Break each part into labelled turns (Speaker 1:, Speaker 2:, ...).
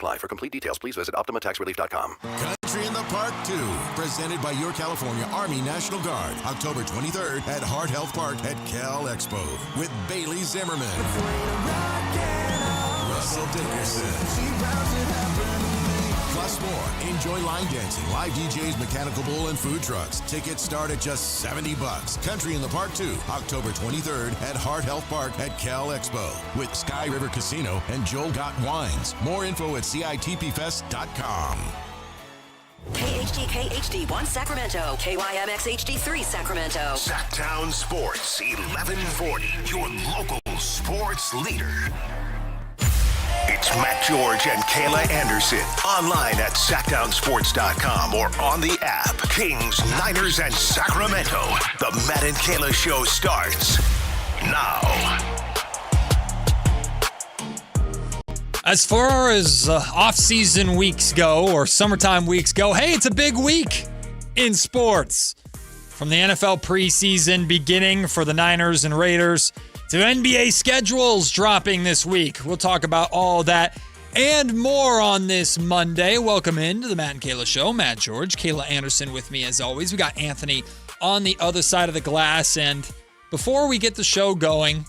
Speaker 1: Apply. For complete details, please visit OptimaTaxRelief.com.
Speaker 2: Country in the Park 2, presented by your California Army National Guard, October 23rd at Heart Health Park at Cal Expo with Bailey Zimmerman, Russell Dickerson. Plus more. Enjoy line dancing, live DJs, mechanical bull, and food trucks. Tickets start at just $70. Country in the Park 2, October 23rd at Heart Health Park at Cal Expo with Sky River Casino and Joel Gott Wines. More info at CITPFest.com.
Speaker 3: KHD1 Sacramento, KYMX HD3 Sacramento.
Speaker 4: Sactown Sports 1140, your local sports leader. It's Matt George and Kayla Anderson. Online at SactownSports.com or on the app. Kings, Niners, and Sacramento. The Matt and Kayla Show starts now.
Speaker 5: As far as off-season weeks go, or summertime weeks go, hey, it's a big week in sports. From the NFL preseason beginning for the Niners and Raiders to NBA schedules dropping this week. We'll talk about all that and more on this Monday. Welcome into the Matt and Kayla Show. Matt George, Kayla Anderson with me as always. We got Anthony on the other side of the glass. And before we get the show going,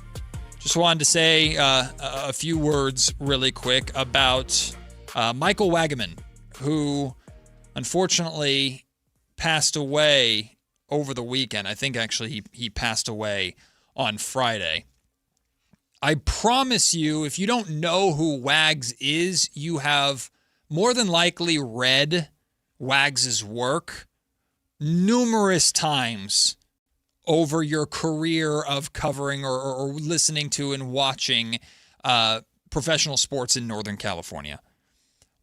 Speaker 5: just wanted to say a few words really quick about Michael Wagaman, who unfortunately passed away over the weekend. I think actually he passed away on Friday. I promise you, if you don't know who Wags is, you have more than likely read Wags' work numerous times over your career of covering or listening to and watching professional sports in Northern California.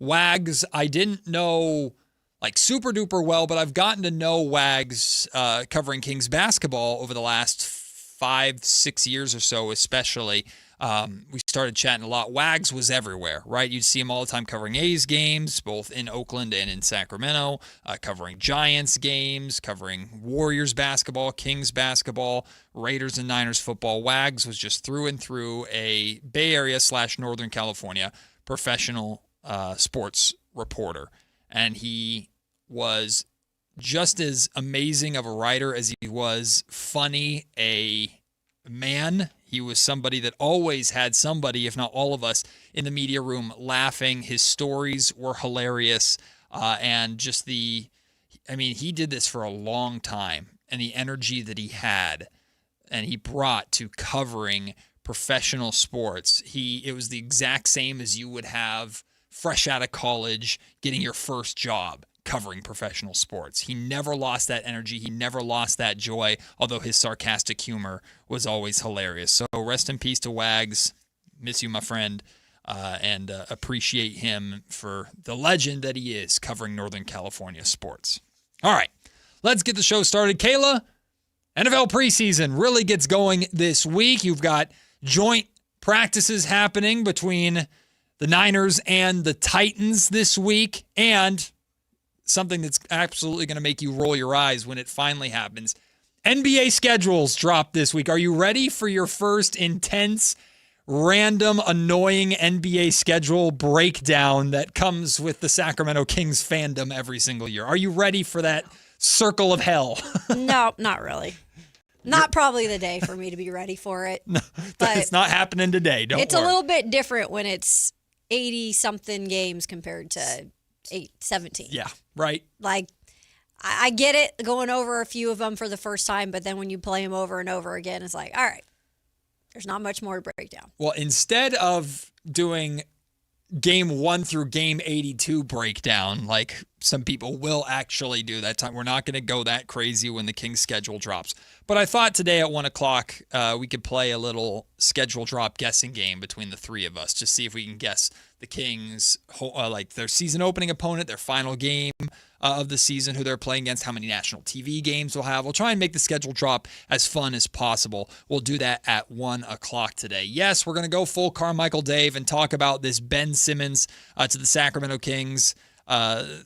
Speaker 5: Wags, I didn't know like super duper well, but I've gotten to know Wags covering Kings basketball over the last 5-6 years or so, especially. We started chatting a lot. Wags was everywhere, right? You'd see him all the time covering A's games, both in Oakland and in Sacramento, covering Giants games, covering Warriors basketball, Kings basketball, Raiders and Niners football. Wags was just through and through a Bay Area / Northern California professional sports reporter. And he was just as amazing of a writer as he was funny a man. He was somebody that always had somebody, if not all of us, in the media room laughing. His stories were hilarious. And just he did this for a long time. And the energy that he had and he brought to covering professional sports, it was the exact same as you would have fresh out of college getting your first job covering professional sports. He never lost that energy. He never lost that joy, although his sarcastic humor was always hilarious. So rest in peace to Wags. Miss you, my friend, and appreciate him for the legend that he is covering Northern California sports. All right, let's get the show started. Kayla, NFL preseason really gets going this week. You've got joint practices happening between the Niners and the Titans this week, and something that's absolutely going to make you roll your eyes when it finally happens. NBA schedules drop this week. Are you ready for your first intense, random, annoying NBA schedule breakdown that comes with the Sacramento Kings fandom every single year? Are you ready for that circle of hell?
Speaker 6: No, not really. Not probably the day for me to be ready for it.
Speaker 5: No, but it's not happening today. It's
Speaker 6: a little bit different when it's 80-something games compared to 17.
Speaker 5: Yeah, right.
Speaker 6: Like, I get it going over a few of them for the first time, but then when you play them over and over again, it's like, all right, there's not much more to break down.
Speaker 5: Well, instead of doing game 1 through game 82 breakdown, like some people will actually do that time, we're not going to go that crazy when the Kings schedule drops. But I thought today at 1 o'clock we could play a little schedule drop guessing game between the three of us, just see if we can guess the Kings, like their season opening opponent, their final game of the season, who they're playing against, how many national TV games we'll have. We'll try and make the schedule drop as fun as possible. We'll do that at 1 o'clock today. Yes, we're going to go full Carmichael Dave and talk about this Ben Simmons to the Sacramento Kings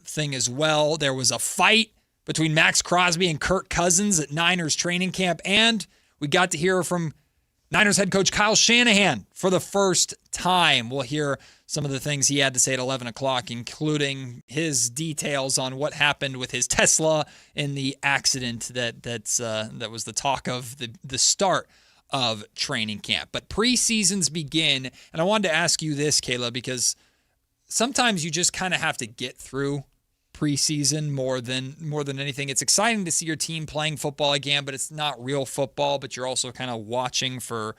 Speaker 5: thing as well. There was a fight between Max Crosby and Kirk Cousins at Niners training camp, and we got to hear from Niners head coach Kyle Shanahan for the first time. We'll hear some of the things he had to say at 11 o'clock, including his details on what happened with his Tesla in the accident that was the talk of the start of training camp. But preseasons begin, and I wanted to ask you this, Kayla, because sometimes you just kind of have to get through preseason more than anything. It's exciting to see your team playing football again, but it's not real football, but you're also kind of watching for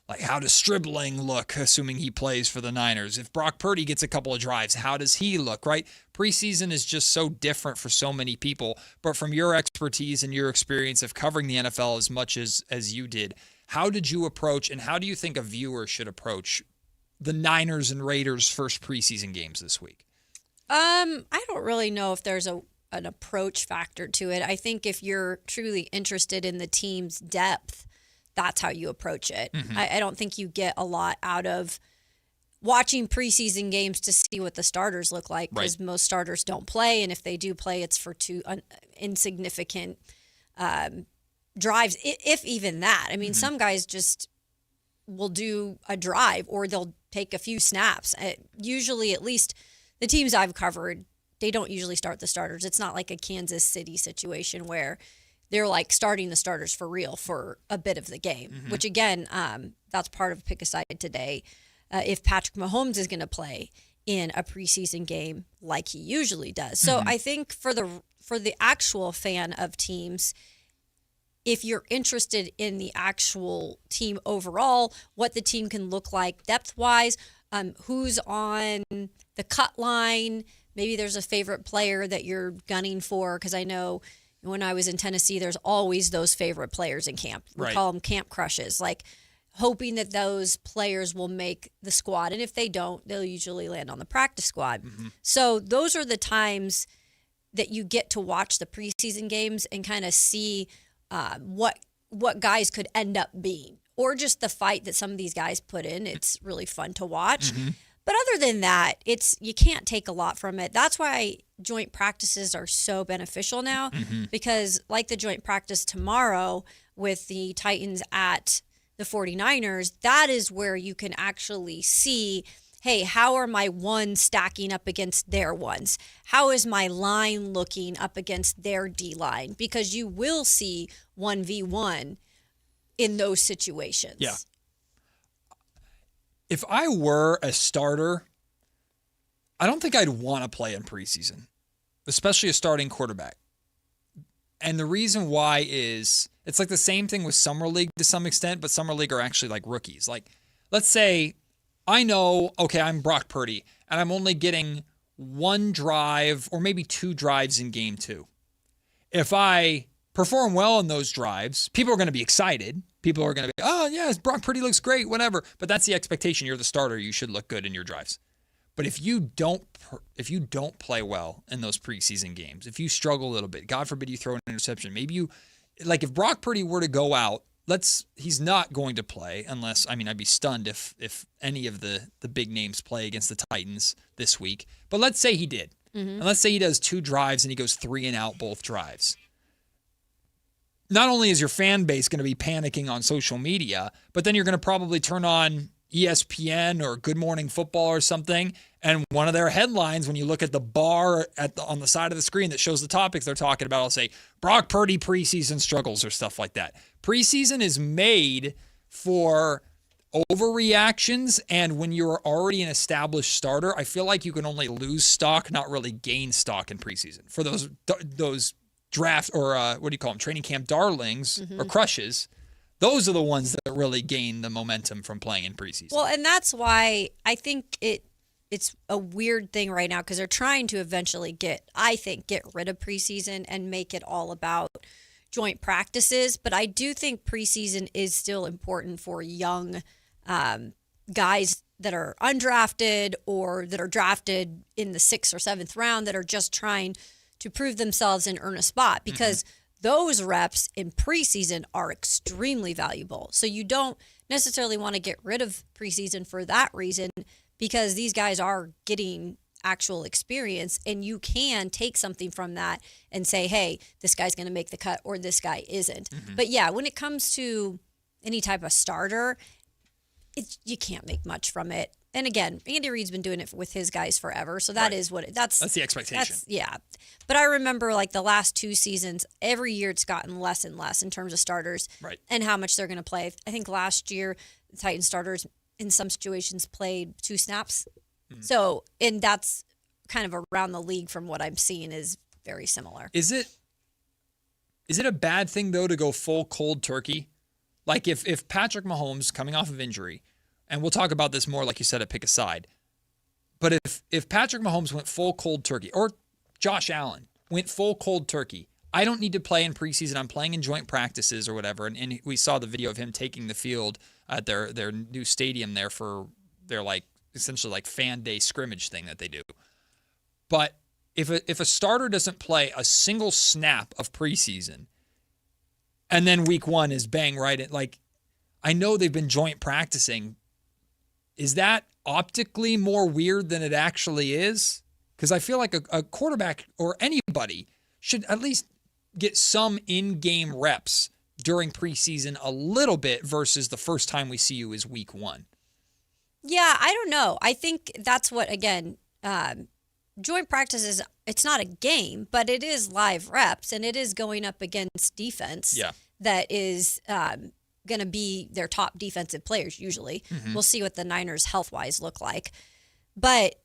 Speaker 5: like, how does Stribling look, assuming he plays for the Niners? If Brock Purdy gets a couple of drives, how does he look, right? Preseason is just so different for so many people. But from your expertise and your experience of covering the NFL as much as you did, how did you approach, and how do you think a viewer should approach the Niners and Raiders' first preseason games this week?
Speaker 6: I don't really know if there's an approach factor to it. I think if you're truly interested in the team's depth, that's how you approach it. Mm-hmm. I don't think you get a lot out of watching preseason games to see what the starters look like, because most starters don't play, and if they do play, it's for two insignificant drives, if even that. I mean, some guys just will do a drive or they'll take a few snaps. Usually, at least the teams I've covered, they don't usually start the starters. It's not like a Kansas City situation where they're like starting the starters for real for a bit of the game, which again, that's part of Pick a Side today. If Patrick Mahomes is going to play in a preseason game like he usually does. So I think for the actual fan of teams, if you're interested in the actual team overall, what the team can look like depth-wise, who's on the cut line, maybe there's a favorite player that you're gunning for, because I know when I was in Tennessee, there's always those favorite players in camp. We call them camp crushes, like hoping that those players will make the squad. And if they don't, they'll usually land on the practice squad. So those are the times that you get to watch the preseason games and kind of see what guys could end up being, or just the fight that some of these guys put in. It's really fun to watch. But other than that, you can't take a lot from it. That's why joint practices are so beneficial now, because like the joint practice tomorrow with the Titans at the 49ers, that is where you can actually see, hey, how are my ones stacking up against their ones? How is my line looking up against their D-line? Because you will see 1v1 in those situations.
Speaker 5: Yeah. If I were a starter, I don't think I'd want to play in preseason, especially a starting quarterback. And the reason why is it's like the same thing with Summer League to some extent, but Summer League are actually like rookies. Like, let's say I know, okay, I'm Brock Purdy, and I'm only getting one drive or maybe two drives in game 2. If I perform well in those drives, people are going to be excited. People are going to be, oh, yes, Brock Purdy looks great, whatever. But that's the expectation. You're the starter. You should look good in your drives. But if you don't play well in those preseason games, if you struggle a little bit, God forbid you throw an interception, maybe you, like if Brock Purdy were to go out, he's not going to play unless, I'd be stunned if any of the big names play against the Titans this week. But let's say he did. And let's say he does 2 drives and he goes 3 and out both drives. Not only is your fan base going to be panicking on social media, but then you're going to probably turn on ESPN or Good Morning Football or something, and one of their headlines, when you look at the bar on the side of the screen that shows the topics they're talking about, I'll say Brock Purdy preseason struggles or stuff like that. Preseason is made for overreactions, and when you're already an established starter, I feel like you can only lose stock, not really gain stock in preseason. For those draft or what do you call them, training camp darlings or crushes, those are the ones that really gain the momentum from playing in preseason. Well,
Speaker 6: and that's why I think it's a weird thing right now, because they're trying to eventually get rid of preseason and make it all about joint practices. But I do think preseason is still important for young guys that are undrafted or that are drafted in the 6th or 7th round that are just trying to prove themselves and earn a spot, because those reps in preseason are extremely valuable. So you don't necessarily want to get rid of preseason for that reason, because these guys are getting actual experience, and you can take something from that and say, hey, this guy's going to make the cut or this guy isn't. But yeah, when it comes to any type of starter, you can't make much from it. and again, Andy Reid's been doing it with his guys forever, so that is what that's
Speaker 5: the expectation.
Speaker 6: Yeah. But I remember like the last 2 seasons, every year it's gotten less and less in terms of starters and how much they're going to play. I think last year the Titans starters in some situations played 2 snaps. So, and that's kind of around the league from what I'm seeing is very similar.
Speaker 5: Is it a bad thing though to go full cold turkey? Like if Patrick Mahomes coming off of injury, and we'll talk about this more like you said at Pick a Side, but if Patrick Mahomes went full cold turkey, or Josh Allen went full cold turkey, I don't need to play in preseason. I'm playing in joint practices or whatever. And we saw the video of him taking the field at their new stadium there for their like essentially like fan day scrimmage thing that they do. But if a starter doesn't play a single snap of preseason, and then week 1 is bang right at like, I know they've been joint practicing. Is that optically more weird than it actually is? Because I feel like a quarterback or anybody should at least get some in-game reps during preseason a little bit versus the first time we see you is week 1.
Speaker 6: Yeah, I don't know. I think that's what, again, joint practice is, it's not a game, but it is live reps, and it is going up against defense that is going to be their top defensive players usually. We'll see what the Niners health-wise look like. But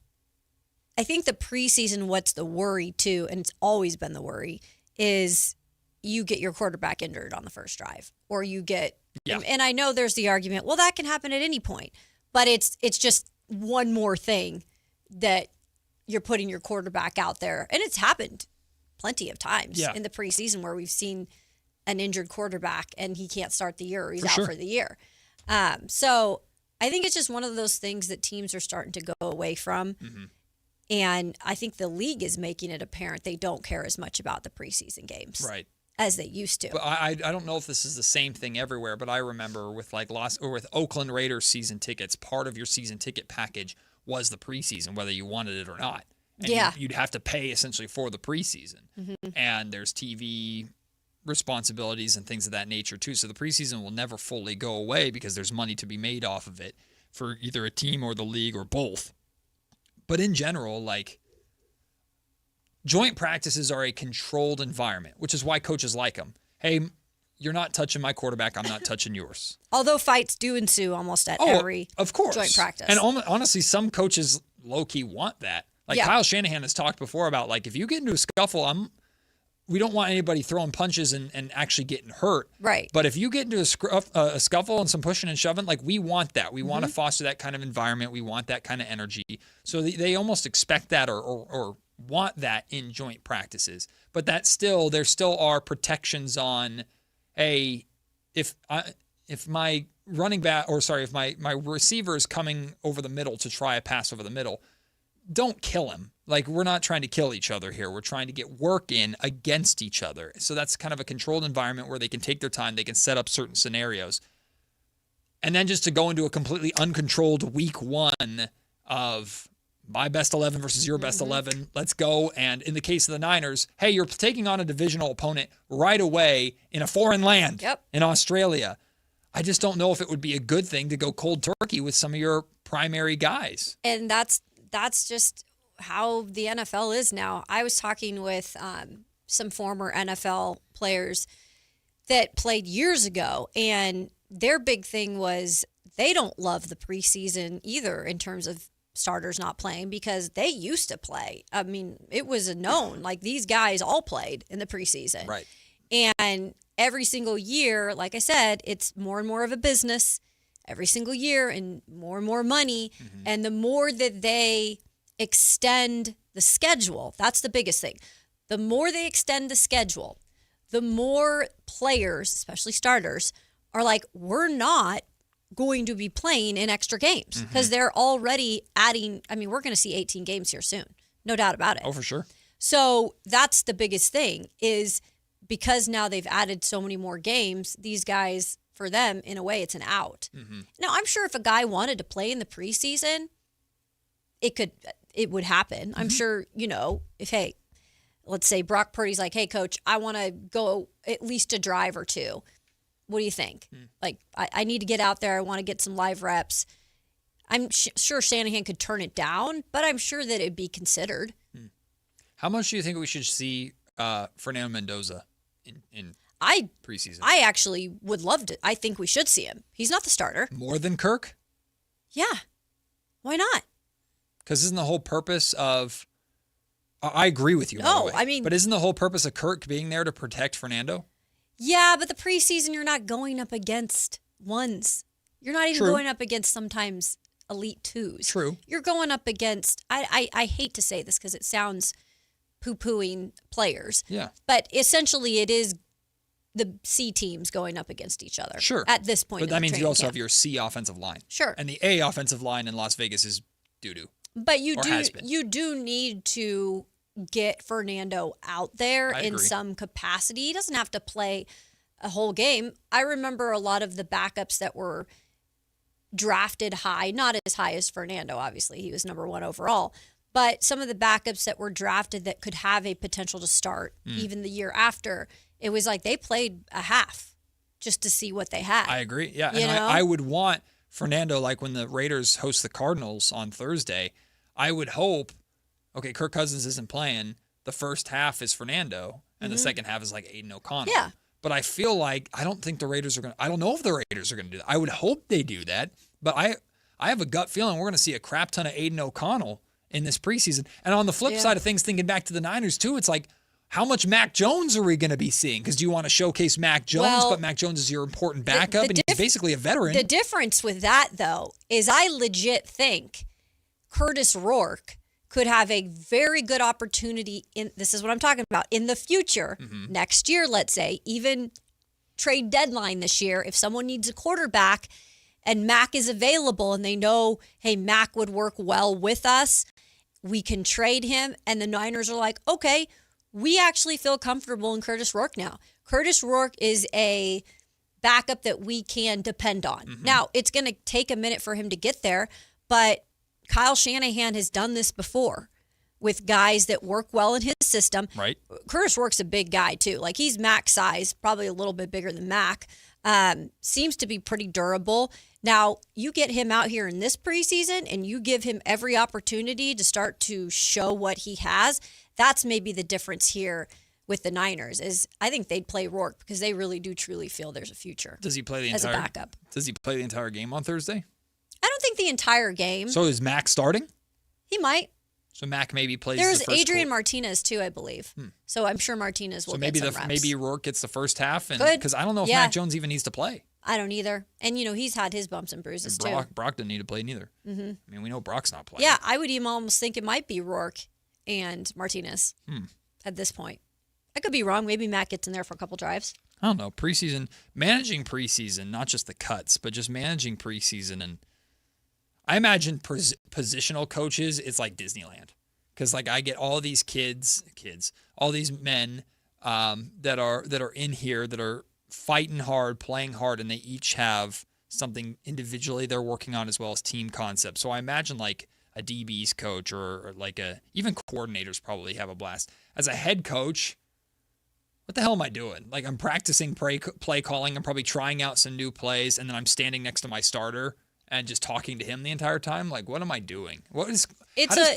Speaker 6: I think the preseason, what's the worry too, and it's always been the worry, is you get your quarterback injured on the first drive, or you get, and I know there's the argument, well, that can happen at any point, but it's just one more thing that you're putting your quarterback out there. And it's happened plenty of times in the preseason where we've seen an injured quarterback and he can't start the year or he's out for the year. So I think it's just one of those things that teams are starting to go away from. And I think the league is making it apparent they don't care as much about the preseason games as they used to.
Speaker 5: But I don't know if this is the same thing everywhere, but I remember with like with Oakland Raiders season tickets, part of your season ticket package was the preseason, whether you wanted it or not. And you'd have to pay essentially for the preseason. And there's TV responsibilities and things of that nature too. So the preseason will never fully go away because there's money to be made off of it for either a team or the league or both. But in general, like, joint practices are a controlled environment, which is why coaches like them. Hey, you're not touching my quarterback, I'm not touching yours.
Speaker 6: Although fights do ensue almost at every joint practice.
Speaker 5: And honestly, some coaches low-key want that. Like Kyle Shanahan has talked before about, like, if you get into a scuffle, we don't want anybody throwing punches and actually getting hurt.
Speaker 6: Right.
Speaker 5: But if you get into a scuffle and some pushing and shoving, like, we want that. We want to foster that kind of environment. We want that kind of energy. So they almost expect that or want that in joint practices. But there still are protections on, hey, if my running back, or sorry, if my receiver is coming over the middle to try a pass over the middle, don't kill him. Like, we're not trying to kill each other here. We're trying to get work in against each other. So that's kind of a controlled environment where they can take their time. They can set up certain scenarios. And then just to go into a completely uncontrolled week 1 of my best 11 versus your best 11, let's go. And in the case of the Niners, hey, you're taking on a divisional opponent right away in a foreign land in Australia. I just don't know if it would be a good thing to go cold turkey with some of your primary guys.
Speaker 6: And that's just how the NFL is now. I was talking with some former NFL players that played years ago, and their big thing was they don't love the preseason either in terms of starters not playing, because they used to play. I mean, it was a known, like, these guys all played in the preseason.
Speaker 5: Right.
Speaker 6: And every single year, like I said, it's more and more of a business every single year and more money. And the more that they extend the schedule, that's the biggest thing. The more they extend the schedule, the more players, especially starters, are like, we're not going to be playing in extra games because they're already adding. I mean, we're going to see 18 games here soon. No doubt about it.
Speaker 5: Oh, for sure.
Speaker 6: So that's the biggest thing, is because now they've added so many more games, these guys, for them, in a way, it's an out. Now, I'm sure if a guy wanted to play in the preseason, it would happen. I'm sure, if, hey, let's say Brock Purdy's like, hey, coach, I want to go at least a drive or two. What do you think? Like, I need to get out there. I want to get some live reps. I'm sure Shanahan could turn it down, but I'm sure that it'd be considered.
Speaker 5: How much do you think we should see Fernando Mendoza in preseason?
Speaker 6: I actually would love to. I think we should see him. He's not the starter.
Speaker 5: More than Kirk?
Speaker 6: Yeah. Why not?
Speaker 5: Because isn't the whole purpose of... I agree with you.
Speaker 6: No,
Speaker 5: by the way,
Speaker 6: I mean...
Speaker 5: But isn't the whole purpose of Kirk being there to protect Fernando?
Speaker 6: Yeah, but the preseason, you're not going up against ones. You're not even going up against sometimes elite twos.
Speaker 5: True.
Speaker 6: You're going up against... I hate to say this because it sounds poo-pooing players.
Speaker 5: Yeah.
Speaker 6: But essentially, it is the C teams going up against each other.
Speaker 5: Sure.
Speaker 6: At this point,
Speaker 5: but that means you also
Speaker 6: camp.
Speaker 5: have your C offensive line.
Speaker 6: Sure.
Speaker 5: And the A offensive line in Las Vegas is doo-doo.
Speaker 6: But you
Speaker 5: You
Speaker 6: do need to get Fernando out there
Speaker 5: I
Speaker 6: in
Speaker 5: agree.
Speaker 6: some capacity. He doesn't have to play a whole game. I remember a lot of the backups that were drafted high, not as high as Fernando, obviously. He was number 1 overall. But some of the backups that were drafted that could have a potential to start even the year after, it was like they played a half just to see what they had.
Speaker 5: I agree. Yeah.
Speaker 6: You
Speaker 5: And
Speaker 6: know?
Speaker 5: I would want Fernando, like when the Raiders host the Cardinals on Thursday, I would hope, okay, Kirk Cousins isn't playing. The first half is Fernando, and the second half is like Aiden O'Connell.
Speaker 6: Yeah.
Speaker 5: But I feel like I don't think the Raiders are going to, I don't know if the Raiders are going to do that. I would hope they do that, but I have a gut feeling we're going to see a crap ton of Aiden O'Connell in this preseason. And on the flip side of things, thinking back to the Niners too, it's like, how much Mac Jones are we going to be seeing? Because do you want to showcase Mac Jones, but Mac Jones is your important backup, and he's basically a veteran.
Speaker 6: The difference with that, though, is I legit think Curtis Rourke could have a very good opportunity this is what I'm talking about, in the future, next year, let's say, even trade deadline this year, if someone needs a quarterback and Mac is available and they know, hey, Mac would work well with us, we can trade him. And the Niners are like, okay, we actually feel comfortable in Curtis Rourke now. Curtis Rourke is a backup that we can depend on. Now, it's going to take a minute for him to get there, but Kyle Shanahan has done this before with guys that work well in his system.
Speaker 5: Right.
Speaker 6: Curtis Rourke's a big guy, too. Like, he's Mac size, probably a little bit bigger than Mac. Seems to be pretty durable. Now, you get him out here in this preseason and you give him every opportunity to start to show what he has. That's maybe the difference here with the Niners is I think they'd play Rourke because they really do truly feel there's a future.
Speaker 5: Does he play the
Speaker 6: as
Speaker 5: entire
Speaker 6: a backup?
Speaker 5: Does he play the entire game on Thursday?
Speaker 6: I don't think the entire game.
Speaker 5: So is Mac starting?
Speaker 6: He might.
Speaker 5: So Mac maybe plays
Speaker 6: There's
Speaker 5: the first
Speaker 6: Adrian
Speaker 5: quarter.
Speaker 6: Martinez too, I believe. So I'm sure Martinez will
Speaker 5: maybe
Speaker 6: get some reps.
Speaker 5: maybe Rourke gets the first half, and
Speaker 6: Good.
Speaker 5: because I don't know if
Speaker 6: Yeah.
Speaker 5: Mac Jones even needs to play.
Speaker 6: I don't either. And, he's had his bumps and bruises too.
Speaker 5: Brock didn't need to play neither. I mean, we know Brock's not playing.
Speaker 6: Yeah, I would even almost think it might be Rourke and Martinez at this point. I could be wrong. Maybe Matt gets in there for a couple drives.
Speaker 5: I don't know. Managing preseason, not just the cuts, but just managing preseason. And I imagine positional coaches, it's like Disneyland. Because like I get all these all these men that are in here that are fighting hard, playing hard, and they each have something individually they're working on as well as team concepts. So I imagine like a DB's coach or like even coordinators probably have a blast. As a head coach, what the hell am I doing? Like I'm practicing play calling. I'm probably trying out some new plays, and then I'm standing next to my starter and just talking to him the entire time. Like, what am I doing? How does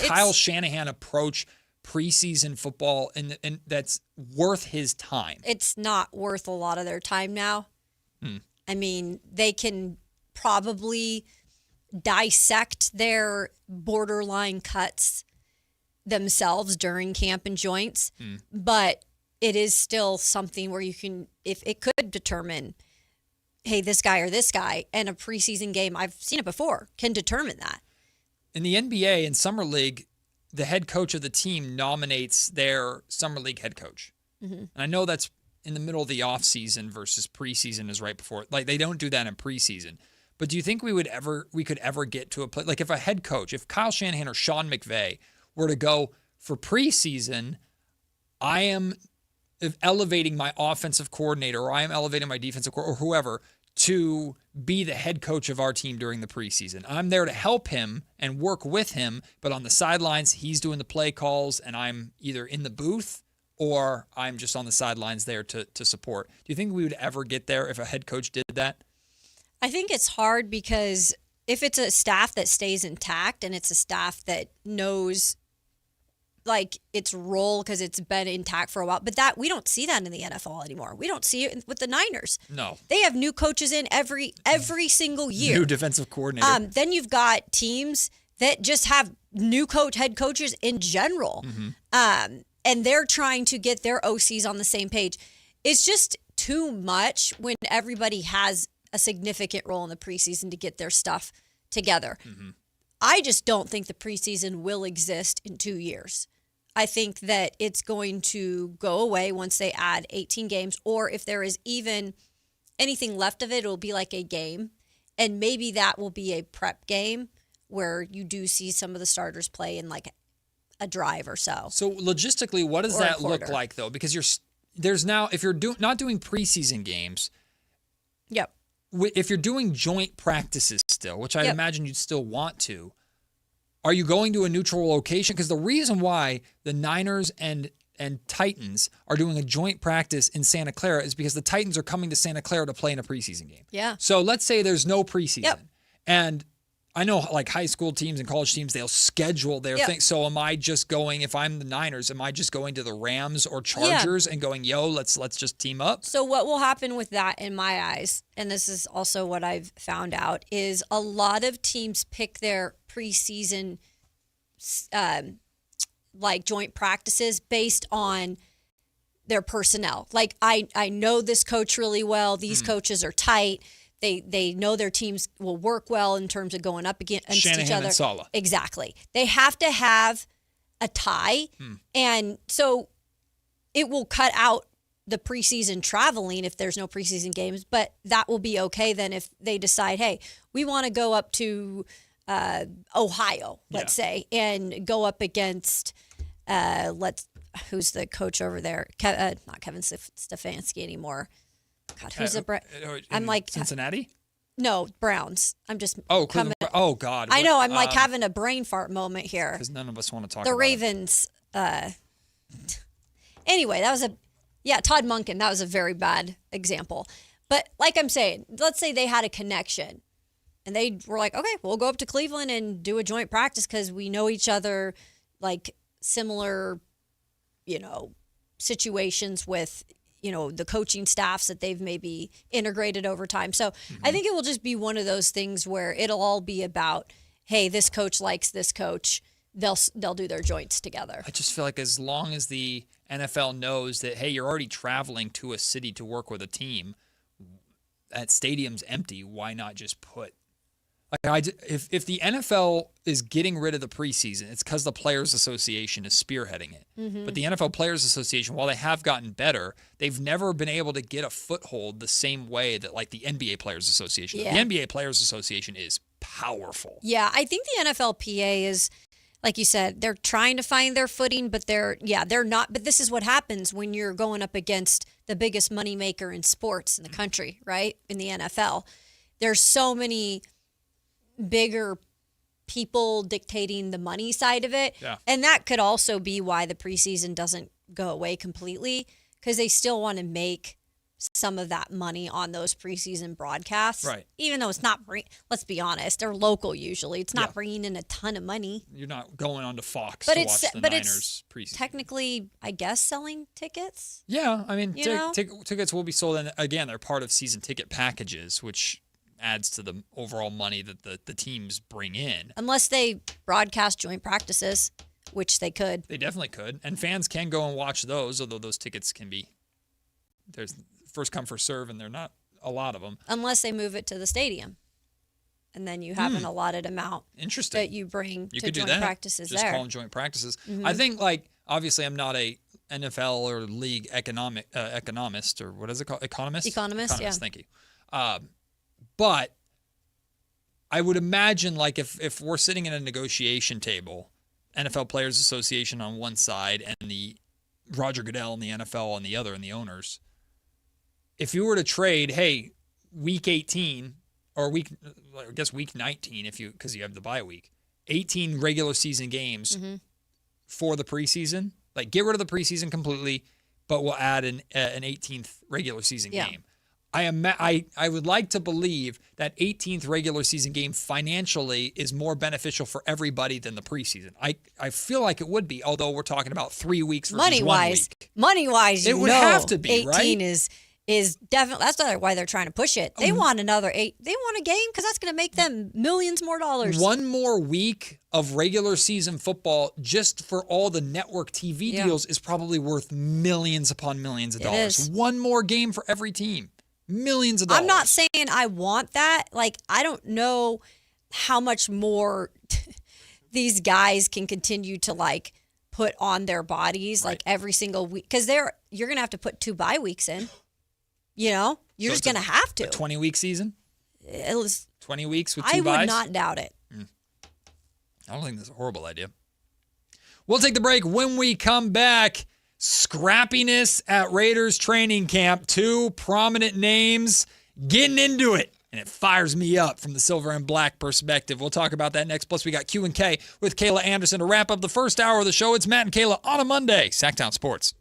Speaker 5: Kyle Shanahan approach preseason football and that's worth his time?
Speaker 6: It's not worth a lot of their time now. I mean, they can probably dissect their borderline cuts themselves during camp and joints, but it is still something where you can, if it could determine, hey, this guy or this guy, and a preseason game, I've seen it before, can determine that.
Speaker 5: In the NBA and Summer League, the head coach of the team nominates their Summer League head coach. And I know that's in the middle of the offseason versus preseason is right before. Like, they don't do that in preseason. But do you think we could ever get to a place, like if a head coach, if Kyle Shanahan or Sean McVay were to go for preseason, I am elevating my offensive coordinator or I am elevating my defensive coordinator or whoever to be the head coach of our team during the preseason. I'm there to help him and work with him, but on the sidelines, he's doing the play calls and I'm either in the booth or I'm just on the sidelines there to support. Do you think we would ever get there if a head coach did that?
Speaker 6: I think it's hard because if it's a staff that stays intact and it's a staff that knows like its role because it's been intact for a while, but that we don't see that in the NFL anymore. We don't see it with the Niners.
Speaker 5: No.
Speaker 6: They have new coaches in every single year.
Speaker 5: New defensive coordinator.
Speaker 6: Then you've got teams that just have new head coaches in general. And they're trying to get their OCs on the same page. It's just too much when everybody has a significant role in the preseason to get their stuff together. I just don't think the preseason will exist in 2 years. I think that it's going to go away once they add 18 games, or if there is even anything left of it, it'll be like a game. And maybe that will be a prep game where you do see some of the starters play in like a drive or so.
Speaker 5: So logistically, what does
Speaker 6: Or a
Speaker 5: that look
Speaker 6: quarter.
Speaker 5: like though? Because there's now, if you're not doing preseason games,
Speaker 6: Yep.
Speaker 5: if you're doing joint practices still, which I
Speaker 6: Yep.
Speaker 5: imagine you'd still want to, are you going to a neutral location? Because the reason why the Niners and Titans are doing a joint practice in Santa Clara is because the Titans are coming to Santa Clara to play in a preseason game.
Speaker 6: Yeah.
Speaker 5: So let's say there's no preseason.
Speaker 6: Yep.
Speaker 5: And I know like high school teams and college teams, they'll schedule their
Speaker 6: Yep.
Speaker 5: thing. So am I just going, if I'm the Niners, am I just going to the Rams or Chargers and going, yo, let's just team up?
Speaker 6: So what will happen with that in my eyes, and this is also what I've found out, is a lot of teams pick their preseason like joint practices based on their personnel. Like I know this coach really well. These coaches are tight. They know their teams will work well in terms of going up against each
Speaker 5: Shanahan
Speaker 6: other.
Speaker 5: and Saleh.
Speaker 6: Exactly. They have to have a tie. And so it will cut out the preseason traveling if there's no preseason games, but that will be okay then if they decide, hey, we want to go up to Ohio, let's say, and go up against who's the coach over there? Not Kevin Stefanski anymore. God, who's the I'm like
Speaker 5: Cincinnati?
Speaker 6: No, Browns. I'm just
Speaker 5: Cleveland. Oh God.
Speaker 6: I know. I'm like having a brain fart moment here.
Speaker 5: Because none of us want to talk
Speaker 6: The
Speaker 5: about
Speaker 6: Ravens. Anyway, that was Todd Monken. That was a very bad example. But like I'm saying, let's say they had a connection and they were like, okay, we'll go up to Cleveland and do a joint practice because we know each other, like similar, situations with, the coaching staffs that they've maybe integrated over time. So I think it will just be one of those things where it'll all be about, hey, this coach likes this coach. They'll do their joints together.
Speaker 5: I just feel like as long as the NFL knows that, hey, you're already traveling to a city to work with a team, that stadium's empty, why not just put... if the NFL is getting rid of the preseason, it's because the Players Association is spearheading it. But the NFL Players Association, while they have gotten better, they've never been able to get a foothold the same way that like the NBA Players Association.
Speaker 6: Yeah.
Speaker 5: The NBA Players Association is powerful.
Speaker 6: Yeah, I think the NFLPA is, like you said, they're trying to find their footing, but they're not. But this is what happens when you're going up against the biggest moneymaker in sports in the country, right? In the NFL. There's so many bigger people dictating the money side of it.
Speaker 5: Yeah.
Speaker 6: And that could also be why the preseason doesn't go away completely, because they still want to make some of that money on those preseason broadcasts.
Speaker 5: Right.
Speaker 6: Even though it's not, let's be honest, they're local usually. It's not bringing in a ton of money.
Speaker 5: You're not going on to Fox
Speaker 6: But
Speaker 5: to
Speaker 6: it's
Speaker 5: watch the
Speaker 6: but
Speaker 5: Niners
Speaker 6: it's
Speaker 5: preseason.
Speaker 6: technically, I guess, selling tickets.
Speaker 5: Yeah, I mean,
Speaker 6: You know?
Speaker 5: tickets will be sold, and again, they're part of season ticket packages, which adds to the overall money that the teams bring in.
Speaker 6: Unless they broadcast joint practices, which they could.
Speaker 5: They definitely could, and fans can go and watch those, although those tickets can be, there's first come, first serve, and they're not a lot of them.
Speaker 6: Unless they move it to the stadium. And then you have an allotted amount
Speaker 5: Interesting.
Speaker 6: that you bring
Speaker 5: You
Speaker 6: to
Speaker 5: could do
Speaker 6: joint
Speaker 5: that.
Speaker 6: practices
Speaker 5: Just
Speaker 6: there.
Speaker 5: call them joint practices. I think, like, obviously I'm not a NFL or league economist, or what is it called? Economist,
Speaker 6: yeah.
Speaker 5: Thank you. But I would imagine, like, if we're sitting at a negotiation table, NFL Players Association on one side and the Roger Goodell and the NFL on the other, and the owners, if you were to trade, hey, week 18 or week 19, because you have the bye week, 18 regular season games for the preseason, like get rid of the preseason completely, but we'll add an 18th regular season game. I would like to believe that 18th regular season game financially is more beneficial for everybody than the preseason. I feel like it would be, although we're talking about 3 weeks versus 1 week.
Speaker 6: Money-wise,
Speaker 5: it would have to be,
Speaker 6: 18
Speaker 5: right?
Speaker 6: is definitely, that's why they're trying to push it. They want another 8. They want a game because that's going to make them millions more dollars.
Speaker 5: One more week of regular season football just for all the network TV deals is probably worth millions upon millions of dollars.
Speaker 6: Is.
Speaker 5: One more game for every team. Millions of dollars.
Speaker 6: I'm not saying I want that. Like, I don't know how much more these guys can continue to, like, put on their bodies, like, every single week. Because you're going to have to put 2 bye weeks in. You know? You're just going to have to.
Speaker 5: A 20-week season?
Speaker 6: It was
Speaker 5: 20 weeks with 2 byes?
Speaker 6: I would not doubt it.
Speaker 5: I don't think that's a horrible idea. We'll take the break. When we come back, scrappiness at Raiders training camp. 2 prominent names getting into it. And it fires me up from the silver and black perspective. We'll talk about that next. Plus, we got Q&K with Kayla Anderson to wrap up the first hour of the show. It's Matt and Kayla on a Monday. Sactown Sports.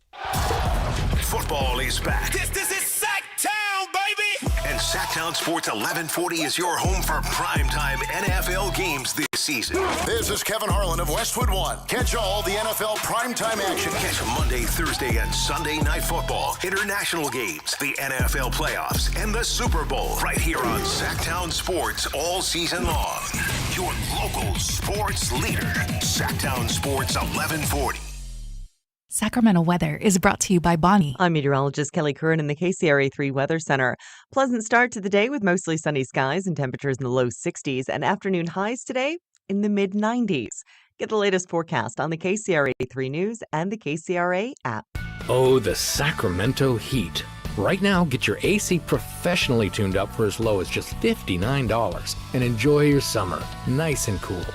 Speaker 4: Football is back.
Speaker 7: This is Sactown, baby!
Speaker 4: And Sactown Sports 1140 is your home for primetime NFL games this season.
Speaker 2: This is Kevin Harlan of Westwood One. Catch all the NFL primetime action.
Speaker 4: Catch Monday, Thursday, and Sunday night football, international games, the NFL playoffs, and the Super Bowl right here on Sactown Sports all season long. Your local sports leader, Sactown Sports 1140.
Speaker 8: Sacramento weather is brought to you by Bonnie.
Speaker 9: I'm meteorologist Kelly Curran in the KCRA 3 Weather Center. Pleasant start to the day with mostly sunny skies and temperatures in the low 60s and afternoon highs today in the mid 90s. Get the latest forecast on the KCRA 3 News and the KCRA app.
Speaker 10: Oh, the Sacramento heat. Right now, get your AC professionally tuned up for as low as just $59 and enjoy your summer nice and cool.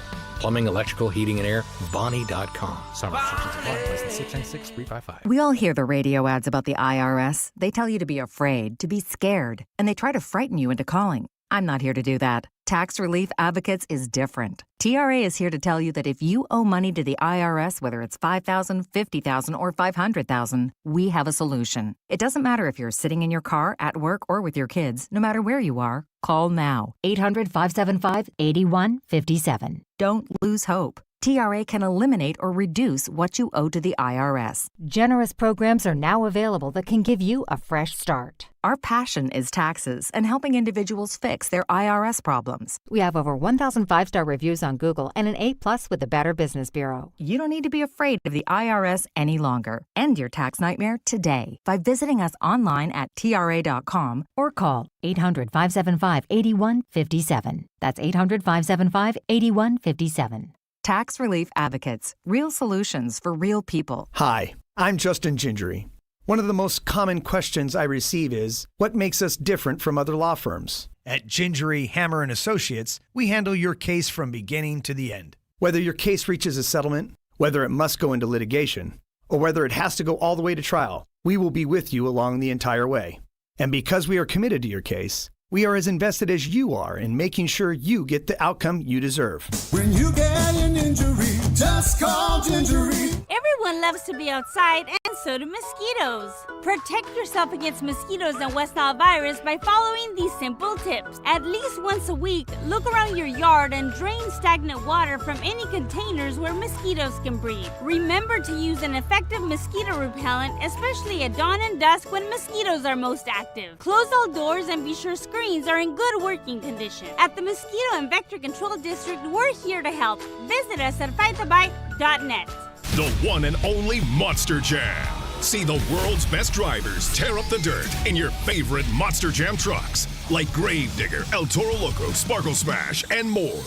Speaker 10: Plumbing, electrical, heating, and air, Bonnie.com. Summer restrictions apply. License 696-355.
Speaker 11: We all hear the radio ads about the IRS. They tell you to be afraid, to be scared, and they try to frighten you into calling. I'm not here to do that. Tax Relief Advocates is different. TRA is here to tell you that if you owe money to the IRS, whether it's $5,000, $50,000, or $500,000, we have a solution. It doesn't matter if you're sitting in your car, at work, or with your kids. No matter where you are, call now. 800-575-8157. Don't lose hope. TRA can eliminate or reduce what you owe to the IRS. Generous programs are now available that can give you a fresh start. Our passion is taxes and helping individuals fix their IRS problems. We have over 1,000 5-star reviews on Google and an A+ with the Better Business Bureau. You don't need to be afraid of the IRS any longer. End your tax nightmare today by visiting us online at TRA.com or call 800-575-8157. That's 800-575-8157. Tax Relief Advocates. Real solutions for real people.
Speaker 12: Hi, I'm Justin Gingery. One of the most common questions I receive is, what makes us different from other law firms? At Gingery, Hammer & Associates, we handle your case from beginning to the end. Whether your case reaches a settlement, whether it must go into litigation, or whether it has to go all the way to trial, we will be with you along the entire way. And because we are committed to your case, we are as invested as you are in making sure you get the outcome you deserve.
Speaker 13: When you get an injury, just call Gingery.
Speaker 14: Everyone loves to be outside, and so do mosquitoes. Protect yourself against mosquitoes and West Nile virus by following these simple tips. At least once a week, look around your yard and drain stagnant water from any containers where mosquitoes can breed. Remember to use an effective mosquito repellent, especially at dawn and dusk when mosquitoes are most active. Close all doors and be sure screens are in good working condition. At the Mosquito and Vector Control District, we're here to help. Visit us at fightthebite.net.
Speaker 15: The one and only Monster Jam. See the world's best drivers tear up the dirt in your favorite Monster Jam trucks, like Gravedigger, El Toro Loco, Sparkle Smash, and more.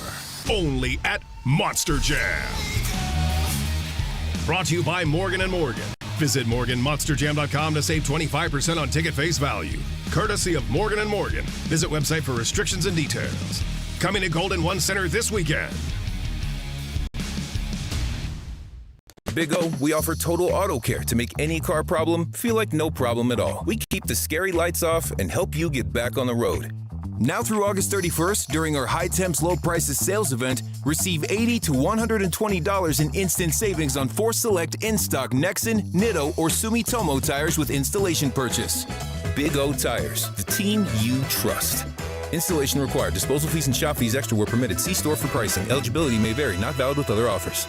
Speaker 15: Only at Monster Jam. Brought to you by Morgan & Morgan. Visit MorganMonsterJam.com to save 25% on ticket face value. Courtesy of Morgan & Morgan. Visit website for restrictions and details. Coming to Golden One Center this weekend.
Speaker 16: Big O, we offer total auto care to make any car problem feel like no problem at all. We keep the scary lights off and help you get back on the road. Now through August 31st, during our High Temps Low Prices sales event, receive $80 to $120 in instant savings on 4 select in-stock Nexen, Nitto, or Sumitomo tires with installation purchase. Big O Tires, the team you trust. Installation required. Disposal fees and shop fees extra where permitted. See store for pricing. Eligibility may vary. Not valid with other offers.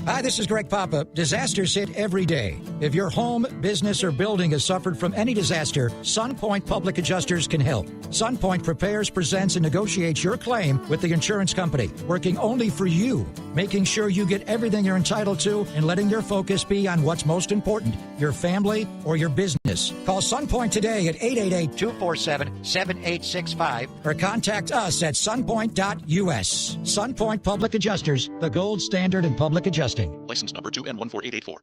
Speaker 17: Hi, this is Greg Papa. Disasters hit every day. If your home, business, or building has suffered from any disaster, SunPoint Public Adjusters can help. SunPoint prepares, presents, and negotiates your claim with the insurance company, working only for you, making sure you get everything you're entitled to and letting your focus be on what's most important, your family or your business. Call SunPoint today at 888-247-7865 or contact us at sunpoint.us. SunPoint Public Adjusters, the gold standard in public adjusting.
Speaker 18: License number 2N14884.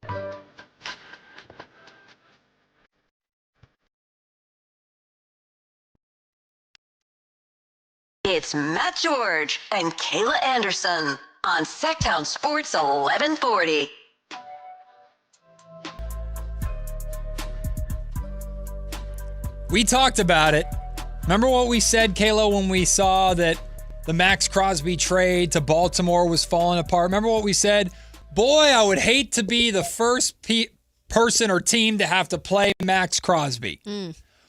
Speaker 3: It's Matt George and Kayla Anderson on Sactown Sports 1140.
Speaker 5: We talked about it. Remember what we said, Kayla, when we saw that the Max Crosby trade to Baltimore was falling apart? Remember what we said? Boy, I would hate to be the first person or team to have to play Max Crosby.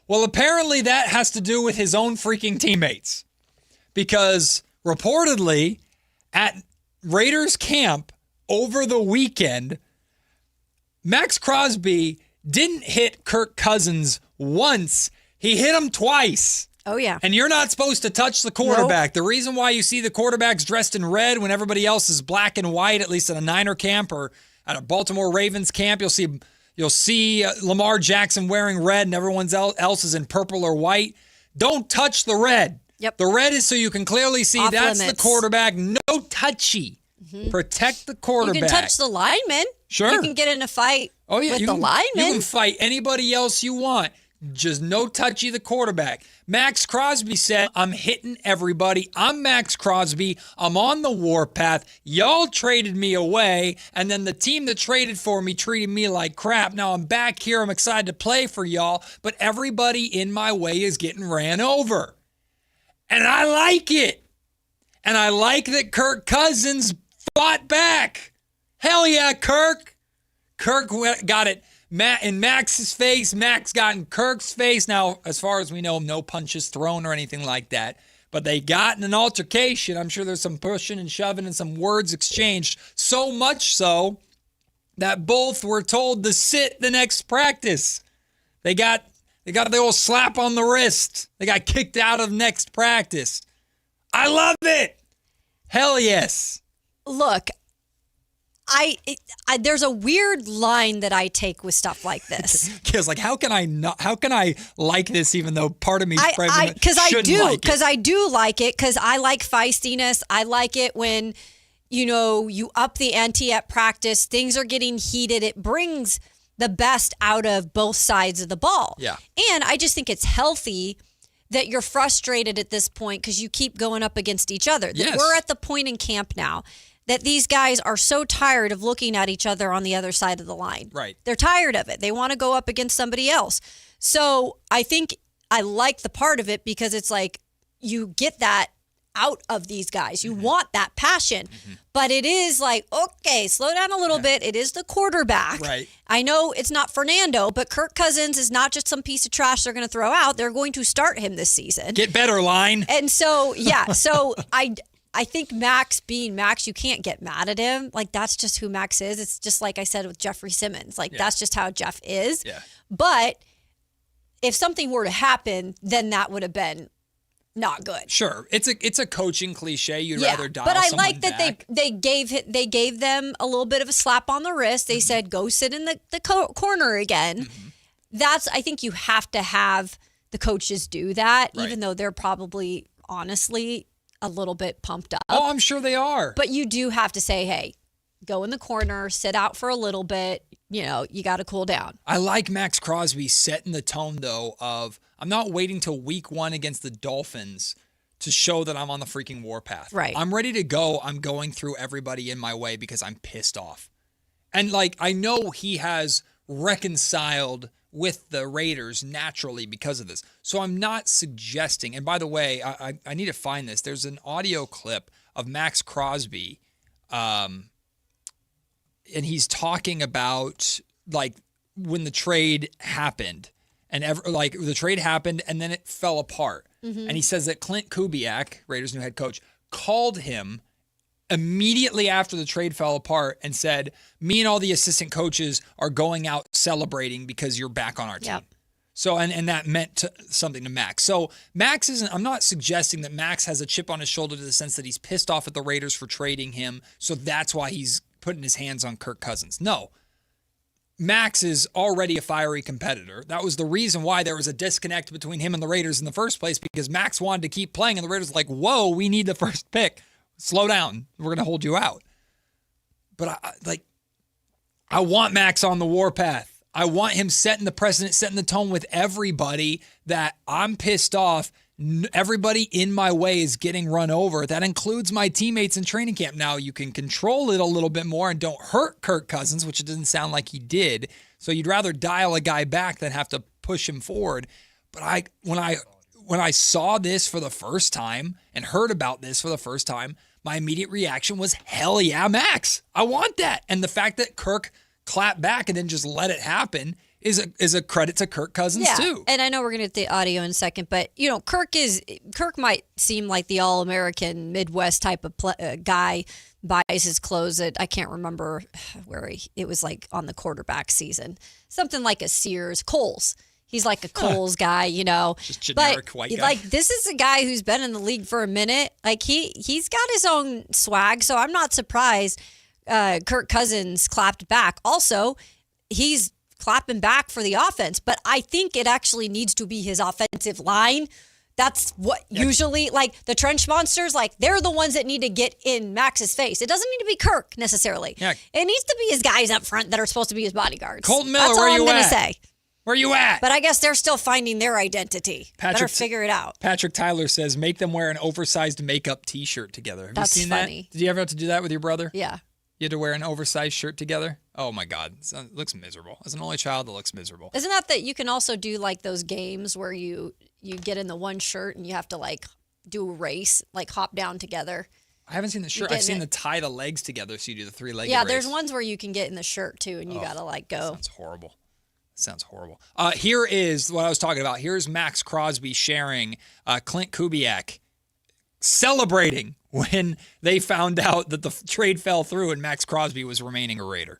Speaker 5: Well, apparently that has to do with his own freaking teammates. Because reportedly at Raiders camp over the weekend, Max Crosby didn't hit Kirk Cousins once. He hit him twice.
Speaker 6: Oh, yeah.
Speaker 5: And you're not supposed to touch the quarterback. Nope. The reason why you see the quarterbacks dressed in red when everybody else is black and white, at least at a Niner camp or at a Baltimore Ravens camp, you'll see Lamar Jackson wearing red and everyone else is in purple or white. Don't touch the red.
Speaker 6: Yep.
Speaker 5: The red is so you can clearly see
Speaker 6: Off
Speaker 5: that's
Speaker 6: limits.
Speaker 5: the quarterback. No touchy. Mm-hmm. Protect the quarterback.
Speaker 6: You can touch the lineman.
Speaker 5: Sure.
Speaker 6: You can get in a fight with the lineman.
Speaker 5: You can fight anybody else you want. Just no touchy the quarterback. Max Crosby said, I'm hitting everybody. I'm Max Crosby. I'm on the warpath. Y'all traded me away, and then the team that traded for me treated me like crap. Now I'm back here. I'm excited to play for y'all, but everybody in my way is getting ran over. And I like it. And I like that Kirk Cousins fought back. Hell yeah, Kirk. Kirk got it. Matt in Max's face, Max got in Kirk's face. Now, as far as we know, no punches thrown or anything like that. But they got in an altercation. I'm sure there's some pushing and shoving and some words exchanged. So much so that both were told to sit the next practice. They got the old slap on the wrist. They got kicked out of next practice. I love it. Hell yes.
Speaker 6: Look, I there's a weird line that I take with stuff like this.
Speaker 5: Because like, how can I like this even though part of me
Speaker 6: I do like it because I like feistiness. I like it when you up the ante at practice. Things are getting heated. It brings the best out of both sides of the ball.
Speaker 5: Yeah.
Speaker 6: And I just think it's healthy that you're frustrated at this point because you keep going up against each other.
Speaker 5: Yes.
Speaker 6: We're at the point in camp now that these guys are so tired of looking at each other on the other side of the line.
Speaker 5: Right.
Speaker 6: They're tired of it. They want to go up against somebody else. So I think I like the part of it because it's like you get that out of these guys. You want that passion. But it is like, okay, slow down a little bit. It is the quarterback.
Speaker 5: Right.
Speaker 6: I know it's not Fernando, but Kirk Cousins is not just some piece of trash they're going to throw out. They're going to start him this season.
Speaker 5: Get better, line.
Speaker 6: And so, so I think Max being Max, you can't get mad at him. Like, that's just who Max is. It's just like I said with Jeffrey Simmons. Like, that's just how Jeff is.
Speaker 5: Yeah.
Speaker 6: But if something were to happen, then that would have been not good.
Speaker 5: Sure. It's a coaching cliche. You'd rather dial
Speaker 6: but I
Speaker 5: someone
Speaker 6: like that
Speaker 5: back.
Speaker 6: they gave them a little bit of a slap on the wrist. They said, go sit in the corner again. I think you have to have the coaches do that, even though they're probably, honestly, a little bit pumped up.
Speaker 5: Oh, I'm sure they are.
Speaker 6: But you do have to say, hey, go in the corner, sit out for a little bit. You got to cool down.
Speaker 5: I like Max Crosby setting the tone, though, of I'm not waiting till week 1 against the Dolphins to show that I'm on the freaking warpath.
Speaker 6: Right.
Speaker 5: I'm ready to go. I'm going through everybody in my way because I'm pissed off. And, I know he has reconciled with the Raiders naturally because of this. So I'm not suggesting, and by the way, I need to find this. There's an audio clip of Max Crosby, and he's talking about, when the trade happened. And the trade happened, and then it fell apart.
Speaker 6: Mm-hmm.
Speaker 5: And he says that Clint Kubiak, Raiders' new head coach, called him immediately after the trade fell apart and said, me and all the assistant coaches are going out celebrating because you're back on our team.
Speaker 6: Yep.
Speaker 5: So, and that meant something to Max. So Max I'm not suggesting that Max has a chip on his shoulder to the sense that he's pissed off at the Raiders for trading him. So that's why he's putting his hands on Kirk Cousins. No. Max is already a fiery competitor. That was the reason why there was a disconnect between him and the Raiders in the first place, because Max wanted to keep playing and the Raiders were like, whoa, we need the first pick. Slow down. We're going to hold you out. But I want Max on the warpath. I want him setting the precedent, setting the tone with everybody that I'm pissed off. Everybody in my way is getting run over. That includes my teammates in training camp. Now, you can control it a little bit more and don't hurt Kirk Cousins, which it doesn't sound like he did. So you'd rather dial a guy back than have to push him forward. But when I saw this for the first time and heard about this for the first time, my immediate reaction was, hell yeah, Max. I want that. And the fact that Kirk clapped back and then just let it happen is a credit to Kirk Cousins too.
Speaker 6: And I know we're going to get the audio in a second, but Kirk might seem like the all-American Midwest type of guy, buys his clothes at, I can't remember where it was like on the quarterback season, something like a Sears, Kohl's. He's like a Kohl's guy,
Speaker 5: Just generic white guy.
Speaker 6: Like, this is a guy who's been in the league for a minute. Like, he's got his own swag, so I'm not surprised Kirk Cousins clapped back. Also, he's clapping back for the offense, but I think it actually needs to be his offensive line. That's what usually, like, the trench monsters, like, they're the ones that need to get in Max's face. It doesn't need to be Kirk necessarily. Yeah. It needs to be his guys up front that are supposed to be his bodyguards.
Speaker 5: Colton Miller, where you at?
Speaker 6: That's all I'm going to say.
Speaker 5: Where you at?
Speaker 6: But I guess they're still finding their identity. Better figure it out.
Speaker 5: Patrick Tyler says, make them wear an oversized makeup T-shirt together. Have you seen
Speaker 6: funny.
Speaker 5: That? Did you ever have to do that with your brother?
Speaker 6: Yeah.
Speaker 5: You had to wear an oversized shirt together? Oh, my God. It looks miserable. As an only child, it looks miserable.
Speaker 6: Isn't that you can also do, like, those games where you get in the one shirt and you have to, like, do a race, like, hop down together?
Speaker 5: I haven't seen the shirt. I've seen the tie the legs together so you do the three-legged race.
Speaker 6: Yeah, there's ones where you can get in the shirt, too, and you got to, like, go.
Speaker 5: Sounds horrible. Sounds horrible. Here is what I was talking about. Here's Max Crosby sharing Clint Kubiak celebrating when they found out that the trade fell through and Max Crosby was remaining a Raider.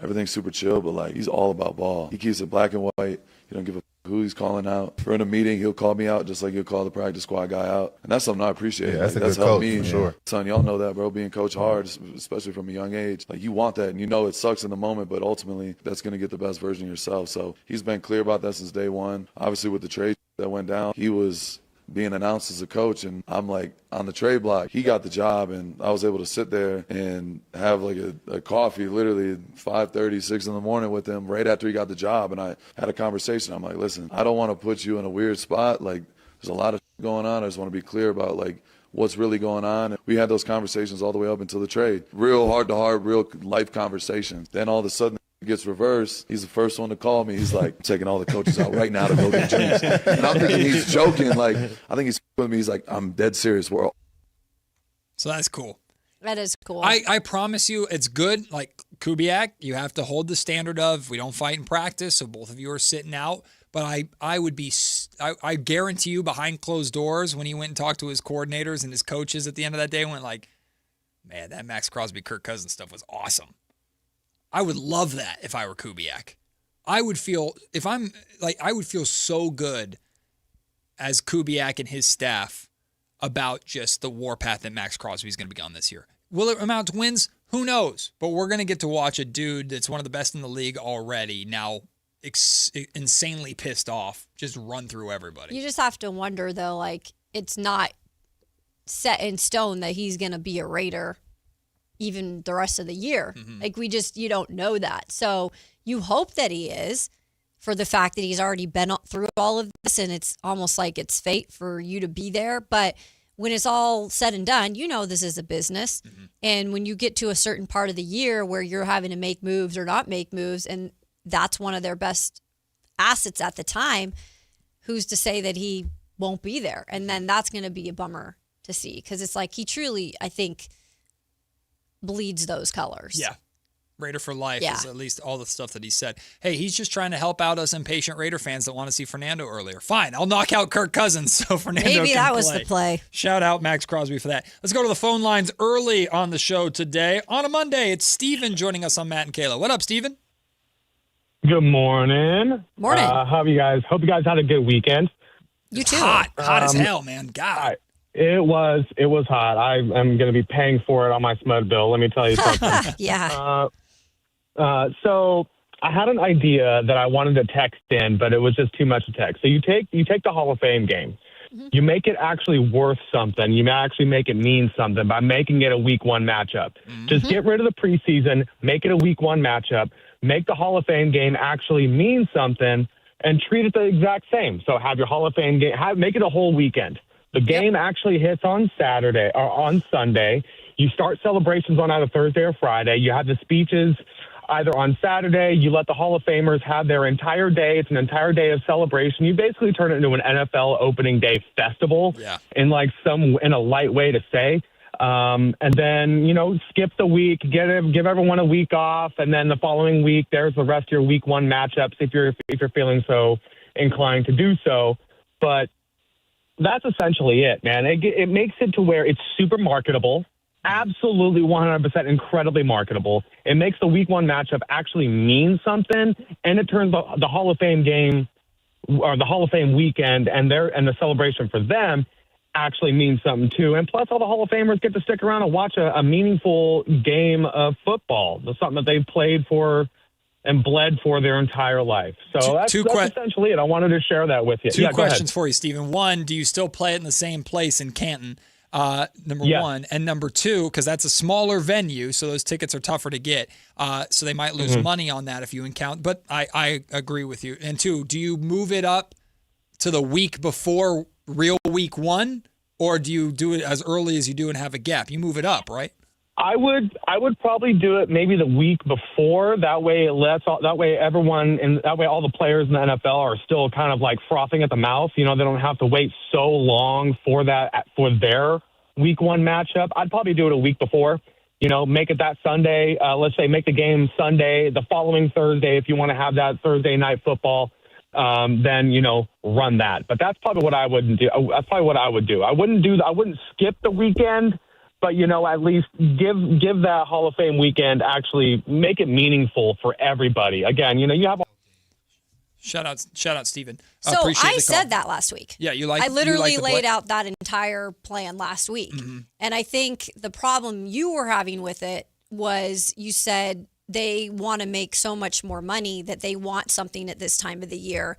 Speaker 19: Everything's super chill, but, like, he's all about ball. He keeps it black and white. He don't give a who he's calling out. If we're in a meeting, he'll call me out just like he'll call the practice squad guy out. And that's something I appreciate.
Speaker 20: Yeah, that's
Speaker 19: like,
Speaker 20: a
Speaker 19: that's
Speaker 20: good
Speaker 19: helped
Speaker 20: coach,
Speaker 19: me.
Speaker 20: for sure.
Speaker 19: Son, y'all know that, bro. Being coached hard, especially from a young age. Like, you want that, and you know it sucks in the moment, but ultimately that's going to get the best version of yourself. So he's been clear about that since day one. Obviously, with the trade that went down, he was being announced as a coach, and I'm like on the trade block. He got the job, and I was able to sit there and have like a coffee literally at 5:30, 6 in the morning with him right after he got the job. And I had a conversation. I'm like, listen, I don't want to put you in a weird spot. Like, there's a lot of going on. I just want to be clear about, like, what's really going on. And we had those conversations all the way up until the trade. Real heart-to-heart, real life conversations. Then all of a sudden, it gets reversed. He's the first one to call me. He's like, taking all the coaches out right now to go get drinks. And I'm thinking he's joking. Like, I think he's with me. He's like, I'm dead serious.
Speaker 5: So that's cool.
Speaker 6: That is cool.
Speaker 5: I promise you it's good. Like, Kubiak, you have to hold the standard of we don't fight in practice, so both of you are sitting out. But I guarantee you behind closed doors when he went and talked to his coordinators and his coaches at the end of that day went like, man, that Max Crosby, Kirk Cousins stuff was awesome. I would love that if I were Kubiak. I would feel so good as Kubiak and his staff about just the warpath that Max Crosby is going to be on this year. Will it amount to wins? Who knows? But we're going to get to watch a dude that's one of the best in the league already now insanely pissed off just run through everybody.
Speaker 6: You just have to wonder, though, like, it's not set in stone that he's going to be a Raider even the rest of the year. Mm-hmm. Like, you don't know that. So you hope that he is, for the fact that he's already been through all of this, and it's almost like it's fate for you to be there. But when it's all said and done, this is a business. Mm-hmm. And when you get to a certain part of the year where you're having to make moves or not make moves, and that's one of their best assets at the time, who's to say that he won't be there? And then that's going to be a bummer to see, because it's like he truly, I think, bleeds those colors.
Speaker 5: Yeah. Raider for life
Speaker 6: Yeah.
Speaker 5: is at least all the stuff that he said. Hey, he's just trying to help out us impatient Raider fans that want to see Fernando earlier. Fine, I'll knock out Kirk Cousins so Fernando can play.
Speaker 6: Maybe that was the play.
Speaker 5: Shout out Max Crosby for that. Let's go to the phone lines early on the show today. On a Monday, it's Steven joining us on Matt and Kayla. What up, Steven?
Speaker 20: Good morning.
Speaker 6: Morning.
Speaker 20: Hope you guys had a good weekend.
Speaker 6: You too.
Speaker 5: Hot as hell, man. God.
Speaker 20: It was hot. I am going to be paying for it on my SMUD bill. Let me tell you something.
Speaker 6: Yeah.
Speaker 20: So I had an idea that I wanted to text in, but it was just too much to text. So you take the Hall of Fame game.
Speaker 6: Mm-hmm.
Speaker 20: You make it actually worth something. You actually make it mean something by making it a week 1 matchup. Just get rid of the preseason, make it a week 1 matchup, make the Hall of Fame game actually mean something, and treat it the exact same. So have your Hall of Fame game, make it a whole weekend. The game actually hits on Saturday or on Sunday. You start celebrations on either Thursday or Friday. You have the speeches either on Saturday. You let the Hall of Famers have their entire day. It's an entire day of celebration. You basically turn it into an NFL opening day festival in a light way to say. And then, skip the week, give everyone a week off. And then the following week, there's the rest of your week 1 matchups if you're feeling so inclined to do so. But that's essentially it, man. It makes it to where it's super marketable, absolutely 100% incredibly marketable. It makes the week 1 matchup actually mean something, and it turns the Hall of Fame game or the Hall of Fame weekend and the celebration for them actually means something too. And plus, all the Hall of Famers get to stick around and watch a meaningful game of football. That's something that they've played for and bled for their entire life. So that's essentially it. I wanted to share that with you.
Speaker 5: Two questions for you, Stephen. One, do you still play it in the same place in Canton? Number one. And number two, because that's a smaller venue, so those tickets are tougher to get. So they might lose money on that if you encounter. But I agree with you. And two, do you move it up to the week before real week 1? Or do you do it as early as you do and have a gap? You move it up, right?
Speaker 20: I would probably do it maybe the week before. That way everyone and that way all the players in the NFL are still kind of like frothing at the mouth. They don't have to wait so long for their week 1 matchup. I'd probably do it a week before. Make it that Sunday. Let's say make the game Sunday. The following Thursday, if you want to have that Thursday night football, then run that. But that's probably what I wouldn't do. That's probably what I would do. I wouldn't skip the weekend. But, at least give that Hall of Fame weekend, actually make it meaningful for everybody. Again, you have...
Speaker 5: Shout out, Steven.
Speaker 6: So I said that last week.
Speaker 5: Yeah,
Speaker 6: I literally laid out that entire plan last week. Mm-hmm. And I think the problem you were having with it was you said they want to make so much more money that they want something at this time of the year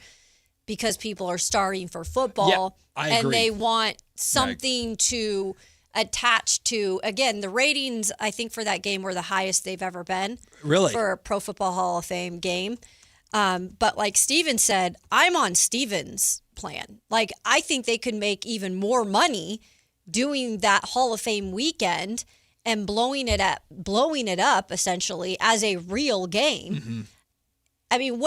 Speaker 6: because people are starting for football.
Speaker 5: Yeah, I agree.
Speaker 6: And they want something to... attached to, again, the ratings, I think, for that game were the highest they've ever been.
Speaker 5: Really?
Speaker 6: For a Pro Football Hall of Fame game. But like Steven said, I'm on Steven's plan. I think they could make even more money doing that Hall of Fame weekend and blowing it up, essentially, as a real game. Mm-hmm. I mean,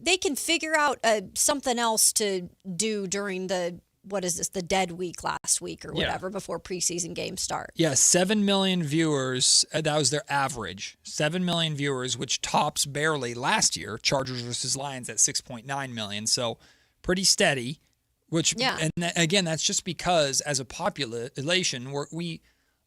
Speaker 6: they can figure out something else to do during the dead week last week or whatever before preseason games start.
Speaker 5: Yeah, 7 million viewers. That was their average. 7 million viewers, which tops barely last year, Chargers versus Lions at 6.9 million. So pretty steady, and again, that's just because as a population, we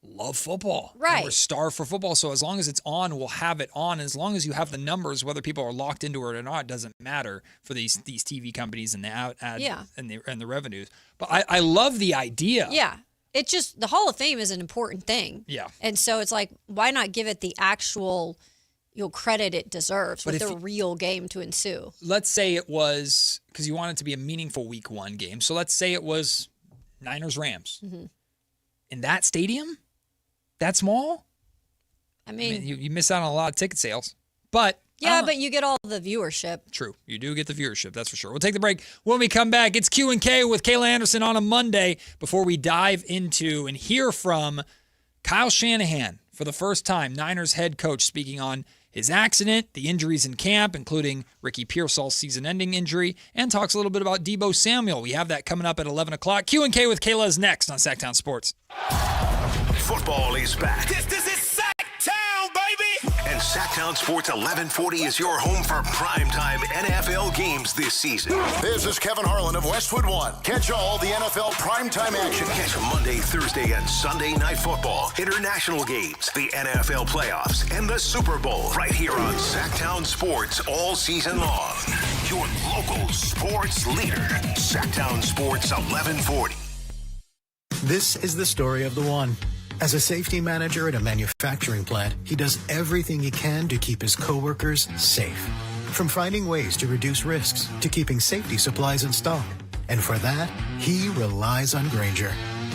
Speaker 5: love football.
Speaker 6: Right.
Speaker 5: And we're starved for football. So as long as it's on, we'll have it on. As long as you have the numbers, whether people are locked into it or not, doesn't matter for these TV companies and the ad and the revenues. But I love the idea.
Speaker 6: Yeah. It's just the Hall of Fame is an important thing.
Speaker 5: Yeah.
Speaker 6: And so it's like, why not give it the actual credit it deserves with the real game to ensue?
Speaker 5: Let's say it was, because you want it to be a meaningful week 1 game. So let's say it was Niners-Rams. Mm-hmm. In that stadium? That small?
Speaker 6: I mean
Speaker 5: you miss out on a lot of ticket sales. But
Speaker 6: yeah, but you get all the viewership.
Speaker 5: True. You do get the viewership, that's for sure. We'll take the break. When we come back, it's Q&K with Kayla Anderson on a Monday before we dive into and hear from Kyle Shanahan for the first time, Niners head coach, speaking on his accident, the injuries in camp, including Ricky Pearsall's season-ending injury, and talks a little bit about Deebo Samuel. We have that coming up at 11 o'clock. Q&K with Kayla is next on Sactown Sports.
Speaker 4: Football is back.
Speaker 7: This is Sactown, baby!
Speaker 4: And Sactown Sports 1140 is your home for primetime NFL games this season.
Speaker 2: This is Kevin Harlan of Westwood One. Catch all the NFL primetime action.
Speaker 4: Catch Monday, Thursday, and Sunday night football, international games, the NFL playoffs, and the Super Bowl right here on Sactown Sports all season long. Your local sports leader, Sactown Sports 1140.
Speaker 21: This is the story of the one. As a safety manager at a manufacturing plant, he does everything he can to keep his coworkers safe. From finding ways to reduce risks to keeping safety supplies in stock. And for that, he relies on Grainger.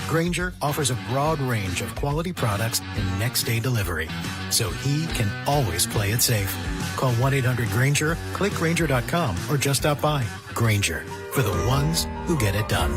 Speaker 21: Grainger offers a broad range of quality products and next-day delivery, so he can always play it safe. Call 1-800-GRAINGER, click Grainger.com, or just stop by. Grainger, for the ones who get it done.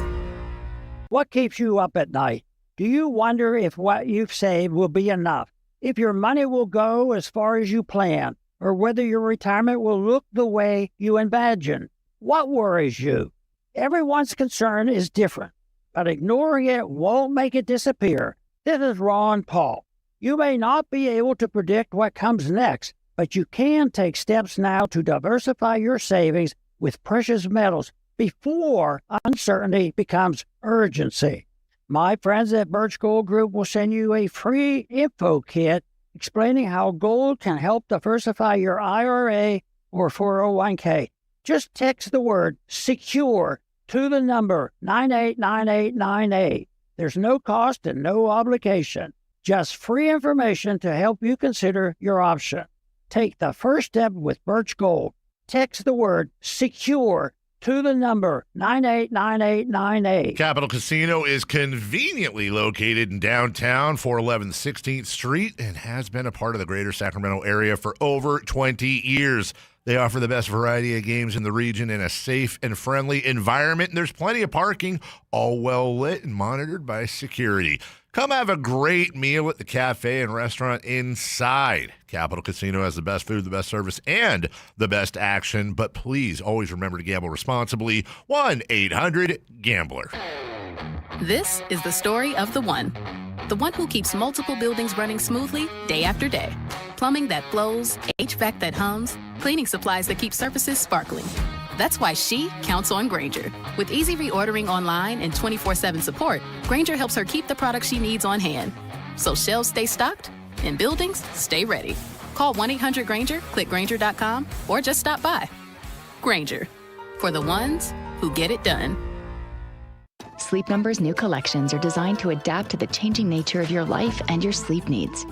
Speaker 22: What keeps you up at night? Do you wonder if what you've saved will be enough? If your money will go as far as you plan? Or whether your retirement will look the way you imagine? What worries you? Everyone's concern is different, but ignoring it won't make it disappear. This is Ron Paul. You may not be able to predict what comes next, but you can take steps now to diversify your savings with precious metals before uncertainty becomes urgency. My friends at Birch Gold Group will send you a free info kit explaining how gold can help diversify your IRA or 401k. Just text the word SECURE to the number 989898. There's no cost and no obligation. Just free information to help you consider your option. Take the first step with Birch Gold. Text the word SECURE to the number 989898.
Speaker 23: Capital Casino is conveniently located in downtown, 411 16th Street, and has been a part of the greater Sacramento area for over 20 years. They offer the best variety of games in the region in a safe and friendly environment, and there's plenty of parking, all well lit and monitored by security. Come have a great meal at the cafe and restaurant inside. Capital Casino has the best food, the best service, and the best action. But please always remember to gamble responsibly. 1-800-GAMBLER.
Speaker 24: This is the story of the one. The one who keeps multiple buildings running smoothly day after day. Plumbing that flows, HVAC that hums, cleaning supplies that keep surfaces sparkling. That's why she counts on Grainger. With easy reordering online and 24/7 support, Grainger helps her keep the products she needs on hand. So shelves stay stocked and buildings stay ready. Call 1-800-GRAINGER, click Grainger.com, or just stop by. Grainger, for the ones who get it done.
Speaker 25: Sleep Number's new collections are designed to adapt to the changing nature of your life and your sleep needs.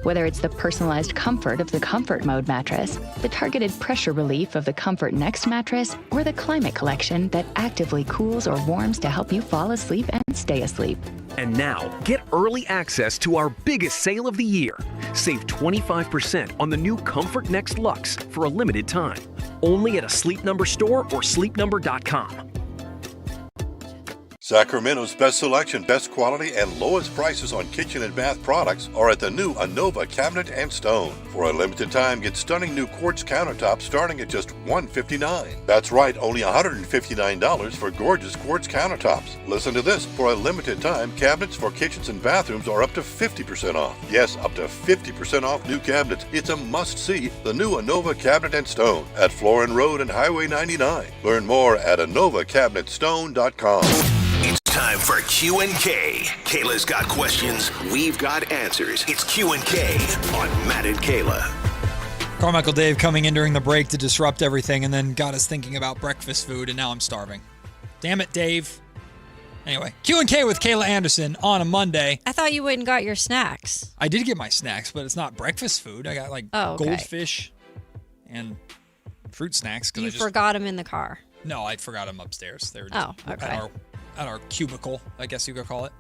Speaker 25: Whether it's the personalized comfort of the Comfort Mode mattress, the targeted pressure relief of the Comfort Next mattress, or the Climate Collection that actively cools or warms to help you fall asleep and stay asleep.
Speaker 26: And now, get early access to our biggest sale of the year. Save 25% on the new Comfort Next Luxe for a limited time. Only at a Sleep Number store or sleepnumber.com.
Speaker 27: Sacramento's best selection, best quality, and lowest prices on kitchen and bath products are at the new Anova Cabinet and Stone. For a limited time, get stunning new quartz countertops starting at just $159. That's right, only $159 for gorgeous quartz countertops. Listen to this. For a limited time, cabinets for kitchens and bathrooms are up to 50% off. Yes, up to 50% off new cabinets. It's a must-see, the new Anova Cabinet and Stone at Florin Road and Highway 99. Learn more at AnovaCabinetStone.com.
Speaker 4: It's time for Q&K. Kayla's got questions. We've got answers. It's Q&K on Matt and Kayla.
Speaker 5: Carmichael Dave coming in during the break to disrupt everything and then got us thinking about breakfast food, and now I'm starving. Damn it, Dave. Anyway, Q&K with Kayla Anderson on a Monday.
Speaker 6: I thought you went and got your snacks.
Speaker 5: I did get my snacks, but it's not breakfast food. I got goldfish and fruit snacks.
Speaker 6: You forgot them in the car.
Speaker 5: No, I forgot them upstairs. They were just at our cubicle, I guess you could call it.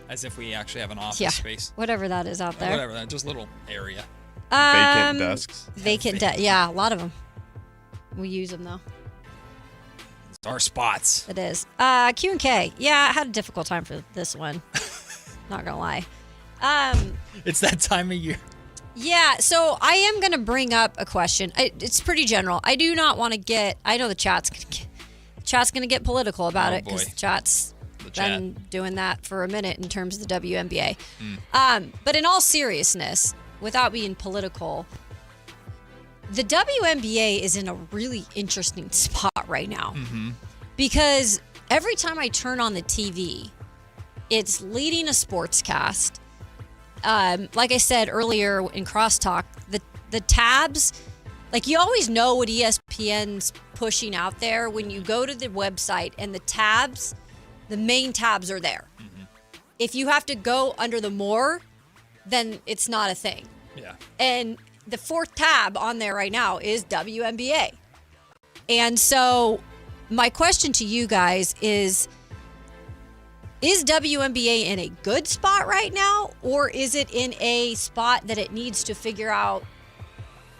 Speaker 5: As if we actually have an office space.
Speaker 6: Whatever that is out there.
Speaker 5: Whatever that, just a little area.
Speaker 23: Vacant desks.
Speaker 6: Yeah, a lot of them. We use them though.
Speaker 5: It's our spots.
Speaker 6: It is. Q&K. Yeah, I had a difficult time for this one. Not gonna lie.
Speaker 5: It's that time of year.
Speaker 6: Yeah, so I am gonna bring up a question. It's pretty general. I do not want to get. I know the chat's gonna get political about it because the chat's been doing that for a minute in terms of the WNBA. But in all seriousness, without being political, The WNBA is in a really interesting spot right now because every time I turn on the TV, it's leading a sportscast. Like I said earlier in Crosstalk, the tabs, like you always know what ESPN's pushing out there when you go to the website and the tabs, the main tabs are there. If you have to go under the more, then it's not a thing.
Speaker 5: Yeah. And
Speaker 6: the fourth tab on there right now is WNBA. And so my question to you guys is WNBA in a good spot right now, or is it in a spot that it needs to figure out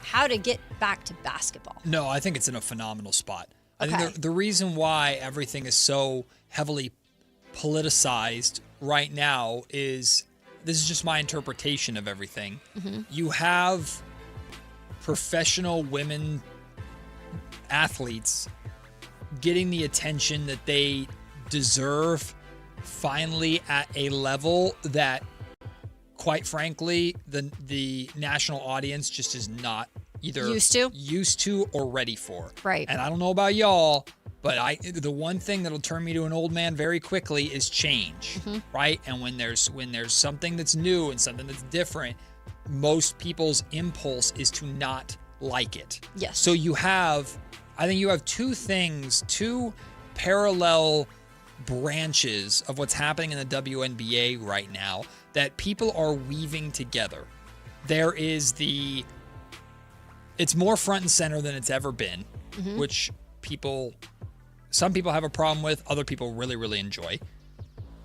Speaker 6: how to get back to basketball?
Speaker 5: No, I think it's in a phenomenal spot. I think the reason why everything is so heavily politicized right now is, this is just my interpretation of everything. You have professional women athletes getting the attention that they deserve finally at a level that, quite frankly, the national audience just is not either used to or ready for.
Speaker 6: Right.
Speaker 5: And I don't know about y'all, but the one thing that'll turn me to an old man very quickly is change, right? And when there's something that's new and something that's different, most people's impulse is to not like it.
Speaker 6: Yes.
Speaker 5: So I think you have two parallel branches of what's happening in the WNBA right now that people are weaving together. There is it's more front and center than it's ever been, which some people have a problem with, other people really, really enjoy.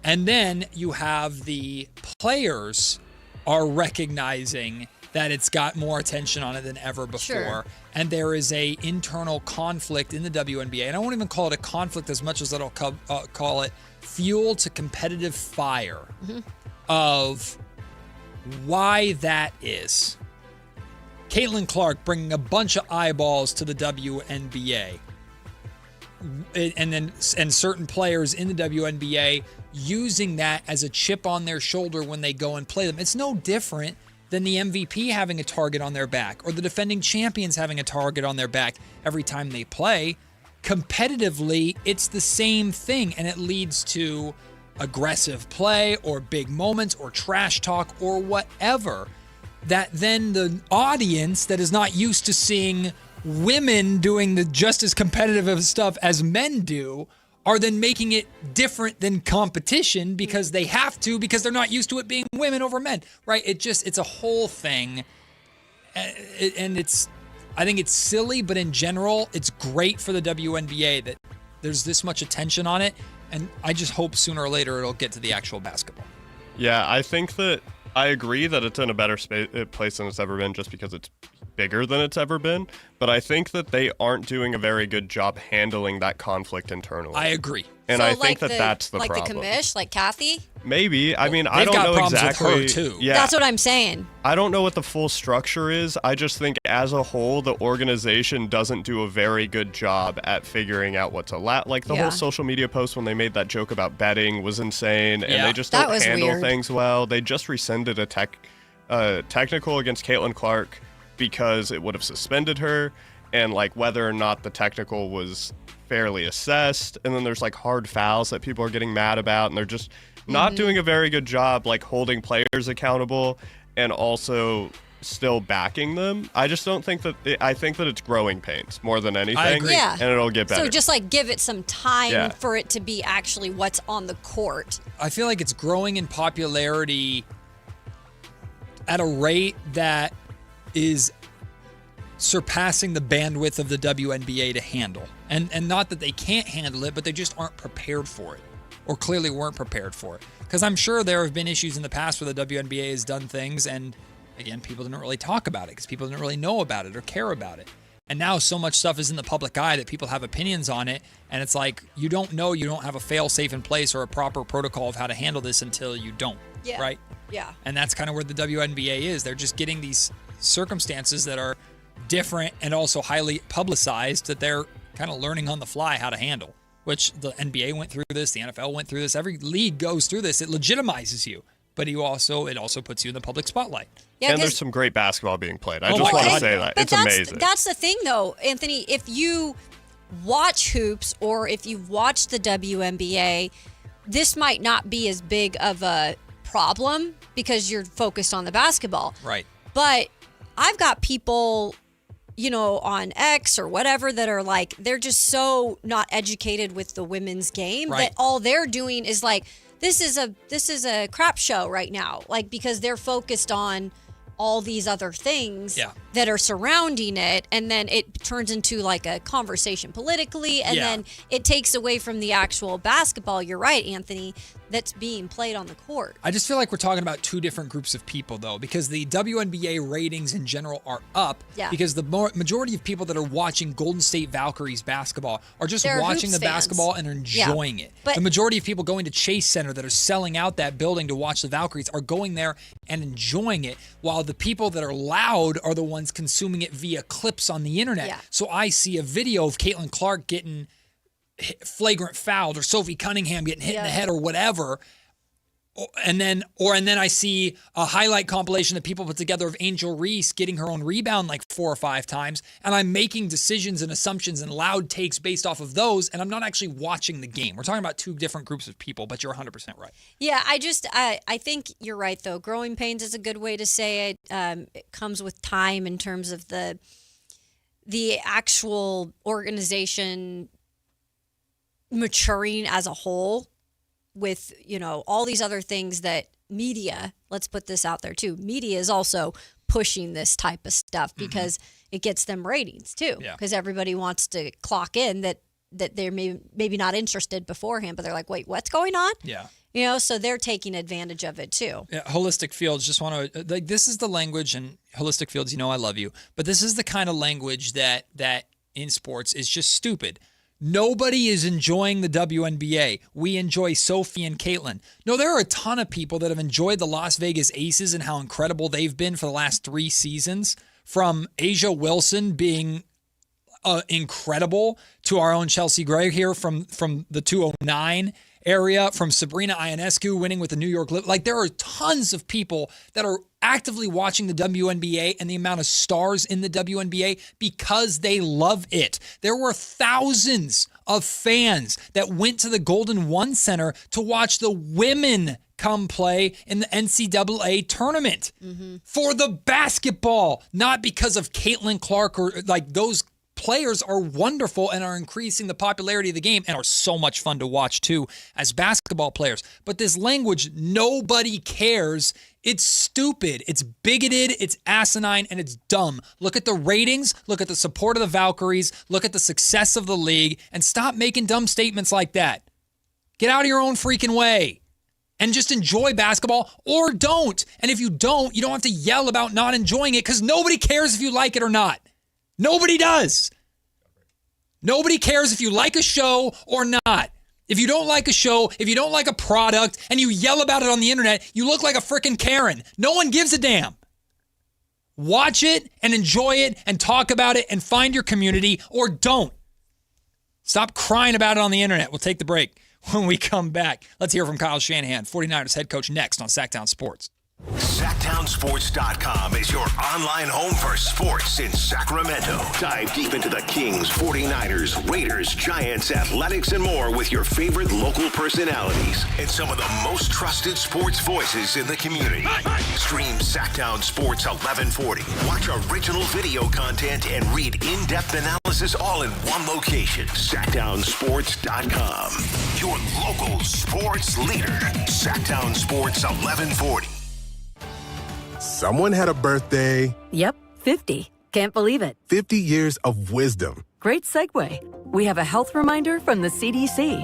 Speaker 5: And then you have the players are recognizing that it's got more attention on it than ever before.
Speaker 6: Sure.
Speaker 5: And there is a internal conflict in the WNBA. And I won't even call it a conflict as much as I'll call it fuel to competitive fire of why that is. Caitlin Clark bringing a bunch of eyeballs to the WNBA. And certain players in the WNBA using that as a chip on their shoulder when they go and play them. It's no different than the MVP having a target on their back or the defending champions having a target on their back every time they play. Competitively, it's the same thing, and it leads to aggressive play or big moments or trash talk or whatever that then the audience that is not used to seeing women doing the just as competitive stuff as men do are then making it different than competition because they have to, because they're not used to it being women over men, right? It's a whole thing. And I think it's silly, but in general, it's great for the WNBA that there's this much attention on it. And I just hope sooner or later it'll get to the actual basketball.
Speaker 1: Yeah, I think that I agree that it's in a better place than it's ever been just because it's bigger than it's ever been. But I think that they aren't doing a very good job handling that conflict internally.
Speaker 5: I agree.
Speaker 1: And
Speaker 6: so
Speaker 1: I think that's the problem.
Speaker 6: Like the commish, like Kathy?
Speaker 1: Maybe. I mean, I don't know exactly.
Speaker 5: With her too.
Speaker 1: Yeah.
Speaker 6: That's what I'm saying.
Speaker 1: I don't know what the full structure is. I just think as a whole, the organization doesn't do a very good job at figuring out what's allowed. Like the whole social media post when they made that joke about betting was insane, and they just don't handle things well. They just rescinded a technical against Caitlin Clark because it would have suspended her, and like whether or not the technical was fairly assessed. And then there's like hard fouls that people are getting mad about, and they're just not doing a very good job like holding players accountable and also still backing them. I just don't think that I think that it's growing pains more than anything.
Speaker 5: I agree.
Speaker 6: Yeah.
Speaker 1: And it'll get better.
Speaker 6: So just like give it some time for it to be actually what's on the court.
Speaker 5: I feel like it's growing in popularity at a rate that is surpassing the bandwidth of the WNBA to handle. And not that they can't handle it, but they just aren't prepared for it, or clearly weren't prepared for it. Because I'm sure there have been issues in the past where the WNBA has done things, and again, people didn't really talk about it because people didn't really know about it or care about it. And now so much stuff is in the public eye that people have opinions on it, and it's like you don't have a fail-safe in place or a proper protocol of how to handle this until you don't, right?
Speaker 6: Yeah.
Speaker 5: And that's kind of where the WNBA is. They're just getting these circumstances that are different and also highly publicized that they're kind of learning on the fly how to handle, which the NBA went through this, the NFL went through this, every league goes through this. It legitimizes you, but it also puts you in the public spotlight.
Speaker 6: Yeah,
Speaker 1: and there's some great basketball being played. I
Speaker 5: Oh
Speaker 1: just
Speaker 5: my
Speaker 1: want to
Speaker 5: God.
Speaker 1: say that.
Speaker 6: But
Speaker 1: It's amazing.
Speaker 6: That's the thing, though, Anthony. If you watch hoops or if you've watched the WNBA, this might not be as big of a problem because you're focused on the basketball.
Speaker 5: Right.
Speaker 6: But I've got people, on X or whatever that are like, they're just so not educated with the women's game that all they're doing is like, this is a crap show right now. Like, because they're focused on all these other things that are surrounding it, and then it turns into like a conversation politically, and then it takes away from the actual basketball. You're right, Anthony, that's being played on the court.
Speaker 5: I just feel like we're talking about two different groups of people, though, because the WNBA ratings in general are up because the majority of people that are watching Golden State Valkyries basketball are just watching the basketball and are enjoying it. But the majority of people going to Chase Center that are selling out that building to watch the Valkyries are going there and enjoying it, while the people that are loud are the ones consuming it via clips on the internet.
Speaker 6: Yeah.
Speaker 5: So I see a video of Caitlin Clark getting flagrant fouled or Sophie Cunningham getting hit in the head or whatever. And then I see a highlight compilation that people put together of Angel Reese getting her own rebound like 4 or 5 times. And I'm making decisions and assumptions and loud takes based off of those. And I'm not actually watching the game. We're talking about two different groups of people, but you're 100% right.
Speaker 6: Yeah, I think you're right, though. Growing pains is a good way to say it. It comes with time in terms of the actual organization maturing as a whole with, all these other things that media, let's put this out there too. Media is also pushing this type of stuff because it gets them ratings too. Because everybody wants to clock in that they're maybe not interested beforehand, but they're like, wait, what's going on?
Speaker 5: Yeah.
Speaker 6: So they're taking advantage of it too.
Speaker 5: Yeah, Holistic Fields, just want to, this is the language, and Holistic Fields, I love you, but this is the kind of language that in sports is just stupid. Nobody is enjoying the WNBA. We enjoy Sophie and Caitlin. No, there are a ton of people that have enjoyed the Las Vegas Aces and how incredible they've been for the last 3 seasons, from Asia Wilson being incredible to our own Chelsea Gray here from the 209 area, from Sabrina Ionescu winning with the New York Liberty. Like, there are tons of people that are actively watching the WNBA and the amount of stars in the WNBA because they love it. There were thousands of fans that went to the Golden One Center to watch the women come play in the NCAA tournament for the basketball, not because of Caitlin Clark or like those players are wonderful and are increasing the popularity of the game and are so much fun to watch too as basketball players. But this language, nobody cares. It's stupid. It's bigoted. It's asinine, and it's dumb. Look at the ratings. Look at the support of the Valkyries. Look at the success of the league, and stop making dumb statements like that. Get out of your own freaking way and just enjoy basketball, or don't. And if you don't have to yell about not enjoying it, because nobody cares if you like it or not. Nobody does. Nobody cares if you like a show or not. If you don't like a show, if you don't like a product, and you yell about it on the internet, you look like a freaking Karen. No one gives a damn. Watch it and enjoy it and talk about it and find your community, or don't. Stop crying about it on the internet. We'll take the break. When we come back, let's hear from Kyle Shanahan, 49ers head coach, next on Sactown Sports.
Speaker 4: Sactownsports.com is your online home for sports in Sacramento. Dive deep into the Kings, 49ers, Raiders, Giants, athletics, and more with your favorite local personalities and some of the most trusted sports voices in the community. Stream Sactown Sports 1140. Watch original video content and read in-depth analysis all in one location. Sactownsports.com. Your local sports leader. Sactown Sports 1140.
Speaker 8: Someone had a birthday.
Speaker 9: Yep, 50. Can't believe it.
Speaker 8: 50 years of wisdom.
Speaker 9: Great segue. We have a health reminder from the CDC.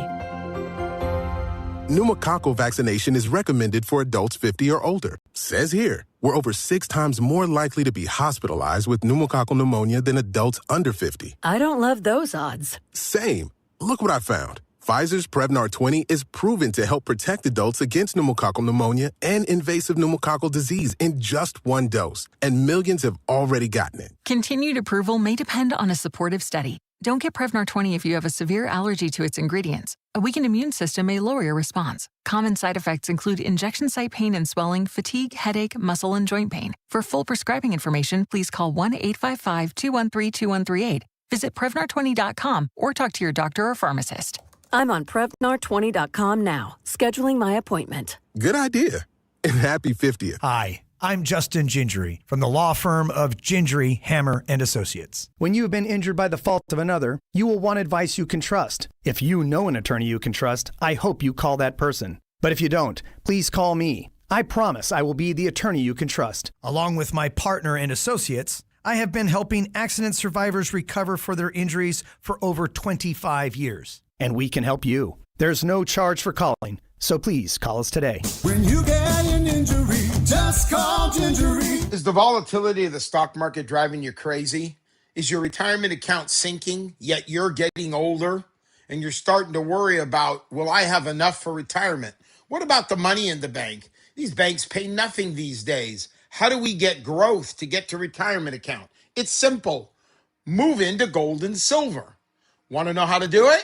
Speaker 8: Pneumococcal vaccination is recommended for adults 50 or older. Says here, we're over 6 times more likely to be hospitalized with pneumococcal pneumonia than adults under 50.
Speaker 9: I don't love those odds.
Speaker 8: Same. Look what I found. Pfizer's Prevnar 20 is proven to help protect adults against pneumococcal pneumonia and invasive pneumococcal disease in just 1 dose. And millions have already gotten it.
Speaker 10: Continued approval may depend on a supportive study. Don't get Prevnar 20 if you have a severe allergy to its ingredients. A weakened immune system may lower your response. Common side effects include injection site pain and swelling, fatigue, headache, muscle, and joint pain. For full prescribing information, please call 1-855-213-2138. Visit Prevnar20.com or talk to your doctor or pharmacist.
Speaker 9: I'm on Prevnar20.com now, scheduling my appointment.
Speaker 8: Good idea. And happy 50th.
Speaker 11: Hi, I'm Justin Gingery from the law firm of Gingery, Hammer, and Associates. When you have been injured by the fault of another, you will want advice you can trust. If you know an attorney you can trust, I hope you call that person. But if you don't, please call me. I promise I will be the attorney you can trust. Along with my partner and associates, I have been helping accident survivors recover for their injuries for over 25 years. And we can help you. There's no charge for calling, so please call us today.
Speaker 7: When you get an injury, just call Gingery.
Speaker 12: Is the volatility of the stock market driving you crazy? Is your retirement account sinking, yet you're getting older? And you're starting to worry about, will I have enough for retirement? What about the money in the bank? These banks pay nothing these days. How do we get growth to get to retirement account? It's simple. Move into gold and silver. Want to know how to do it?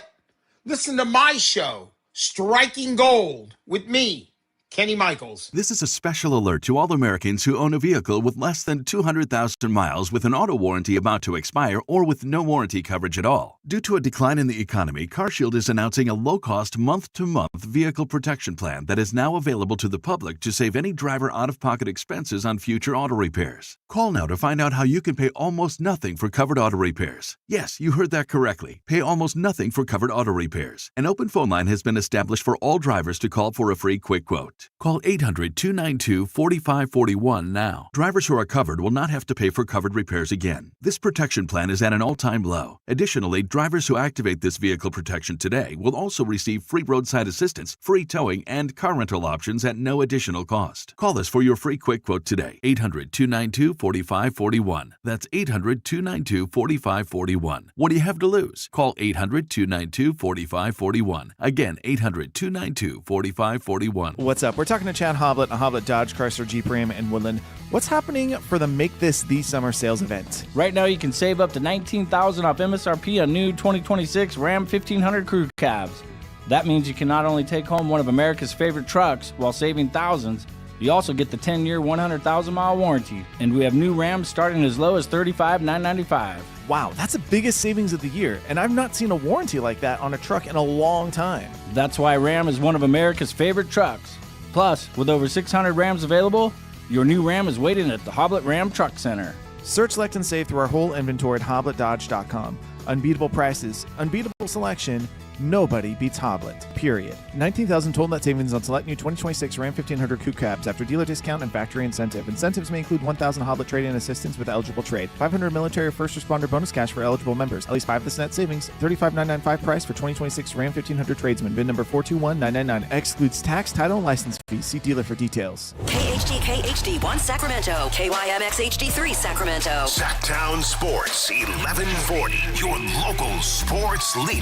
Speaker 12: Listen to my show, Striking Gold, with me, Kenny Michaels.
Speaker 13: This is a special alert to all Americans who own a vehicle with less than 200,000 miles with an auto warranty about to expire or with no warranty coverage at all. Due to a decline in the economy, CarShield is announcing a low-cost month-to-month vehicle protection plan that is now available to the public to save any driver out-of-pocket expenses on future auto repairs. Call now to find out how you can pay almost nothing for covered auto repairs. Yes, you heard that correctly. Pay almost nothing for covered auto repairs. An open phone line has been established for all drivers to call for a free quick quote. Call 800-292-4541 now. Drivers who are covered will not have to pay for covered repairs again. This protection plan is at an all-time low. Additionally, drivers who activate this vehicle protection today will also receive free roadside assistance, free towing, and car rental options at no additional cost. Call us for your free quick quote today. 800-292-4541. That's 800-292-4541. What do you have to lose? Call 800-292-4541. Again, 800-292-4541.
Speaker 14: What's up? We're talking to Chad Hoblet of Hoblet Dodge, Chrysler, Jeep Ram, and Woodland. What's happening for the Make This the Summer sales event?
Speaker 15: Right now, you can save up to $19,000 off MSRP on new 2026 Ram 1500 crew cabs. That means you can not only take home one of America's favorite trucks while saving thousands, you also get the 10-year, 100,000-mile warranty. And we have new Rams starting as low as $35,995.
Speaker 14: Wow, that's the biggest savings of the year, and I've not seen a warranty like that on a truck in a long time.
Speaker 15: That's why Ram is one of America's favorite trucks. Plus, with over 600 Rams available, your new Ram is waiting at the Hoblet Ram Truck Center.
Speaker 14: Search, select, and save through our whole inventory at HobletDodge.com. Unbeatable prices, unbeatable selection, nobody beats Hoblet, period. $19,000 total net savings on select new 2026 Ram 1500 Coupe Cabs after dealer discount and factory incentive. Incentives may include $1,000 Hoblet trade-in assistance with eligible trade, $500 military or first responder bonus cash for eligible members, at least 5 of this net savings, $35,995 price for 2026 Ram 1500 tradesman, VIN number 421999, excludes tax, title, and license fees. See dealer for details.
Speaker 3: KHD1 Sacramento, KYMX HD3 Sacramento.
Speaker 4: Sactown Sports 1140, your local sports leader.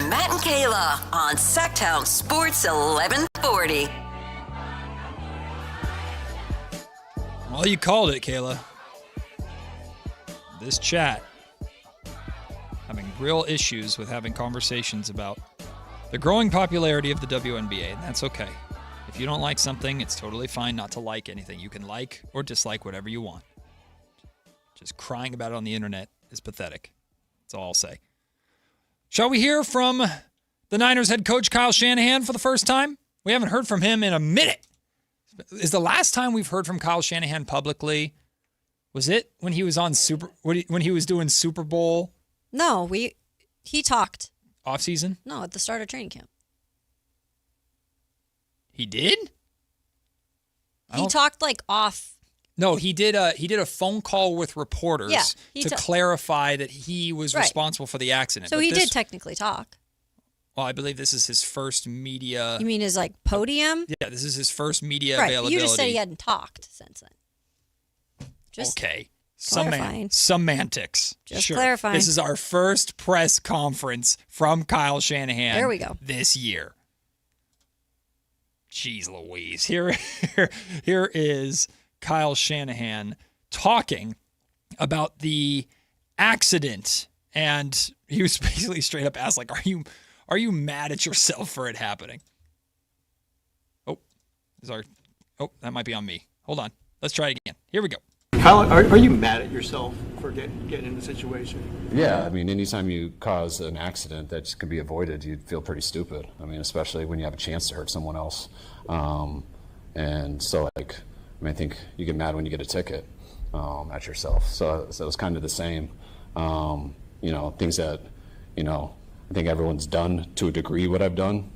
Speaker 3: Matt and Kayla on Sactown Sports 1140.
Speaker 5: Well, you called it, Kayla. This chat having real issues with having conversations about the growing popularity of the WNBA, and that's okay. If you don't like something, it's totally fine not to like anything. You can like or dislike whatever you want. Just crying about it on the internet is pathetic. That's all I'll say. Shall we hear from the Niners head coach Kyle Shanahan for the first time? We haven't heard from him in a minute. Is the last time we've heard from Kyle Shanahan publicly, was it when he was on when he was doing Super Bowl?
Speaker 6: No, he talked.
Speaker 5: Off season?
Speaker 6: No, at the start of training camp.
Speaker 5: He did?
Speaker 6: He talked like off.
Speaker 5: No, he did a phone call with reporters to clarify that he was responsible for the accident.
Speaker 6: So he did technically talk.
Speaker 5: Well, I believe this is his first media.
Speaker 6: You mean his podium?
Speaker 5: Yeah, this is his first media availability.
Speaker 6: You just said he hadn't talked since then.
Speaker 5: Okay.
Speaker 6: Clarifying.
Speaker 5: Semantics.
Speaker 6: Just clarifying.
Speaker 5: This is our first press conference from Kyle Shanahan.
Speaker 6: There we go.
Speaker 5: This year. Jeez Louise. Here is Kyle Shanahan talking about the accident, and he was basically straight up asked, like, are you mad at yourself for it happening? That might be on me. Hold on. Let's try it again. Here we go.
Speaker 2: Kyle, are you mad at yourself for getting in the situation?
Speaker 16: Yeah, I mean, anytime you cause an accident that can be avoided, you'd feel pretty stupid. I mean, especially when you have a chance to hurt someone else. And so, I think you get mad when you get a ticket at yourself. So it was kind of the same. Things that, I think everyone's done to a degree what I've done.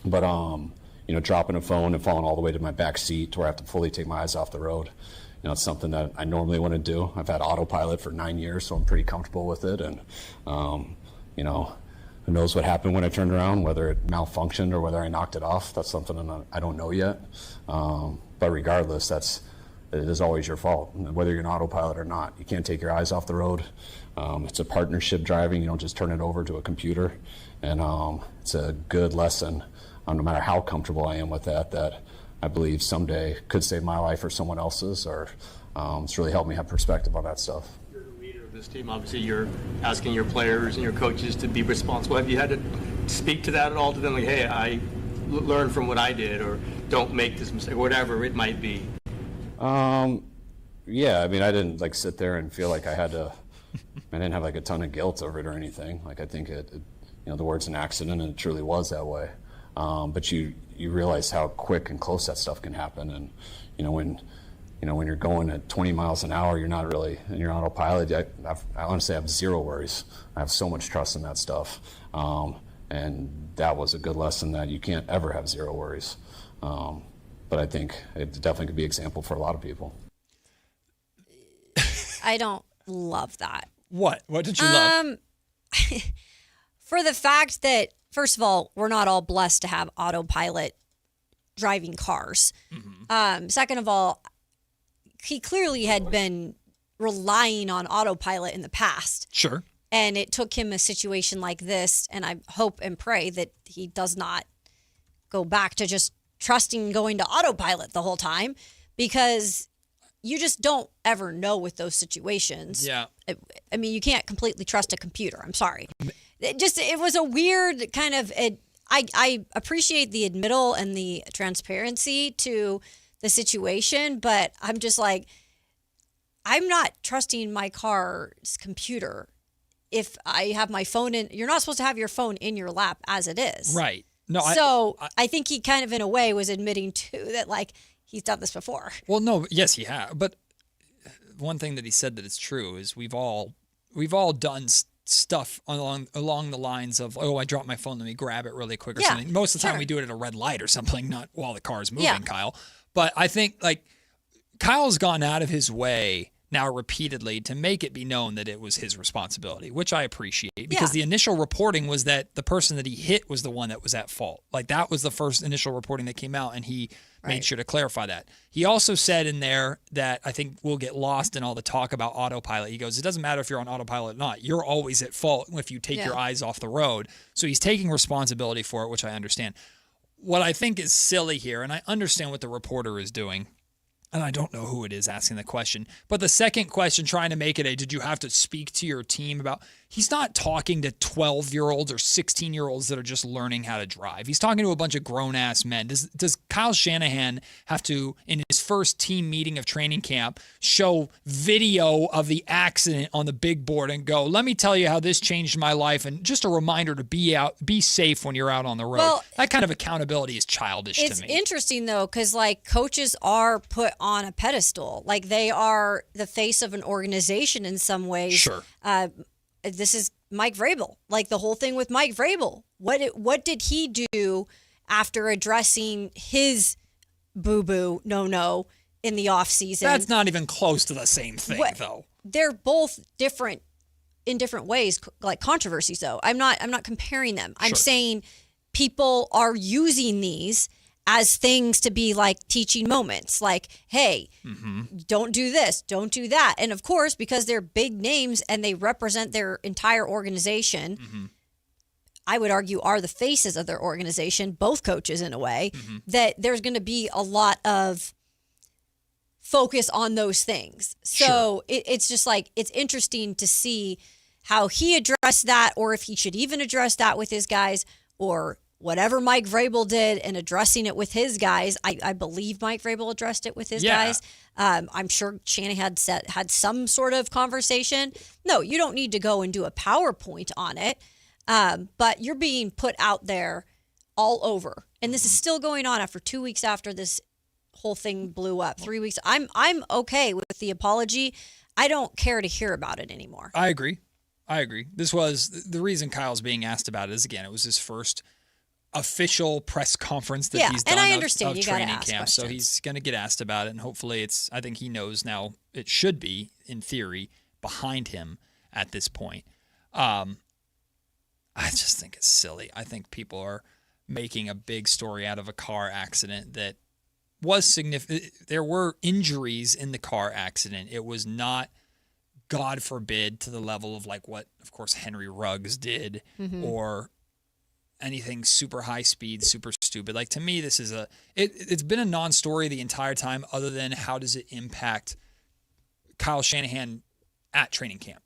Speaker 16: But, dropping a phone and falling all the way to my back seat to where I have to fully take my eyes off the road. It's something that I normally want to do. I've had autopilot for 9 years, so I'm pretty comfortable with it. And, who knows what happened when I turned around, whether it malfunctioned or whether I knocked it off. That's something I don't know yet. But regardless, it is always your fault, whether you're an autopilot or not. You can't take your eyes off the road. It's a partnership driving. You don't just turn it over to a computer. And it's a good lesson, no matter how comfortable I am with that I believe someday could save my life or someone else's, or it's really helped me have perspective on that stuff.
Speaker 2: You're the leader of this team. Obviously, you're asking your players and your coaches to be responsible. Have you had to speak to that at all to them? Like, hey, I learned from what I did, or don't make this mistake, whatever it might be.
Speaker 16: Yeah, I mean, I didn't sit there and feel like I had to. I didn't have a ton of guilt over it or anything. I think the word's an accident, and it truly was that way. But you realize how quick and close that stuff can happen, and when you're going at 20 miles an hour, you're not really in your autopilot. I honestly have zero worries. I have so much trust in that stuff, and that was a good lesson that you can't ever have zero worries. But I think it definitely could be an example for a lot of people.
Speaker 6: I don't love that.
Speaker 5: What did you love?
Speaker 6: For the fact that, first of all, we're not all blessed to have autopilot driving cars. Mm-hmm. Second of all, he clearly had been relying on autopilot in the past.
Speaker 5: Sure.
Speaker 6: And it took him a situation like this, and I hope and pray that he does not go back to just trusting going to autopilot the whole time, because you just don't ever know with those situations.
Speaker 5: Yeah.
Speaker 6: I mean, you can't completely trust a computer. I'm sorry. It was a weird kind of, I appreciate the admittal and the transparency to the situation, but I'm just like, I'm not trusting my car's computer if I have my phone in. You're not supposed to have your phone in your lap as it is.
Speaker 5: Right. No.
Speaker 6: So I think he kind of, in a way, was admitting too that he's done this before.
Speaker 5: Well, no, yes, he has. But one thing that he said that is true is we've all done stuff along the lines of, I dropped my phone, let me grab it really quick or something. Most of the time we do it at a red light or something, not while the car's moving, Kyle. But I think Kyle's gone out of his way now repeatedly to make it be known that it was his responsibility, which I appreciate, because the initial reporting was that the person that he hit was the one that was at fault. That was the first initial reporting that came out, and he made sure to clarify that. He also said in there that I think we'll get lost in all the talk about autopilot. He goes, it doesn't matter if you're on autopilot or not. You're always at fault if you take your eyes off the road. So he's taking responsibility for it, which I understand. What I think is silly here, and I understand what the reporter is doing, and I don't know who it is asking the question, but the second question, trying to make it did you have to speak to your team about, he's not talking to 12-year-olds or 16-year-olds that are just learning how to drive. He's talking to a bunch of grown-ass men. Does Kyle Shanahan have to, in his first team meeting of training camp, show video of the accident on the big board and go, let me tell you how this changed my life, and just a reminder to be safe when you're out on the road? Well, that kind of accountability is childish to me.
Speaker 6: It's interesting, though, because coaches are put on a pedestal. They are the face of an organization in some ways.
Speaker 5: Sure.
Speaker 6: This is Mike Vrabel. The whole thing with Mike Vrabel. What did he do after addressing his boo-boo no in the offseason?
Speaker 5: That's not even close to the same thing, though.
Speaker 6: They're both different in different ways, controversies, though. I'm not comparing them. I'm saying people are using these as things to be teaching moments, hey, don't do this, don't do that. And of course, because they're big names and they represent their entire organization, I would argue are the faces of their organization, both coaches in a way, that there's going to be a lot of focus on those things. So it's just like, it's interesting to see how he addressed that, or if he should even address that with his guys, or whatever Mike Vrabel did and addressing it with his guys. I believe Mike Vrabel addressed it with his guys. I'm sure Shanahan had some sort of conversation. No, you don't need to go and do a PowerPoint on it, but you're being put out there all over. And this is still going on after 2 weeks after this whole thing blew up. 3 weeks. I'm okay with the apology. I don't care to hear about it anymore.
Speaker 5: I agree. This was the reason Kyle's being asked about it is, again, it was his first official press conference that he's done
Speaker 6: and I understand.
Speaker 5: of
Speaker 6: You
Speaker 5: training
Speaker 6: gotta ask
Speaker 5: camp.
Speaker 6: questions.
Speaker 5: So he's going to get asked about it, and hopefully I think he knows now it should be, in theory, behind him at this point. I just think it's silly. I think people are making a big story out of a car accident that was significant. There were injuries in the car accident. It was not, God forbid, to the level of like what, of course, Henry Ruggs did, or anything super high speed, super stupid. Like, to me, this is it's been a non-story the entire time, other than how does it impact Kyle Shanahan at training camp.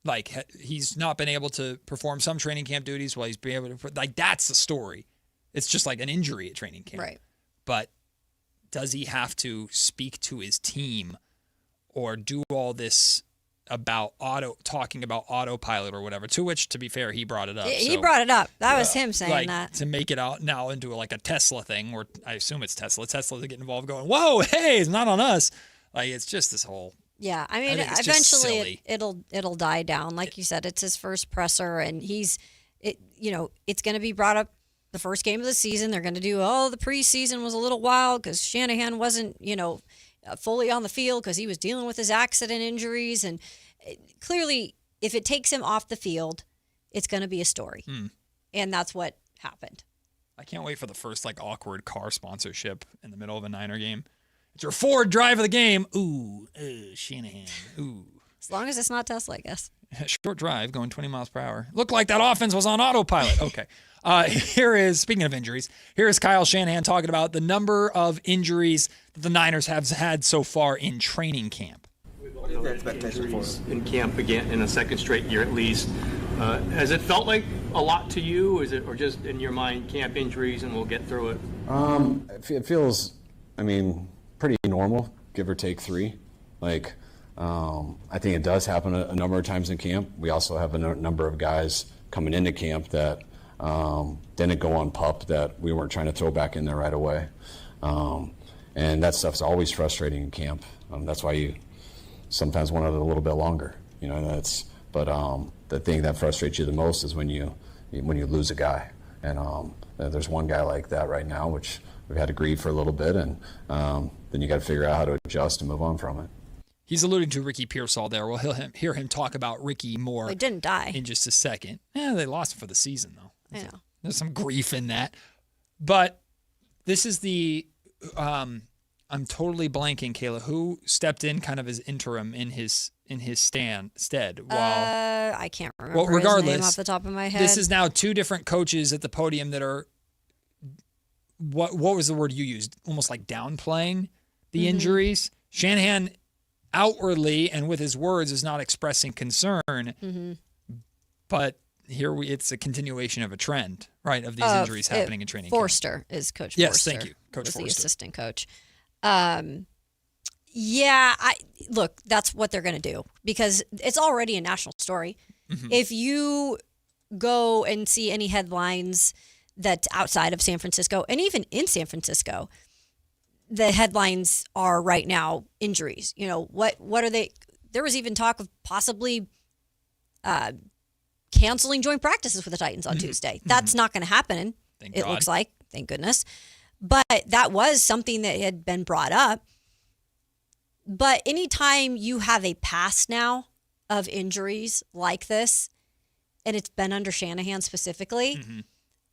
Speaker 5: Like, he's not been able to perform some training camp duties while he's been able to, like, that's the story. It's just like an injury at training camp.
Speaker 6: Right.
Speaker 5: But does he have to speak to his team or do all this about talking about autopilot or whatever, to which, to be fair, he brought it up.
Speaker 6: He brought it up. That was him saying
Speaker 5: like,
Speaker 6: that.
Speaker 5: To make it out now into like a Tesla thing, or I assume it's Tesla. Tesla to get involved going, whoa, hey, it's not on us. Like, it's just this whole...
Speaker 6: Yeah, I mean, eventually it'll die down. Like you said, it's his first presser, and it's going to be brought up the first game of the season. They're going to do, the preseason was a little wild because Shanahan wasn't, fully on the field because he was dealing with his accident injuries. And clearly, if it takes him off the field, it's going to be a story. And that's what happened.
Speaker 5: I can't wait for the first, like, awkward car sponsorship in the middle of a Niner game. It's your Ford drive of the game. Ooh, Shanahan. Ooh.
Speaker 6: As long as it's not Tesla, I guess.
Speaker 5: Short drive going 20 miles per hour. Looked like that offense was on autopilot. Okay. Speaking of injuries, here is Kyle Shanahan talking about the number of injuries that the Niners have had so far in training camp.
Speaker 2: What is the expectation for us in camp again in a second straight year at least? Has it felt like a lot to you? Or just in your mind, camp injuries and we'll get through it?
Speaker 16: It feels, pretty normal, give or take 3. Like, I think it does happen a number of times in camp. We also have a number of guys coming into camp that didn't go on PUP that we weren't trying to throw back in there right away. And that stuff's always frustrating in camp. That's why you sometimes want it a little bit longer. But the thing that frustrates you the most is when you lose a guy. And there's one guy like that right now, which we've had to grieve for a little bit, and then you got to figure out how to adjust and move on from it.
Speaker 5: He's alluding to Ricky Pearsall there. We'll hear him talk about Ricky more.
Speaker 6: He didn't die
Speaker 5: in just a second. Yeah, they lost him for the season, though.
Speaker 6: I know.
Speaker 5: There's some grief in that. But this is the I'm totally blanking, Kayla. Who stepped in kind of as interim in his stead? While
Speaker 6: I can't remember
Speaker 5: regardless,
Speaker 6: his name off the top of my head.
Speaker 5: This is now 2 different coaches at the podium that are what was the word you used? Almost like downplaying the injuries. Shanahan outwardly and with his words is not expressing concern, but it's a continuation of a trend, right, of these injuries happening in training camp.
Speaker 6: Forster is Coach
Speaker 5: Forster.
Speaker 6: Forster.
Speaker 5: Yes, thank you, Coach Forster.
Speaker 6: The assistant coach. Look, that's what they're going to do because it's already a national story. If you go and see any headlines that's outside of San Francisco, and even in San Francisco, the headlines are right now injuries. What are they? There was even talk of possibly canceling joint practices with the Titans on Tuesday. That's not going to happen. It looks like, thank goodness. But that was something that had been brought up. But anytime you have a past now of injuries like this, and it's been under Shanahan specifically,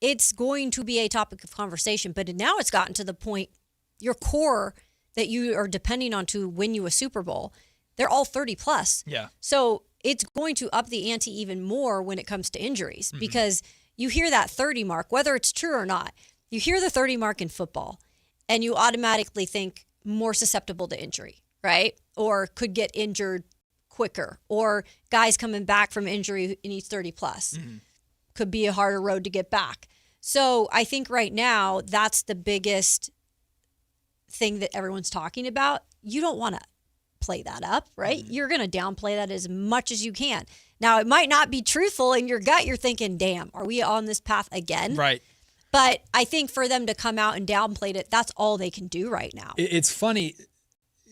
Speaker 6: it's going to be a topic of conversation. But now it's gotten to the point, your core that you are depending on to win you a Super Bowl, they're all 30 plus.
Speaker 5: Yeah.
Speaker 6: So it's going to up the ante even more when it comes to injuries because you hear that 30 mark, whether it's true or not. You hear the 30 mark in football and you automatically think more susceptible to injury. right? Or could get injured quicker, or guys coming back from injury and he's 30 plus. Could be a harder road to get back. So I think right now that's the biggest thing that everyone's talking about. You don't want to play that up, right? You're going to downplay that as much as you can. Now, it might not be truthful. In your gut, you're thinking, damn, are we on this path again?
Speaker 5: Right.
Speaker 6: But I think for them to come out and downplay it, that's all they can do right now.
Speaker 5: It's funny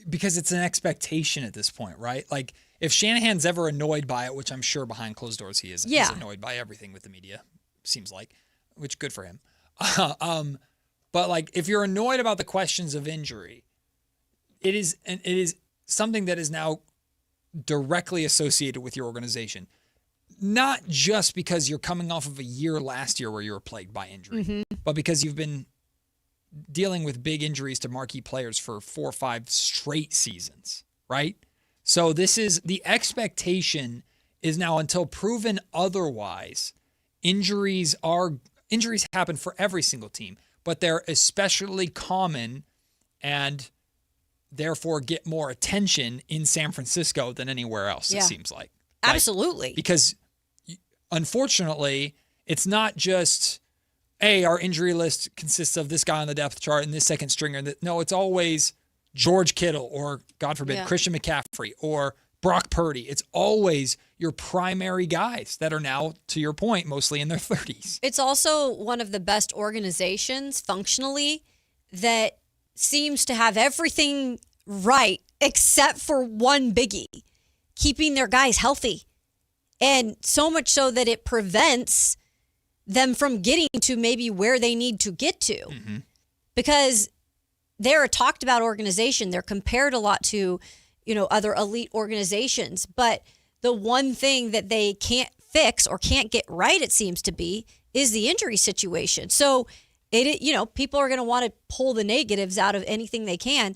Speaker 5: because it's an expectation at this point, right? Like, if Shanahan's ever annoyed by it, which I'm sure behind closed doors he is, he's annoyed by everything with the media, seems like, which good for him. But like, if you're annoyed about the questions of injury, it is something that is now directly associated with your organization. Not just because you're coming off of a year last year where you were plagued by injury, but because you've been dealing with big injuries to marquee players for 4 or 5 straight seasons, right? So this is the expectation is now, until proven otherwise, injuries happen for every single team, but they're especially common and therefore get more attention in San Francisco than anywhere else, it seems like.
Speaker 6: Absolutely.
Speaker 5: Because unfortunately, it's not just, hey, our injury list consists of this guy on the depth chart and this second stringer. No, it's always George Kittle or, God forbid, Christian McCaffrey or Brock Purdy. It's always your primary guys that are now, to your point, mostly in their 30s.
Speaker 6: It's also one of the best organizations functionally that seems to have everything right except for one biggie, keeping their guys healthy. And so much so that it prevents them from getting to maybe where they need to get to. Because they're a talked about organization. They're compared a lot to, other elite organizations. But the one thing that they can't fix or can't get right, it seems to be, is the injury situation. So, people are going to want to pull the negatives out of anything they can.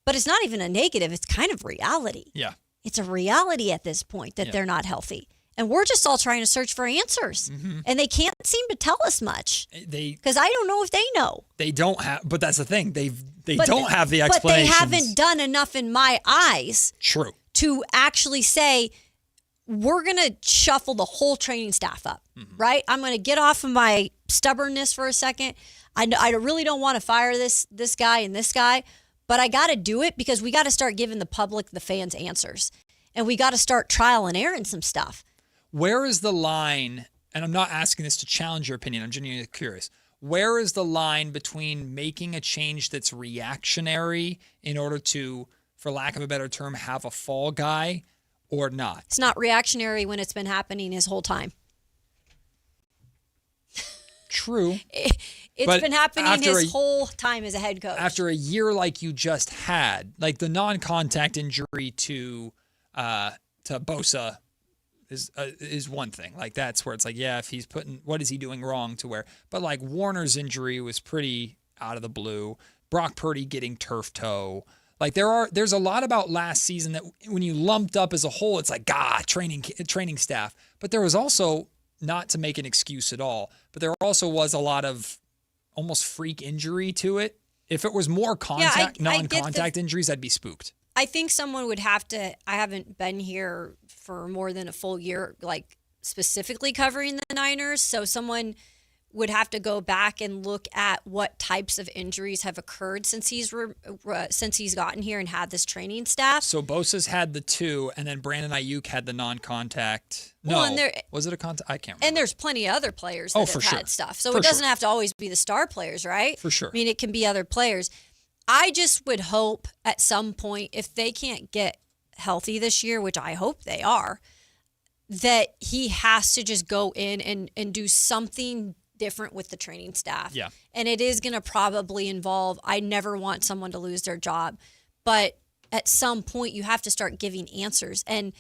Speaker 6: But it's not even a negative. It's kind of reality.
Speaker 5: Yeah.
Speaker 6: It's a reality at this point that they're not healthy. And we're just all trying to search for answers. And they can't seem to tell us much. Because I don't know if they know.
Speaker 5: They don't have, but that's the thing. They don't have the explanations.
Speaker 6: But they haven't done enough in my eyes.
Speaker 5: True.
Speaker 6: To actually say, we're going to shuffle the whole training staff up, right? I'm going to get off of my stubbornness for a second. I really don't want to fire this guy and this guy, but I got to do it because we got to start giving the public, the fans, answers. And we got to start trial and erroring some stuff.
Speaker 5: Where is the line, and I'm not asking this to challenge your opinion, I'm genuinely curious. Where is the line between making a change that's reactionary in order to, for lack of a better term, have a fall guy or not?
Speaker 6: It's not reactionary when it's been happening his whole time.
Speaker 5: True.
Speaker 6: It's been happening his whole time as a head coach.
Speaker 5: After a year like you just had, like the non-contact injury to Bosa is one thing. Like that's where it's like, yeah, if he's what is he doing wrong to where? But like Warner's injury was pretty out of the blue. Brock Purdy getting turf toe. Like there's a lot about last season that when you lumped up as a whole, it's like, training staff. But there was also, not to make an excuse at all, but there also was a lot of almost freak injury to it. If it was more non-contact injuries, I'd be spooked.
Speaker 6: I think someone would have to, I haven't been here for more than a full year, like specifically covering the Niners. So someone would have to go back and look at what types of injuries have occurred since he's gotten here and had this training staff.
Speaker 5: So Bosa's had the 2, and then Brandon Ayuk had the non-contact. No, was it a contact? I can't remember.
Speaker 6: And there's plenty of other players that have had stuff. So it doesn't have to always be the star players, right?
Speaker 5: For sure.
Speaker 6: I mean, it can be other players. I just would hope at some point, if they can't get healthy this year, which I hope they are, that he has to just go in and do something different with the training staff.
Speaker 5: Yeah.
Speaker 6: And it is going to probably involve, I never want someone to lose their job, but at some point you have to start giving answers. And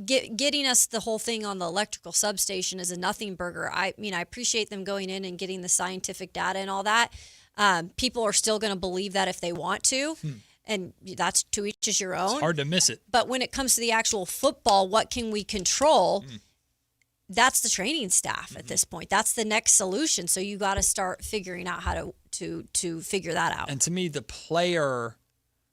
Speaker 6: getting us the whole thing on the electrical substation is a nothing burger. I mean, I appreciate them going in and getting the scientific data and all that. People are still going to believe that if they want to. And that's to each is your own.
Speaker 5: It's hard to miss it.
Speaker 6: But when it comes to the actual football, what can we control? That's the training staff at this point. That's the next solution. So you got to start figuring out how to figure that out.
Speaker 5: And to me, the player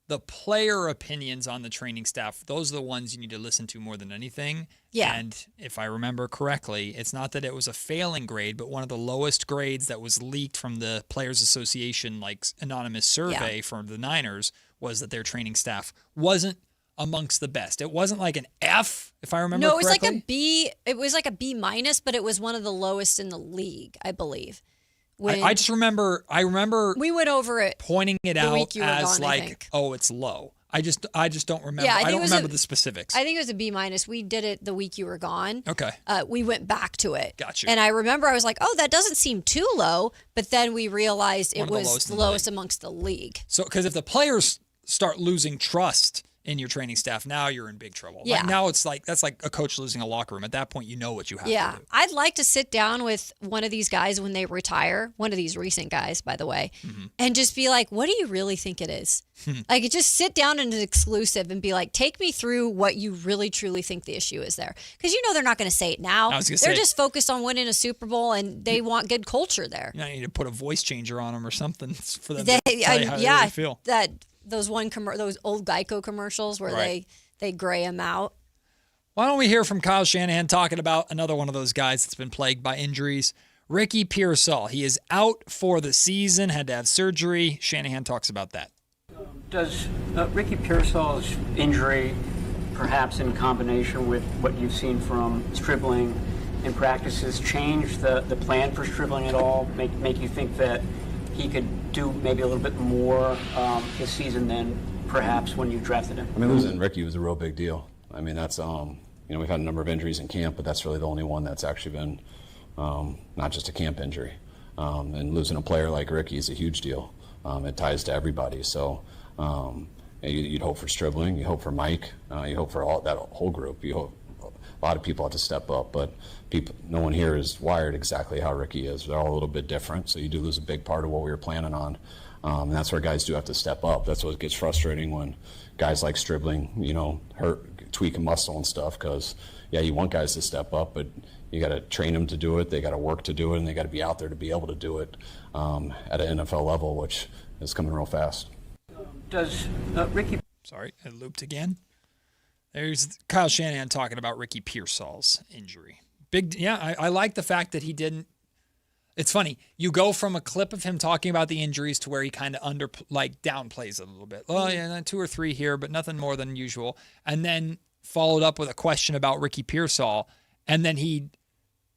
Speaker 5: the player opinions on the training staff, those are the ones you need to listen to more than anything.
Speaker 6: Yeah.
Speaker 5: And if I remember correctly, it's not that it was a failing grade, but one of the lowest grades that was leaked from the Players Association, like anonymous survey from the Niners, was that their training staff wasn't amongst the best. It wasn't like an F, if I remember correctly.
Speaker 6: No, it was like a B. It was like a B minus, but it was one of the lowest in the league, I believe.
Speaker 5: I just remember.
Speaker 6: We went over it,
Speaker 5: pointing it
Speaker 6: the
Speaker 5: out
Speaker 6: week you were
Speaker 5: as
Speaker 6: gone,
Speaker 5: like, oh, it's low. I just don't remember.
Speaker 6: Yeah,
Speaker 5: I don't remember the specifics.
Speaker 6: I think it was a B minus. We did it the week you were gone.
Speaker 5: Okay.
Speaker 6: We went back to it.
Speaker 5: Gotcha.
Speaker 6: And I remember I was like, oh, that doesn't seem too low. But then we realized it was the lowest amongst the league.
Speaker 5: So, because if the players start losing trust in your training staff, now you're in big trouble.
Speaker 6: Yeah.
Speaker 5: Like now it's like, that's like a coach losing a locker room. At that point, you know what you have to do.
Speaker 6: I'd like to sit down with one of these guys when they retire, one of these recent guys, by the way, and just be like, what do you really think it is? Like, just sit down in an exclusive and be like, take me through what you really, truly think the issue is there. Because you know they're not going to say it now. They're just focused on winning a Super Bowl, and they want good culture there.
Speaker 5: You need to put a voice changer on them or something for them to tell you how they really feel.
Speaker 6: Those old Geico commercials where they gray them out.
Speaker 5: Why don't we hear from Kyle Shanahan talking about another one of those guys that's been plagued by injuries, Ricky Pearsall. He is out for the season, had to have surgery. Shanahan talks about that.
Speaker 17: Does Ricky Pearsall's injury, perhaps in combination with what you've seen from Stribling in practices, change the plan for Stribling at all? Make you think that he could do maybe a little bit more this season than perhaps when you drafted him?
Speaker 16: I mean, losing Ricky was a real big deal. I mean, that's, we've had a number of injuries in camp, but that's really the only one that's actually been not just a camp injury. And losing a player like Ricky is a huge deal. It ties to everybody. So you'd hope for Stribling, you hope for Mike, you hope for that whole group. You hope a lot of people have to step up, but no one here is wired exactly how Ricky is. They're all a little bit different, so you do lose a big part of what we were planning on. And that's where guys do have to step up. That's what gets frustrating when guys like Stribling, tweak a muscle and stuff, because, you want guys to step up, but you got to train them to do it, they got to work to do it, and they got to be out there to be able to do it at an NFL level, which is coming real fast.
Speaker 17: Does Ricky...
Speaker 5: Sorry, I looped again. There's Kyle Shanahan talking about Ricky Pearsall's injury. I like the fact that he didn't. It's funny. You go from a clip of him talking about the injuries to where he kind of downplays it a little bit. Oh, yeah, 2 or 3 here, but nothing more than usual. And then followed up with a question about Ricky Pearsall. And then he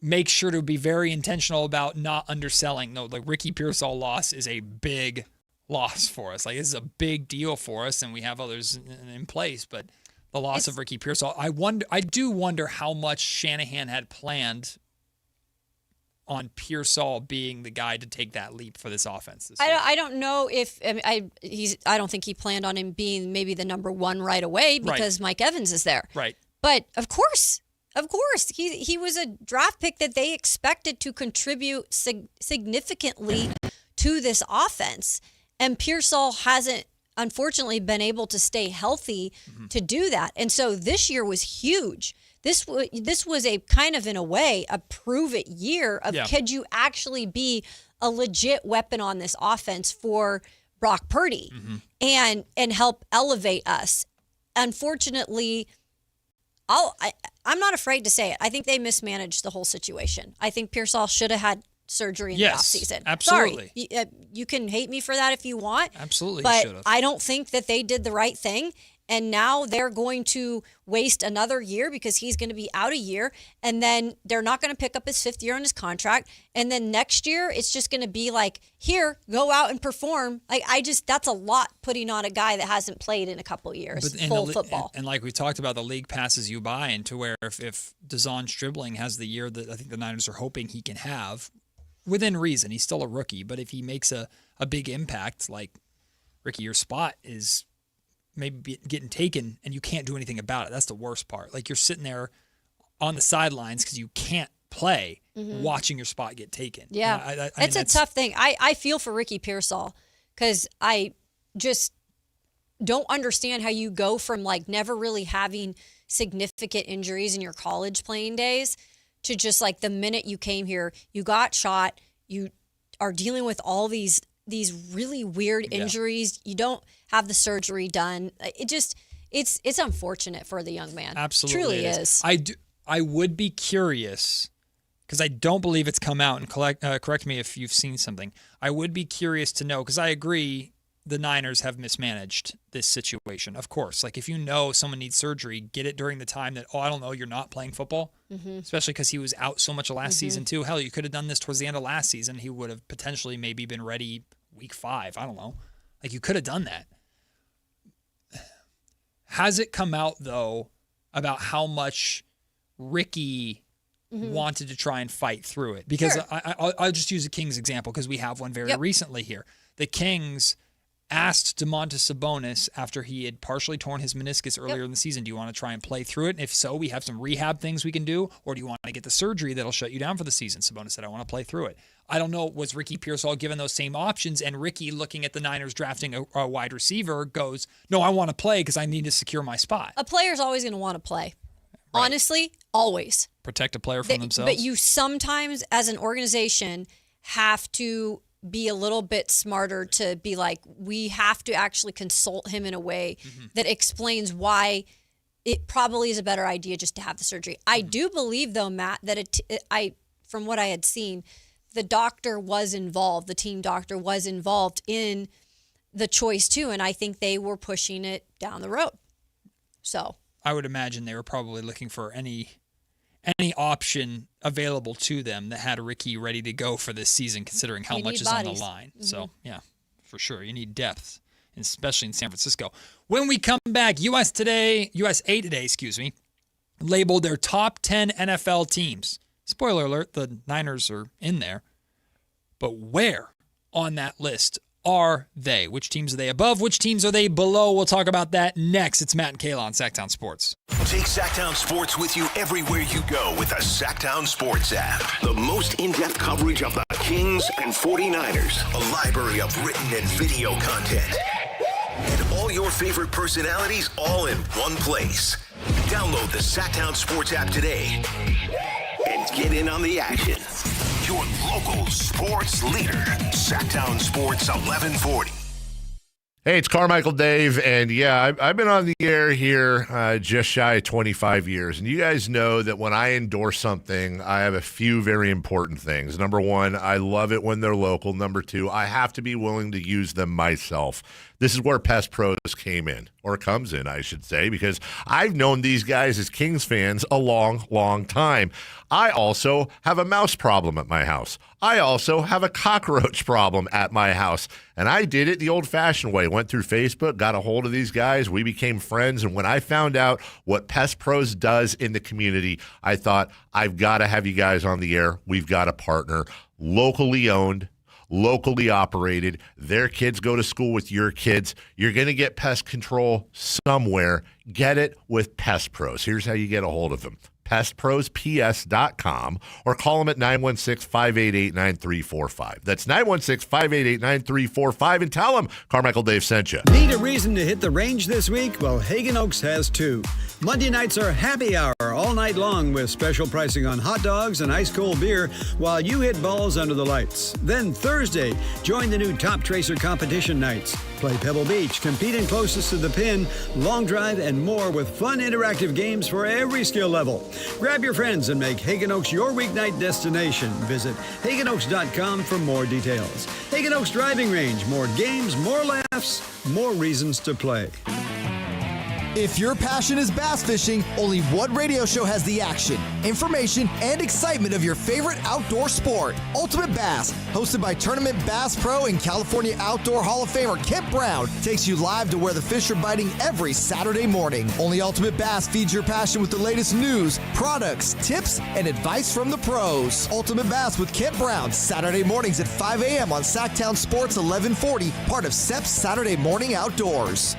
Speaker 5: makes sure to be very intentional about not underselling. No, Ricky Pearsall loss is a big loss for us. This is a big deal for us, and we have others in place, but the loss of Ricky Pearsall, I do wonder how much Shanahan had planned on Pearsall being the guy to take that leap for this offense this year.
Speaker 6: I don't know if I don't think he planned on him being maybe the number 1 right away because Mike Evans is there.
Speaker 5: Right.
Speaker 6: But of course, he was a draft pick that they expected to contribute significantly to this offense, and Pearsall hasn't, unfortunately, been able to stay healthy to do that. And so this year was huge. This was a kind of, in a way, a prove-it year of could you actually be a legit weapon on this offense for Brock Purdy and help elevate us. Unfortunately, I'm not afraid to say it. I think they mismanaged the whole situation. I think Pearsall should have had surgery in the offseason.
Speaker 5: Absolutely.
Speaker 6: Sorry. You can hate me for that if you want.
Speaker 5: Absolutely.
Speaker 6: But I don't think that they did the right thing. And now they're going to waste another year because he's going to be out a year. And then they're not going to pick up his 5th year on his contract. And then next year, it's just going to be like, here, go out and perform. That's a lot putting on a guy that hasn't played in a couple of years, full football.
Speaker 5: And like we talked about, the league passes you by into where if DeZon Stribling has the year that I think the Niners are hoping he can have, within reason, he's still a rookie, but if he makes a big impact, like, Ricky, your spot is maybe getting taken and you can't do anything about it. That's the worst part. You're sitting there on the sidelines because you can't play, watching your spot get taken.
Speaker 6: Yeah, it's a tough thing. I feel for Ricky Pearsall because I just don't understand how you go from never really having significant injuries in your college playing days to just the minute you came here, you got shot, you are dealing with all these these really weird injuries. You don't have the surgery done. It's unfortunate for the young man.
Speaker 5: Absolutely.
Speaker 6: Truly is.
Speaker 5: I would be curious, because I don't believe it's come out, and correct me if you've seen something. I would be curious to know, because I agree the Niners have mismanaged this situation. Of course, like if you know someone needs surgery, get it during the time that, I don't know, you're not playing football, especially because he was out so much of last season too. Hell, you could have done this towards the end of last season. He would have potentially maybe been ready week 5. I don't know. Like you could have done that. Has it come out, though, about how much Ricky wanted to try and fight through it? Because I'll just use the Kings example because we have one very recently here. The Kings asked Domantas Sabonis after he had partially torn his meniscus earlier in the season, do you want to try and play through it? And if so, we have some rehab things we can do, or do you want to get the surgery that'll shut you down for the season? Sabonis said, I want to play through it. I don't know, was Ricky Pearsall given those same options? And Ricky, looking at the Niners drafting a wide receiver, goes, no, I want to play because I need to secure my spot.
Speaker 6: A player's always going to want to play. Right. Honestly, always.
Speaker 5: Protect a player from themselves.
Speaker 6: But you sometimes, as an organization, have to be a little bit smarter to be like, we have to actually consult him in a way that explains why it probably is a better idea just to have the surgery. I do believe, though, Matt, that from what I had seen, the doctor was involved, the team doctor was involved in the choice too, and I think they were pushing it down the road. So
Speaker 5: I would imagine they were probably looking for any option available to them that had Ricky ready to go for this season, considering how much is on the line. So, yeah, for sure. You need depth, especially in San Francisco. When we come back, USA Today, labeled their top 10 NFL teams. Spoiler alert, the Niners are in there. But where on that list are they? Which teams are they above? Which teams are they below? We'll talk about that next. It's Matt and Kayla on Sactown Sports.
Speaker 4: Take Sactown Sports with you everywhere you go with the Sactown Sports app. The most in-depth coverage of the Kings and 49ers. A library of written and video content. And all your favorite personalities all in one place. Download the Sactown Sports app today and get in on the action. Your local sports leader, Sactown Sports 1140.
Speaker 23: Hey, it's Carmichael Dave, and yeah, I've been on the air here just shy of 25 years, and you guys know that when I endorse something, I have a few very important things. Number one, I love it when they're local. Number two, I have to be willing to use them myself. This is where Pest Pros comes in, I should say, because I've known these guys as Kings fans a long, long time. I also have a mouse problem at my house. I also have a cockroach problem at my house. And I did it the old-fashioned way. Went through Facebook, got a hold of these guys. We became friends. And when I found out what Pest Pros does in the community, I thought, I've got to have you guys on the air. We've got a partner. Locally owned, locally operated. Their kids go to school with your kids. You're going to get pest control somewhere. Get it with Pest Pros. Here's how you get a hold of them. PestProsPS.com or call them at 916-588-9345. That's 916-588-9345 and tell them Carmichael Dave sent you.
Speaker 18: Need a reason to hit the range this week? Well, Hagen Oaks has two. Monday nights are happy hour all night long with special pricing on hot dogs and ice cold beer while you hit balls under the lights. Then Thursday, join the new Top Tracer competition nights. Play Pebble Beach, compete in closest to the pin, long drive, and more with fun interactive games for every skill level. Grab your friends and make Hagen Oaks your weeknight destination. Visit HagenOaks.com for more details. Hagen Oaks Driving Range. More games, more laughs, more reasons to play.
Speaker 19: If your passion is bass fishing, only one radio show has the action, information, and excitement of your favorite outdoor sport. Ultimate Bass, hosted by Tournament Bass Pro and California Outdoor Hall of Famer Kent Brown, takes you live to where the fish are biting every Saturday morning. Only Ultimate Bass feeds your passion with the latest news, products, tips, and advice from the pros. Ultimate Bass with Kent Brown, Saturday mornings at 5 a.m. on Sactown Sports 1140, part of SEP's Saturday Morning Outdoors.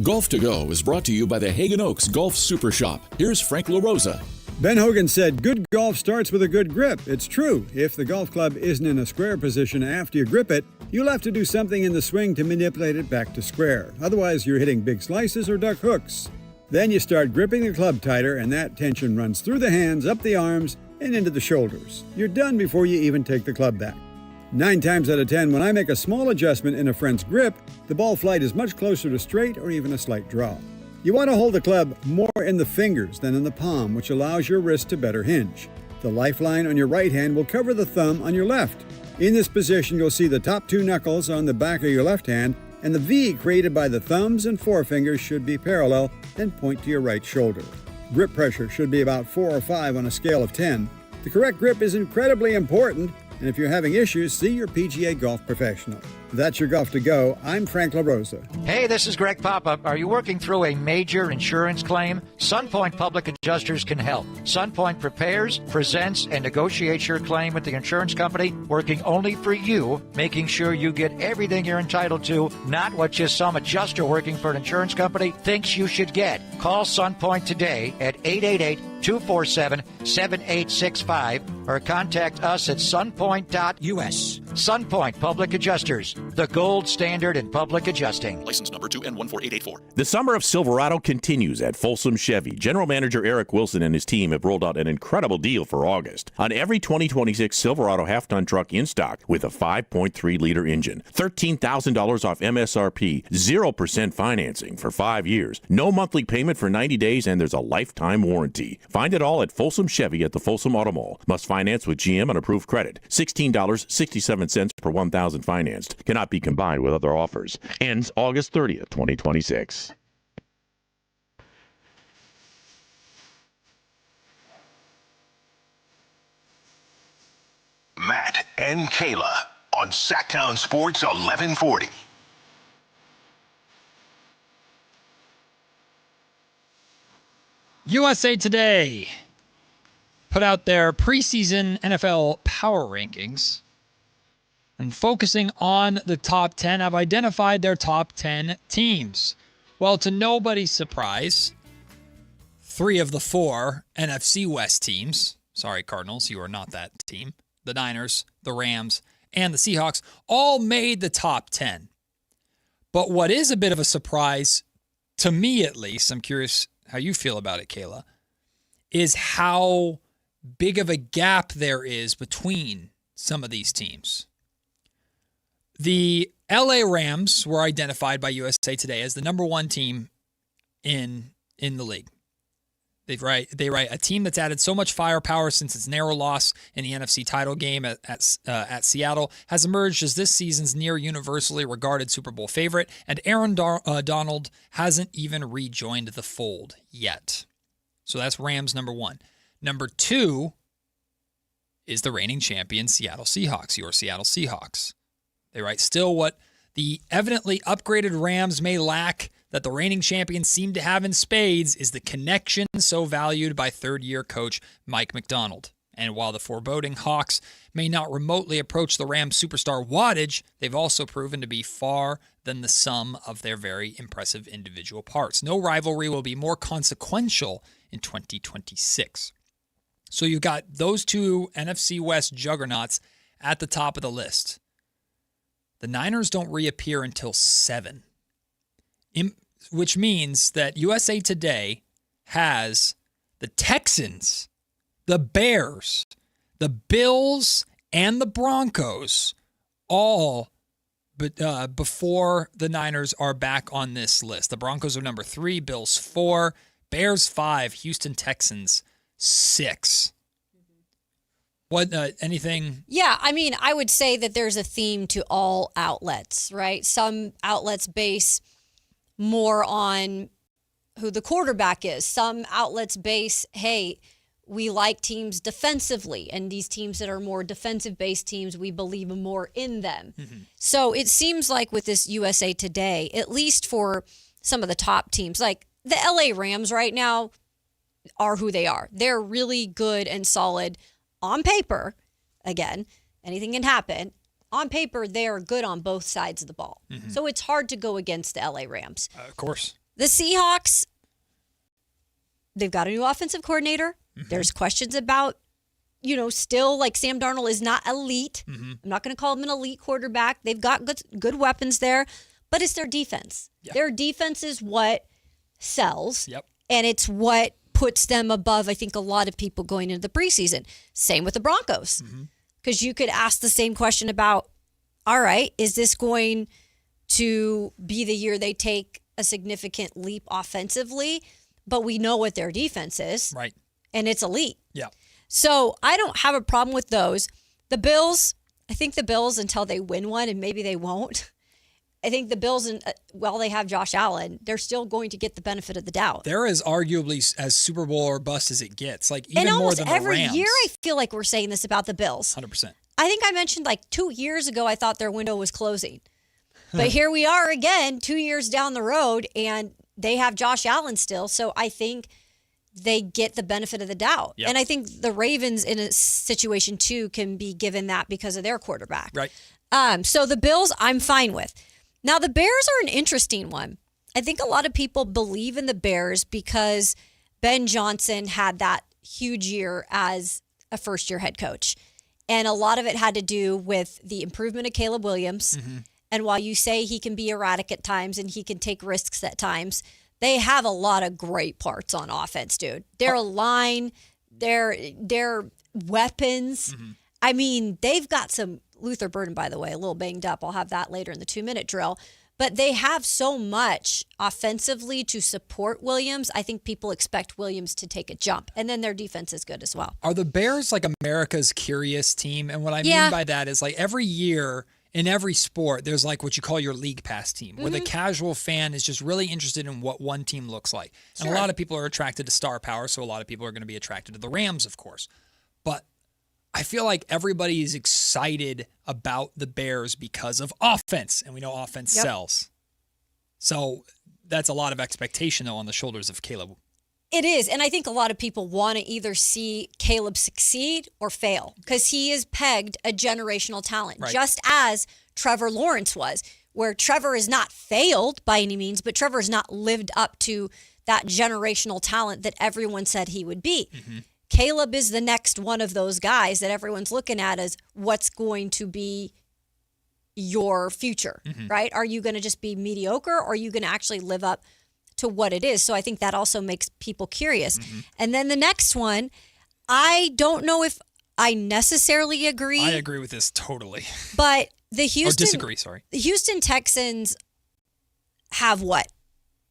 Speaker 20: Golf to Go is brought to you by the Hagen Oaks Golf Super Shop. Here's Frank LaRosa.
Speaker 18: Ben Hogan said, good golf starts with a good grip. It's true. If the golf club isn't in a square position after you grip it, you'll have to do something in the swing to manipulate it back to square. Otherwise, you're hitting big slices or duck hooks. Then you start gripping the club tighter, and that tension runs through the hands, up the arms, and into the shoulders. You're done before you even take the club back. 9 times out of 10, when I make a small adjustment in a friend's grip, the ball flight is much closer to straight or even a slight draw. You want to hold the club more in the fingers than in the palm, which allows your wrist to better hinge. The lifeline on your right hand will cover the thumb on your left. In this position, you'll see the top 2 knuckles on the back of your left hand, and the V created by the thumbs and forefingers should be parallel and point to your right shoulder. Grip pressure should be about 4 or 5 on a scale of 10. The correct grip is incredibly important, and if you're having issues, see your PGA golf professional. That's your Golf to Go. I'm Frank LaRosa.
Speaker 1: Hey, this is Greg Papa. Are you working through a major insurance claim? SunPoint Public Adjusters can help. SunPoint prepares, presents, and negotiates your claim with the insurance company, working only for you, making sure you get everything you're entitled to, not what just some adjuster working for an insurance company thinks you should get. Call SunPoint today at 888-247-7865 or contact us at sunpoint.us. SunPoint Public Adjusters, the gold standard in public adjusting.
Speaker 20: License number 2N14884.
Speaker 21: The summer of Silverado continues at Folsom Chevy. General Manager Eric Wilson and his team have rolled out an incredible deal for August on every 2026 Silverado half-ton truck in stock with a 5.3-liter engine. $13,000 off MSRP, 0% financing for 5 years, no monthly payment for 90 days, and there's a lifetime warranty. Find it all at Folsom Chevy at the Folsom Auto Mall. Must finance with GM on approved credit. $16.67 per 1,000 financed. Cannot be combined with other offers. Ends August 30th, 2026.
Speaker 4: Matt and Kayla on Sactown Sports 1140.
Speaker 5: USA Today put out their preseason NFL power rankings. And focusing on the top 10, I've identified their top 10 teams. Well, to nobody's surprise, 3 of the 4 NFC West teams, sorry Cardinals, you are not that team, the Niners, the Rams, and the Seahawks, all made the top 10. But what is a bit of a surprise, to me at least, I'm curious how you feel about it, Kayla, is how big of a gap there is between some of these teams. The LA Rams were identified by USA Today as the number 1 team in the league. They write a team that's added so much firepower since its narrow loss in the NFC title game at Seattle has emerged as this season's near universally regarded Super Bowl favorite, and Aaron Donald hasn't even rejoined the fold yet. So that's Rams number 1. Number 2 is the reigning champion Seattle Seahawks, your Seattle Seahawks. They write, still what the evidently upgraded Rams may lack that the reigning champions seem to have in spades is the connection so valued by third-year coach Mike McDonald. And while the foreboding Hawks may not remotely approach the Rams' superstar wattage, they've also proven to be far than the sum of their very impressive individual parts. No rivalry will be more consequential in 2026. So you've got those 2 NFC West juggernauts at the top of the list. The Niners don't reappear until 7, which means that USA Today has the Texans, the Bears, the Bills, and the Broncos all before the Niners are back on this list. The Broncos are number 3, Bills 4, Bears 5, Houston Texans 6. What, anything?
Speaker 6: Yeah, I mean, I would say that there's a theme to all outlets, right? Some outlets base more on who the quarterback is. Some outlets base, hey, we like teams defensively, and these teams that are more defensive-based teams, we believe more in them. Mm-hmm. So it seems like with this USA Today, at least for some of the top teams, like the LA Rams right now are who they are. They're really good and solid on paper. Again, anything can happen. On paper, they are good on both sides of the ball. Mm-hmm. So it's hard to go against the LA Rams.
Speaker 5: Of course.
Speaker 6: The Seahawks, they've got a new offensive coordinator. Mm-hmm. There's questions about, still like Sam Darnold is not elite. Mm-hmm. I'm not going to call him an elite quarterback. They've got good weapons there, but it's their defense. Yep. Their defense is what sells. Yep. And it's what puts them above, I think, a lot of people going into the preseason. Same with the Broncos. Mm-hmm. Because you could ask the same question about, all right, is this going to be the year they take a significant leap offensively? But we know what their defense is.
Speaker 5: Right.
Speaker 6: And it's elite.
Speaker 5: Yeah.
Speaker 6: So I don't have a problem with those. The Bills, I think the Bills, until they win one, and maybe they won't, I think the Bills, while they have Josh Allen, they're still going to get the benefit of the doubt.
Speaker 5: They're as arguably as Super Bowl or bust as it gets. Like, even
Speaker 6: and
Speaker 5: more than the
Speaker 6: every
Speaker 5: Rams.
Speaker 6: year I feel like we're saying this about the Bills.
Speaker 5: 100%.
Speaker 6: I think I mentioned like 2 years ago I thought their window was closing. But here we are again 2 years down the road, and they have Josh Allen still. So I think they get the benefit of the doubt.
Speaker 5: Yep.
Speaker 6: And I think the Ravens in a situation too can be given that because of their quarterback.
Speaker 5: Right.
Speaker 6: So the Bills, I'm fine with. Now, the Bears are an interesting one. I think a lot of people believe in the Bears because Ben Johnson had that huge year as a first-year head coach. And a lot of it had to do with the improvement of Caleb Williams.
Speaker 5: Mm-hmm.
Speaker 6: And while you say he can be erratic at times and he can take risks at times, they have a lot of great parts on offense, dude. Their line, their weapons.
Speaker 5: Mm-hmm.
Speaker 6: I mean, they've got some Luther Burden, by the way, a little banged up. I'll have that later in the 2-minute drill. But they have so much offensively to support Williams. I think people expect Williams to take a jump. And then their defense is good as well.
Speaker 5: Are the Bears like America's curious team? And what I
Speaker 6: Yeah.
Speaker 5: mean by that is like every year in every sport, there's like what you call your league pass team, where the casual fan is just really interested in what one team looks like. And a lot of people are attracted to star power, so a lot of people are going to be attracted to the Rams, of course. But I feel like everybody is excited about the Bears because of offense, and we know offense sells. So that's a lot of expectation, though, on the shoulders of Caleb.
Speaker 6: It is. And I think a lot of people want to either see Caleb succeed or fail because he is pegged a generational talent, just as Trevor Lawrence was, where Trevor is not failed by any means, but Trevor has not lived up to that generational talent that everyone said he would be.
Speaker 5: Mm-hmm.
Speaker 6: Caleb is the next one of those guys that everyone's looking at as what's going to be your future, right? Are you going to just be mediocre or are you going to actually live up to what it is? So I think that also makes people curious. And then the next one, I don't know if I necessarily agree.
Speaker 5: I agree with this totally.
Speaker 6: But the Houston...
Speaker 5: disagree, sorry.
Speaker 6: The Houston Texans have what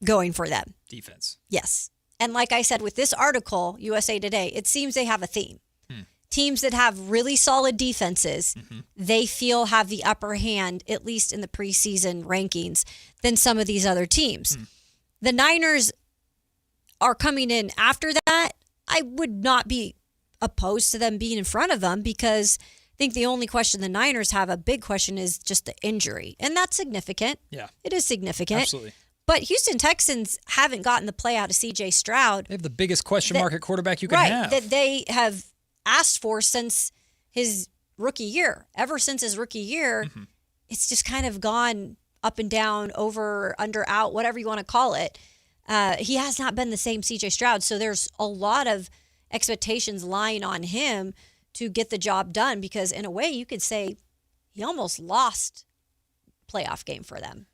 Speaker 6: going for them?
Speaker 5: Defense.
Speaker 6: Yes. And like I said, with this article, USA Today, it seems they have a theme. Teams that have really solid defenses, they feel have the upper hand, at least in the preseason rankings, than some of these other teams. The Niners are coming in after that. I would not be opposed to them being in front of them because I think the only question the Niners have, a big question, is just the injury. And that's significant.
Speaker 5: Yeah.
Speaker 6: It is significant.
Speaker 5: Absolutely.
Speaker 6: But Houston Texans haven't gotten the play out of C.J. Stroud.
Speaker 5: They have the biggest question mark at quarterback you can have.
Speaker 6: That they have asked for since his rookie year. Ever since his rookie year, it's just kind of gone up and down, over, under, out, whatever you want to call it. He has not been the same C.J. Stroud, so there's a lot of expectations lying on him to get the job done because, in a way, you could say he almost lost playoff game for them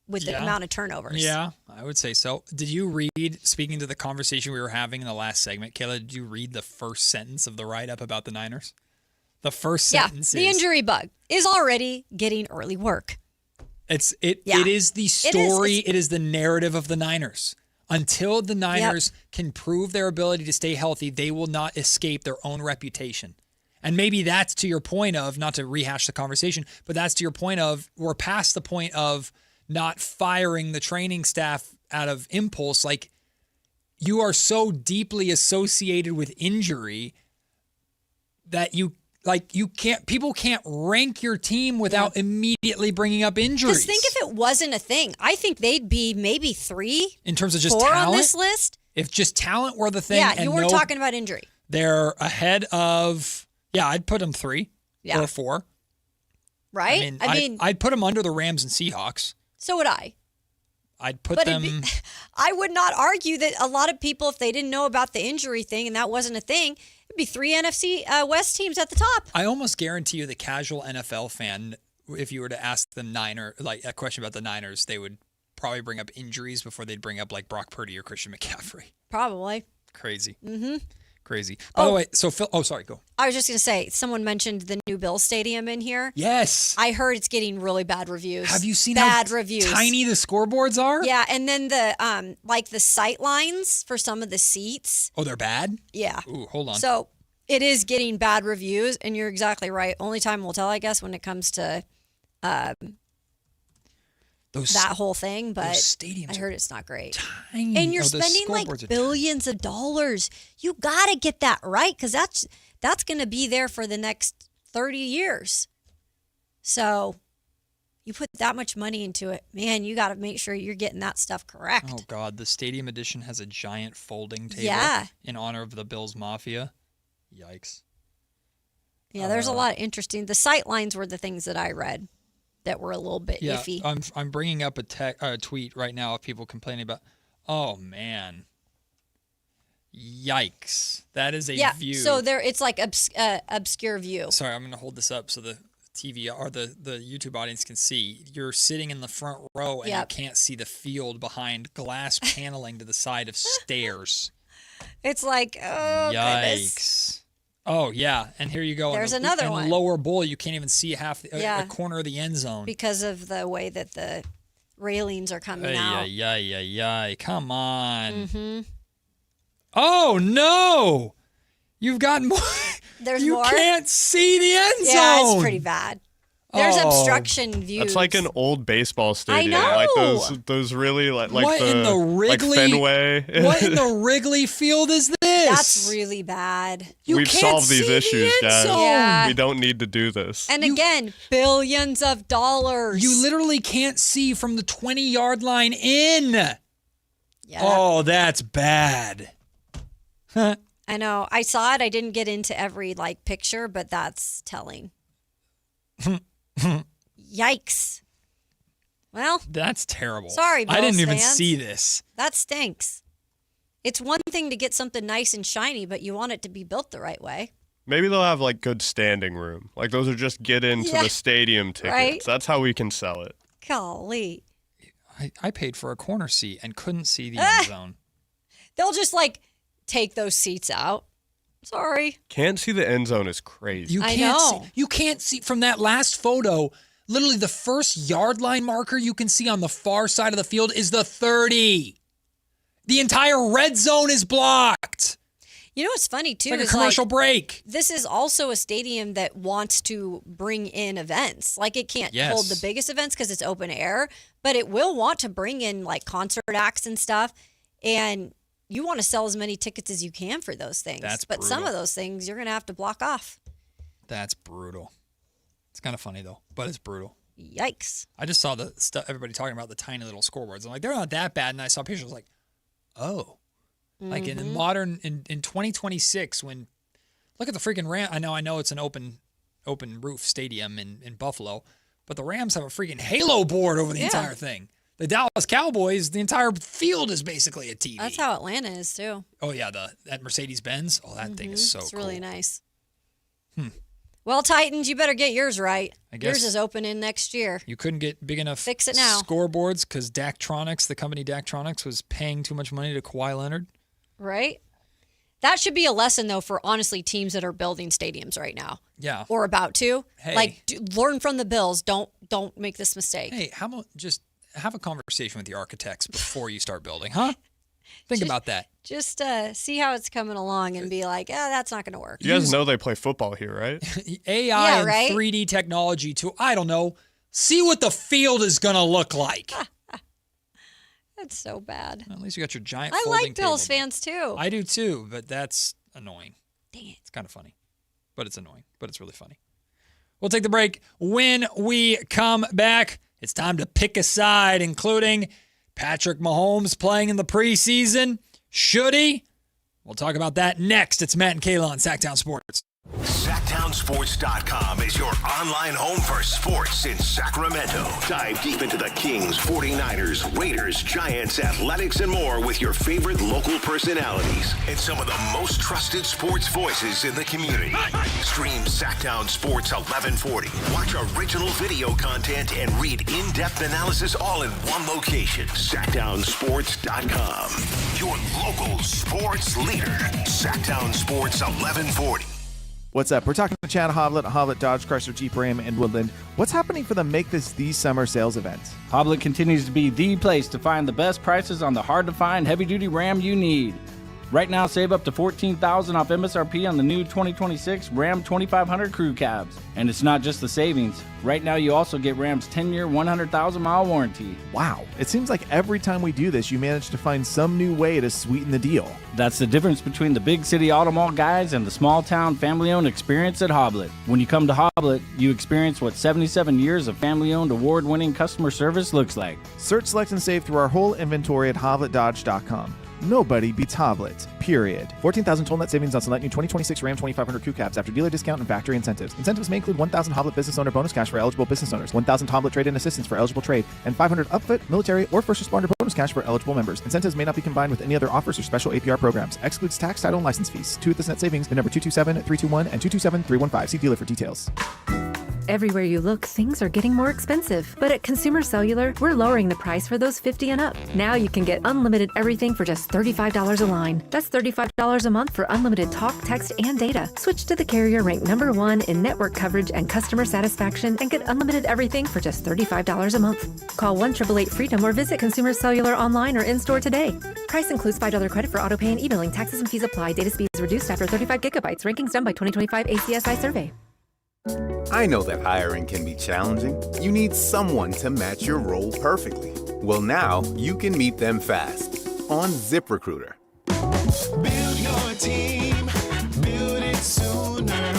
Speaker 6: with the amount of turnovers.
Speaker 5: Yeah, I would say so. Did you read, speaking to the conversation we were having in the last segment, Kayla, did you read the first sentence of the write-up about the Niners? The first sentence
Speaker 6: the
Speaker 5: is...
Speaker 6: injury bug is already getting early work.
Speaker 5: It is the story, it is the narrative of the Niners. Until the Niners can prove their ability to stay healthy, they will not escape their own reputation. And maybe that's to your point of, not to rehash the conversation, but that's to your point of, we're past the point of not firing the training staff out of impulse. Like, you are so deeply associated with injury that people can't rank your team without immediately bringing up injuries.
Speaker 6: Just think if it wasn't a thing. I think they'd be maybe 3
Speaker 5: in terms of just
Speaker 6: 4
Speaker 5: talent
Speaker 6: on this list.
Speaker 5: If just talent were the thing.
Speaker 6: Yeah, you were talking about injury.
Speaker 5: They're ahead of, I'd put them 3 or 4.
Speaker 6: Right?
Speaker 5: I mean, I'd put them under the Rams and Seahawks.
Speaker 6: So would I.
Speaker 5: I'd put them...
Speaker 6: I would not argue that a lot of people, if they didn't know about the injury thing and that wasn't a thing, it'd be 3 NFC West teams at the top.
Speaker 5: I almost guarantee you the casual NFL fan, if you were to ask the a question about the Niners, they would probably bring up injuries before they'd bring up like Brock Purdy or Christian McCaffrey.
Speaker 6: Probably.
Speaker 5: Crazy. Crazy. By the way, so Phil, sorry, go.
Speaker 6: I was just going to say, someone mentioned the new Bills Stadium in here.
Speaker 5: Yes.
Speaker 6: I heard it's getting really bad reviews.
Speaker 5: Have you seen
Speaker 6: bad
Speaker 5: how
Speaker 6: reviews.
Speaker 5: tiny the scoreboards are?
Speaker 6: Yeah, and then the the sight lines for some of the seats.
Speaker 5: Oh, they're bad?
Speaker 6: Yeah.
Speaker 5: Ooh, hold on.
Speaker 6: So it is getting bad reviews, and you're exactly right. Only time will tell, I guess, when it comes to that whole thing. But
Speaker 5: stadiums
Speaker 6: I heard it's not great.
Speaker 5: Tiny.
Speaker 6: And you're
Speaker 5: the
Speaker 6: spending like
Speaker 5: scoreboards are
Speaker 6: billions of dollars. You got to get that right, because that's going to be there for the next 30 years. So you put that much money into it, man, you got to make sure you're getting that stuff correct.
Speaker 5: Oh, God. The Stadium Edition has a giant folding table in honor of the Bills Mafia. Yikes.
Speaker 6: Yeah, there's a lot of interesting. The sight lines were the things that I read that were a little bit iffy.
Speaker 5: I'm bringing up a tweet right now of people complaining about, oh, man. Yikes. That is a view.
Speaker 6: So it's like obscure view.
Speaker 5: Sorry, I'm going to hold this up so the TV or the YouTube audience can see. You're sitting in the front row and you can't see the field behind glass paneling to the side of stairs.
Speaker 6: It's like, oh,
Speaker 5: yikes.
Speaker 6: goodness.
Speaker 5: Oh, yeah. And here you go.
Speaker 6: There's another one.
Speaker 5: In lower bowl, you can't even see a corner of the end zone.
Speaker 6: Because of the way that the railings are coming out.
Speaker 5: Yeah. Come on.
Speaker 6: Mm-hmm.
Speaker 5: Oh, no. You've got more.
Speaker 6: There's
Speaker 5: you
Speaker 6: more?
Speaker 5: Can't see the end zone.
Speaker 6: Yeah, it's pretty bad. There's obstruction views.
Speaker 9: That's like an old baseball stadium.
Speaker 6: I know.
Speaker 9: Like those really like
Speaker 5: what in the Wrigley,
Speaker 9: like Fenway.
Speaker 5: What in the Wrigley field is this?
Speaker 6: That's really bad.
Speaker 9: We've solved these issues, guys.
Speaker 6: Yeah.
Speaker 9: We don't need to do this.
Speaker 6: And again, billions of dollars.
Speaker 5: You literally can't see from the 20-yard line in.
Speaker 6: Yeah.
Speaker 5: Oh, that's bad.
Speaker 6: I know. I saw it. I didn't get into every picture, but that's telling. Yikes. Well,
Speaker 5: that's terrible.
Speaker 6: Sorry, Bills
Speaker 5: I didn't even
Speaker 6: fans.
Speaker 5: see this.
Speaker 6: That stinks. It's one thing to get something nice and shiny, but you want it to be built the right way.
Speaker 9: Maybe they'll have good standing room. Those are just get into the stadium tickets.
Speaker 6: Right?
Speaker 9: That's how we can sell it.
Speaker 6: Golly.
Speaker 5: I paid for a corner seat and couldn't see the end zone.
Speaker 6: They'll just take those seats out. Sorry.
Speaker 9: Can't see the end zone is crazy.
Speaker 5: You can't see from that last photo. Literally, the first yard line marker you can see on the far side of the field is the 30. The entire red zone is blocked.
Speaker 6: You know what's funny too?
Speaker 5: It's like a commercial break.
Speaker 6: This is also a stadium that wants to bring in events. It can't hold the biggest events because it's open air, but it will want to bring in concert acts and stuff. And you want to sell as many tickets as you can for those things. But some of those things you're going to have to block off.
Speaker 5: That's brutal. It's kind of funny though, but it's brutal.
Speaker 6: Yikes.
Speaker 5: I just saw the stuff everybody talking about the tiny little scoreboards. I'm like, they're not that bad. And I saw pictures. I was like, oh. In the modern, in 2026, when, look at the freaking Ram. I know it's an open roof stadium in Buffalo, but the Rams have a freaking halo board over the entire thing. The Dallas Cowboys, the entire field is basically a TV.
Speaker 6: That's how Atlanta is too.
Speaker 5: Oh yeah, that Mercedes-Benz. Oh, that thing is so
Speaker 6: it's
Speaker 5: cool.
Speaker 6: It's really nice. Well, Titans, you better get yours right.
Speaker 5: I guess
Speaker 6: yours is opening next year.
Speaker 5: You couldn't get big enough
Speaker 6: Fix it now.
Speaker 5: scoreboards because Daktronics, the company Daktronics, was paying too much money to Kawhi Leonard.
Speaker 6: Right? That should be a lesson, though, for honestly teams that are building stadiums right now.
Speaker 5: Yeah.
Speaker 6: Or about to.
Speaker 5: Hey.
Speaker 6: Learn from the Bills. Don't make this mistake.
Speaker 5: Hey, how about just have a conversation with the architects before you start building, huh? Think about that.
Speaker 6: Just see how it's coming along and be like, that's not going to work.
Speaker 9: You guys know they play football here, right?
Speaker 5: AI and 3D technology to, I don't know, see what the field is going to look like.
Speaker 6: That's so bad.
Speaker 5: Well, at least you got your giant
Speaker 6: I
Speaker 5: folding
Speaker 6: like Bills
Speaker 5: table.
Speaker 6: fans, too.
Speaker 5: I do, too, but that's annoying.
Speaker 6: Dang it.
Speaker 5: It's kind of funny, but it's annoying, but it's really funny. We'll take the break. When we come back, it's time to pick a side, including Patrick Mahomes playing in the preseason. Should he? We'll talk about that next. It's Matt and Kayla on Sactown Sports.
Speaker 4: Sactown SactownSports.com is your online home for sports in Sacramento. Dive deep into the Kings, 49ers, Raiders, Giants, Athletics, and more with your favorite local personalities and some of the most trusted sports voices in the community. Stream Sactown Sports 1140. Watch original video content and read in-depth analysis all in one location. SactownSports.com. Your local sports leader. Sactown Sports 1140.
Speaker 14: What's up? We're talking to Chad Hoblet, Hoblet Dodge, Chrysler, Jeep, Ram, and Woodland. What's happening for the Make This the Summer sales events?
Speaker 15: Hoblet continues to be the place to find the best prices on the hard-to-find heavy-duty Ram you need. Right now, save up to $14,000 off MSRP on the new 2026 Ram 2500 Crew Cabs. And it's not just the savings. Right now, you also get Ram's 10-year, 100,000-mile warranty.
Speaker 14: Wow. It seems like every time we do this, you manage to find some new way to sweeten the deal.
Speaker 15: That's the difference between the big city auto mall guys and the small-town, family-owned experience at Hoblet. When you come to Hoblet, you experience what 77 years of family-owned, award-winning customer service looks like.
Speaker 14: Search, select, and save through our whole inventory at HobletDodge.com. Nobody beats Hoblet, period. 14,000 total net savings on select new 2026 Ram 2500 Crew Cabs after dealer discount and factory incentives. Incentives may include 1,000 Hoblet business owner bonus cash for eligible business owners, 1,000 Hoblet trade-in assistance for eligible trade, and 500 upfit, military, or first responder bonus cash for eligible members. Incentives may not be combined with any other offers or special APR programs. Excludes tax, title, and license fees. 2 with this net savings, the number 227-321 and 227-315. See dealer for details.
Speaker 8: Everywhere you look, things are getting more expensive. But at Consumer Cellular, we're lowering the price for those 50 and up. Now you can get unlimited everything for just $35 a line. That's $35 a month for unlimited talk, text, and data. Switch to the carrier ranked #1 in network coverage and customer satisfaction and get unlimited everything for just $35 a month. Call 1-888-FREEDOM or visit Consumer Cellular online or in-store today. Price includes $5 credit for autopay and e-billing. Taxes and fees apply. Data speeds reduced after 35 gigabytes. Rankings done by 2025 ACSI survey.
Speaker 10: I know that hiring can be challenging. You need someone to match your role perfectly. Well, now you can meet them fast on ZipRecruiter.
Speaker 7: Build your team, build it sooner.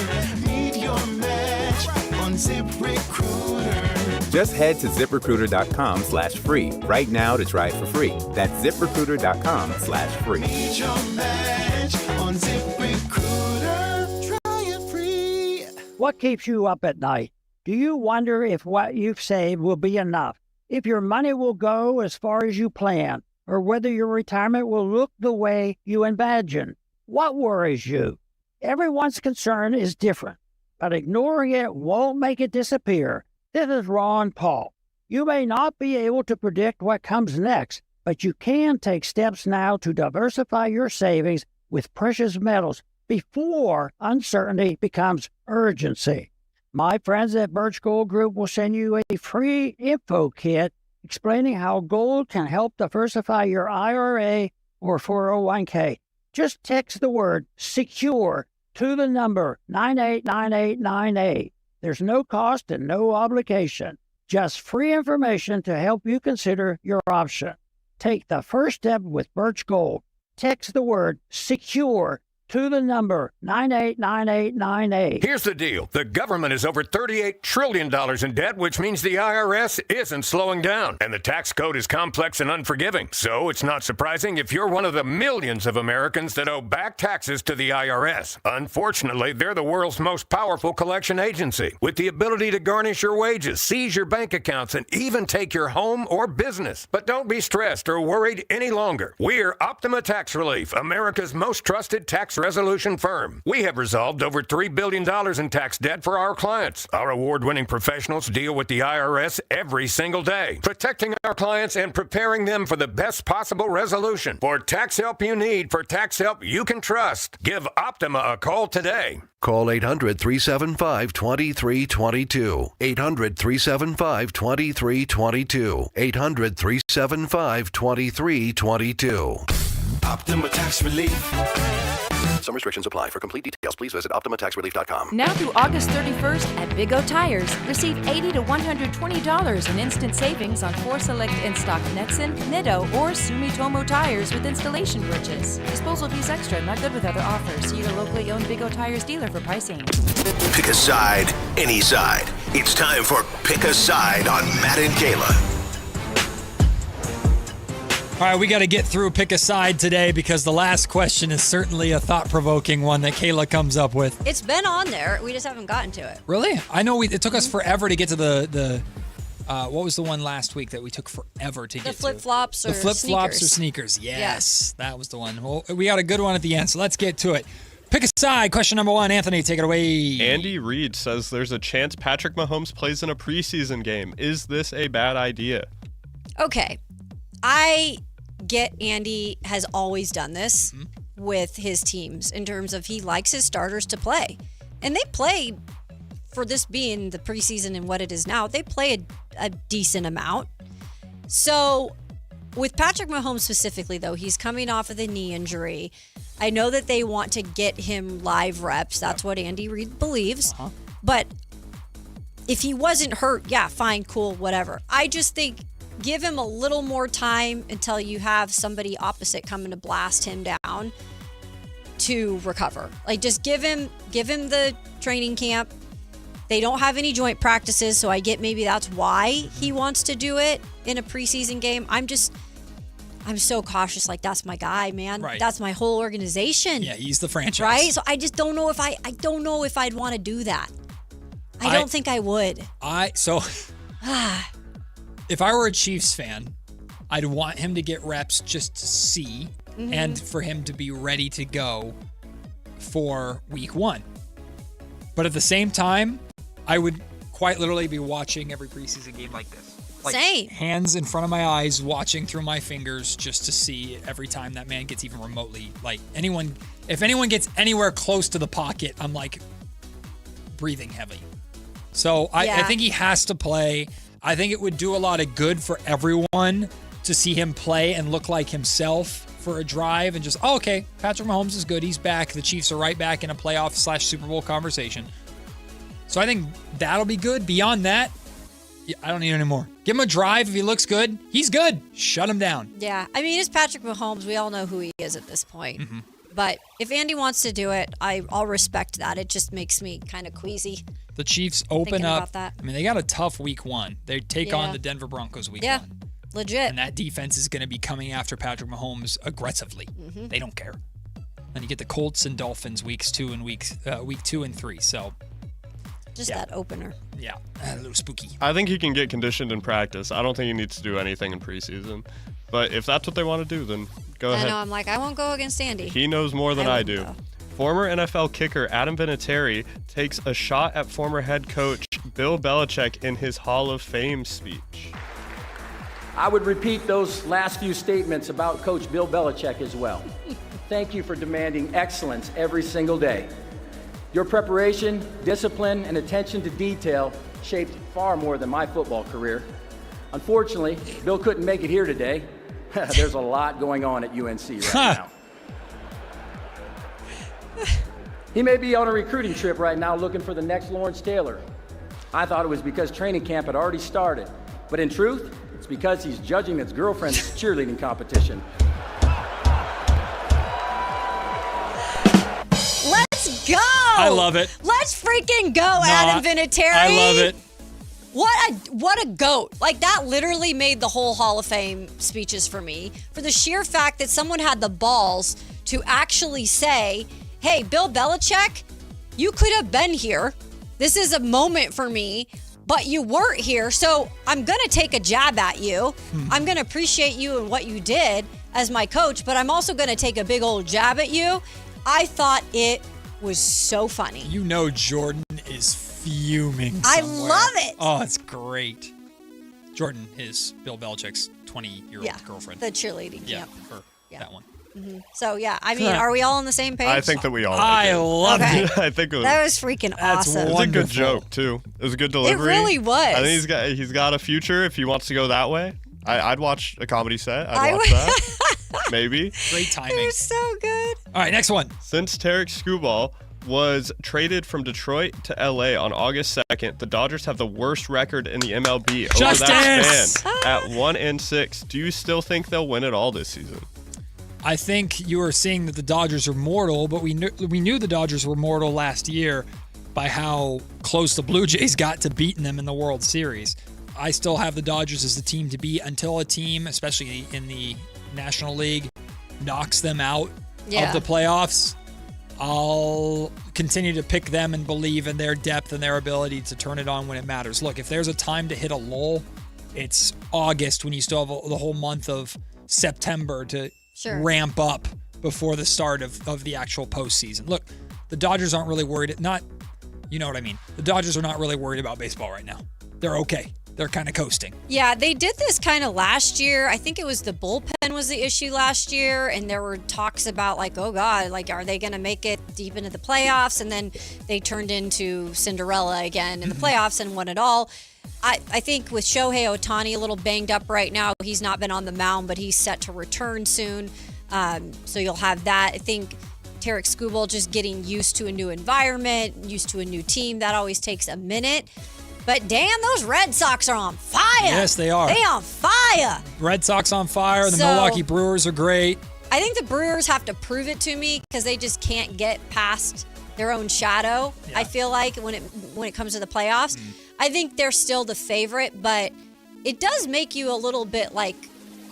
Speaker 7: Meet your match on ZipRecruiter.
Speaker 10: Just head to ZipRecruiter.com/free right now to try it for free. That's ZipRecruiter.com/free.
Speaker 7: Meet your match on ZipRecruiter. Try it free.
Speaker 22: What keeps you up at night? Do you wonder if what you've saved will be enough? If your money will go as far as you plan? Or whether your retirement will look the way you imagine? What worries you? Everyone's concern is different, but ignoring it won't make it disappear. This is Ron Paul. You may not be able to predict what comes next, but you can take steps now to diversify your savings with precious metals before uncertainty becomes urgency. My friends at Birch Gold Group will send you a free info kit explaining how gold can help diversify your IRA or 401k. Just text the word SECURE to the number 989898. There's no cost and no obligation. Just free information to help you consider your option. Take the first step with Birch Gold. Text the word SECURE to the number 989898.
Speaker 24: Here's the deal. The government is over $38 trillion in debt, which means the IRS isn't slowing down. And the tax code is complex and unforgiving. So it's not surprising if you're one of the millions of Americans that owe back taxes to the IRS. Unfortunately, they're the world's most powerful collection agency, with the ability to garnish your wages, seize your bank accounts, and even take your home or business. But don't be stressed or worried any longer. We're Optima Tax Relief, America's most trusted tax resolution firm. We have resolved over $3 billion in tax debt for our clients. Our award-winning professionals deal with the IRS every single day, protecting our clients and preparing them for the best possible resolution. For tax help you need, for tax help you can trust, give Optima a call today.
Speaker 4: Call 800-375-2322. 800-375-2322. 800-375-2322.
Speaker 7: Optima Tax Relief.
Speaker 4: Some restrictions apply. For complete details, please visit OptimaTaxRelief.com.
Speaker 25: Now through August 31st at Big O Tires, receive $80 to $120 in instant savings on 4 select in-stock Nexen, Nitto, or Sumitomo tires with installation purchase. Disposal fees extra, not good with other offers. See your locally owned Big O Tires dealer for pricing.
Speaker 4: Pick a side, any side. It's time for Pick a Side on Matt and Kayla.
Speaker 5: All right, we got to get through Pick a Side today because the last question is certainly a thought-provoking one that Kayla comes up with.
Speaker 6: It's been on there. We just haven't gotten to it.
Speaker 5: Really? I know it took us forever to get to the what was the one last week that we took forever to get to?
Speaker 6: The flip-flops or
Speaker 5: The flip-flops
Speaker 6: sneakers.
Speaker 5: or sneakers. Yes, that was the one. Well, we got a good one at the end, so let's get to it. Pick a side. Question number 1. Anthony, take it away.
Speaker 9: Andy Reid says there's a chance Patrick Mahomes plays in a preseason game. Is this a bad idea?
Speaker 6: Okay. I get Andy has always done this with his teams in terms of he likes his starters to play. And they play, for this being the preseason and what it is now, they play a decent amount. So with Patrick Mahomes specifically, though, he's coming off of the knee injury. I know that they want to get him live reps. That's what Andy Reid believes. But if he wasn't hurt, yeah, fine, cool, whatever. I just think give him a little more time until you have somebody opposite coming to blast him down to recover. Like, just give him the training camp. They don't have any joint practices, so I get maybe that's why he wants to do it in a preseason game. I'm so cautious. Like, that's my guy, man.
Speaker 5: Right.
Speaker 6: That's my whole organization.
Speaker 5: Yeah, he's the franchise.
Speaker 6: Right? So I just don't know if I don't know if I'd want to do that. I don't think I would.
Speaker 5: If I were a Chiefs fan, I'd want him to get reps just to see and for him to be ready to go for week 1. But at the same time, I would quite literally be watching every preseason game like this. Like,
Speaker 6: same.
Speaker 5: Hands in front of my eyes, watching through my fingers just to see every time that man gets even remotely. Like, if anyone gets anywhere close to the pocket, I'm like breathing heavy. So I think he has to play. I think it would do a lot of good for everyone to see him play and look like himself for a drive and just, okay, Patrick Mahomes is good. He's back. The Chiefs are right back in a playoff / Super Bowl conversation. So I think that'll be good. Beyond that, I don't need any more. Give him a drive. If he looks good, he's good. Shut him down.
Speaker 6: Yeah. I mean, it's Patrick Mahomes. We all know who he is at this point. But if Andy wants to do it, I'll respect that. It just makes me kind of queasy.
Speaker 5: The Chiefs open
Speaker 6: Thinking
Speaker 5: up.
Speaker 6: about that.
Speaker 5: I mean, they got a tough week 1. They take on the Denver Broncos week 1.
Speaker 6: Legit.
Speaker 5: And that defense is going to be coming after Patrick Mahomes aggressively. They don't care. And you get the Colts and Dolphins week 2 and 3. So
Speaker 6: just that opener.
Speaker 5: Yeah, a little spooky.
Speaker 9: I think he can get conditioned in practice. I don't think he needs to do anything in preseason. But if that's what they want to do, then go ahead.
Speaker 6: I know. I'm like, I won't go against Andy.
Speaker 9: He knows more than I do.
Speaker 6: Go.
Speaker 9: Former NFL kicker Adam Vinatieri takes a shot at former head coach Bill Belichick in his Hall of Fame speech.
Speaker 2: I would repeat those last few statements about Coach Bill Belichick as well. Thank you for demanding excellence every single day. Your preparation, discipline, and attention to detail shaped far more than my football career. Unfortunately, Bill couldn't make it here today. There's a lot going on at UNC right now. He may be on a recruiting trip right now looking for the next Lawrence Taylor. I thought it was because training camp had already started, but in truth, it's because he's judging his girlfriend's cheerleading competition.
Speaker 6: Let's go!
Speaker 5: I love it.
Speaker 6: Let's freaking go, Adam Vinatieri.
Speaker 5: I love it.
Speaker 6: What a goat. Like, that literally made the whole Hall of Fame speeches for me, for the sheer fact that someone had the balls to actually say, hey, Bill Belichick, you could have been here. This is a moment for me, but you weren't here, so I'm going to take a jab at you. I'm going to appreciate you and what you did as my coach, but I'm also going to take a big old jab at you. I thought it was so funny.
Speaker 5: You know Jordan is fuming
Speaker 6: I
Speaker 5: somewhere.
Speaker 6: love it.
Speaker 5: Oh, it's great. Jordan is Bill Belichick's 20-year-old girlfriend.
Speaker 6: The cheerleading camp.
Speaker 5: Her, that one.
Speaker 6: So, yeah, I mean, are we all on the same page?
Speaker 9: I think that we all
Speaker 5: I love
Speaker 9: it. I think
Speaker 6: that was freaking awesome.
Speaker 9: It was a good joke, too. It was a good delivery.
Speaker 6: It really was.
Speaker 9: I think he's got a future if he wants to go that way. I'd watch a comedy set. I'd watch that. Maybe.
Speaker 5: Great timing.
Speaker 6: It was so good.
Speaker 5: All right, next one.
Speaker 9: Since Tarek Skubal was traded from Detroit to LA on August 2nd, the Dodgers have the worst record in the MLB over that span at 1-6. Do you still think they'll win it all this season?
Speaker 5: I think you are seeing that the Dodgers are mortal, but we knew the Dodgers were mortal last year by how close the Blue Jays got to beating them in the World Series. I still have the Dodgers as the team to beat until a team, especially in the National League knocks them out
Speaker 6: Yeah.
Speaker 5: of the playoffs, I'll continue to pick them and believe in their depth and their ability to turn it on when it matters. Look, if there's a time to hit a lull, it's August when you still have the whole month of September to ramp up before the start of the actual postseason. Look, the Dodgers aren't really worried. You know what I mean. The Dodgers are not really worried about baseball right now. They're okay. They're kind of coasting.
Speaker 6: Yeah, they did this kind of last year. I think it was the bullpen was the issue last year, and there were talks about like, oh God, like are they going to make it deep into the playoffs? And then they turned into Cinderella again in the playoffs and won it all. I think with Shohei Ohtani a little banged up right now, he's not been on the mound, but he's set to return soon. So you'll have that. I think Tarek Skubal just getting used to a new environment, used to a new team. That always takes a minute. But damn, those Red Sox are on fire.
Speaker 5: Yes, they are.
Speaker 6: They on fire.
Speaker 5: Red Sox on fire. The
Speaker 6: So-
Speaker 5: Milwaukee Brewers are great.
Speaker 6: I think the Brewers have to prove it to me because they just can't get past their own shadow. I feel like when it comes to the playoffs, I think they're still the favorite, but it does make you a little bit like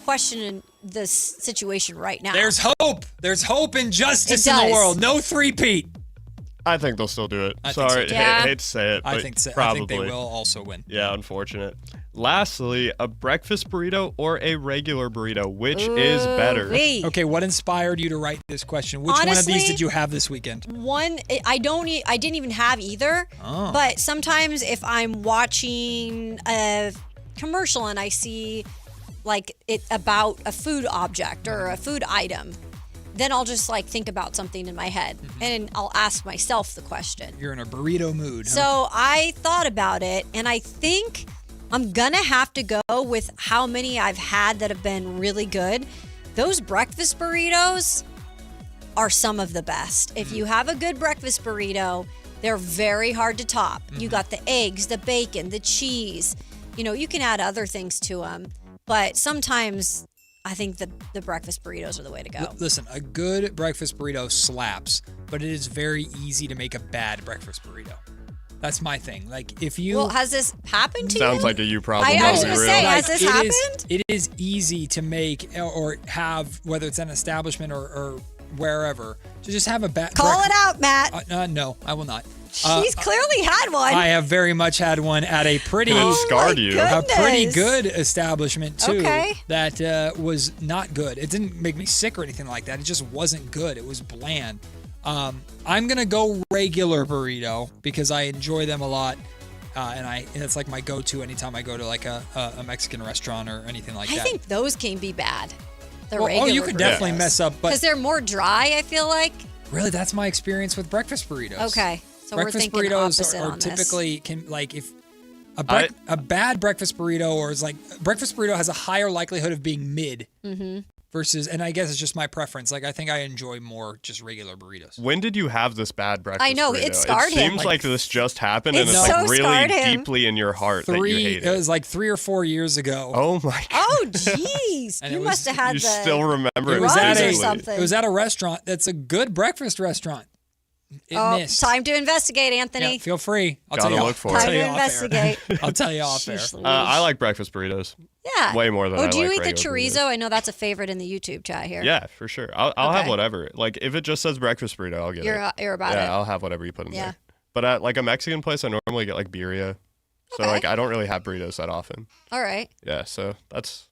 Speaker 6: questioning the situation right now.
Speaker 5: There's hope. There's hope and justice
Speaker 6: It
Speaker 5: in the
Speaker 6: does.
Speaker 5: world. No three-peat.
Speaker 9: I think they'll still do it.
Speaker 5: I think so,
Speaker 9: Sorry,
Speaker 5: too.
Speaker 9: hate to say it, but
Speaker 5: I think
Speaker 9: probably.
Speaker 5: they will also win.
Speaker 9: Yeah, unfortunate. Lastly, a breakfast burrito or a regular burrito, which is better?
Speaker 5: Okay, what inspired you to write this question? Which one of
Speaker 6: Honestly,
Speaker 5: these did you have this weekend?
Speaker 6: One, I didn't even have either.
Speaker 5: Oh.
Speaker 6: But sometimes if I'm watching a commercial and I see like it about a food object or a food item, then I'll just like think about something in my head and I'll ask myself the question.
Speaker 5: You're in a burrito mood. Huh?
Speaker 6: So I thought about it and I think I'm gonna have to go with how many I've had that have been really good. Those breakfast burritos are some of the best. If you have a good breakfast burrito, they're very hard to top. You got the eggs, the bacon, the cheese. You know, you can add other things to them, but sometimes I think the breakfast burritos are the way to go.
Speaker 5: Listen, a good breakfast burrito slaps, but it is very easy to make a bad breakfast burrito. That's my thing. Like if you
Speaker 6: Well, has this happened to you?
Speaker 9: Sounds like a you problem.
Speaker 6: I was
Speaker 9: to be
Speaker 6: gonna
Speaker 9: real.
Speaker 6: say, has this
Speaker 5: it
Speaker 6: happened?
Speaker 5: It is easy to make or have, whether it's an establishment or wherever, to just have a bad.
Speaker 6: Call it out, Matt.
Speaker 5: No, I will not.
Speaker 6: She's clearly had one.
Speaker 5: I have very much had one at a pretty
Speaker 9: scarred you.
Speaker 5: a pretty
Speaker 6: goodness.
Speaker 5: good establishment too.
Speaker 6: Okay.
Speaker 5: That was not good. It didn't make me sick or anything like that. It just wasn't good. It was bland. I'm gonna go regular burrito because I enjoy them a lot, and it's like my go-to anytime I go to like a Mexican restaurant or anything like that.
Speaker 6: I think those can be bad. The
Speaker 5: Well,
Speaker 6: regular
Speaker 5: you could definitely mess up, but
Speaker 6: because they're more dry. I feel like.
Speaker 5: really, that's my experience with breakfast burritos.
Speaker 6: Okay, so
Speaker 5: breakfast
Speaker 6: we're thinking
Speaker 5: burritos
Speaker 6: opposite
Speaker 5: are
Speaker 6: on this.
Speaker 5: typically if a bad breakfast burrito or is like breakfast burrito has a higher likelihood of being mid versus, and I guess it's just my preference. Like I think I enjoy more just regular burritos.
Speaker 9: When did you have this bad breakfast
Speaker 6: I know,
Speaker 9: burrito?
Speaker 6: it scarred him.
Speaker 9: Seems like this just happened, and
Speaker 6: It
Speaker 9: it's
Speaker 6: so
Speaker 9: like
Speaker 6: scarred
Speaker 9: really
Speaker 6: him.
Speaker 9: deeply in your heart that you hate
Speaker 5: It
Speaker 9: it.
Speaker 5: was like 3 or 4 years ago.
Speaker 9: Oh my god!
Speaker 6: Oh, jeez.
Speaker 5: And
Speaker 6: You
Speaker 5: it
Speaker 6: must
Speaker 5: was-
Speaker 6: have had
Speaker 9: You
Speaker 6: the.
Speaker 9: still remember
Speaker 5: It
Speaker 9: it?
Speaker 5: was at
Speaker 6: Runs or
Speaker 5: a
Speaker 6: something.
Speaker 5: it was at a restaurant that's a good breakfast restaurant. It
Speaker 6: Oh,
Speaker 5: missed.
Speaker 6: time to investigate, Anthony.
Speaker 5: Yeah, feel free. I'll
Speaker 9: Gotta
Speaker 5: tell you
Speaker 9: look for
Speaker 5: I'll
Speaker 9: it.
Speaker 5: tell
Speaker 6: Time
Speaker 5: you
Speaker 6: to
Speaker 5: off air.
Speaker 6: investigate.
Speaker 5: I'll tell you off air.
Speaker 6: Sheesh Louise.
Speaker 9: I like breakfast burritos.
Speaker 6: Yeah.
Speaker 9: Way more than I
Speaker 6: do you
Speaker 9: like
Speaker 6: eat the
Speaker 9: regular
Speaker 6: chorizo?
Speaker 9: burritos.
Speaker 6: I know that's a favorite in the YouTube chat here.
Speaker 9: Yeah, for sure. I'll have
Speaker 6: Okay.
Speaker 9: whatever. Like if it just says breakfast burrito, I'll get it.
Speaker 6: You're about
Speaker 9: yeah,
Speaker 6: it.
Speaker 9: I'll have whatever you put in
Speaker 6: Yeah.
Speaker 9: there. But at like a Mexican place, I normally get like birria. So
Speaker 6: Okay.
Speaker 9: like I don't really have burritos that often.
Speaker 6: All right.
Speaker 9: Yeah, so that's.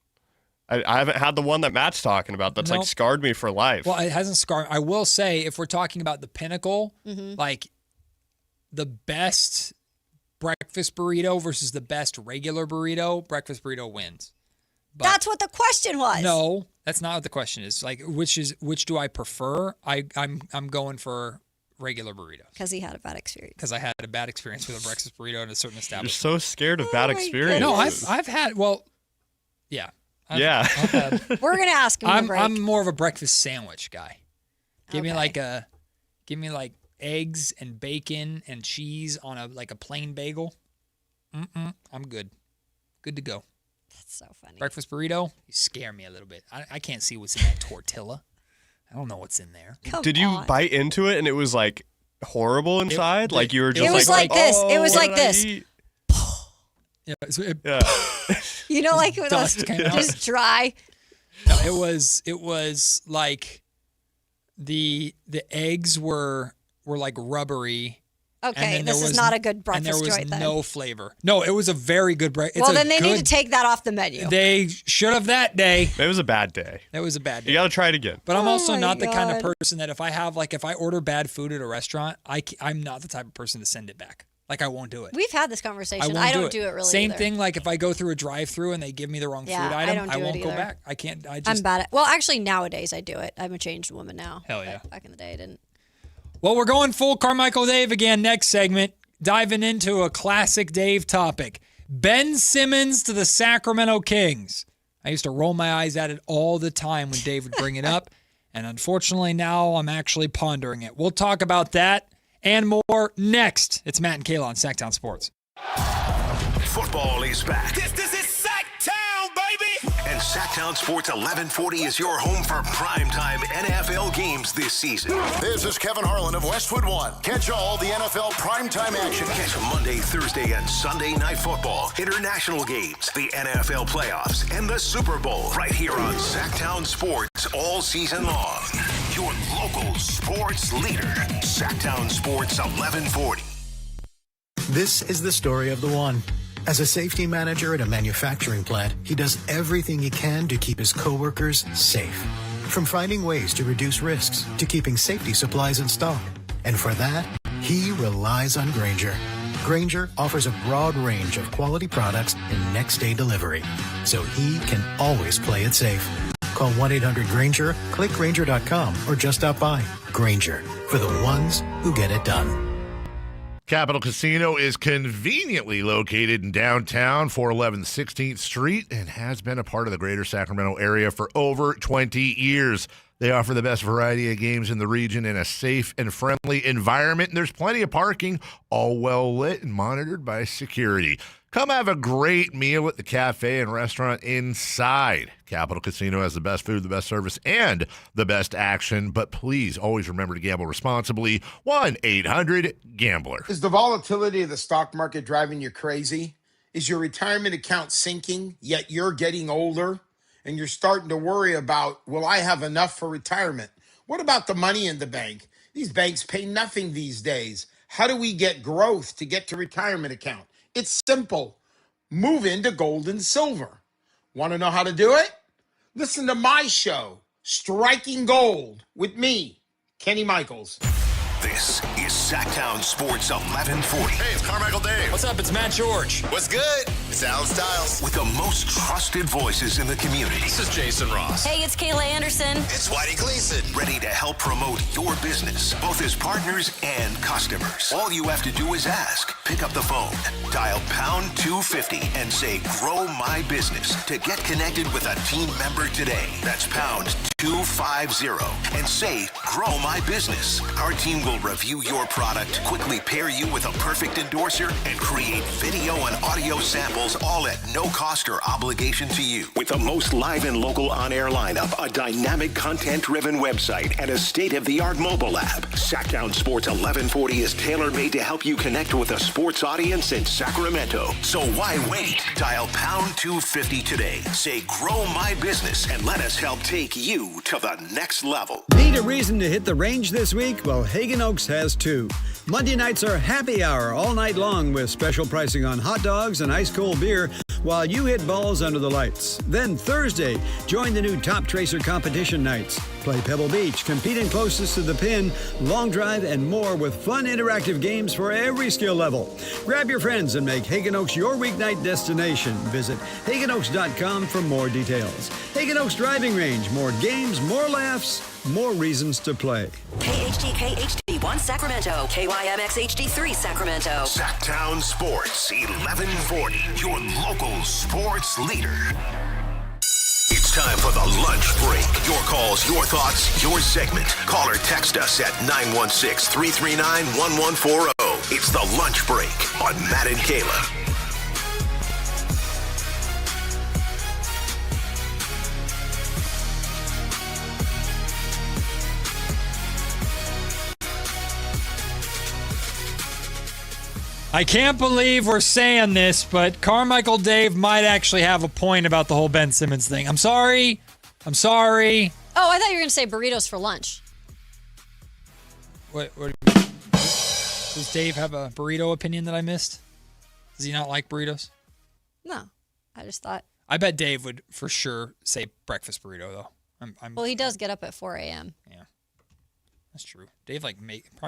Speaker 9: I haven't had the one that Matt's talking about. That's
Speaker 5: Nope.
Speaker 9: like scarred me for life.
Speaker 5: Well, it hasn't scarred. I will say, if we're talking about the pinnacle, like the best breakfast burrito versus the best regular burrito, breakfast burrito wins. But
Speaker 6: That's what the question was.
Speaker 5: no, that's not what the question is. Like, which do I prefer? I'm going for regular burrito
Speaker 6: Because he had a bad experience.
Speaker 5: because I had a bad experience with a breakfast burrito at a certain
Speaker 9: You're
Speaker 5: establishment.
Speaker 9: so scared of bad
Speaker 6: my
Speaker 9: experiences.
Speaker 5: No, I've had. Well, yeah. I've had-
Speaker 6: We're going to ask him to break.
Speaker 5: I'm more of a breakfast sandwich guy. Give me
Speaker 6: Okay.
Speaker 5: like eggs and bacon and cheese on a plain bagel. I'm good. Good to go.
Speaker 6: That's so funny.
Speaker 5: Breakfast burrito, you scare me a little bit. I can't see what's in that tortilla. I don't know what's in there.
Speaker 9: Did you bite into it and it was like horrible inside? Like you were just
Speaker 6: It was like this. It was
Speaker 9: what
Speaker 6: like
Speaker 9: did I
Speaker 6: this.
Speaker 9: eat?"
Speaker 5: Yeah,
Speaker 9: Yeah.
Speaker 6: You know, like with
Speaker 5: Dust
Speaker 6: those
Speaker 5: came out.
Speaker 6: just dry.
Speaker 5: No, it was like the eggs were like rubbery.
Speaker 6: Okay, this is not a good breakfast
Speaker 5: joint. And there
Speaker 6: joint
Speaker 5: was
Speaker 6: then.
Speaker 5: no flavor. No, it was a very good breakfast.
Speaker 6: Well, then they need to take that off the menu.
Speaker 5: They should have that day.
Speaker 9: It was a bad day.
Speaker 5: It was a bad day.
Speaker 9: You got to try it again.
Speaker 5: But I'm also
Speaker 6: my
Speaker 5: not the kind of
Speaker 6: God.
Speaker 5: person that if I order bad food at a restaurant, I'm not the type of person to send it back. Like, I won't do it.
Speaker 6: We've had this conversation.
Speaker 5: won't
Speaker 6: I don't do it really
Speaker 5: Same
Speaker 6: either.
Speaker 5: thing, like if I go through a drive-through and they give me the wrong food item, I won't go back. I can't.
Speaker 6: I'm bad at. Well, actually, nowadays I do it. I'm a changed woman now.
Speaker 5: Hell yeah.
Speaker 6: Back in the day, I didn't.
Speaker 5: Well, we're going full Carmichael Dave again next segment, diving into a classic Dave topic. Ben Simmons to the Sacramento Kings. I used to roll my eyes at it all the time when Dave would bring it up, and unfortunately now I'm actually pondering it. We'll talk about that and more next. It's Matt and Kayla on Sactown Sports.
Speaker 4: Football is back.
Speaker 7: This is Sactown, baby!
Speaker 4: And Sactown Sports 1140 is your home for primetime NFL games this season.
Speaker 3: This is Kevin Harlan of Westwood One. Catch all the NFL primetime action.
Speaker 4: Catch Monday, Thursday, and Sunday night football, international games, the NFL playoffs, and the Super Bowl right here on Sactown Sports all season long. Your local sports leader, Sactown Sports 1140.
Speaker 11: This is the story of the one. As a safety manager at a manufacturing plant, he does everything he can to keep his coworkers safe. From finding ways to reduce risks to keeping safety supplies in stock. And for that, he relies on Grainger. Grainger offers a broad range of quality products and next-day delivery, so he can always play it safe. Call 1-800-GRAINGER, click Grainger.com, or just stop by. Grainger, for the ones who get it done.
Speaker 23: Capital Casino is conveniently located in downtown, 411 16th Street, and has been a part of the greater Sacramento area for over 20 years. They offer the best variety of games in the region in a safe and friendly environment, and there's plenty of parking, all well lit and monitored by security. Come have a great meal at the cafe and restaurant inside. Capital Casino has the best food, the best service, and the best action. But please always remember to gamble responsibly. 1-800-GAMBLER.
Speaker 12: Is the volatility of the stock market driving you crazy? Is your retirement account sinking, yet you're getting older? And you're starting to worry about, will I have enough for retirement? What about the money in the bank? These banks pay nothing these days. How do we get growth to get to retirement account? It's simple. Move into gold and silver. Want to know how to do it? Listen to my show, Striking Gold, with me, Kenny Michaels.
Speaker 4: This is Sactown Sports 1140.
Speaker 3: Hey, it's Carmichael Dave.
Speaker 5: What's up? It's Matt George.
Speaker 3: What's good? It's Alan Stiles.
Speaker 4: With the most trusted voices in the community.
Speaker 3: This is Jason Ross.
Speaker 25: Hey, it's Kayla Anderson.
Speaker 3: It's Whitey Gleason.
Speaker 4: Ready to help promote your business, both as partners and customers. All you have to do is ask. Pick up the phone, dial pound 250 and say, grow my business to get connected with a team member today. That's pound 250 and say, grow my business. Our team will review your product, quickly pair you with a perfect endorser, and create video and audio samples, all at no cost or obligation to you. With the most live and local on-air lineup, a dynamic content-driven website, and a state-of-the-art mobile app, Sactown Sports 1140 is tailor-made to help you connect with a sports audience in Sacramento. So why wait? Dial pound 250 today. Say, grow my business, and let us help take you to the next level.
Speaker 18: Need a reason to hit the range this week? Well, Hagen Oaks has two. Monday nights are happy hour all night long with special pricing on hot dogs and ice cold beer while you hit balls under the lights. Then Thursday, join the new Top Tracer competition nights. Play Pebble Beach, compete in closest to the pin, long drive, and more with fun interactive games for every skill level. Grab your friends and make Hagen Oaks your weeknight destination. Visit HagenOaks.com for more details. Hagen Oaks Driving Range, more games, more laughs, more reasons to play.
Speaker 13: KHD1 Sacramento, KYMX HD3 Sacramento.
Speaker 4: Sactown Sports 1140, your local sports leader. It's time for the lunch break. Your calls, your thoughts, your segment. Call or text us at 916-339-1140. It's the lunch break on Matt and Kayla.
Speaker 5: I can't believe we're saying this, but Carmichael Dave might actually have a point about the whole Ben Simmons thing. I'm sorry. I'm sorry.
Speaker 6: Oh, I thought you were going to say burritos for lunch.
Speaker 5: What does Dave have a burrito opinion that I missed? Does he not like burritos?
Speaker 6: No, I just thought.
Speaker 5: I bet Dave would for sure say breakfast burrito though.
Speaker 6: Well, he does get up at 4 a.m.
Speaker 5: Yeah, that's true. Dave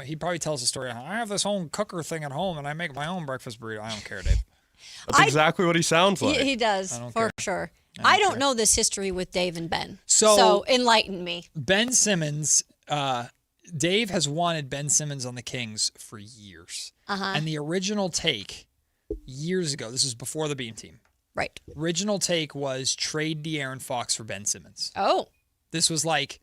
Speaker 5: he probably tells the story. I have this home cooker thing at home and I make my own breakfast burrito. I don't care, Dave.
Speaker 9: That's exactly what he sounds like.
Speaker 6: He does for sure. I don't know this history with Dave and Ben.
Speaker 5: So
Speaker 6: enlighten me.
Speaker 5: Ben Simmons, Dave has wanted Ben Simmons on the Kings for years. And the original take years ago, this was before the Beam Team.
Speaker 6: Right.
Speaker 5: Original take was trade De'Aaron Fox for Ben Simmons.
Speaker 6: Oh.
Speaker 5: This was like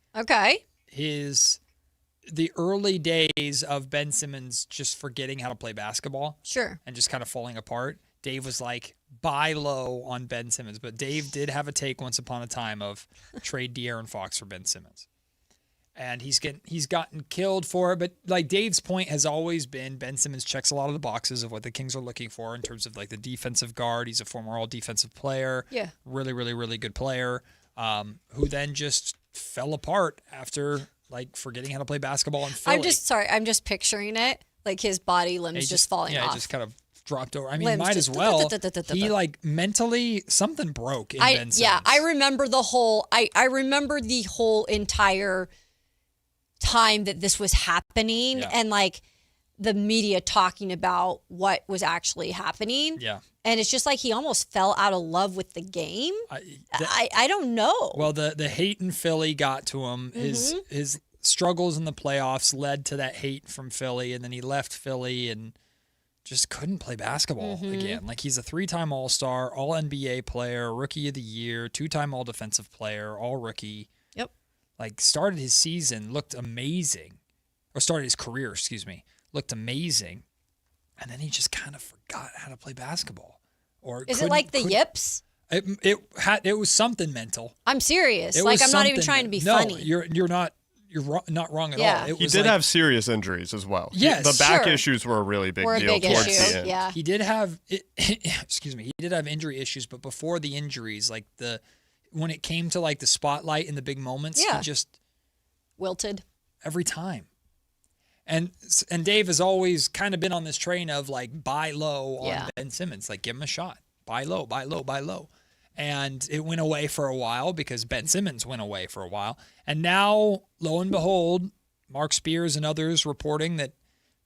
Speaker 5: the early days of Ben Simmons just forgetting how to play basketball.
Speaker 6: Sure.
Speaker 5: And just kind of falling apart. Dave was like, buy low on Ben Simmons. But Dave did have a take once upon a time of trade De'Aaron Fox for Ben Simmons. And he's gotten killed for it. But like Dave's point has always been Ben Simmons checks a lot of the boxes of what the Kings are looking for in terms of like the defensive guard. He's a former all defensive player.
Speaker 6: Yeah.
Speaker 5: Really, really, really good player. Who then just fell apart after like forgetting how to play basketball in Philly.
Speaker 6: I'm just picturing it. Like his body limbs just falling off.
Speaker 5: Yeah, just kind of dropped over. I mean,
Speaker 6: Limbs
Speaker 5: might
Speaker 6: just
Speaker 5: as well. He like mentally something broke in Ben Simmons.
Speaker 6: Yeah, I remember the whole I remember the whole entire time that this was happening and like the media talking about what was actually happening.
Speaker 5: Yeah.
Speaker 6: And it's just like he almost fell out of love with the game. I don't know.
Speaker 5: Well, the hate in Philly got to him. His struggles in the playoffs led to that hate from Philly, and then he left Philly and just couldn't play basketball again. Like he's a 3-time All-Star, All-NBA player, Rookie of the Year, 2-time All-Defensive player, All-Rookie.
Speaker 6: Yep.
Speaker 5: Like started his season, looked amazing. Or started his career, excuse me. Looked amazing. And then he just kind of forgot how to play basketball. Or
Speaker 6: is it like the yips?
Speaker 5: It was something mental.
Speaker 6: I'm serious. Like I'm not even trying to be funny.
Speaker 5: You're not wrong at all.
Speaker 9: He did have serious injuries as well.
Speaker 5: Yes,
Speaker 9: the back issues were a really big deal towards the end.
Speaker 6: Yeah.
Speaker 5: He did have excuse me, he did have injury issues, but before the injuries, like when it came to like the spotlight in the big moments, he just
Speaker 6: wilted
Speaker 5: every time. And Dave has always kind of been on this train of like buy low on Ben Simmons, like give him a shot, buy low, buy low, buy low. And it went away for a while because Ben Simmons went away for a while. And now, lo and behold, Mark Spears and others reporting that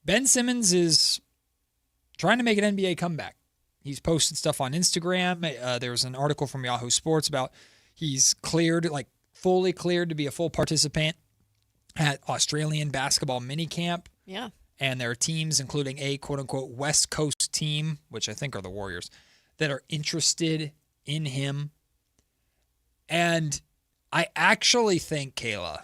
Speaker 5: Ben Simmons is trying to make an NBA comeback. He's posted stuff on Instagram. There was an article from Yahoo Sports about he's cleared, like fully cleared to be a full participant at Australian basketball minicamp.
Speaker 6: Yeah.
Speaker 5: And there are teams, including a quote-unquote West Coast team, which I think are the Warriors, that are interested in him. And I actually think, Kayla,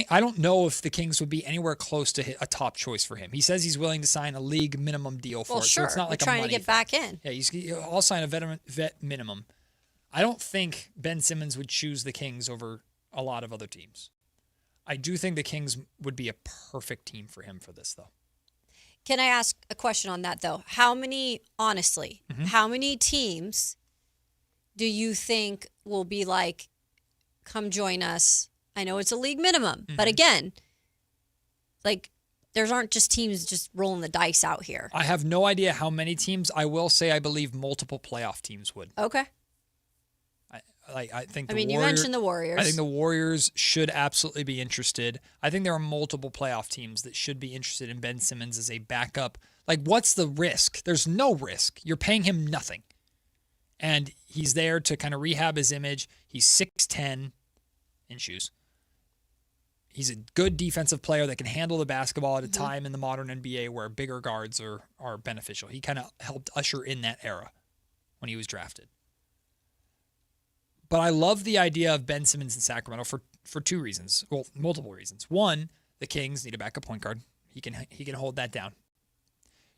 Speaker 5: I don't know if the Kings would be anywhere close to a top choice for him. He says he's willing to sign a league minimum deal for it.
Speaker 6: Sure.
Speaker 5: So it's not like
Speaker 6: trying to get back in.
Speaker 5: Yeah, I'll sign a vet minimum. I don't think Ben Simmons would choose the Kings over a lot of other teams. I do think the Kings would be a perfect team for him for this, though.
Speaker 6: Can I ask a question on that, though? How many teams do you think will be like, come join us? I know it's a league minimum, but again, like there aren't just teams just rolling the dice out here.
Speaker 5: I have no idea how many teams. I will say I believe multiple playoff teams would.
Speaker 6: Okay.
Speaker 5: I think.
Speaker 6: You mentioned the Warriors.
Speaker 5: I think the Warriors should absolutely be interested. I think there are multiple playoff teams that should be interested in Ben Simmons as a backup. Like, what's the risk? There's no risk. You're paying him nothing, and he's there to kind of rehab his image. He's 6'10" in shoes. He's a good defensive player that can handle the basketball at a time in the modern NBA where bigger guards are beneficial. He kind of helped usher in that era when he was drafted. But I love the idea of Ben Simmons in Sacramento for two reasons. Well, multiple reasons. One, the Kings need a backup point guard. He can hold that down.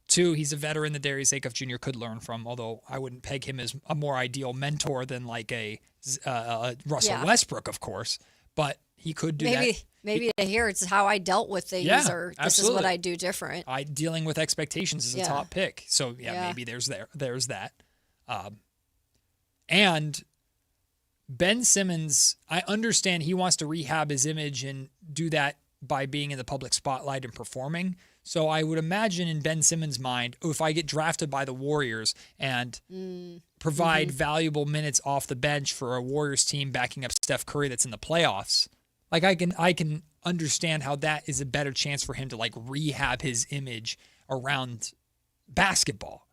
Speaker 5: Two, he's a veteran that Darius Acuff Jr. could learn from, although I wouldn't peg him as a more ideal mentor than like a Russell Westbrook, of course. But he could do that.
Speaker 6: Maybe to hear it's how I dealt with things, or this is what I do different.
Speaker 5: Dealing with expectations is a top pick. So maybe there's that. And Ben Simmons, I understand he wants to rehab his image and do that by being in the public spotlight and performing. So I would imagine in Ben Simmons' mind, if I get drafted by the Warriors and provide valuable minutes off the bench for a Warriors team backing up Steph Curry that's in the playoffs, like I can understand how that is a better chance for him to like rehab his image around basketball.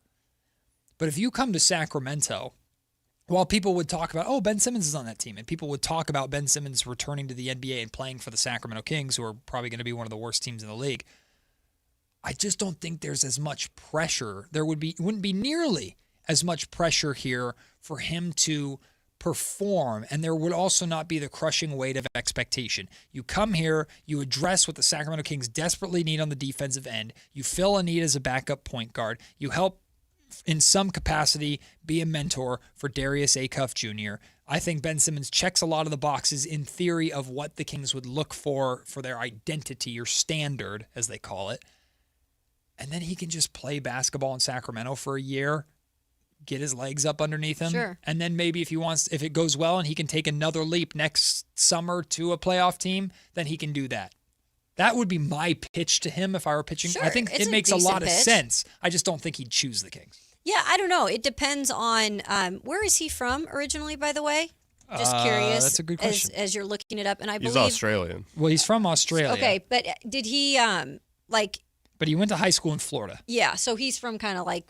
Speaker 5: But if you come to Sacramento, while people would talk about, oh, Ben Simmons is on that team, and people would talk about Ben Simmons returning to the NBA and playing for the Sacramento Kings, who are probably going to be one of the worst teams in the league, I just don't think there's as much pressure. Wouldn't be nearly as much pressure here for him to perform, and there would also not be the crushing weight of expectation. You come here, you address what the Sacramento Kings desperately need on the defensive end, you fill a need as a backup point guard, you help in some capacity be a mentor for Darius Acuff Jr. I think Ben Simmons checks a lot of the boxes in theory of what the Kings would look for their identity or standard, as they call it. And then he can just play basketball in Sacramento for a year, get his legs up underneath him.
Speaker 6: Sure.
Speaker 5: And then maybe if it goes well and he can take another leap next summer to a playoff team, then he can do that. That would be my pitch to him if I were pitching.
Speaker 6: Sure,
Speaker 5: I think it makes a lot of sense. I just don't think he'd choose the Kings.
Speaker 6: Yeah, I don't know. It depends on where is he from originally, by the way? Just curious.
Speaker 5: That's a good question.
Speaker 6: As you're looking it up, and I believe
Speaker 9: he's Australian.
Speaker 5: Well, he's from Australia.
Speaker 6: Okay, but did he
Speaker 5: But he went to high school in Florida.
Speaker 6: Yeah, so he's from kind of like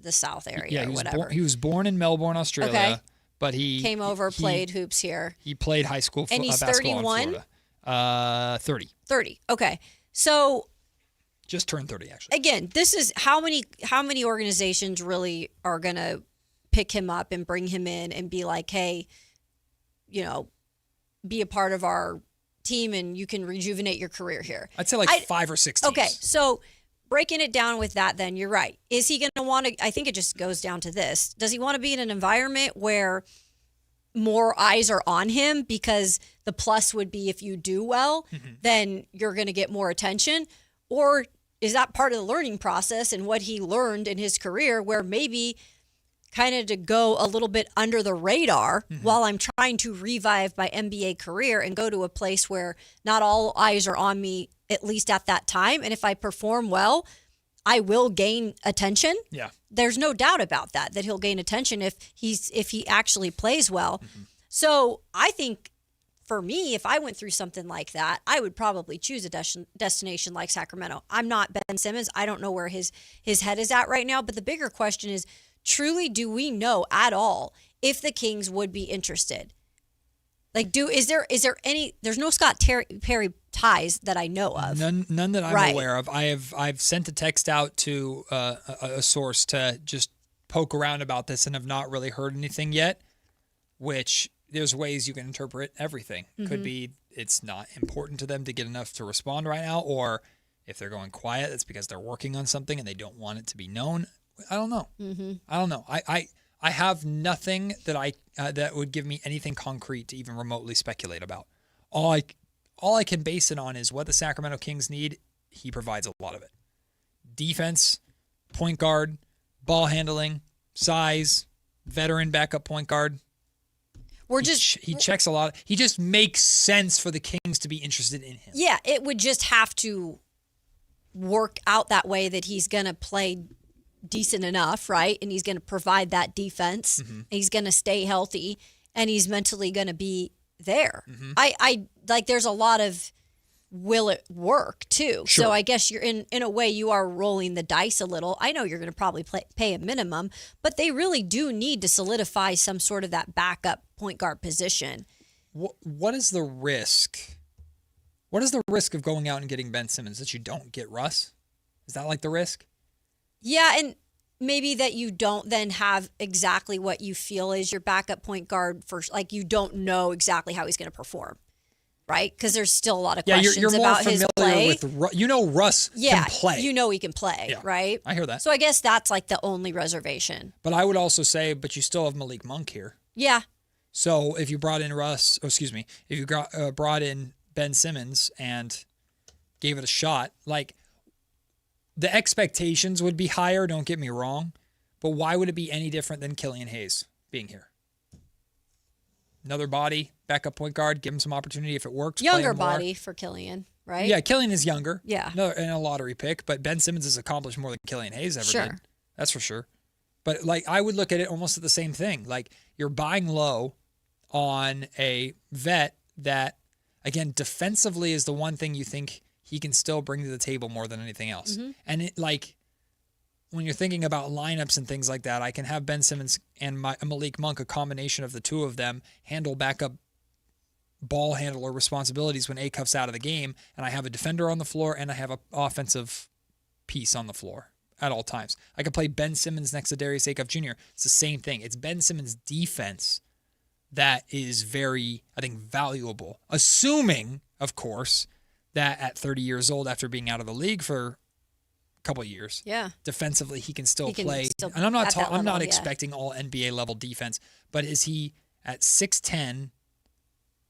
Speaker 6: the South area or whatever.
Speaker 5: He was born in Melbourne, Australia.
Speaker 6: Okay.
Speaker 5: But he
Speaker 6: came over, played hoops here.
Speaker 5: He played high school
Speaker 6: and he's
Speaker 5: basketball
Speaker 6: 31?
Speaker 5: in Florida. 30.
Speaker 6: 30. Okay. So
Speaker 5: just turned 30 actually.
Speaker 6: Again, this is how many organizations really are going to pick him up and bring him in and be like, "Hey, be a part of our team and you can rejuvenate your career here."
Speaker 5: I'd say 5 or 6 teams.
Speaker 6: Okay. So breaking it down with that, then you're right. Is he going to want to, I think it just goes down to this. Does he want to be in an environment where more eyes are on him, because the plus would be if you do well, then you're going to get more attention? Or is that part of the learning process and what he learned in his career, where maybe kind of to go a little bit under the radar while I'm trying to revive my NBA career and go to a place where not all eyes are on me, at least at that time. And if I perform well, I will gain attention.
Speaker 5: Yeah.
Speaker 6: There's no doubt about that he'll gain attention if he actually plays well. So I think for me, if I went through something like that, I would probably choose a destination like Sacramento. I'm not Ben Simmons. I don't know where his head is at right now. But the bigger question is, truly, do we know at all if the Kings would be interested? Like, is there any? There's no Scott Perry ties that I know of.
Speaker 5: None that I'm aware of. I've sent a text out to a source to just poke around about this and have not really heard anything yet. Which there's ways you can interpret everything. Could be it's not important to them to get enough to respond right now, or if they're going quiet, it's because they're working on something and they don't want it to be known. I don't know. I don't know. I have nothing that that would give me anything concrete to even remotely speculate about. All I can base it on is what the Sacramento Kings need. He provides a lot of it. Defense, point guard, ball handling, size, veteran backup point guard. He checks a lot. He just makes sense for the Kings to be interested in him.
Speaker 6: Yeah, it would just have to work out that way that he's going to play decent enough, right? And he's going to provide that defense. He's going to stay healthy, and he's mentally going to be there. I there's a lot of will it work too.
Speaker 5: Sure.
Speaker 6: So I guess you're in a way you are rolling the dice a little. I know you're going to probably pay a minimum, but they really do need to solidify some sort of that backup point guard position.
Speaker 5: What is the risk? What is the risk of going out and getting Ben Simmons, that you don't get Russ? Is that like the risk?
Speaker 6: Yeah, and maybe that you don't then have exactly what you feel is your backup point guard first. Like, you don't know exactly how he's going to perform, right? Because there's still a lot of questions
Speaker 5: you're more
Speaker 6: about his play.
Speaker 5: With Russ can play.
Speaker 6: You know he can play, right?
Speaker 5: I hear that.
Speaker 6: So I guess that's like the only reservation.
Speaker 5: But I would also say, but you still have Malik Monk here.
Speaker 6: Yeah.
Speaker 5: So if you brought in if you brought in Ben Simmons and gave it a shot, like, the expectations would be higher, don't get me wrong, but why would it be any different than Killian Hayes being here? another body, backup point guard, give him some opportunity if it works.
Speaker 6: Younger body for Killian, right?
Speaker 5: Yeah, Killian is younger.
Speaker 6: Yeah.
Speaker 5: And a lottery pick, but Ben Simmons has accomplished more than Killian Hayes ever did. That's for sure. But like I would look at it almost at the same thing. Like you're buying low on a vet that, again, defensively is the one thing you think he can still bring to the table more than anything else.
Speaker 6: Mm-hmm.
Speaker 5: And it like when you're thinking about lineups and things like that, I can have Ben Simmons and Malik Monk, a combination of the two of them, handle backup ball handler responsibilities when Acuff's out of the game, and I have a defender on the floor and I have an offensive piece on the floor at all times. I could play Ben Simmons next to Darius Acuff Jr. It's the same thing. It's Ben Simmons' defense that is very, I think, valuable. Assuming, of course, that at 30 years old, after being out of the league for a couple of years, defensively he can still play. And I'm not expecting all NBA level defense, but is he at 6'10",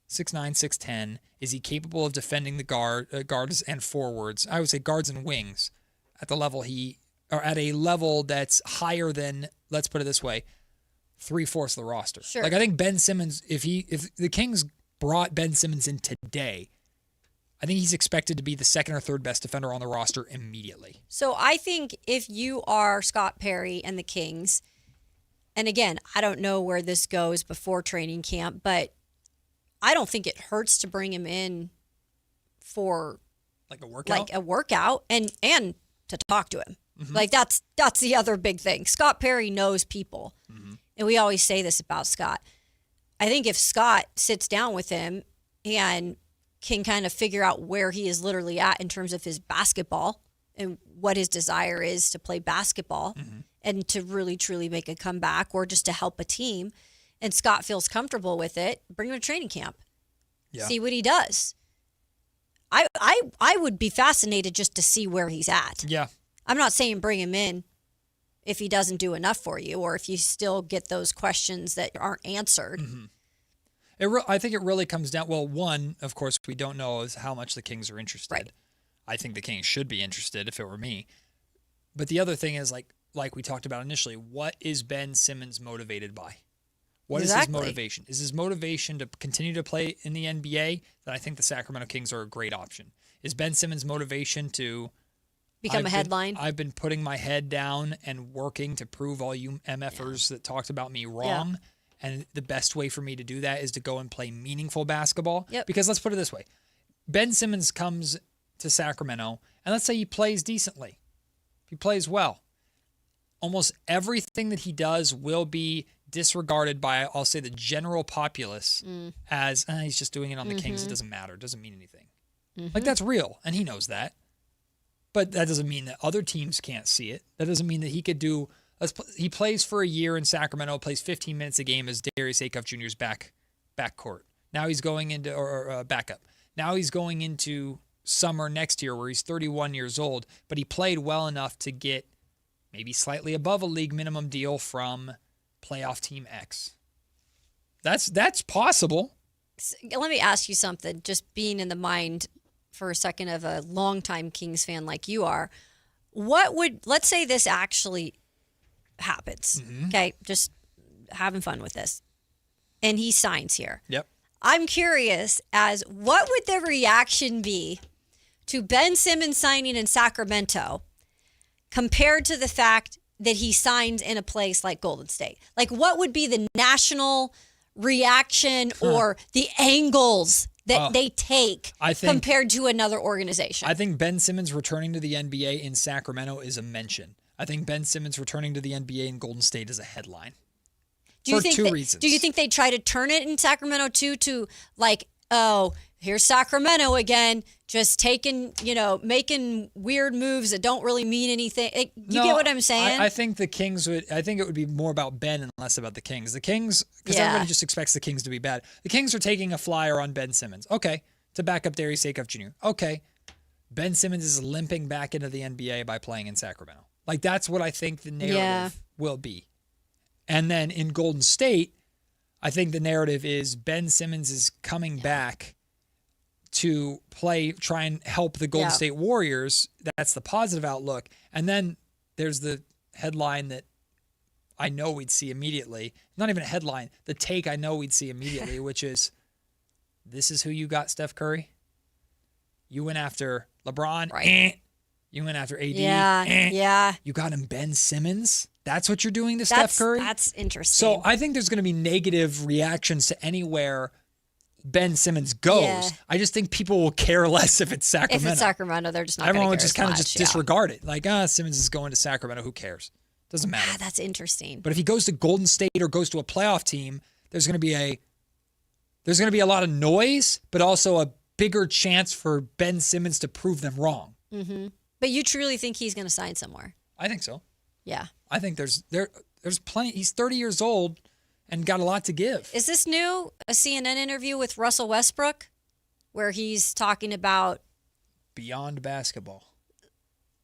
Speaker 5: 6'9", 6'10", is he capable of defending the guards and forwards? I would say guards and wings at the level or at a level that's higher than, let's put it this way, 3/4 of the roster.
Speaker 6: Sure.
Speaker 5: Like I think Ben Simmons, if the Kings brought Ben Simmons in today, I think he's expected to be the second or third best defender on the roster immediately.
Speaker 6: So I think if you are Scott Perry and the Kings, and again, I don't know where this goes before training camp, but I don't think it hurts to bring him in for
Speaker 5: like a
Speaker 6: workout and to talk to him.
Speaker 5: Mm-hmm.
Speaker 6: Like that's the other big thing. Scott Perry knows people.
Speaker 5: Mm-hmm.
Speaker 6: And we always say this about Scott. I think if Scott sits down with him and can kind of figure out where he is literally at in terms of his basketball and what his desire is to play basketball and to really, truly make a comeback or just to help a team, and Scott feels comfortable with it, bring him to training camp.
Speaker 5: Yeah.
Speaker 6: See what he does. I would be fascinated just to see where he's at.
Speaker 5: Yeah.
Speaker 6: I'm not saying bring him in if he doesn't do enough for you or if you still get those questions that aren't answered.
Speaker 5: Mm-hmm. I think it really comes down, well, one, of course, we don't know is how much the Kings are interested.
Speaker 6: Right.
Speaker 5: I think the Kings should be interested if it were me. But the other thing is, like we talked about initially, what is Ben Simmons motivated by? What is his motivation? Is his motivation to continue to play in the NBA? Then I think the Sacramento Kings are a great option. Is Ben Simmons' motivation to
Speaker 6: become a headline?
Speaker 5: I've been putting my head down and working to prove all you MFers that talked about me wrong. Yeah. And the best way for me to do that is to go and play meaningful basketball.
Speaker 6: Yep.
Speaker 5: Because let's put it this way. Ben Simmons comes to Sacramento, and let's say he plays decently. He plays well. Almost everything that he does will be disregarded by, I'll say, the general populace as, he's just doing it on the Kings. It doesn't matter. It doesn't mean anything. Like, that's real, and he knows that. But that doesn't mean that other teams can't see it. That doesn't mean that he could do... He plays for a year in Sacramento, plays 15 minutes a game as Darius Acuff Jr.'s backcourt. Now he's going into, or backup. Now he's going into summer next year where he's 31 years old, but he played well enough to get maybe slightly above a league minimum deal from playoff team X. That's possible.
Speaker 6: Let me ask you something, just being in the mind for a second of a longtime Kings fan like you are. Let's say this actually happens. Okay, just having fun with this. And he signs here.
Speaker 5: Yep.
Speaker 6: I'm curious as what would the reaction be to Ben Simmons signing in Sacramento compared to the fact that he signs in a place like Golden State? Like, what would be the national reaction or the angles that they take compared to another organization?
Speaker 5: I think Ben Simmons returning to the NBA in Sacramento is a mention. I think Ben Simmons returning to the NBA in Golden State is a headline. For two reasons. Do
Speaker 6: you think they try to turn it in Sacramento too to like, oh, here's Sacramento again, just making weird moves that don't really mean anything? You get what I'm saying?
Speaker 5: I think the Kings I think it would be more about Ben and less about the Kings. The Kings, because everybody just expects the Kings to be bad. The Kings are taking a flyer on Ben Simmons. Okay. To back up Darius Acuff Jr. Okay. Ben Simmons is limping back into the NBA by playing in Sacramento. Like, that's what I think the narrative will be. And then in Golden State, I think the narrative is Ben Simmons is coming back to try and help the Golden State Warriors. That's the positive outlook. And then there's the headline that I know we'd see immediately. Not even a headline. The take I know we'd see immediately, which is, this is who you got, Steph Curry. You went after LeBron.
Speaker 6: Right.
Speaker 5: You went after AD.
Speaker 6: Yeah.
Speaker 5: You got him Ben Simmons. That's what you're doing to Steph Curry?
Speaker 6: That's interesting.
Speaker 5: So I think there's going to be negative reactions to anywhere Ben Simmons goes.
Speaker 6: Yeah.
Speaker 5: I just think people will care less if it's Sacramento.
Speaker 6: If it's Sacramento, they're just not
Speaker 5: Everyone
Speaker 6: gonna
Speaker 5: would
Speaker 6: care
Speaker 5: just
Speaker 6: as
Speaker 5: kind of
Speaker 6: much,
Speaker 5: just disregard it. Like, Simmons is going to Sacramento. Who cares? Doesn't matter.
Speaker 6: That's interesting.
Speaker 5: But if he goes to Golden State or goes to a playoff team, there's going to be a lot of noise, but also a bigger chance for Ben Simmons to prove them wrong.
Speaker 6: Mm-hmm. But you truly think he's going to sign somewhere?
Speaker 5: I think so.
Speaker 6: Yeah.
Speaker 5: I think there's plenty. He's 30 years old and got a lot to give.
Speaker 6: Is this new? A CNN interview with Russell Westbrook where he's talking about
Speaker 5: beyond basketball.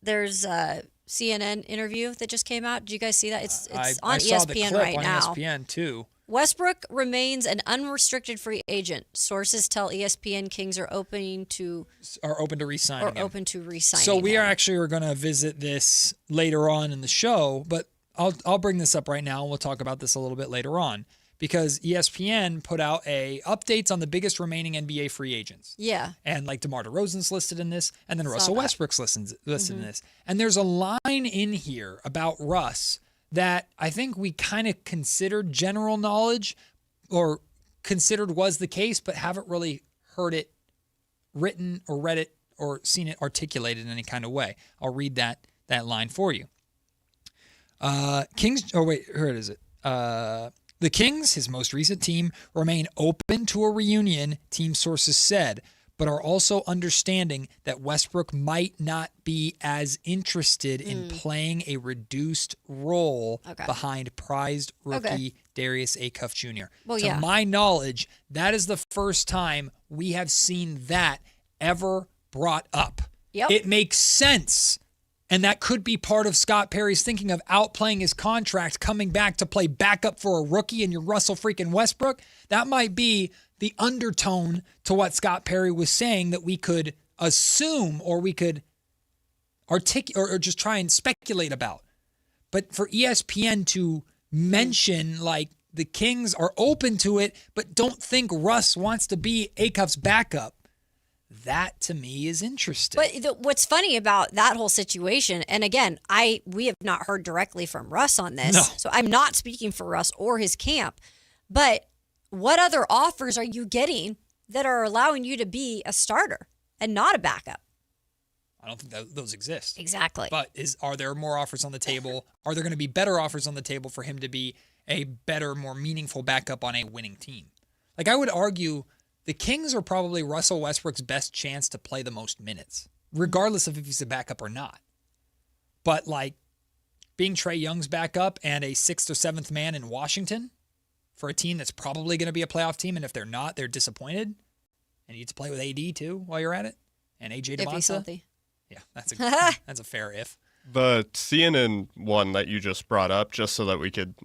Speaker 6: There's a CNN interview that just came out. Did you guys see that? It's
Speaker 5: I
Speaker 6: saw
Speaker 5: saw
Speaker 6: ESPN
Speaker 5: the clip
Speaker 6: right
Speaker 5: on
Speaker 6: now.
Speaker 5: ESPN too.
Speaker 6: Westbrook remains an unrestricted free agent. Sources tell ESPN Kings are open to
Speaker 5: re-signing him.
Speaker 6: So
Speaker 5: we are going to visit this later on in the show, but I'll bring this up right now and we'll talk about this a little bit later on because ESPN put out updates on the biggest remaining NBA free agents.
Speaker 6: Yeah.
Speaker 5: And like DeMar DeRozan's listed in this, and then
Speaker 6: Saw
Speaker 5: Russell
Speaker 6: that.
Speaker 5: Westbrook's listed in this. And there's a line in here about Russ that I think we kind of considered general knowledge or considered was the case, but haven't really heard it written or read it or seen it articulated in any kind of way. I'll read that line for you. Here it is. The Kings, his most recent team, remain open to a reunion, team sources said, but are also understanding that Westbrook might not be as interested in playing a reduced role behind prized rookie Darius Acuff Jr. To my knowledge, that is the first time we have seen that ever brought up.
Speaker 6: Yep.
Speaker 5: It makes sense. And that could be part of Scott Perry's thinking of outplaying his contract, coming back to play backup for a rookie and you're Russell freaking Westbrook. That might be the undertone to what Scott Perry was saying that we could assume or we could articulate or just try and speculate about. But for ESPN to mention like the Kings are open to it, but don't think Russ wants to be Acuff's backup, that to me is interesting.
Speaker 6: But what's funny about that whole situation, and again, we have not heard directly from Russ on this, so I'm not speaking for Russ or his camp, but what other offers are you getting that are allowing you to be a starter and not a backup?
Speaker 5: I don't think those exist.
Speaker 6: Exactly.
Speaker 5: But are there more offers on the table? Are there going to be better offers on the table for him to be a better, more meaningful backup on a winning team? Like I would argue the Kings are probably Russell Westbrook's best chance to play the most minutes, regardless of if he's a backup or not. But like being Trae Young's backup and a 6th or 7th man in Washington for a team that's probably going to be a playoff team, and if they're not, they're disappointed. And you get to play with AD too while you're at it, and AJ
Speaker 6: If he's
Speaker 5: DeMonta.
Speaker 6: healthy.
Speaker 5: Yeah, that's a fair if.
Speaker 9: The CNN one that you just brought up, just so that we could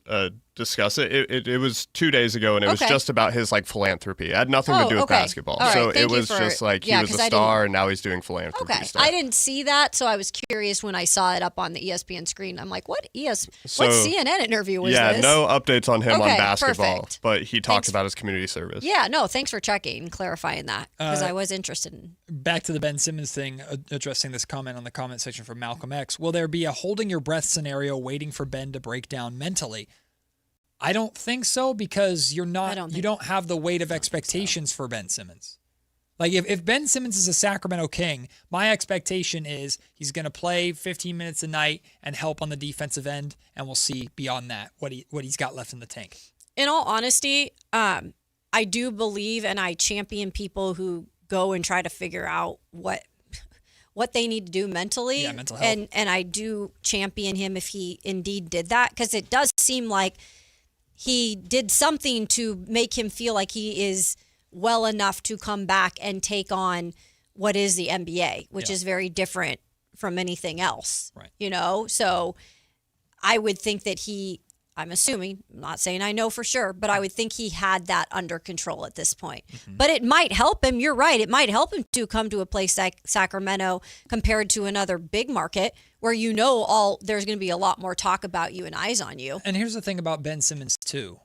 Speaker 9: discuss it, it was 2 days ago, and it was just about his like philanthropy. It had nothing to do with basketball.
Speaker 6: All right,
Speaker 9: so
Speaker 6: thank
Speaker 9: it was just like he was a star, and now he's doing philanthropy stuff.
Speaker 6: I didn't see that, so I was curious when I saw it up on the ESPN screen. I'm like, what CNN interview was this?
Speaker 9: Yeah, no updates on him on basketball,
Speaker 6: perfect.
Speaker 9: but he talked about his community service.
Speaker 6: Yeah, no, thanks for checking and clarifying that, because I was interested in.
Speaker 5: Back to the Ben Simmons thing, addressing this comment on the comment section from Malcolm X. Will there be a holding your breath scenario waiting for Ben to break down mentally? I don't think so, because you don't have the weight of expectations for Ben Simmons. Like if Ben Simmons is a Sacramento King, my expectation is he's going to play 15 minutes a night and help on the defensive end, and we'll see beyond that what he's got left in the tank.
Speaker 6: In all honesty, I do believe and I champion people who go and try to figure out what they need to do mentally.
Speaker 5: Yeah, mental health.
Speaker 6: And I do champion him if he indeed did that, because it does seem like he did something to make him feel like he is well enough to come back and take on what is the NBA, which is very different from anything else.
Speaker 5: Right.
Speaker 6: You know? So I would think that I'm assuming, I'm not saying I know for sure, but I would think he had that under control at this point. But it might help him. You're right. It might help him to come to a place like Sacramento compared to another big market where there's going to be a lot more talk about you and eyes on you.
Speaker 5: And here's the thing about Ben Simmons, too.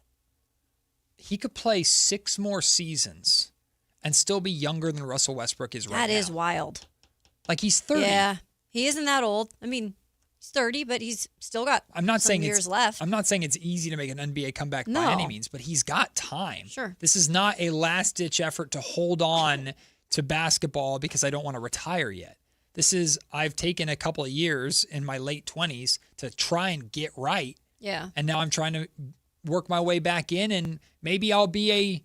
Speaker 5: He could play 6 more seasons and still be younger than Russell Westbrook is right now.
Speaker 6: That is wild.
Speaker 5: Like, he's 30.
Speaker 6: Yeah, he isn't that old. I mean, he's 30, but he's still got some years left.
Speaker 5: I'm not saying it's easy to make an NBA comeback by any means, but he's got time.
Speaker 6: Sure.
Speaker 5: This is not a last-ditch effort to hold on to basketball because I don't want to retire yet. This is, I've taken a couple of years in my late 20s to try and get right.
Speaker 6: Yeah.
Speaker 5: And now I'm trying to work my way back in, and maybe I'll be a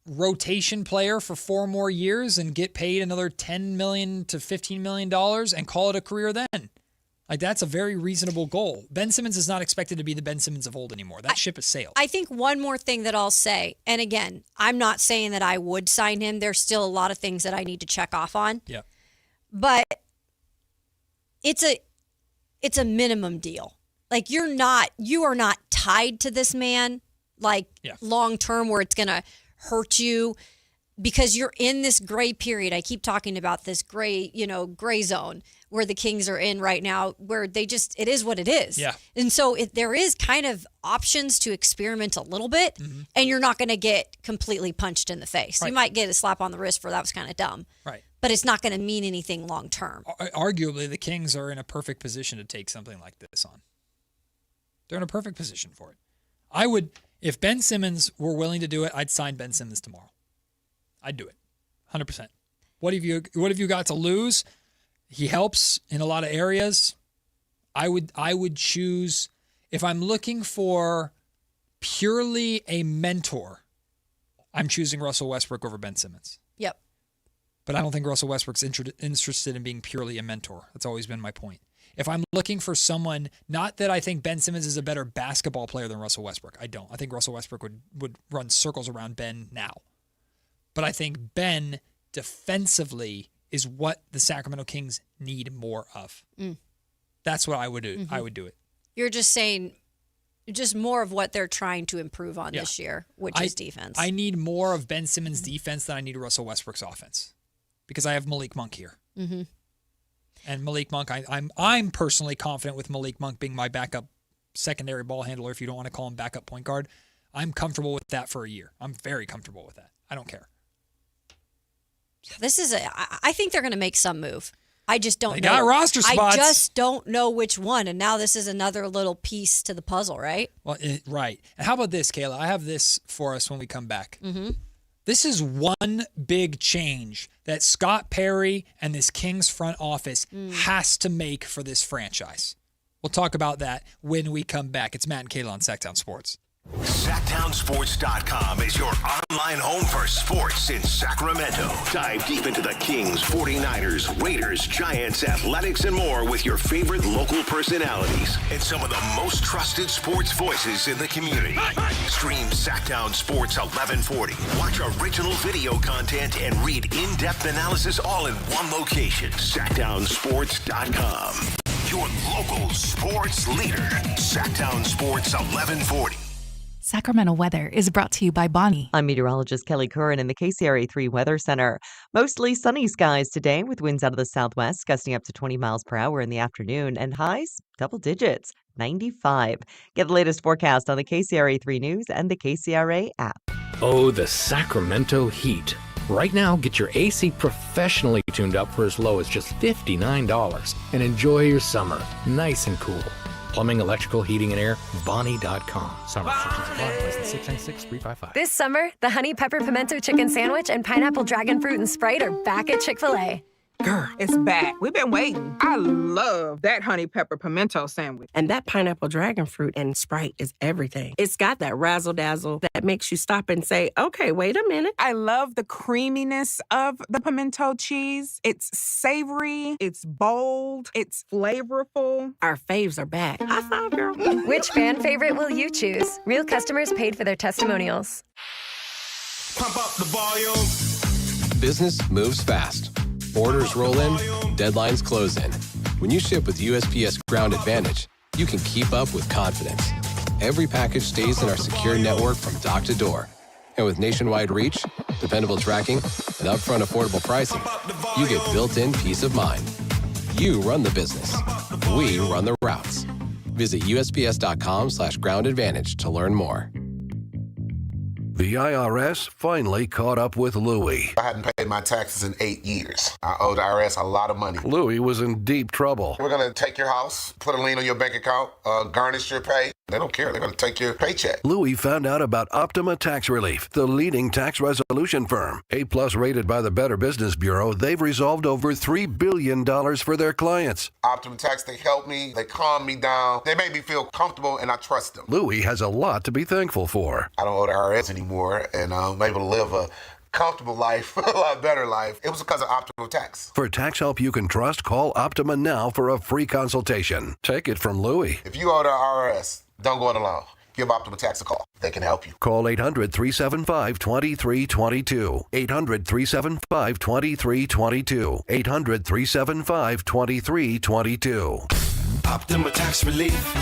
Speaker 5: rotation player for 4 more years and get paid another $10 million to $15 million and call it a career then. Like, that's a very reasonable goal. Ben Simmons is not expected to be the Ben Simmons of old anymore. That ship has sailed.
Speaker 6: I think one more thing that I'll say, and again, I'm not saying that I would sign him. There's still a lot of things that I need to check off on.
Speaker 5: Yeah.
Speaker 6: But it's a minimum deal. Like, you are not tied to this man, like, long term, where it's going to hurt you because you're in this gray period. I keep talking about this gray zone where the Kings are in right now, where it is what it is.
Speaker 5: Yeah.
Speaker 6: And so there is kind of options to experiment a little bit, and you're not going to get completely punched in the face.
Speaker 5: Right.
Speaker 6: You might get a slap on the wrist for that was kind of dumb.
Speaker 5: Right.
Speaker 6: But it's not going to mean anything long term.
Speaker 5: Arguably, the Kings are in a perfect position to take something like this on. They're in a perfect position for it. If Ben Simmons were willing to do it, I'd sign Ben Simmons tomorrow. I'd do it, 100%. What have you got to lose? He helps in a lot of areas. I would choose, if I'm looking for purely a mentor, I'm choosing Russell Westbrook over Ben Simmons.
Speaker 6: Yep.
Speaker 5: But I don't think Russell Westbrook's interested in being purely a mentor. That's always been my point. If I'm looking for someone, not that I think Ben Simmons is a better basketball player than Russell Westbrook. I don't. I think Russell Westbrook would run circles around Ben now. But I think Ben defensively is what the Sacramento Kings need more of. That's what I would do. I would do it.
Speaker 6: You're just saying just more of what they're trying to improve on this year, which is defense.
Speaker 5: I need more of Ben Simmons' defense than I need Russell Westbrook's offense because I have Malik Monk here.
Speaker 6: Mm-hmm.
Speaker 5: And Malik Monk, I'm personally confident with Malik Monk being my backup secondary ball handler, if you don't want to call him backup point guard. I'm comfortable with that for a year. I'm very comfortable with that. I don't care.
Speaker 6: I think they're going to make some move. I just don't know.
Speaker 5: They got roster spots.
Speaker 6: I just don't know which one. And now this is another little piece to the puzzle, right?
Speaker 5: Well, right. And how about this, Kayla? I have this for us when we come back.
Speaker 6: Mm-hmm.
Speaker 5: This is one big change that Scott Perry and this Kings front office has to make for this franchise. We'll talk about that when we come back. It's Matt and Kayla on Sactown Sports.
Speaker 4: Sactownsports.com is your online home for sports in Sacramento. Dive deep into the Kings, 49ers, Raiders, Giants, Athletics, and more with your favorite local personalities and some of the most trusted sports voices in the community. Stream Sactown Sports 1140. Watch original video content and read in-depth analysis all in one location. Sactownsports.com. Your local sports leader. Sactown Sports 1140.
Speaker 1: Sacramento weather is brought to you by Bonnie.
Speaker 16: I'm meteorologist Kelly Curran in the KCRA 3 Weather Center. Mostly sunny skies today with winds out of the southwest gusting up to 20 miles per hour in the afternoon and highs double digits, 95. Get the latest forecast on the KCRA 3 News and the KCRA app.
Speaker 17: Oh, the Sacramento heat. Right now, get your AC professionally tuned up for as low as just $59 and enjoy your summer nice and cool. Plumbing, electrical, heating, and air, Bonnie.com. Summer restrictions apply. License 696-355.
Speaker 8: This summer, the Honey Pepper Pimento Chicken Sandwich and Pineapple Dragon Fruit and Sprite are back at Chick-fil-A.
Speaker 19: Girl, it's back. We've been waiting. I love that honey pepper pimento sandwich.
Speaker 20: And that pineapple dragon fruit and Sprite is everything. It's got that razzle-dazzle that makes you stop and say, okay, wait a minute.
Speaker 19: I love the creaminess of the pimento cheese. It's savory, it's bold, it's flavorful.
Speaker 20: Our faves are back. High five, girl.
Speaker 8: Which fan favorite will you choose? Real customers paid for their testimonials.
Speaker 26: Pump up the volume. Business moves fast. Orders roll in, deadlines close in. When you ship with USPS Ground Advantage, you can keep up with confidence. every package stays in our secure network from dock to door. And with nationwide reach, dependable tracking, and upfront affordable pricing, you get built-in peace of mind. You run the business. We run the routes. Visit USPS.com/Ground Advantage to learn more.
Speaker 10: The IRS finally caught up with Louie.
Speaker 14: I hadn't paid my taxes in 8 years. I owed the IRS a lot of money.
Speaker 10: Louie was in deep trouble.
Speaker 14: We're going to take your house, put a lien on your bank account, garnish your pay. They don't care. They're going to take your paycheck.
Speaker 10: Louie found out about Optima Tax Relief, the leading tax resolution firm. A+ rated by the Better Business Bureau, they've resolved over $3 billion for their clients.
Speaker 14: Optima Tax, they helped me. They calmed me down. They made me feel comfortable, and I trust them.
Speaker 10: Louie has a lot to be thankful for.
Speaker 14: I don't owe the IRS anymore, and I'm able to live a comfortable life, a lot better life. It was because of Optima Tax.
Speaker 10: For tax help you can trust, call Optima now for a free consultation. Take it from Louie.
Speaker 14: If you owe the IRS, don't go it alone. Give Optima Tax a call. They can help you.
Speaker 10: Call 800-375-2322. 800-375-2322. 800-375-2322.
Speaker 15: Optima Tax Relief.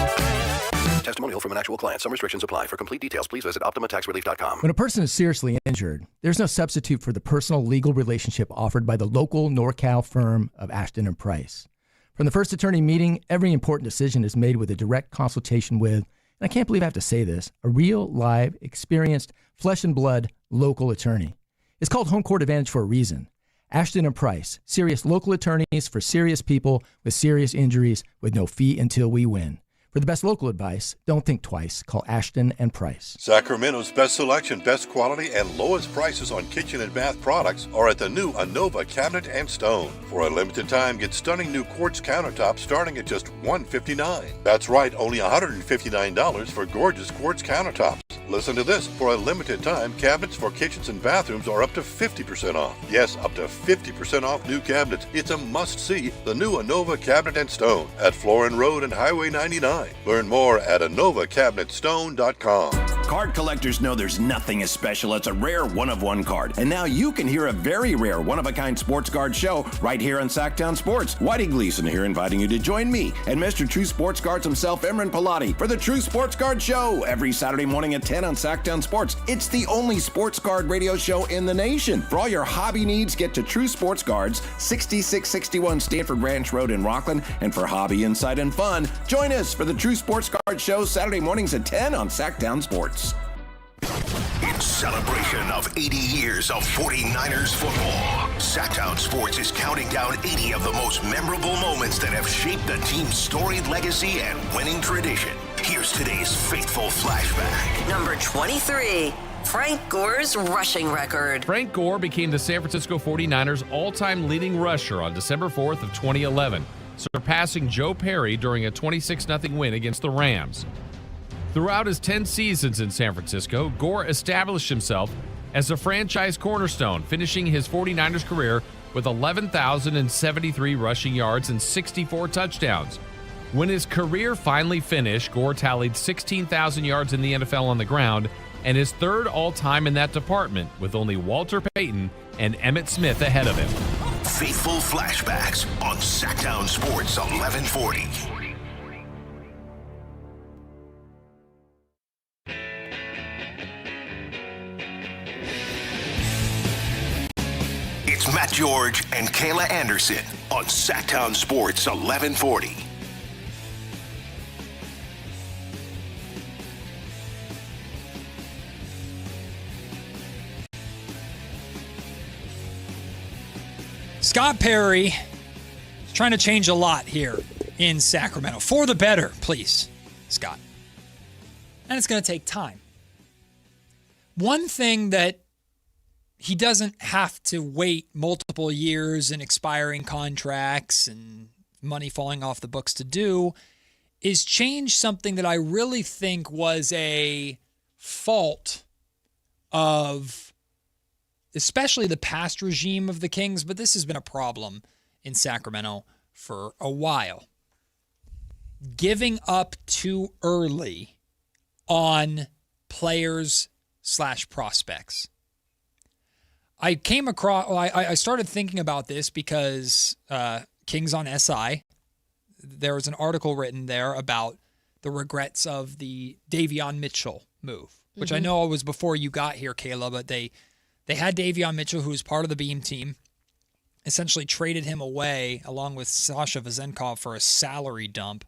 Speaker 10: Testimonial from an actual client. Some restrictions apply. For complete details, please visit OptimaTaxRelief.com.
Speaker 21: When a person is seriously injured, there's no substitute for the personal legal relationship offered by the local NorCal firm of Ashton and Price. From the first attorney meeting, every important decision is made with a direct consultation with, and I can't believe I have to say this, a real, live, experienced, flesh and blood local attorney. It's called Home Court Advantage for a reason. Ashton and Price, serious local attorneys for serious people with serious injuries with no fee until we win. For the best local advice, don't think twice. Call Ashton and Price.
Speaker 22: Sacramento's best selection, best quality, and lowest prices on kitchen and bath products are at the new Anova Cabinet and Stone. For a limited time, get stunning new quartz countertops starting at just $159. That's right, only $159 for gorgeous quartz countertops. Listen to this. For a limited time, cabinets for kitchens and bathrooms are up to 50% off. Yes, up to 50% off new cabinets. It's a must-see. The new Anova Cabinet and Stone at Florin Road and Highway 99. Learn more at AnovaCabinetStone.com.
Speaker 24: Card collectors know there's nothing as special as a rare one-of-one card. And now you can hear a very rare one-of-a-kind sports card show right here on Sactown Sports. Whitey Gleason here inviting you to join me and Mr. True Sports Cards himself, Imran Pilati, for the True Sports Card Show every Saturday morning at 10 on Sactown Sports. It's the only sports card radio show in the nation. For all your hobby needs, get to True Sports Cards, 6661 Stanford Ranch Road in Rockland. And for hobby, insight, and fun, join us for the True Sports Card Show Saturday mornings at 10 on Sactown Sports.
Speaker 4: In celebration of 80 years of 49ers football, Sactown Sports is counting down 80 of the most memorable moments that have shaped the team's storied legacy and winning tradition. Here's today's faithful flashback.
Speaker 13: Number 23. Frank Gore's rushing record.
Speaker 27: Frank Gore became the San Francisco 49ers all-time leading rusher on December 4th of 2011, surpassing Joe Perry during a 26-0 win against the Rams. Throughout his 10 seasons in San Francisco, Gore established himself as a franchise cornerstone, finishing his 49ers career with 11,073 rushing yards and 64 touchdowns. When his career finally finished, Gore tallied 16,000 yards in the NFL on the ground and is third all-time in that department, with only Walter Payton and Emmitt Smith ahead of him.
Speaker 4: Faithful flashbacks on Sactown Sports 1140. It's Matt George and Kayla Anderson on Sactown Sports 1140.
Speaker 5: Scott Perry is trying to change a lot here in Sacramento. For the better, please, Scott. And it's going to take time. One thing that he doesn't have to wait multiple years and expiring contracts and money falling off the books to do is change something that I really think was a fault of especially the past regime of the Kings, but this has been a problem in Sacramento for a while. Giving up too early on players/prospects. I came across, I started thinking about this because Kings on SI, there was an article written there about the regrets of the Davion Mitchell move, which I know was before you got here, Kayla, but they had Davion Mitchell, who was part of the Beam team, essentially traded him away along with Sasha Vezenkov for a salary dump.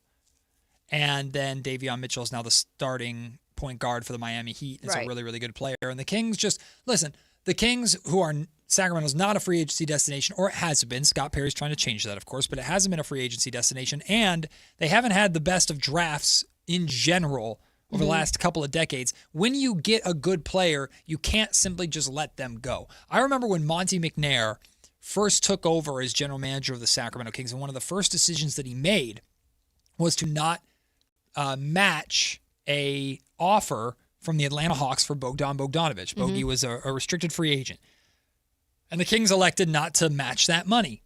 Speaker 5: And then Davion Mitchell is now the starting point guard for the Miami Heat. It's a really, really good player. And the Kings the Kings, who are Sacramento's not a free agency destination, or it hasn't been. Scott Perry's trying to change that, of course, but it hasn't been a free agency destination. And they haven't had the best of drafts in general over the last couple of decades. When you get a good player, you can't simply just let them go. I remember when Monty McNair first took over as general manager of the Sacramento Kings, and one of the first decisions that he made was to not match a offer from the Atlanta Hawks for Bogdan Bogdanovic. Bogey was a restricted free agent. And the Kings elected not to match that money.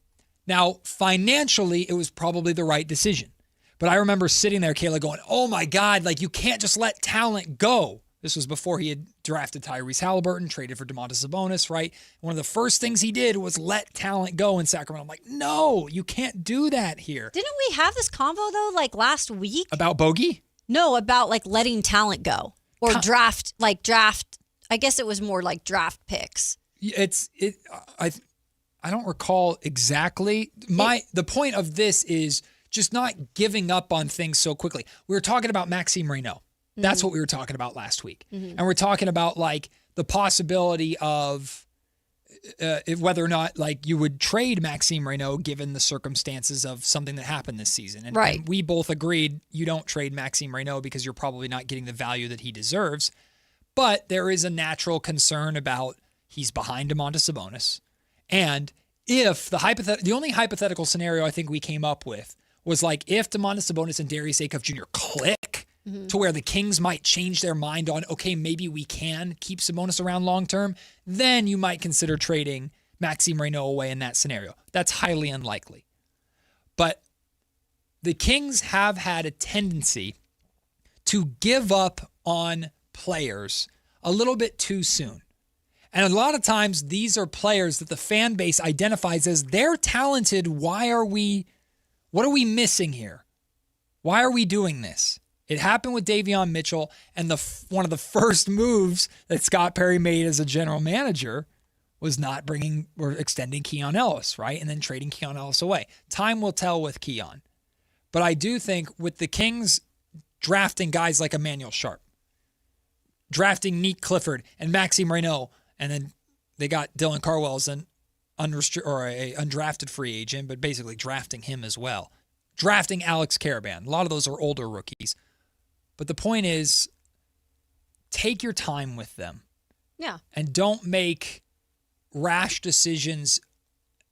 Speaker 5: Now, financially, it was probably the right decision. But I remember sitting there, Kayla, going, oh my God, like you can't just let talent go. This was before he had drafted Tyrese Halliburton, traded for Domantas Sabonis, right? One of the first things he did was let talent go in Sacramento. I'm like, no, you can't do that here.
Speaker 6: Didn't we have this convo, though, like last week?
Speaker 5: About Bogey?
Speaker 6: No, about like letting talent go or draft. I guess it was more like draft picks.
Speaker 5: I don't recall exactly. The point of this is just not giving up on things so quickly. We were talking about Maxime Reynaud. That's what we were talking about last week. And we're talking about like the possibility of whether or not like you would trade Maxime Reynaud given the circumstances of something that happened this season. And we both agreed you don't trade Maxime Reynaud because you're probably not getting the value that he deserves. But there is a natural concern about he's behind Domantas Sabonis. And if the only hypothetical scenario I think we came up with was like if Domantas Sabonis and Darius Acuff Jr. click to where the Kings might change their mind on, okay, maybe we can keep Sabonis around long-term, then you might consider trading Maxime Reynaud away in that scenario. That's highly unlikely. But the Kings have had a tendency to give up on players a little bit too soon. And a lot of times these are players that the fan base identifies as they're talented. What are we missing here? Why are we doing this? It happened with Davion Mitchell, and one of the first moves that Scott Perry made as a general manager was not bringing or extending Keon Ellis, right? And then trading Keon Ellis away. Time will tell with Keon. But I do think with the Kings drafting guys like Emmanuel Sharp, drafting Nick Clifford and Maxime Reynaud, and then they got Dylan Carwell as an undrafted free agent, but basically drafting him as well. Drafting Alex Caravan. A lot of those are older rookies. But the point is, take your time with them.
Speaker 6: Yeah.
Speaker 5: And don't make rash decisions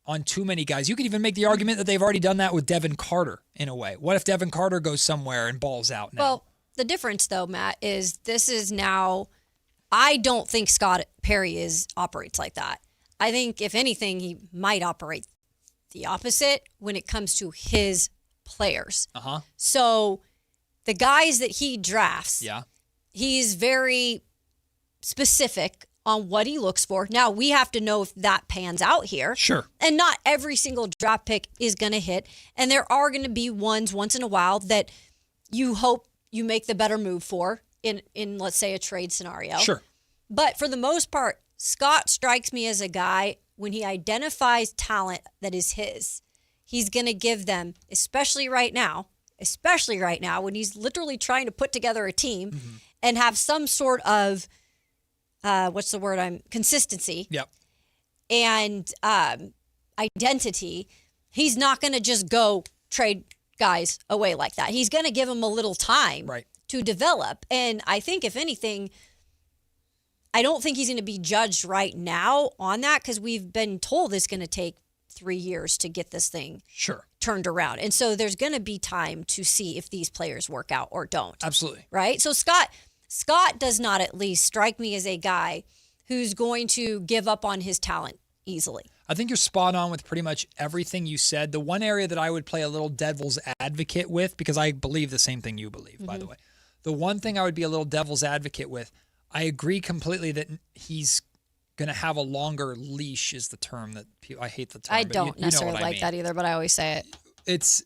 Speaker 5: on too many guys. You could even make the argument that they've already done that with Devin Carter in a way. What if Devin Carter goes somewhere and balls out now?
Speaker 6: Well, the difference, though, Matt, is this is now, I don't think Scott Perry operates like that. I think, if anything, he might operate the opposite when it comes to his players. So the guys that he drafts, he's very specific on what he looks for. Now, we have to know if that pans out here.
Speaker 5: Sure.
Speaker 6: And not every single draft pick is going to hit. And there are going to be ones once in a while that you hope you make the better move for in let's say, a trade scenario.
Speaker 5: Sure.
Speaker 6: But for the most part, Scott strikes me as a guy, when he identifies talent that is his, he's going to give them, especially right now, when he's literally trying to put together a team and have some sort of, consistency.
Speaker 5: Yep.
Speaker 6: And identity. He's not going to just go trade guys away like that. He's going to give them a little time to develop. And I think, if anything, I don't think he's going to be judged right now on that, because we've been told it's going to take 3 years to get this thing turned around. And so there's going to be time to see if these players work out or don't.
Speaker 5: Absolutely.
Speaker 6: Right? So Scott does not at least strike me as a guy who's going to give up on his talent easily.
Speaker 5: I think you're spot on with pretty much everything you said. The one area that I would play a little devil's advocate with, because I believe the same thing you believe, by the way. The one thing I would be a little devil's advocate with, I agree completely that he's going to have a longer leash is the term that people, I hate the term.
Speaker 6: I don't necessarily like that either, but I always say it.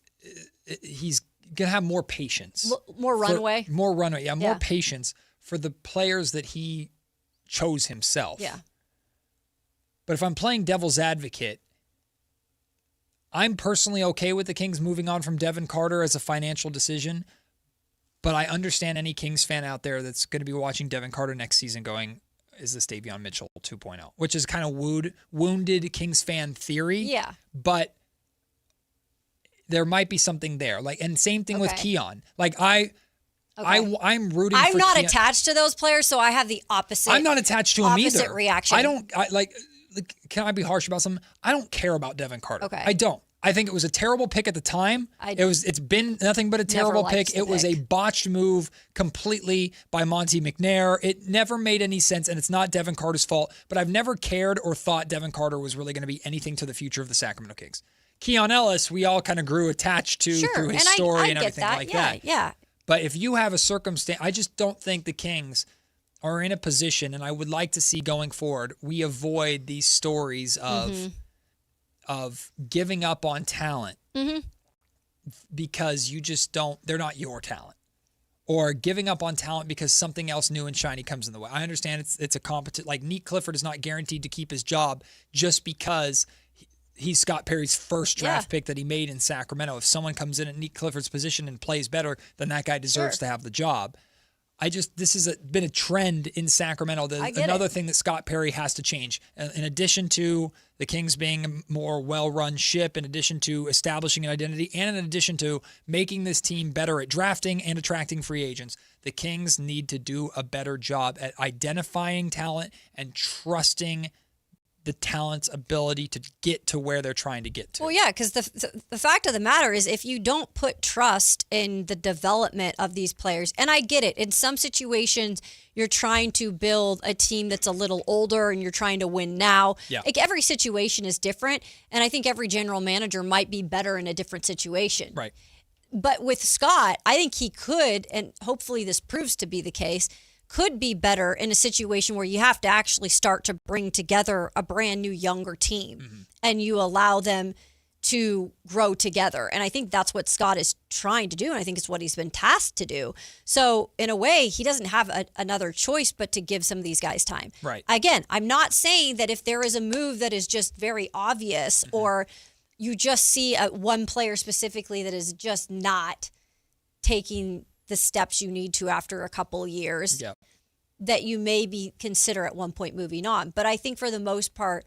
Speaker 5: He's gonna have more patience,
Speaker 6: more runway,
Speaker 5: more patience for the players that he chose himself.
Speaker 6: Yeah.
Speaker 5: But if I'm playing devil's advocate, I'm personally okay with the Kings moving on from Devin Carter as a financial decision. But I understand any Kings fan out there that's going to be watching Devin Carter next season going, is this Davion Mitchell 2.0? Which is kind of wounded Kings fan theory.
Speaker 6: Yeah.
Speaker 5: But there might be something there. And same thing with Keon. I'm rooting for
Speaker 6: I'm not
Speaker 5: Keon.
Speaker 6: attached to those players, so I have the opposite.
Speaker 5: I'm not attached to him either.
Speaker 6: Opposite reaction.
Speaker 5: Can I be harsh about something? I don't care about Devin Carter.
Speaker 6: Okay.
Speaker 5: I don't. I think it was a terrible pick at the time. It's been nothing but a terrible pick. It was a botched move completely by Monty McNair. It never made any sense, and it's not Devin Carter's fault. But I've never cared or thought Devin Carter was really going to be anything to the future of the Sacramento Kings. Keon Ellis, we all kind of grew attached to through his story and everything like that.
Speaker 6: Yeah.
Speaker 5: But if you have a circumstance, I just don't think the Kings are in a position, and I would like to see going forward, we avoid these stories of giving up on talent because you just they're not your talent, or giving up on talent because something else new and shiny comes in the way. I understand it's a competent, Nick Clifford is not guaranteed to keep his job just because he's Scott Perry's first draft pick that he made in Sacramento. If someone comes in at Nick Clifford's position and plays better, then that guy deserves to have the job. This has been a trend in Sacramento. Another thing that Scott Perry has to change. In addition to the Kings being a more well-run ship, in addition to establishing an identity, and in addition to making this team better at drafting and attracting free agents, the Kings need to do a better job at identifying talent and trusting the talent's ability to get to where they're trying to get to.
Speaker 6: Well, yeah, because the fact of the matter is if you don't put trust in the development of these players, and I get it, in some situations you're trying to build a team that's a little older and you're trying to win now.
Speaker 5: Yeah.
Speaker 6: Every situation is different, and I think every general manager might be better in a different situation.
Speaker 5: Right.
Speaker 6: But with Scott, I think he could, and hopefully this proves to be the case, could be better in a situation where you have to actually start to bring together a brand new younger team and you allow them to grow together. And I think that's what Scott is trying to do. And I think it's what he's been tasked to do. So in a way, he doesn't have another choice but to give some of these guys time.
Speaker 5: Right.
Speaker 6: Again, I'm not saying that if there is a move that is just very obvious or you just see one player specifically that is just not taking the steps you need to after a couple years, that you maybe consider at one point moving on. But I think for the most part,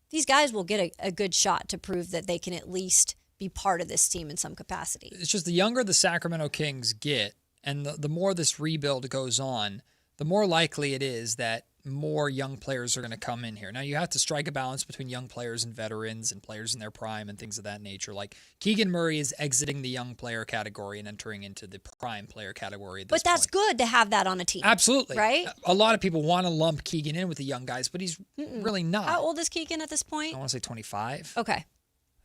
Speaker 6: these guys will get a good shot to prove that they can at least be part of this team in some capacity.
Speaker 5: It's just the younger the Sacramento Kings get, and the more this rebuild goes on, the more likely it is that more young players are going to come in here. Now, you have to strike a balance between young players and veterans and players in their prime and things of that nature. Like Keegan Murray is exiting the young player category and entering into the prime player category at this
Speaker 6: But that's good to have that on a team.
Speaker 5: Absolutely.
Speaker 6: Right?
Speaker 5: A lot of people want to lump Keegan in with the young guys, but he's really not.
Speaker 6: How old is Keegan at this point?
Speaker 5: I want to say 25.
Speaker 6: Okay.
Speaker 5: I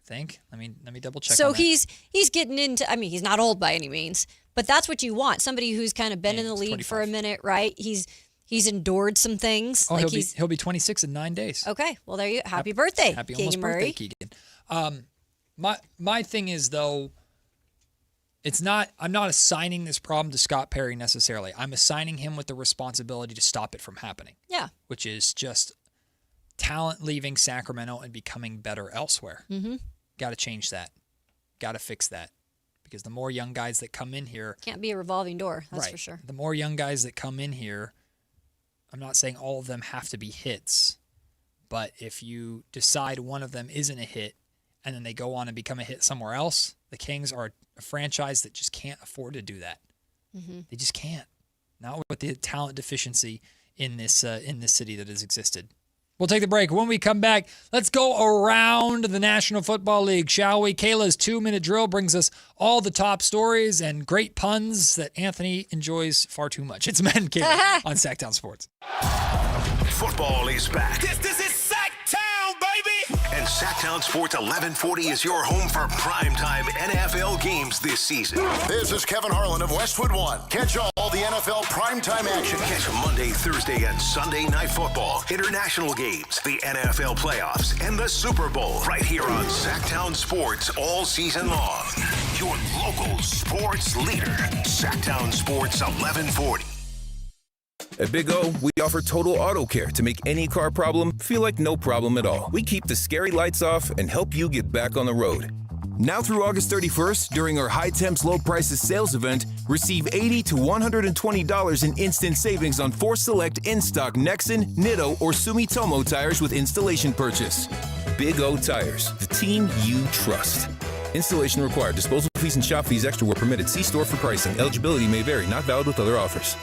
Speaker 5: think. Let me double check.
Speaker 6: So
Speaker 5: on that.
Speaker 6: he's getting into, he's not old by any means, but that's what you want. Somebody who's kind of been in the league
Speaker 5: 25.
Speaker 6: for a minute, right? He's endured some things.
Speaker 5: Oh, he'll be 26 in 9 days.
Speaker 6: Okay. Well, there you Happy birthday,
Speaker 5: Happy
Speaker 6: Keegan
Speaker 5: almost
Speaker 6: Murray.
Speaker 5: birthday, Keegan. My thing is, though, I'm not assigning this problem to Scott Perry necessarily. I'm assigning him with the responsibility to stop it from happening.
Speaker 6: Yeah.
Speaker 5: Which is just talent leaving Sacramento and becoming better elsewhere.
Speaker 6: Mm-hmm.
Speaker 5: Got to change that. Got to fix that. Because the more young guys that come in here...
Speaker 6: Can't be a revolving door, that's
Speaker 5: right,
Speaker 6: for sure.
Speaker 5: The more young guys that come in here, I'm not saying all of them have to be hits, but if you decide one of them isn't a hit and then they go on and become a hit somewhere else, the Kings are a franchise that just can't afford to do that.
Speaker 6: Mm-hmm.
Speaker 5: They just can't. Not with the talent deficiency in this city that has existed. We'll take the break. When we come back, let's go around the National Football League, shall we? Kayla's 2-minute drill brings us all the top stories and great puns that Anthony enjoys far too much. It's Matt and Kayla on Sactown Sports.
Speaker 4: Football is back.
Speaker 2: This is Sactown, baby!
Speaker 4: And Sactown Sports 1140 is your home for primetime NFL games this season.
Speaker 3: This is Kevin Harlan of Westwood One. Catch all the NFL primetime action.
Speaker 4: Catch Monday, Thursday, and Sunday night football, international games, the NFL playoffs, and the Super Bowl right here on Sactown Sports all season long. your local sports leader. Sactown Sports 1140.
Speaker 7: At Big O, we offer total auto care to make any car problem feel like no problem at all. We keep the scary lights off and help you get back on the road. Now through August 31st, during our High Temps Low Prices sales event, receive $80 to $120 in instant savings on 4 select in-stock Nexen, Nitto, or Sumitomo tires with installation purchase. Big O Tires, the team you trust. Installation required. Disposal fees and shop fees extra were permitted. See store for pricing. Eligibility may vary. Not valid with other offers.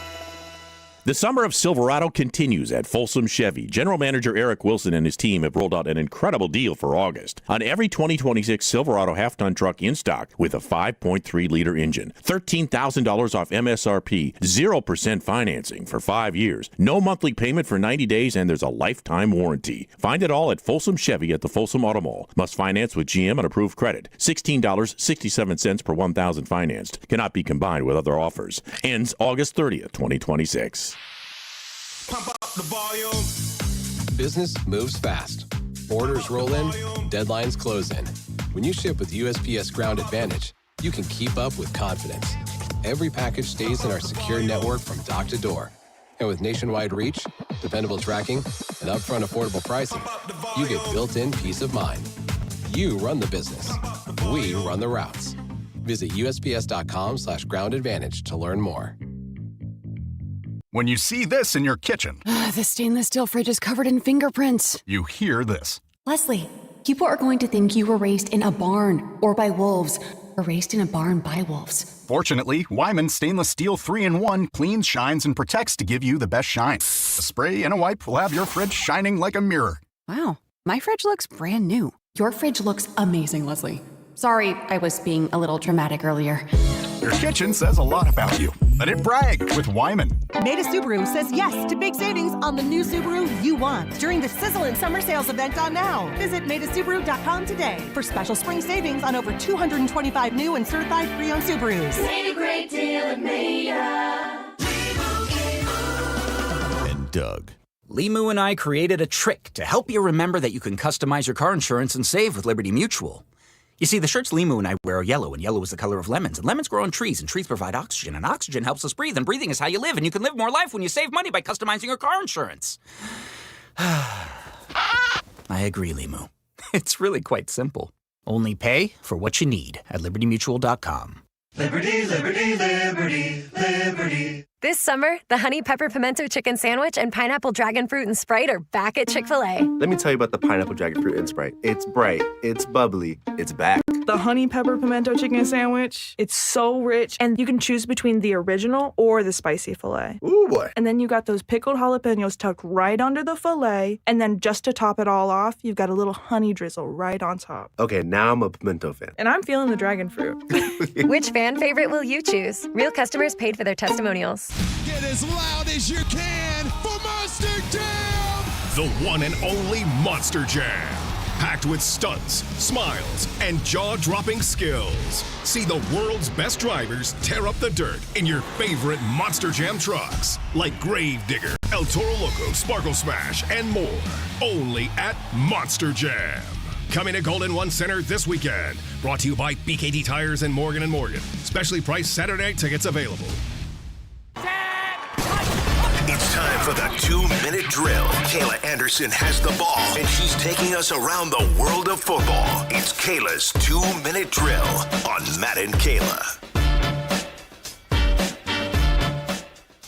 Speaker 11: The summer of Silverado continues at Folsom Chevy. General Manager Eric Wilson and his team have rolled out an incredible deal for August on every 2026 Silverado half-ton truck in stock with a 5.3-liter engine. $13,000 off MSRP, 0% financing for 5 years, no monthly payment for 90 days, and there's a lifetime warranty. Find it all at Folsom Chevy at the Folsom Auto Mall. Must finance with GM and approved credit. $16.67 per 1,000 financed. Cannot be combined with other offers. Ends August 30th, 2026.
Speaker 2: Pump up the volume.
Speaker 26: Business moves fast. Orders roll in, deadlines close in. When you ship with USPS Ground Advantage, you can keep up with confidence. Every package stays in our secure network from dock to door. And with nationwide reach, dependable tracking, and upfront affordable pricing, you get built-in peace of mind. You run the business. We run the routes. Visit USPS.com/Ground Advantage to learn more.
Speaker 12: When you see this in your kitchen,
Speaker 15: the stainless steel fridge is covered in fingerprints.
Speaker 12: you hear this.
Speaker 15: Leslie, people are going to think you were raised in a barn or by wolves, or raised in a barn by wolves.
Speaker 12: Fortunately, Wyman Stainless Steel 3-in-1 cleans, shines, and protects to give you the best shine. A spray and a wipe will have your fridge shining like a mirror.
Speaker 15: Wow, my fridge looks brand new. Your fridge looks amazing, Leslie. Sorry, I was being a little dramatic earlier.
Speaker 12: Your kitchen says a lot about you. Let it brag with Wyman.
Speaker 18: Maida Subaru says yes to big savings on the new Subaru you want during the sizzling summer sales event on now. Visit MaidaSubaru.com today for special spring savings on over 225 new and certified pre-owned Subarus.
Speaker 2: Made a great deal at Maida.
Speaker 23: And Doug. Limu and I created a trick to help you remember that you can customize your car insurance and save with Liberty Mutual. You see, the shirts Limu and I wear are yellow, and yellow is the color of lemons, and lemons grow on trees, and trees provide oxygen, and oxygen helps us breathe, and breathing is how you live, and you can live more life when you save money by customizing your car insurance. I agree, Limu. It's really quite simple. Only pay for what you need at LibertyMutual.com.
Speaker 2: Liberty, liberty, liberty, liberty.
Speaker 25: This summer, the Honey Pepper Pimento Chicken Sandwich and Pineapple Dragon Fruit and Sprite are back at Chick-fil-A.
Speaker 28: Let me tell you about the Pineapple Dragon Fruit and Sprite. It's bright, it's bubbly, it's back.
Speaker 29: The Honey Pepper Pimento Chicken Sandwich, it's so rich, and you can choose between the original or the spicy filet.
Speaker 28: Ooh, boy.
Speaker 29: And then you got those pickled jalapenos tucked right under the filet, and then just to top it all off, you've got a little honey drizzle right on top.
Speaker 28: Okay, now I'm a pimento fan.
Speaker 29: And I'm feeling the dragon fruit.
Speaker 25: Which fan favorite will you choose? Real customers paid for their testimonials.
Speaker 2: Get as loud as you can for Monster Jam!
Speaker 4: The one and only Monster Jam. Packed with stunts, smiles, and jaw-dropping skills. See the world's best drivers tear up the dirt in your favorite Monster Jam trucks. Like Gravedigger, El Toro Loco, Sparkle Smash, and more. Only at Monster Jam. Coming to Golden One Center this weekend. Brought to you by BKD Tires and Morgan & Morgan. Specially priced Saturday night tickets available. It's time for the 2-minute drill. Kayla Anderson has the ball, and she's taking us around the world of football. It's Kayla's 2-minute drill on Matt and Kayla.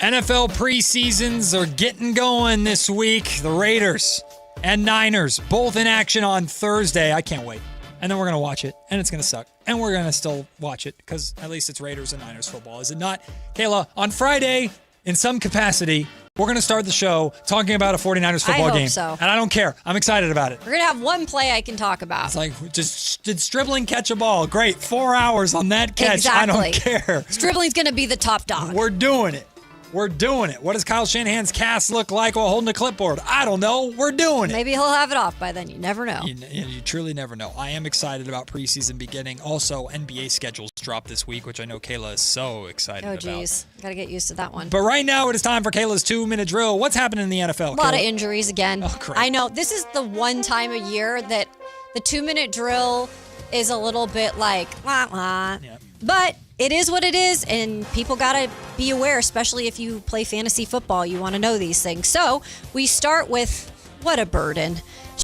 Speaker 5: NFL preseasons are getting going this week. The Raiders and Niners both in action on Thursday. I can't wait. And then we're going to watch it, and it's going to suck. And we're going to still watch it because at least it's Raiders and Niners football, is it not? Kayla, on Friday, in some capacity, we're going to start the show talking about a 49ers football game.
Speaker 6: So.
Speaker 5: And I don't care. I'm excited about it.
Speaker 6: We're going to have one play I can talk about.
Speaker 5: It's like, just did Stribling catch a ball? Great. 4 hours on that catch.
Speaker 6: Exactly.
Speaker 5: I don't care.
Speaker 6: Stribling's going to be the top dog.
Speaker 5: We're doing it. We're doing it. What does Kyle Shanahan's cast look like while holding a clipboard? I don't know. We're doing it.
Speaker 6: Maybe he'll have it off by then. You never know.
Speaker 5: You truly never know. I am excited about preseason beginning. Also, NBA schedules drop this week, which I know Kayla is so excited about.
Speaker 6: Oh, geez. Got to get used to that one.
Speaker 5: But right now, it is time for Kayla's 2-minute drill. What's happening in the NFL,
Speaker 6: A lot of
Speaker 5: Kayla?
Speaker 6: injuries again.
Speaker 5: Oh, great.
Speaker 6: I know. This is the one time a year that the 2-minute drill is a little bit like, wah, wah. Yeah. But it is what it is, and people got to be aware, especially if you play fantasy football. You want to know these things. So we start with, what a burden.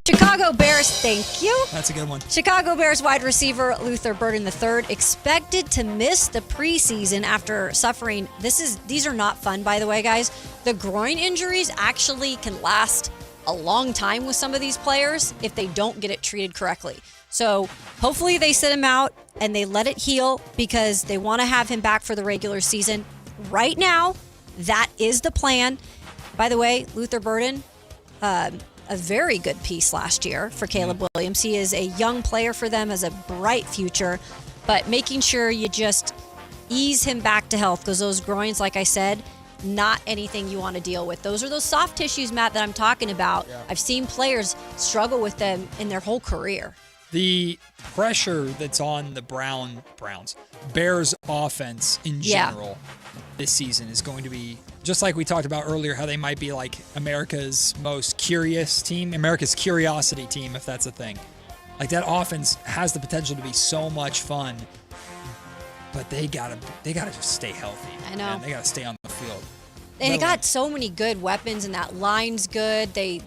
Speaker 6: Chicago Bears, thank you.
Speaker 5: That's a good one.
Speaker 6: Chicago Bears wide receiver Luther Burden III expected to miss the preseason after suffering. These are not fun, by the way, guys. The groin injuries actually can last a long time with some of these players if they don't get it treated correctly. So hopefully they sit him out and they let it heal because they want to have him back for the regular season. Right now, that is the plan. By the way, Luther Burden, a very good piece last year for Caleb Williams. He is a young player for them, has a bright future, but making sure you just ease him back to health because those groins, like I said, not anything you want to deal with. Those are those soft tissues, Matt, that I'm talking about. Yeah. I've seen players struggle with them in their whole career.
Speaker 5: The pressure that's on the Bears offense in general this season is going to be, just like we talked about earlier, how they might be like America's most curious team, America's curiosity team, if that's a thing. Like that offense has the potential to be so much fun, but they gotta just stay healthy.
Speaker 6: I know.
Speaker 5: Man. They gotta stay on the field.
Speaker 6: And they got so many good weapons, and that line's good. They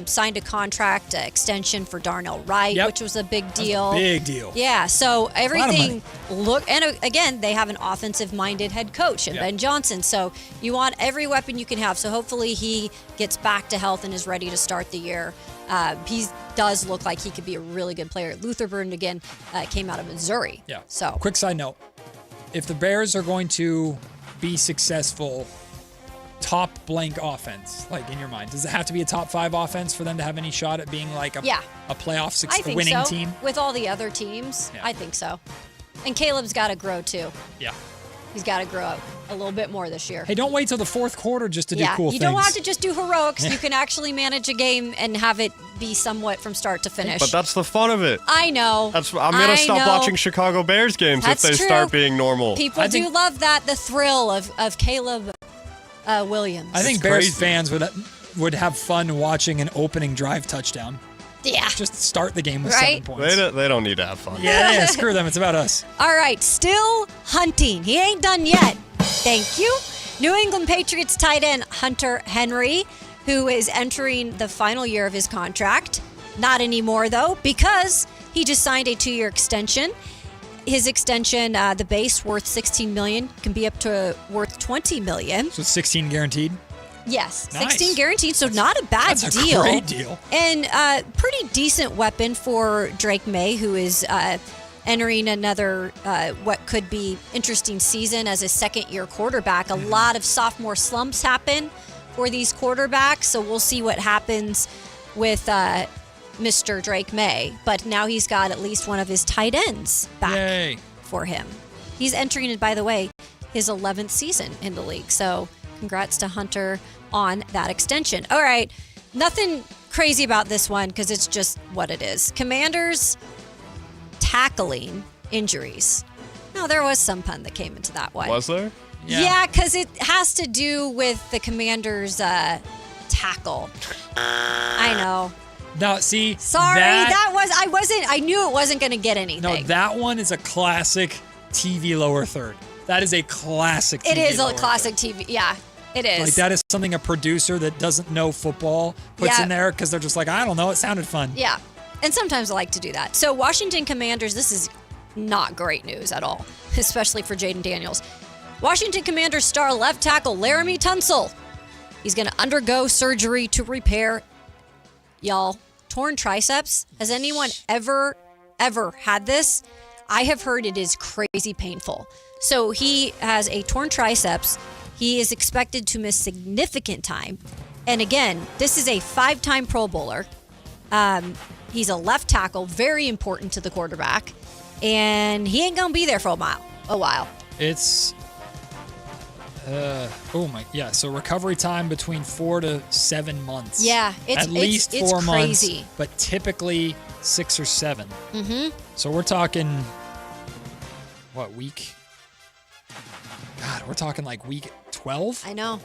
Speaker 6: signed a contract extension for Darnell Wright, which was a big deal.
Speaker 5: Big deal.
Speaker 6: Yeah, so everything and again, they have an offensive-minded head coach in Ben Johnson. So you want every weapon you can have. So hopefully he gets back to health and is ready to start the year. He does look like he could be a really good player. Luther Burden, again, came out of Missouri.
Speaker 5: Yeah.
Speaker 6: So
Speaker 5: quick side note: if the Bears are going to be successful, top blank offense, like in your mind, does it have to be a top 5 offense for them to have any shot at being like a playoff winning team?
Speaker 6: With all the other teams, I think so. And Caleb's got to grow too.
Speaker 5: Yeah.
Speaker 6: He's got to grow up a little bit more this year.
Speaker 5: Hey, don't wait till the fourth quarter just to do cool things.
Speaker 6: You don't have to just do heroics. You can actually manage a game and have it be somewhat from start to finish.
Speaker 1: But that's the fun of it.
Speaker 6: I know.
Speaker 1: I'm going to stop watching Chicago Bears games if they start being normal.
Speaker 6: People do love that, the thrill of Caleb Williams.
Speaker 5: I think Bears fans would have fun watching an opening drive touchdown.
Speaker 6: Yeah.
Speaker 5: Just start the game with 7 points.
Speaker 1: They don't need to have fun.
Speaker 5: Yeah, screw them. It's about us.
Speaker 6: All right, still hunting. He ain't done yet. Thank you. New England Patriots tight end Hunter Henry, who is entering the final year of his contract. Not anymore, though, because he just signed a 2-year extension. His extension, the base worth $16 million, can be up to worth $20 million.
Speaker 5: So 16 guaranteed?
Speaker 6: Yes,
Speaker 5: nice.
Speaker 6: 16 guaranteed, so not a bad
Speaker 5: deal.
Speaker 6: That's a
Speaker 5: great deal.
Speaker 6: And pretty decent weapon for Drake May, who is entering another what could be interesting season as a second-year quarterback. A lot of sophomore slumps happen for these quarterbacks, so we'll see what happens with Mr. Drake May. But now he's got at least one of his tight ends back for him. He's entering, by the way, his 11th season in the league, so congrats to Hunter on that extension. All right, nothing crazy about this one because it's just what it is. Commanders tackling injuries. No, there was some pun that came into that one.
Speaker 1: Was there?
Speaker 6: Yeah, because it has to do with the Commanders' tackle. I know.
Speaker 5: No, see.
Speaker 6: Sorry, I knew it wasn't going to get anything.
Speaker 5: No, that one is a classic TV lower third. That is a classic TV
Speaker 6: It is a
Speaker 5: lower
Speaker 6: classic
Speaker 5: third.
Speaker 6: TV. Yeah, it is.
Speaker 5: Like, that is something a producer that doesn't know football puts in there because they're just like, I don't know, it sounded fun.
Speaker 6: Yeah, and sometimes I like to do that. So Washington Commanders, this is not great news at all, especially for Jaden Daniels. Washington Commanders star left tackle Laramie Tunsil. He's going to undergo surgery to repair, y'all, torn triceps. Has anyone ever had this? I have heard it is crazy painful. So he has a torn triceps. He is expected to miss significant time. And again, this is a 5-time Pro Bowler. He's a left tackle, very important to the quarterback. And he ain't going to be there for a while.
Speaker 5: It's, so recovery time between 4 to 7 months.
Speaker 6: Yeah,
Speaker 5: at least 4 months,
Speaker 6: crazy.
Speaker 5: but typically 6 or 7.
Speaker 6: Mm-hmm.
Speaker 5: So we're talking, what, week? God, we're talking like week 12?
Speaker 6: I know.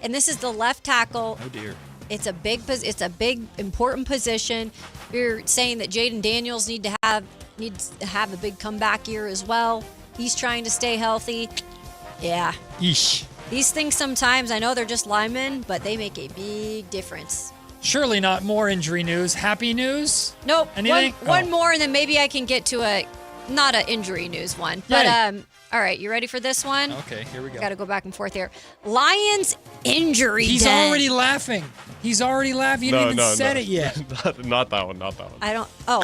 Speaker 6: And this is the left tackle.
Speaker 5: Oh, dear.
Speaker 6: It's a big important position. You're saying that Jaden Daniels need to have needs to have a big comeback year as well. He's trying to stay healthy. Yeah.
Speaker 5: Yeesh.
Speaker 6: These things sometimes, I know they're just linemen, but they make a big difference.
Speaker 5: Surely not more injury news. Happy news?
Speaker 6: Nope.
Speaker 5: Anything?
Speaker 6: One more, and then maybe I can get to not an injury news one. But all right, you ready for this one?
Speaker 5: Okay, here we go.
Speaker 6: Got to go back and forth here. Lions injury.
Speaker 5: He's already laughing. He's already laughing. You didn't even said it yet.
Speaker 1: Not that one.
Speaker 6: I don't. Oh.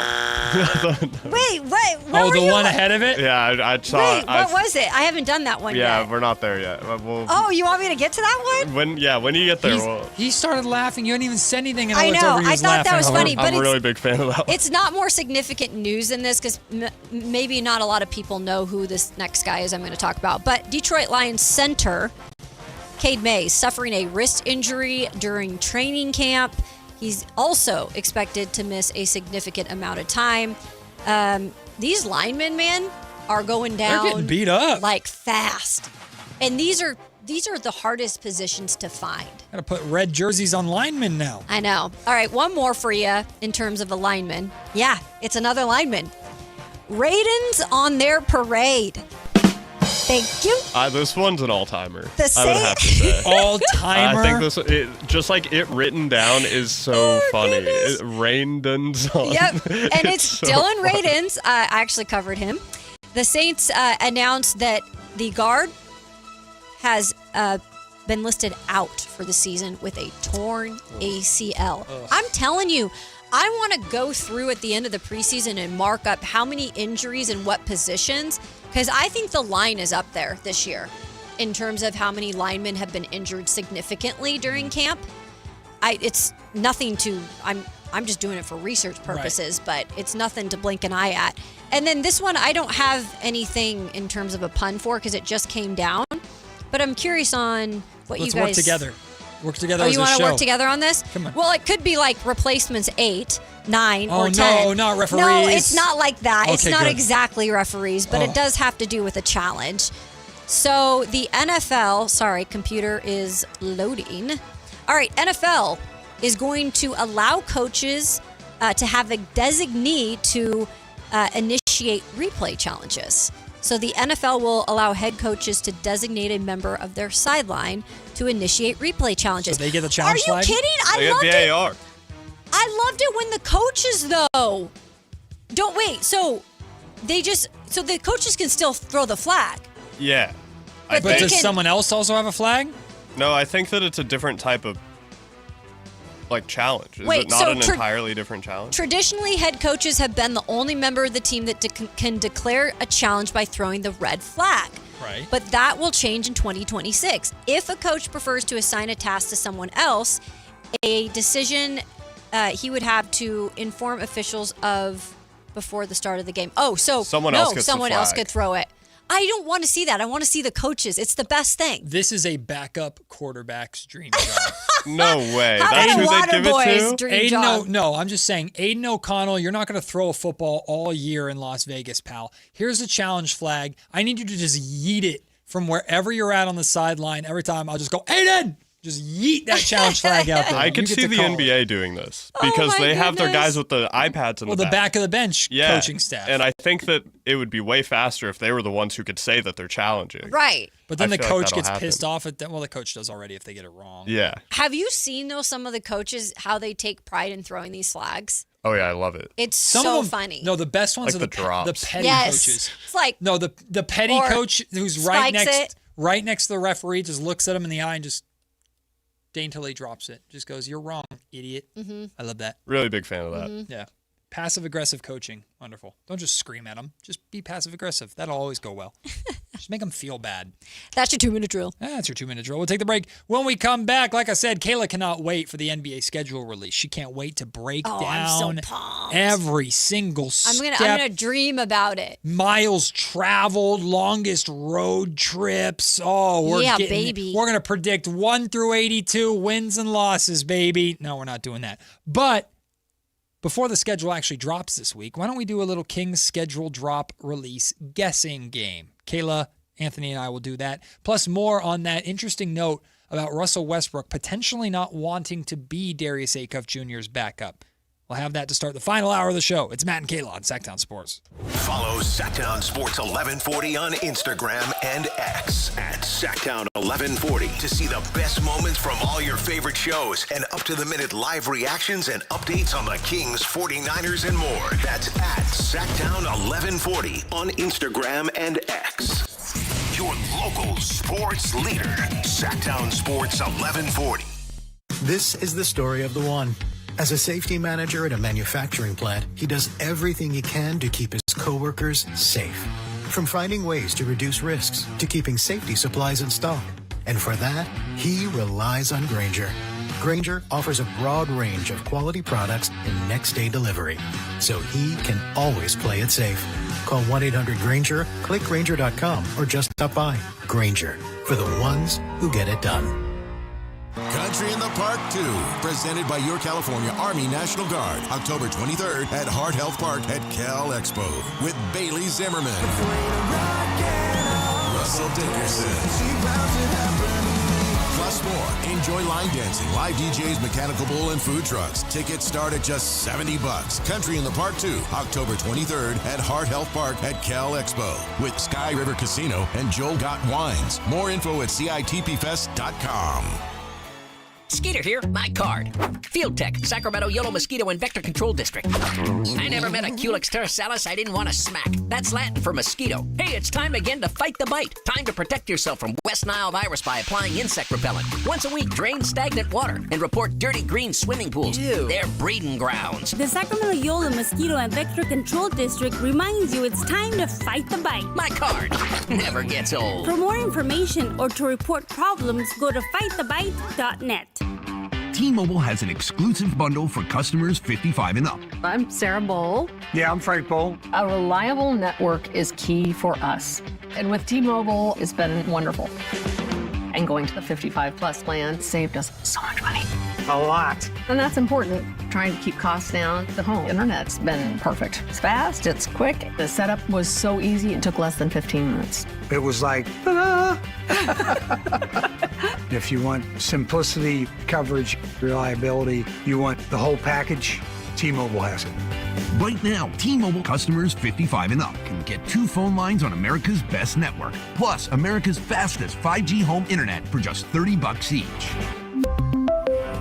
Speaker 6: Wait. What
Speaker 5: the one ahead of it?
Speaker 1: Yeah, I saw.
Speaker 6: Wait, what was it? I haven't done that one yet.
Speaker 1: Yeah, we're not there yet.
Speaker 6: Oh, you want me to get to that one?
Speaker 1: When you get there,
Speaker 5: he started laughing. You hadn't even said anything. And
Speaker 6: I know. I thought that was funny, but
Speaker 1: I'm a really big fan of that one.
Speaker 6: It's not more significant news than this because maybe not a lot of people know who this next guy is I'm going to talk about. But Detroit Lions center Cade Mays suffering a wrist injury during training camp. He's also expected to miss a significant amount of time. These linemen, man, are going down.
Speaker 5: They're getting beat up
Speaker 6: like fast, and these are the hardest positions to find.
Speaker 5: Gotta put red jerseys on linemen now.
Speaker 6: I know. All right, one more for you in terms of a lineman. Yeah, it's another lineman. Raidens on their parade. Thank you.
Speaker 1: This one's an all-timer.
Speaker 6: The
Speaker 1: I would have to say.
Speaker 5: All-timer?
Speaker 1: I think just like it written down is so funny. Raidens on.
Speaker 6: Yep, and it's Dylan Raidens. I actually covered him. The Saints announced that the guard has been listed out for the season with a torn ACL. Ugh. I'm telling you, I want to go through at the end of the preseason and mark up how many injuries and what positions, because I think the line is up there this year in terms of how many linemen have been injured significantly during camp. It's nothing to, I'm just doing it for research purposes, right. But it's nothing to blink an eye at. And then this one, I don't have anything in terms of a pun for because it just came down, but I'm curious on what
Speaker 5: Let's
Speaker 6: you guys...
Speaker 5: work together. Work together as a show.
Speaker 6: You want to work together on this?
Speaker 5: Come on.
Speaker 6: Well, it could be like replacements 8, 9, or 10.
Speaker 5: Oh, no, not referees.
Speaker 6: No, it's not like that.
Speaker 5: Okay,
Speaker 6: it's not
Speaker 5: good.
Speaker 6: exactly referees, but it does have to do with a challenge. So the NFL, sorry, computer is loading. All right, NFL is going to allow coaches to have a designee to initiate replay challenges. So the NFL will allow head coaches to designate a member of their sideline to initiate replay challenges.
Speaker 5: So they get the challenge
Speaker 6: flag? Are you kidding?
Speaker 1: They
Speaker 6: I
Speaker 1: get
Speaker 6: loved
Speaker 1: VAR.
Speaker 6: it. I loved it when the coaches, though. Don't wait. So the coaches can still throw the flag.
Speaker 1: Yeah.
Speaker 6: But
Speaker 5: does someone else also have a flag?
Speaker 1: No, I think that it's a different type of challenge. Is it not an entirely different challenge?
Speaker 6: Traditionally, head coaches have been the only member of the team that can declare a challenge by throwing the red flag.
Speaker 5: Right.
Speaker 6: But that will change in 2026. If a coach prefers to assign a task to someone else, a decision he would have to inform officials of before the start of the game. Oh, so
Speaker 1: someone else
Speaker 6: could throw it. I don't want to see that. I want to see the coaches. It's the best thing.
Speaker 5: This is a backup quarterback's dream job.
Speaker 1: No way.
Speaker 6: How
Speaker 1: That's
Speaker 6: about
Speaker 1: who they give it to?
Speaker 6: dream job?
Speaker 5: No, I'm just saying, Aiden O'Connell, you're not going to throw a football all year in Las Vegas, pal. Here's a challenge flag. I need you to just yeet it from wherever you're at on the sideline. Every time I'll just go, Aiden! Just yeet that challenge flag out there.
Speaker 1: I could see the NBA doing this because they have their guys with the iPads in
Speaker 5: the back of the bench coaching staff.
Speaker 1: And I think that it would be way faster if they were the ones who could say that they're challenging.
Speaker 6: Right.
Speaker 5: But then the coach gets pissed off at them. Well, the coach does already if they get it wrong.
Speaker 1: Yeah.
Speaker 6: Have you seen, though, some of the coaches, how they take pride in throwing these flags?
Speaker 1: Oh, yeah, I love it.
Speaker 6: It's
Speaker 5: Some
Speaker 6: so
Speaker 5: of them,
Speaker 6: funny.
Speaker 5: No, the best ones
Speaker 1: Like
Speaker 5: are
Speaker 1: the drops.
Speaker 5: the petty coaches.
Speaker 6: It's like...
Speaker 5: No, the petty
Speaker 6: Or
Speaker 5: coach who's right
Speaker 6: spikes
Speaker 5: next to the referee just looks at him in the eye and just daintily drops it. Just goes, "You're wrong, idiot."
Speaker 6: Mm-hmm.
Speaker 5: I love that.
Speaker 1: Really big fan of that.
Speaker 6: Mm-hmm.
Speaker 5: Yeah. Passive-aggressive coaching. Wonderful. Don't just scream at them. Just be passive-aggressive. That'll always go well. Just make them feel bad.
Speaker 6: That's your 2-minute drill.
Speaker 5: That's your 2-minute drill. We'll take the break. When we come back, like I said, Kayla cannot wait for the NBA schedule release. She can't wait to break down
Speaker 6: I'm so pumped.
Speaker 5: every single step.
Speaker 6: I'm gonna dream about it.
Speaker 5: Miles traveled, longest road trips. Oh,
Speaker 6: baby.
Speaker 5: We're gonna predict 1 through 82 wins and losses, baby. No, we're not doing that. But before the schedule actually drops this week, why don't we do a little Kings schedule drop release guessing game? Kayla, Anthony, and I will do that. Plus more on that interesting note about Russell Westbrook potentially not wanting to be Darius Acuff Jr.'s backup. We'll have that to start the final hour of the show. It's Matt and Kayla on Sactown Sports.
Speaker 4: Follow Sactown Sports 1140 on Instagram and X at Sactown 1140 to see the best moments from all your favorite shows and up-to-the-minute live reactions and updates on the Kings, 49ers, and more. That's at Sactown 1140 on Instagram and X. Your local sports leader, Sactown Sports 1140.
Speaker 8: This is the story of the one. As a safety manager at a manufacturing plant, he does everything he can to keep his coworkers safe. From finding ways to reduce risks to keeping safety supplies in stock. And for that, he relies on Grainger. Grainger offers a broad range of quality products and next-day delivery, so he can always play it safe. Call 1-800-GRAINGER, click Grainger.com, or just stop by. Grainger, for the ones who get it done.
Speaker 2: Country in the Park 2, presented by your California Army National Guard, October 23rd at Heart Health Park at Cal Expo with Bailey Zimmerman, Russell Dickerson, plus more. Enjoy line dancing, live DJs, mechanical bull, and food trucks. Tickets start at just $70. Country in the Park 2, October 23rd at Heart Health Park at Cal Expo with Sky River Casino and Joel Gott Wines. More info at CITPFest.com.
Speaker 9: Skeeter here, my card. Field Tech, Sacramento Yellow Mosquito and Vector Control District. I never met a Culex terrasalis I didn't want to smack. That's Latin for mosquito. Hey, it's time again to fight the bite. Time to protect yourself from West Nile virus by applying insect repellent. Once a week, drain stagnant water and report dirty green swimming pools. Ew. They're breeding grounds.
Speaker 10: The Sacramento Yellow Mosquito and Vector Control District reminds you it's time to fight the bite.
Speaker 9: My card never gets old.
Speaker 10: For more information or to report problems, go to fightthebite.net.
Speaker 14: T-Mobile has an exclusive bundle for customers 55 and up.
Speaker 16: I'm Sarah Bowl.
Speaker 14: Yeah, I'm Frank Bowl.
Speaker 16: A reliable network is key for us. And with T-Mobile, it's been wonderful. And going to the 55 plus plan saved us so much money.
Speaker 14: A lot.
Speaker 16: And that's important. Trying to keep costs down. The home internet's been perfect. It's fast, it's quick. The setup was so easy, it took less than 15 minutes.
Speaker 14: It was like, ta-da! If you want simplicity, coverage, reliability, you want the whole package, T-Mobile has it. Right now, T-Mobile customers 55 and up can get 2 phone lines on America's best network, plus America's fastest 5G home internet for just $30 each.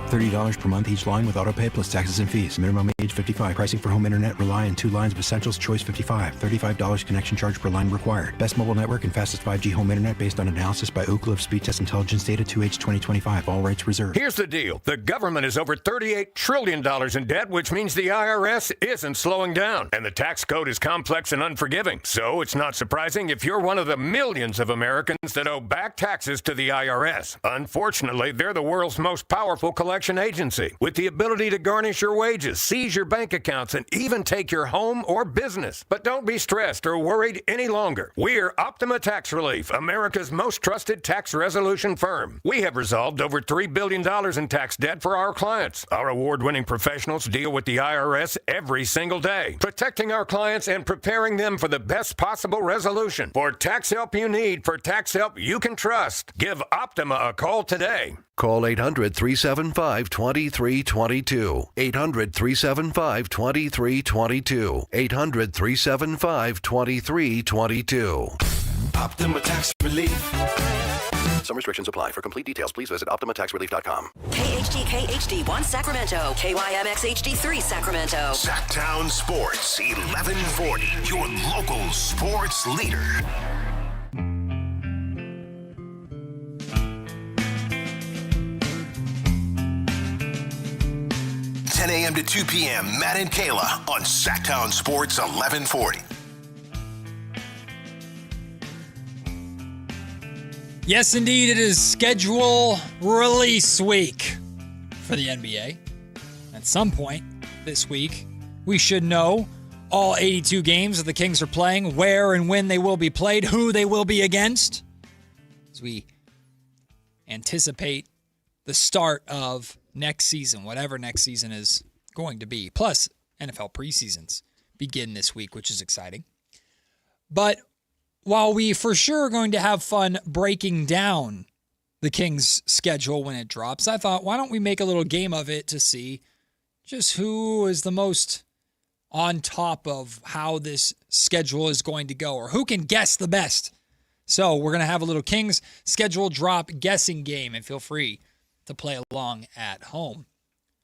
Speaker 17: $30 per month each line with autopay plus taxes and fees. Minimum age 55. Pricing for home internet rely on 2 lines of Essentials Choice 55. $35 connection charge per line required. Best mobile network and fastest 5G home internet based on analysis by Ookla of Speed Test Intelligence data 2H 2025. All rights reserved.
Speaker 19: Here's the deal. The government is over $38 trillion in debt, which means the IRS isn't slowing down. And the tax code is complex and unforgiving. So it's not surprising if you're one of the millions of Americans that owe back taxes to the IRS. Unfortunately, they're the world's most powerful collection agency with the ability to garnish your wages, seize your bank accounts, and even take your home or business. But don't be stressed or worried any longer. We're Optima Tax Relief, America's most trusted tax resolution firm. We have resolved over $3 billion in tax debt for our clients. Our award-winning professionals deal with the IRS every single day, protecting our clients and preparing them for the best possible resolution. For tax help you need, for tax help you can trust, give Optima a call today.
Speaker 20: Call 800-375-2322. 800-375-2322. 800-375-2322.
Speaker 3: Optima Tax Relief. Some restrictions apply. For complete details, please visit OptimaTaxRelief.com.
Speaker 13: KHD1 Sacramento. KYMX HD3 Sacramento.
Speaker 4: Sactown Sports 1140. Your local sports leader. 10 a.m. to 2 p.m. Matt and Kayla on Sactown Sports 1140.
Speaker 5: Yes, indeed, it is schedule release week for the NBA. At some point this week, we should know all 82 games that the Kings are playing, where and when they will be played, who they will be against, as we anticipate the start of next season, whatever next season is going to be. Plus, NFL preseasons begin this week, which is exciting. But while we for sure are going to have fun breaking down the Kings' schedule when it drops, I thought, why don't we make a little game of it to see just who is the most on top of how this schedule is going to go, or who can guess the best. So we're going to have a little Kings schedule drop guessing game, and feel free to play along at home.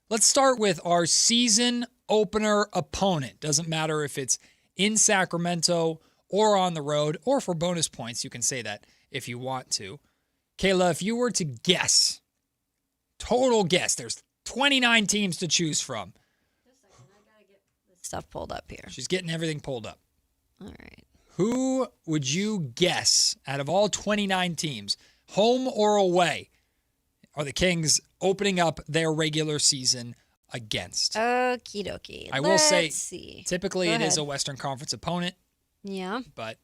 Speaker 5: Let's start with our season opener opponent. Doesn't matter if it's in Sacramento or on the road, or for bonus points, you can say that if you want to. Kayla, if you were to guess, total guess, there's 29 teams to choose from.
Speaker 6: Stuff pulled up here.
Speaker 5: She's getting everything pulled up.
Speaker 6: All right.
Speaker 5: Who would you guess out of all 29 teams, home or away, are the Kings opening up their regular season against?
Speaker 6: Okie dokie.
Speaker 5: I will say,
Speaker 6: see.
Speaker 5: typically
Speaker 6: Go
Speaker 5: it is
Speaker 6: ahead.
Speaker 5: a Western Conference opponent,
Speaker 6: Yeah.
Speaker 5: but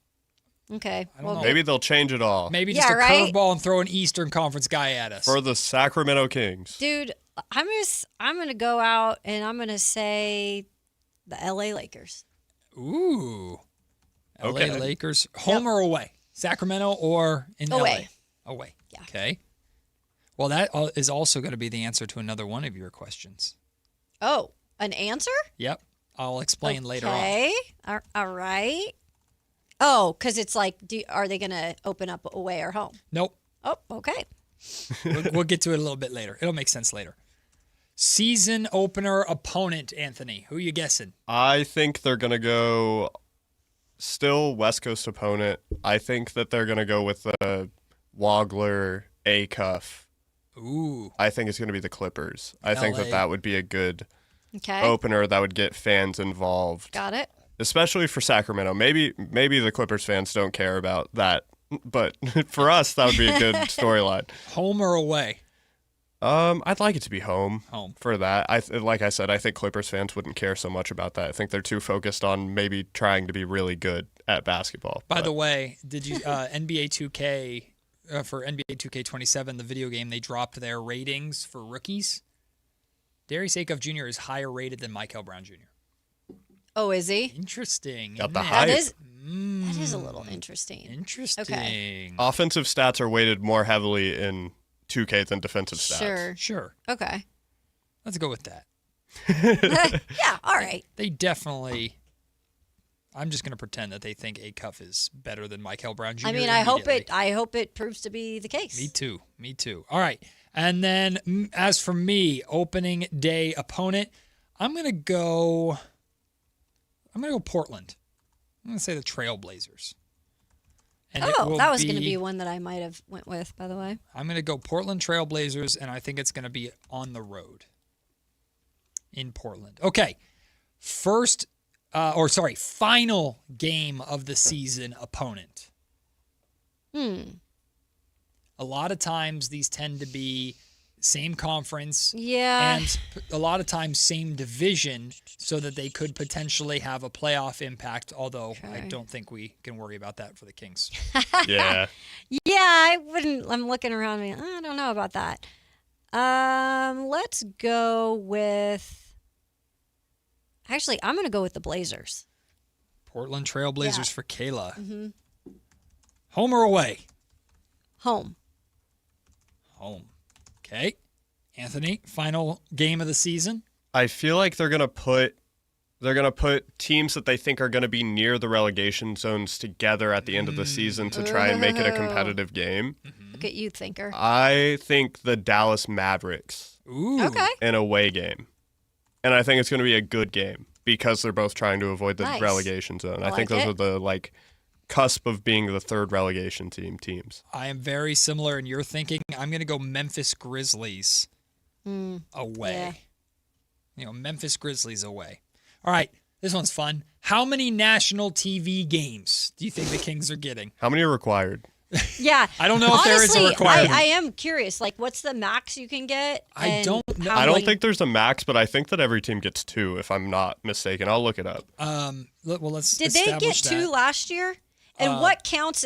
Speaker 6: Okay.
Speaker 5: I don't know.
Speaker 1: Maybe they'll change it all.
Speaker 5: Maybe just a curveball and throw an Eastern Conference guy at us.
Speaker 1: For the Sacramento Kings.
Speaker 6: Dude, I'm gonna go out and I'm gonna say the LA Lakers.
Speaker 5: Ooh.
Speaker 1: Okay.
Speaker 5: LA Lakers. Home or away? Sacramento or in
Speaker 6: Away.
Speaker 5: LA? Away.
Speaker 6: Yeah.
Speaker 5: Okay. Well, that is also going to be the answer to another one of your questions.
Speaker 6: Oh, an answer?
Speaker 5: Yep. I'll explain later on.
Speaker 6: Okay. All right. Oh, because it's like, are they going to open up away or home?
Speaker 5: Nope.
Speaker 6: Oh, okay.
Speaker 5: We'll get to it a little bit later. It'll make sense later. Season opener opponent, Anthony. Who you guessing?
Speaker 1: I think they're going to go still West Coast opponent. I think that they're going to go with the Wagler A-Cuff.
Speaker 5: Ooh.
Speaker 1: I think it's going to be the Clippers. I think
Speaker 5: LA.
Speaker 1: that would be a good
Speaker 6: Okay.
Speaker 1: opener that would get fans involved.
Speaker 6: Got it.
Speaker 1: Especially for Sacramento. Maybe the Clippers fans don't care about that, but for us, that would be a good storyline.
Speaker 5: Home or away?
Speaker 1: I'd like it to be home.
Speaker 5: Home.
Speaker 1: For that. Like I said, I think Clippers fans wouldn't care so much about that. I think they're too focused on maybe trying to be really good at basketball.
Speaker 5: By the way, did you NBA 2K for NBA 2K27, the video game, they dropped their ratings for rookies. Darius Acuff Jr. is higher rated than Michael Brown Jr.
Speaker 6: Oh, is he?
Speaker 5: Interesting.
Speaker 1: Got the
Speaker 5: isn't it?
Speaker 1: hype.
Speaker 6: That is a little interesting.
Speaker 5: Interesting.
Speaker 6: Okay.
Speaker 1: Offensive stats are weighted more heavily in 2K than defensive stats.
Speaker 5: Sure.
Speaker 6: Okay.
Speaker 5: Let's go with that.
Speaker 6: Yeah, all right.
Speaker 5: They definitely. I'm just going to pretend that they think Acuff is better than Michael Brown Jr.
Speaker 6: I mean, I hope it proves to be the case.
Speaker 5: Me too. All right. And then as for me, opening day opponent, I'm going to go Portland. I'm going to say the Trailblazers. And
Speaker 6: that was going to be one that I might have went with, by the way.
Speaker 5: I'm going to go Portland Trailblazers, and I think it's going to be on the road in Portland. Okay. Final game of the season opponent. A lot of times these tend to be same conference.
Speaker 6: Yeah.
Speaker 5: And a lot of times same division so that they could potentially have a playoff impact, although I don't think we can worry about that for the Kings.
Speaker 1: Yeah.
Speaker 6: Yeah, I wouldn't. I'm looking around me. I don't know about that. Let's go with. Actually, I'm going to go with the Blazers.
Speaker 5: Portland Trailblazers for Kayla.
Speaker 6: Mm-hmm.
Speaker 5: Home or away?
Speaker 6: Home.
Speaker 5: Okay. Anthony, final game of the season?
Speaker 1: I feel like they're gonna put teams that they think are gonna be near the relegation zones together at the end of the season to try and make it a competitive game.
Speaker 6: Look at you, thinker.
Speaker 1: I think the Dallas Mavericks.
Speaker 5: Ooh.
Speaker 6: Okay.
Speaker 1: An away game. And I think it's gonna be a good game because they're both trying to avoid the
Speaker 6: Nice.
Speaker 1: relegation zone. I think
Speaker 6: like
Speaker 1: those
Speaker 6: it.
Speaker 1: are the cusp of being the third relegation teams.
Speaker 5: I am very similar in your thinking. I'm going to go Memphis Grizzlies away.
Speaker 6: Yeah.
Speaker 5: Memphis Grizzlies away. All right, this one's fun. How many national TV games do you think the Kings are getting?
Speaker 1: How many are required?
Speaker 6: Yeah.
Speaker 5: I don't know if there is a requirement.
Speaker 6: I am curious. What's the max you can get?
Speaker 5: I don't know.
Speaker 1: I don't think there's a max, but I think that every team gets 2, if I'm not mistaken. I'll look it up.
Speaker 5: Let's
Speaker 6: Did they get 2 last year? And what counts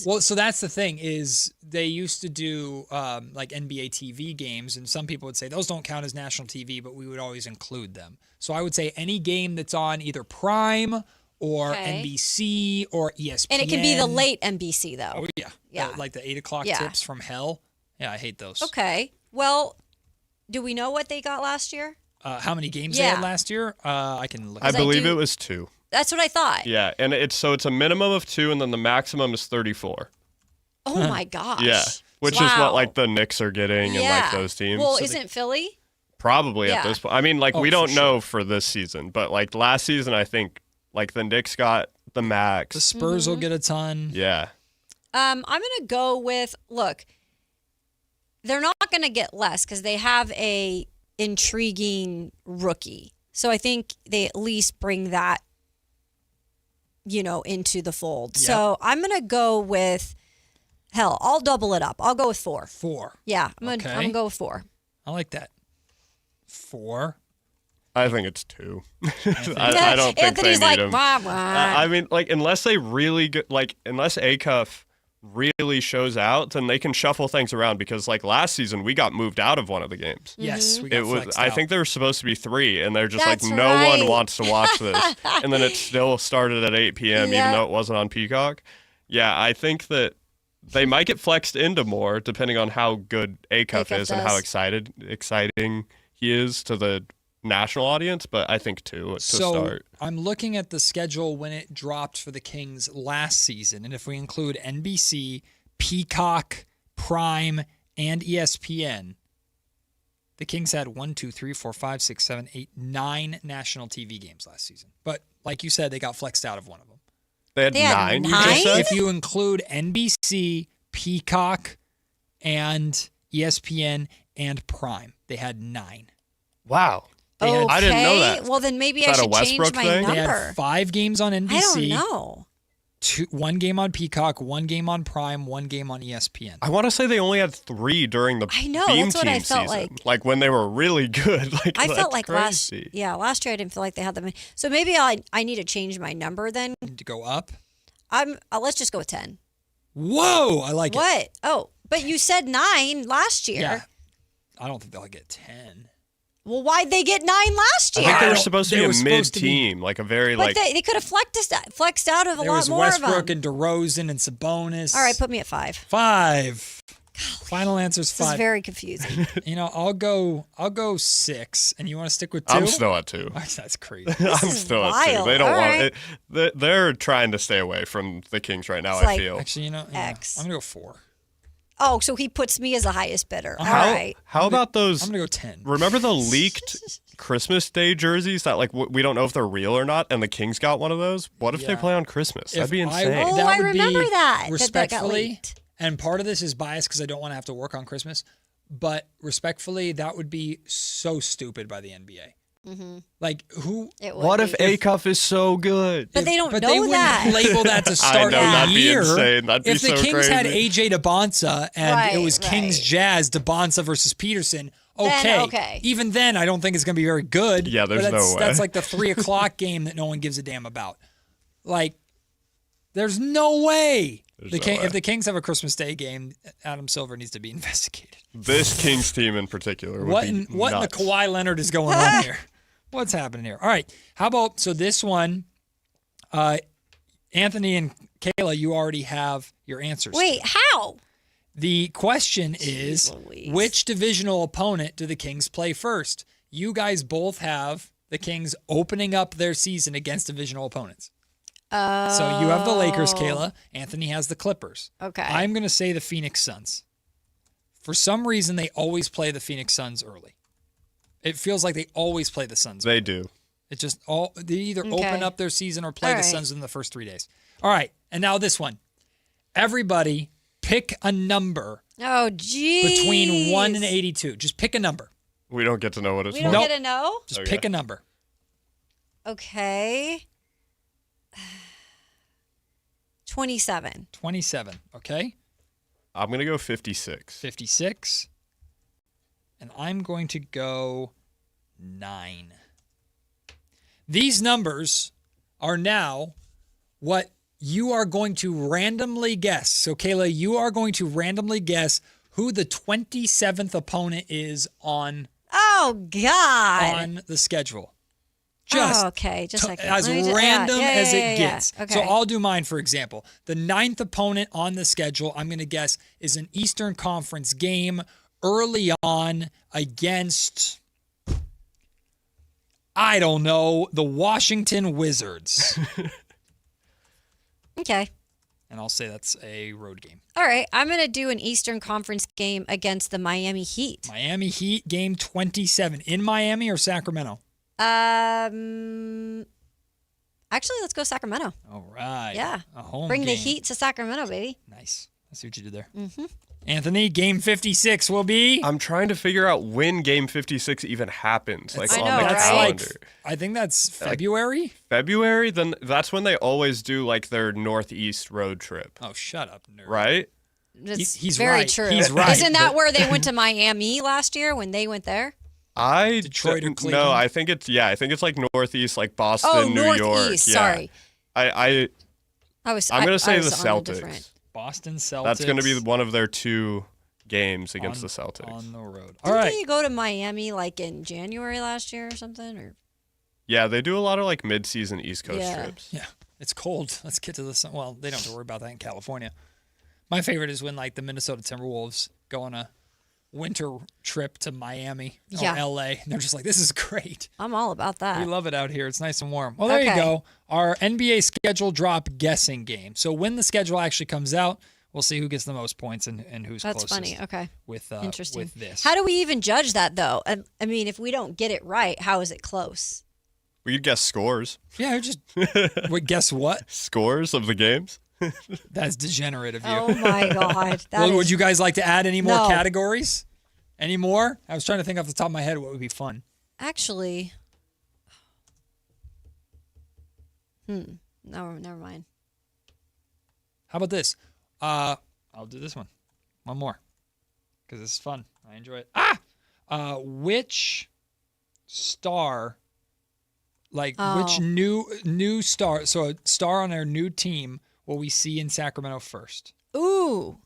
Speaker 5: Well, so that's the thing is they used to do NBA TV games, and some people would say those don't count as national TV, but we would always include them. So I would say any game that's on either Prime or NBC or ESPN.
Speaker 6: And it can be the late NBC, though.
Speaker 5: Oh, yeah.
Speaker 6: Yeah.
Speaker 5: Like the 8 o'clock
Speaker 6: Yeah.
Speaker 5: tips from hell. Yeah, I hate those.
Speaker 6: Okay. Well, do we know what they got last year?
Speaker 5: how many games they had last year? I can look.
Speaker 1: I believe it was 2.
Speaker 6: That's what I thought.
Speaker 1: Yeah, and it's a minimum of 2, and then the maximum is 34.
Speaker 6: Oh my gosh.
Speaker 1: Yeah, which is what like the Knicks are getting and like those teams.
Speaker 6: Well, isn't Philly?
Speaker 1: Probably at this point. I mean, like we don't know for this season, but like last season, I think like the Knicks got the max.
Speaker 5: The Spurs will get a ton.
Speaker 1: Yeah.
Speaker 6: I'm going to go with, look, they're not going to get less because they have a intriguing rookie. So I think they at least bring that, into the fold. Yep. So I'm going to go with, hell, I'll double it up. I'll go with 4.
Speaker 5: 4.
Speaker 6: Yeah, I'm going to go with 4.
Speaker 5: I like that. 4.
Speaker 1: I think it's 2. I don't think
Speaker 6: Anthony's
Speaker 1: they need
Speaker 6: like,
Speaker 1: him.
Speaker 6: wah, wah.
Speaker 1: I mean, like, unless they really unless Acuff really shows out, then they can shuffle things around because, like, last season we got moved out of one of the games.
Speaker 5: Yes, we got flexed
Speaker 1: I
Speaker 5: out.
Speaker 1: think there were supposed to be 3, and they're just
Speaker 6: That's
Speaker 1: like, no
Speaker 6: right.
Speaker 1: one wants to watch this. And then it still started at 8 p.m. even though it wasn't on Peacock. Yeah, I think that they might get flexed into more depending on how good Acuff is and how exciting he is to the national audience, but I think 2 to start.
Speaker 5: I'm looking at the schedule when it dropped for the Kings last season, and if we include NBC, Peacock, Prime, and ESPN, the Kings had 9 national TV games last season. But like you said, they got flexed out of one of them.
Speaker 1: They had 9? You just said?
Speaker 5: If you include NBC, Peacock, and ESPN, and Prime, they had 9.
Speaker 1: Wow.
Speaker 6: Okay.
Speaker 1: I didn't know that.
Speaker 6: Well, then maybe
Speaker 1: Is
Speaker 6: I
Speaker 1: that a
Speaker 6: should change
Speaker 1: Westbrook
Speaker 6: my
Speaker 1: thing?
Speaker 6: number.
Speaker 5: They had 5 games on NBC.
Speaker 6: I don't know.
Speaker 5: 1 game on Peacock, 1 game on Prime, 1 game on ESPN.
Speaker 1: I want to say they only had 3 during the
Speaker 6: I know,
Speaker 1: Beam
Speaker 6: that's what
Speaker 1: Team
Speaker 6: I felt
Speaker 1: season. Like when they were really good. Like
Speaker 6: I felt like
Speaker 1: crazy.
Speaker 6: last year I didn't feel like they had them. So maybe I need to change my number then.
Speaker 5: To go up?
Speaker 6: Let's just go with 10.
Speaker 5: Whoa, I like it.
Speaker 6: What? Oh, but you said 9 last year.
Speaker 5: Yeah. I don't think they'll get 10.
Speaker 6: Well, why'd they get 9 last
Speaker 1: I
Speaker 6: year?
Speaker 1: think they were supposed to be a
Speaker 5: supposed to be-
Speaker 1: mid-team, like a very
Speaker 6: But they could have flexed out of a
Speaker 5: There
Speaker 6: lot
Speaker 5: was
Speaker 6: more of
Speaker 5: Westbrook
Speaker 6: them.
Speaker 5: and DeRozan and Sabonis.
Speaker 6: All right, put me at 5.
Speaker 5: 5. Final answer's 5.
Speaker 6: This is very confusing.
Speaker 5: I'll go 6. And you want to stick with 2?
Speaker 1: I'm still at 2.
Speaker 5: That's crazy.
Speaker 1: I'm still at 2. They don't want it. They're trying to stay away from the Kings right now, I feel.
Speaker 5: Actually,
Speaker 6: X.
Speaker 5: I'm going to go 4.
Speaker 6: Oh, so he puts me as the highest bidder. All right.
Speaker 1: How about those?
Speaker 5: I'm going to go 10.
Speaker 1: Remember the leaked Christmas Day jerseys that like we don't know if they're real or not, and the Kings got one of those? What if they play on Christmas? That'd be insane.
Speaker 6: I remember that. That got
Speaker 5: Respectfully,
Speaker 6: leaked.
Speaker 5: and part of this is biased because I don't want to have to work on Christmas, but respectfully, that would be so stupid by the NBA.
Speaker 6: Mm-hmm.
Speaker 5: Like who?
Speaker 1: What if Acuff is so good?
Speaker 6: But they don't
Speaker 5: But
Speaker 6: know
Speaker 5: they wouldn't
Speaker 6: that.
Speaker 5: label that to start
Speaker 1: I know,
Speaker 5: the
Speaker 1: that'd be
Speaker 5: year.
Speaker 1: insane. That'd be
Speaker 5: if the
Speaker 1: so
Speaker 5: Kings had
Speaker 1: crazy.
Speaker 5: AJ DeBonsa and it was Kings
Speaker 6: right.
Speaker 5: Jazz DeBonsa versus Peterson,
Speaker 6: Then, okay.
Speaker 5: Even then, I don't think it's going to be very good.
Speaker 1: Yeah, there's
Speaker 5: But
Speaker 1: no way.
Speaker 5: That's like the 3:00 game that no one gives a damn about. Like, there's no way. If the Kings have a Christmas Day game, Adam Silver needs to be investigated.
Speaker 1: This Kings team in particular would
Speaker 5: What
Speaker 1: be
Speaker 5: in the
Speaker 1: nuts.
Speaker 5: Kawhi Leonard is going on here? What's happening here? All right. How about, so this one, Anthony and Kayla, you already have your answers.
Speaker 6: Wait, how?
Speaker 5: The question is, which divisional opponent do the Kings play first? You guys both have the Kings opening up their season against divisional opponents. So you have the Lakers, Kayla. Anthony has the Clippers.
Speaker 6: Okay.
Speaker 5: I'm going to say the Phoenix Suns. For some reason, they always play the Phoenix Suns early. It feels like they always play the Suns.
Speaker 1: They do.
Speaker 5: It just they either
Speaker 6: Okay.
Speaker 5: open up their season or play
Speaker 6: All
Speaker 5: the
Speaker 6: right.
Speaker 5: Suns in the first 3 days. All right, and now this one. Everybody pick a number
Speaker 6: Oh, geez.
Speaker 5: between 1 and 82. Just pick a number.
Speaker 1: We don't get to know what it's
Speaker 6: We don't
Speaker 1: for.
Speaker 6: get to know?
Speaker 5: Just
Speaker 1: Okay.
Speaker 5: pick a number.
Speaker 6: Okay. 27.
Speaker 5: 27, okay?
Speaker 1: I'm going to go 56.
Speaker 5: 56. And I'm going to go 9. These numbers are now what you are going to randomly guess. So, Kayla, you are going to randomly guess who the 27th opponent is on
Speaker 6: Oh, God.
Speaker 5: on the schedule. Just
Speaker 6: oh, okay. Just like
Speaker 5: as
Speaker 6: let me
Speaker 5: random
Speaker 6: yeah,
Speaker 5: as
Speaker 6: yeah,
Speaker 5: it
Speaker 6: yeah,
Speaker 5: gets.
Speaker 6: yeah. Okay.
Speaker 5: So I'll do mine, for example. The 9th opponent on the schedule, I'm going to guess, is an Eastern Conference game early on against I don't know, the Washington Wizards.
Speaker 6: Okay.
Speaker 5: And I'll say that's a road game.
Speaker 6: All right. I'm going to do an Eastern Conference game against the Miami Heat.
Speaker 5: Miami Heat, game 27. In Miami or Sacramento?
Speaker 6: Actually, let's go Sacramento.
Speaker 5: All right.
Speaker 6: Yeah.
Speaker 5: A home
Speaker 6: Bring the
Speaker 5: game.
Speaker 6: Heat to Sacramento, baby.
Speaker 5: Nice. I see what you did there.
Speaker 6: Mm-hmm.
Speaker 5: Anthony, game 56 will be?
Speaker 1: I'm trying to figure out when game 56 even happens. Like
Speaker 6: I
Speaker 1: on
Speaker 6: know,
Speaker 1: the
Speaker 6: right?
Speaker 1: calendar.
Speaker 5: I think that's February.
Speaker 1: February? Then that's when they always do like their Northeast road trip.
Speaker 5: Oh, shut up, nerd.
Speaker 1: Right?
Speaker 6: That's
Speaker 5: He's
Speaker 6: very
Speaker 5: right.
Speaker 6: true.
Speaker 5: He's right.
Speaker 6: Isn't that where they went to Miami last year when they went there?
Speaker 5: Detroit or Cleveland?
Speaker 1: No, I think it's like Northeast, like Boston, New York.
Speaker 6: Northeast.
Speaker 1: Yeah.
Speaker 6: Sorry.
Speaker 1: I'm gonna say the Celtics.
Speaker 5: Boston Celtics.
Speaker 1: That's gonna be one of their 2 games against the Celtics.
Speaker 5: On the road.
Speaker 6: Didn't they go to Miami like in January last year or something? Or
Speaker 1: Yeah, they do a lot of like mid-season East Coast trips.
Speaker 5: Yeah, it's cold. Let's get to the sun. Well, they don't have to worry about that in California. My favorite is when like the Minnesota Timberwolves go on a winter trip to Miami or LA. And they're just like, this is great.
Speaker 6: I'm all about that.
Speaker 5: We love it out here. It's nice and warm. Well, there you
Speaker 6: Okay.
Speaker 5: go. Our NBA schedule drop guessing game. So when the schedule actually comes out, we'll see who gets the most points and who's
Speaker 6: That's
Speaker 5: closest.
Speaker 6: funny. Okay.
Speaker 5: With
Speaker 6: Interesting.
Speaker 5: with this.
Speaker 6: How do we even judge that though? I mean, if we don't get it right, how is it close?
Speaker 1: We could guess scores.
Speaker 5: Yeah, just wait, guess what?
Speaker 1: Scores of the games.
Speaker 5: That's degenerate of you.
Speaker 6: Oh my God.
Speaker 5: Would you guys like to add any more
Speaker 6: No.
Speaker 5: categories? Any more? I was trying to think off the top of my head what would be fun.
Speaker 6: Actually, no, never mind.
Speaker 5: How about this? I'll do this one. One more. Because this is fun. I enjoy it. Which star, which new star, so a star on our new team will we see in Sacramento first?
Speaker 6: Ooh.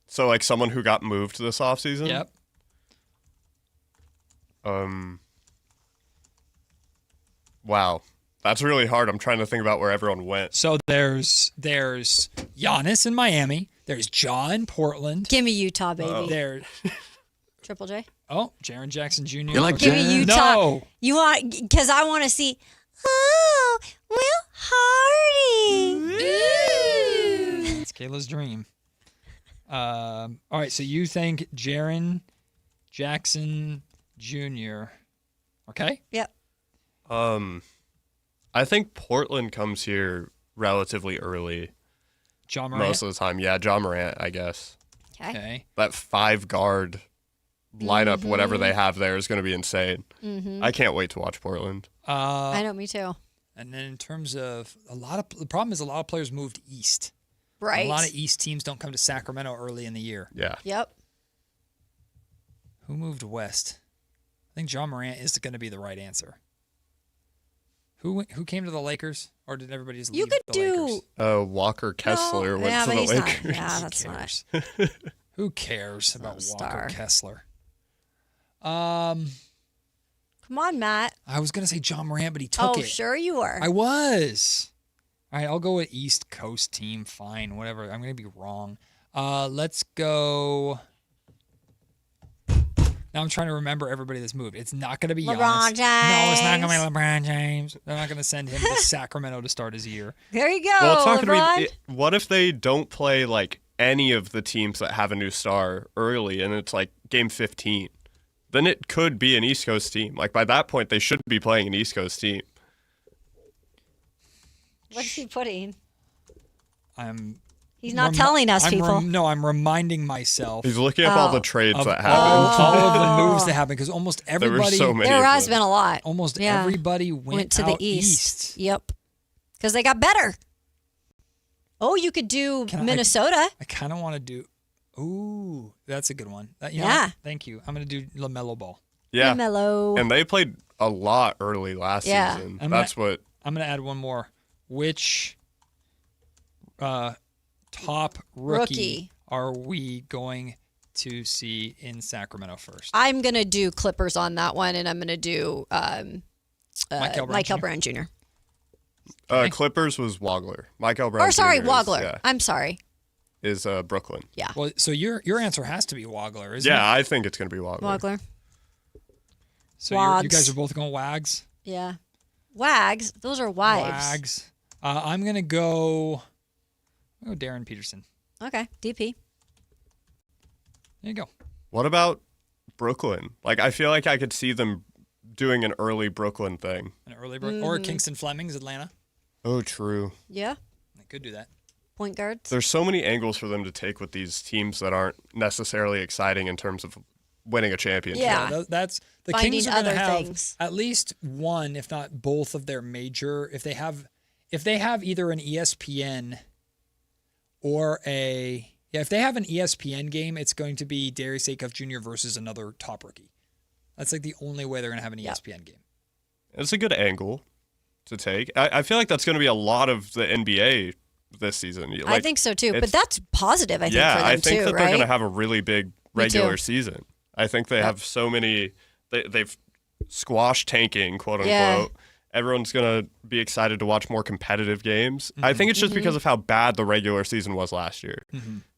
Speaker 1: So like someone who got moved this offseason?
Speaker 5: Yep.
Speaker 1: Wow. That's really hard. I'm trying to think about where everyone went.
Speaker 5: So there's Giannis in Miami. There's Ja in Portland.
Speaker 6: Give me Utah, baby.
Speaker 5: There.
Speaker 6: Triple J.
Speaker 5: Oh, Jaren Jackson Jr.
Speaker 28: You like
Speaker 6: Give me
Speaker 28: Jan?
Speaker 6: Utah.
Speaker 5: No.
Speaker 6: You want, because I want to see, oh, Will Hardy.
Speaker 5: It's Kayla's dream. All right, so you think Jaren Jackson Jr. Okay?
Speaker 6: Yep.
Speaker 1: I think Portland comes here relatively early.
Speaker 5: Ja Morant?
Speaker 1: Most of the time. Yeah, Ja Morant, I guess.
Speaker 5: Okay.
Speaker 1: That 5-guard lineup, whatever they have there, is going to be insane.
Speaker 6: Mm-hmm.
Speaker 1: I can't wait to watch Portland.
Speaker 6: I know, me too.
Speaker 5: And then in terms of the problem is a lot of players moved east.
Speaker 6: Right.
Speaker 5: A lot of East teams don't come to Sacramento early in the year.
Speaker 1: Yeah.
Speaker 6: Yep.
Speaker 5: Who moved west? I think Ja Morant is going to be the right answer. Who came to the Lakers, or did everybody just leave the Lakers?
Speaker 1: Walker Kessler went
Speaker 6: yeah,
Speaker 1: to
Speaker 6: but
Speaker 1: the
Speaker 6: he's
Speaker 1: Lakers.
Speaker 6: not. Yeah, that's not.
Speaker 5: Who cares about Walker
Speaker 6: star.
Speaker 5: Kessler?
Speaker 6: Come on, Matt.
Speaker 5: I was going to say Ja Morant, but he took it.
Speaker 6: Oh, sure you were.
Speaker 5: I was. All right, I'll go with East Coast team. Fine, whatever. I'm going to be wrong. Let's go. Now I'm trying to remember everybody that's moved. It's not going to be
Speaker 6: LeBron
Speaker 5: Giannis.
Speaker 6: James.
Speaker 5: No, it's not going to be LeBron James. They're not going to send him to Sacramento to start his year.
Speaker 6: There you go,
Speaker 1: Well, it's not
Speaker 6: LeBron.
Speaker 1: going to be. What if they don't play like any of the teams that have a new star early, and it's like game 15? Then it could be an East Coast team. Like by that point, they should be playing an East Coast team.
Speaker 6: What's he putting? He's not telling us, people.
Speaker 5: No, I'm reminding myself.
Speaker 1: He's looking up all the trades that happened.
Speaker 5: All of the moves that happened, because almost everybody.
Speaker 1: There were so many.
Speaker 6: There has been a lot.
Speaker 5: Almost
Speaker 6: Yeah.
Speaker 5: everybody went
Speaker 6: to
Speaker 5: out
Speaker 6: the east. Yep. Because they got better. Oh, you could do Minnesota.
Speaker 5: I kind of want to do. Ooh, that's a good one. You know
Speaker 6: Yeah.
Speaker 5: what? Thank you. I'm going to do LaMelo Ball.
Speaker 1: Yeah.
Speaker 6: LaMelo.
Speaker 1: And they played a lot early last season.
Speaker 5: I'm
Speaker 1: That's
Speaker 5: gonna,
Speaker 1: what.
Speaker 5: I'm going to add one more. Which top rookie are we going to see in Sacramento first?
Speaker 6: I'm going to do Clippers on that one, and I'm going to do Michael Brown Jr.
Speaker 1: Clippers was Wagler. Michael Brown.
Speaker 6: Or sorry,
Speaker 1: Jr.
Speaker 6: Wagler. I'm sorry.
Speaker 1: Is Brooklyn.
Speaker 6: Yeah.
Speaker 5: Well, so your answer has to be Wagler, isn't it?
Speaker 1: Yeah, I think it's going to be Wagler.
Speaker 6: Wagler.
Speaker 5: So you
Speaker 6: Wags.
Speaker 5: guys are both going Wags?
Speaker 6: Yeah. Wags. Those are wives.
Speaker 5: Wags. I'm going to go Darren Peterson.
Speaker 6: Okay. DP.
Speaker 5: There you go.
Speaker 1: What about Brooklyn? Like, I feel like I could see them doing an early Brooklyn thing.
Speaker 5: Or Kingston Fleming's Atlanta.
Speaker 1: Oh, true.
Speaker 6: Yeah.
Speaker 5: They could do that.
Speaker 6: Point guards.
Speaker 1: There's so many angles for them to take with these teams that aren't necessarily exciting in terms of winning a championship.
Speaker 6: Yeah.
Speaker 5: That's the
Speaker 6: Finding
Speaker 5: Kings are going to
Speaker 6: other
Speaker 5: have
Speaker 6: things.
Speaker 5: at least one, if not both, of their major. If they have either an ESPN or if they have an ESPN game, it's going to be Darius Acuff Jr. versus another top rookie. That's like the only way they're going to have an ESPN game.
Speaker 1: It's a good angle to take. I feel like that's going to be a lot of the NBA this season. Like,
Speaker 6: I think so too, but that's positive. I think for them
Speaker 1: I think
Speaker 6: too,
Speaker 1: that
Speaker 6: right?
Speaker 1: they're going to have a really big regular
Speaker 6: too.
Speaker 1: season. I think they have so many. They've squashed tanking, quote unquote.
Speaker 6: Yeah.
Speaker 1: Everyone's going to be excited to watch more competitive games. I think it's just because of how bad the regular season was last year.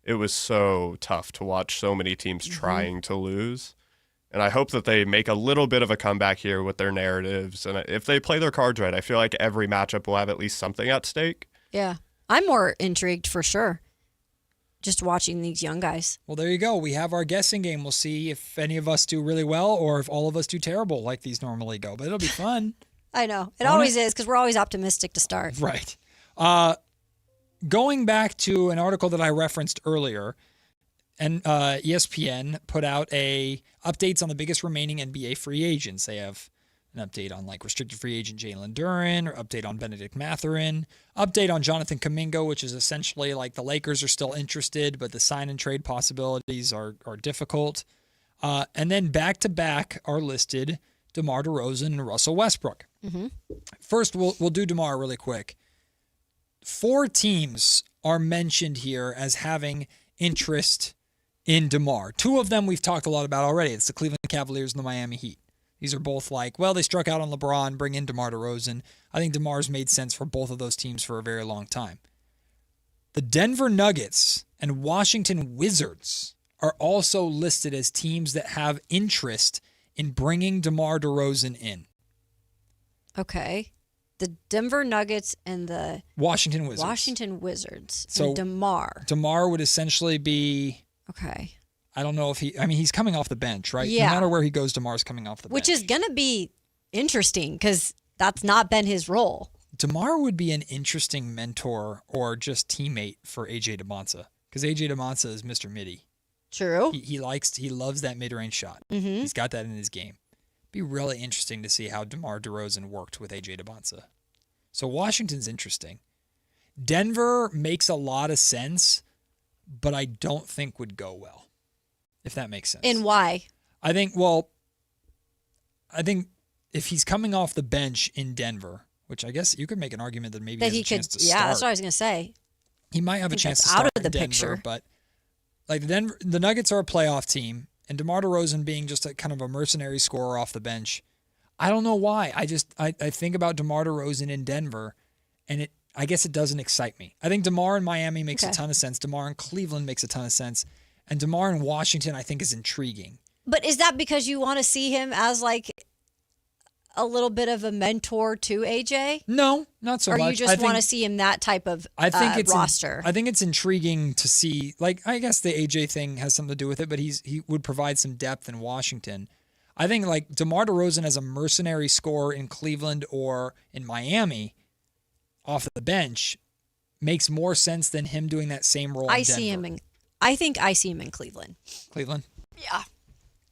Speaker 1: It was so tough to watch so many teams trying to lose. And I hope that they make a little bit of a comeback here with their narratives. And if they play their cards right, I feel like every matchup will have at least something at stake.
Speaker 6: Yeah. I'm more intrigued for sure. Just watching these young guys.
Speaker 5: Well, there you go. We have our guessing game. We'll see if any of us do really well or if all of us do terrible like these normally go. But it'll be fun.
Speaker 6: I know. It always is because we're always optimistic to start.
Speaker 5: Right. Going back to an article that I referenced earlier, and ESPN put out updates on the biggest remaining NBA free agents. They have an update on like restricted free agent Jalen Duren, or update on Benedict Mathurin, update on Jonathan Kuminga, which is essentially like the Lakers are still interested, but the sign and trade possibilities are difficult. And then back to back are listed DeMar DeRozan and Russell Westbrook. First, we'll do DeMar really quick. 4 teams are mentioned here as having interest in DeMar. 2 of them we've talked a lot about already. It's the Cleveland Cavaliers and the Miami Heat. These are both like, well, they struck out on LeBron, bring in DeMar DeRozan. I think DeMar's made sense for both of those teams for a very long time. The Denver Nuggets and Washington Wizards are also listed as teams that have interest in bringing DeMar DeRozan in.
Speaker 6: Okay. The Denver Nuggets and the
Speaker 5: Washington Wizards.
Speaker 6: So and DeMar.
Speaker 5: DeMar would essentially be...
Speaker 6: Okay.
Speaker 5: I don't know if he's coming off the bench, right?
Speaker 6: Yeah.
Speaker 5: No matter where he goes, DeMar's coming off the bench.
Speaker 6: Which is going to be interesting because that's not been his role.
Speaker 5: DeMar would be an interesting mentor or just teammate for AJ DeMonza because AJ DeMonza is Mr. Midi.
Speaker 6: True.
Speaker 5: He loves that mid-range shot. He's got that in his game. Be really interesting to see how DeMar DeRozan worked with AJ DeMonza. So Washington's interesting. Denver makes a lot of sense, but I don't think would go well, if that makes sense.
Speaker 6: And why?
Speaker 5: I think if he's coming off the bench in Denver, which I guess you could make an argument that maybe he has a chance to start.
Speaker 6: Yeah, that's what I was going to say.
Speaker 5: He might have a chance to
Speaker 6: out
Speaker 5: start
Speaker 6: of the
Speaker 5: in Denver,
Speaker 6: picture.
Speaker 5: But like the Nuggets are a playoff team, and DeMar DeRozan being just a kind of a mercenary scorer off the bench, I don't know why. I think about DeMar DeRozan in Denver, and I guess it doesn't excite me. I think DeMar in Miami makes a ton of sense. DeMar in Cleveland makes a ton of sense. And DeMar in Washington, I think, is intriguing.
Speaker 6: But is that because you want to see him as like a little bit of a mentor to AJ?
Speaker 5: No, not so much.
Speaker 6: Or you just want to see him that type of roster?
Speaker 5: I think it's intriguing to see. Like, I guess the AJ thing has something to do with it, but he would provide some depth in Washington. I think like DeMar DeRozan as a mercenary scorer in Cleveland or in Miami off the bench makes more sense than him doing that same role in Denver.
Speaker 6: I think I see him in Cleveland.
Speaker 5: Cleveland?
Speaker 6: Yeah.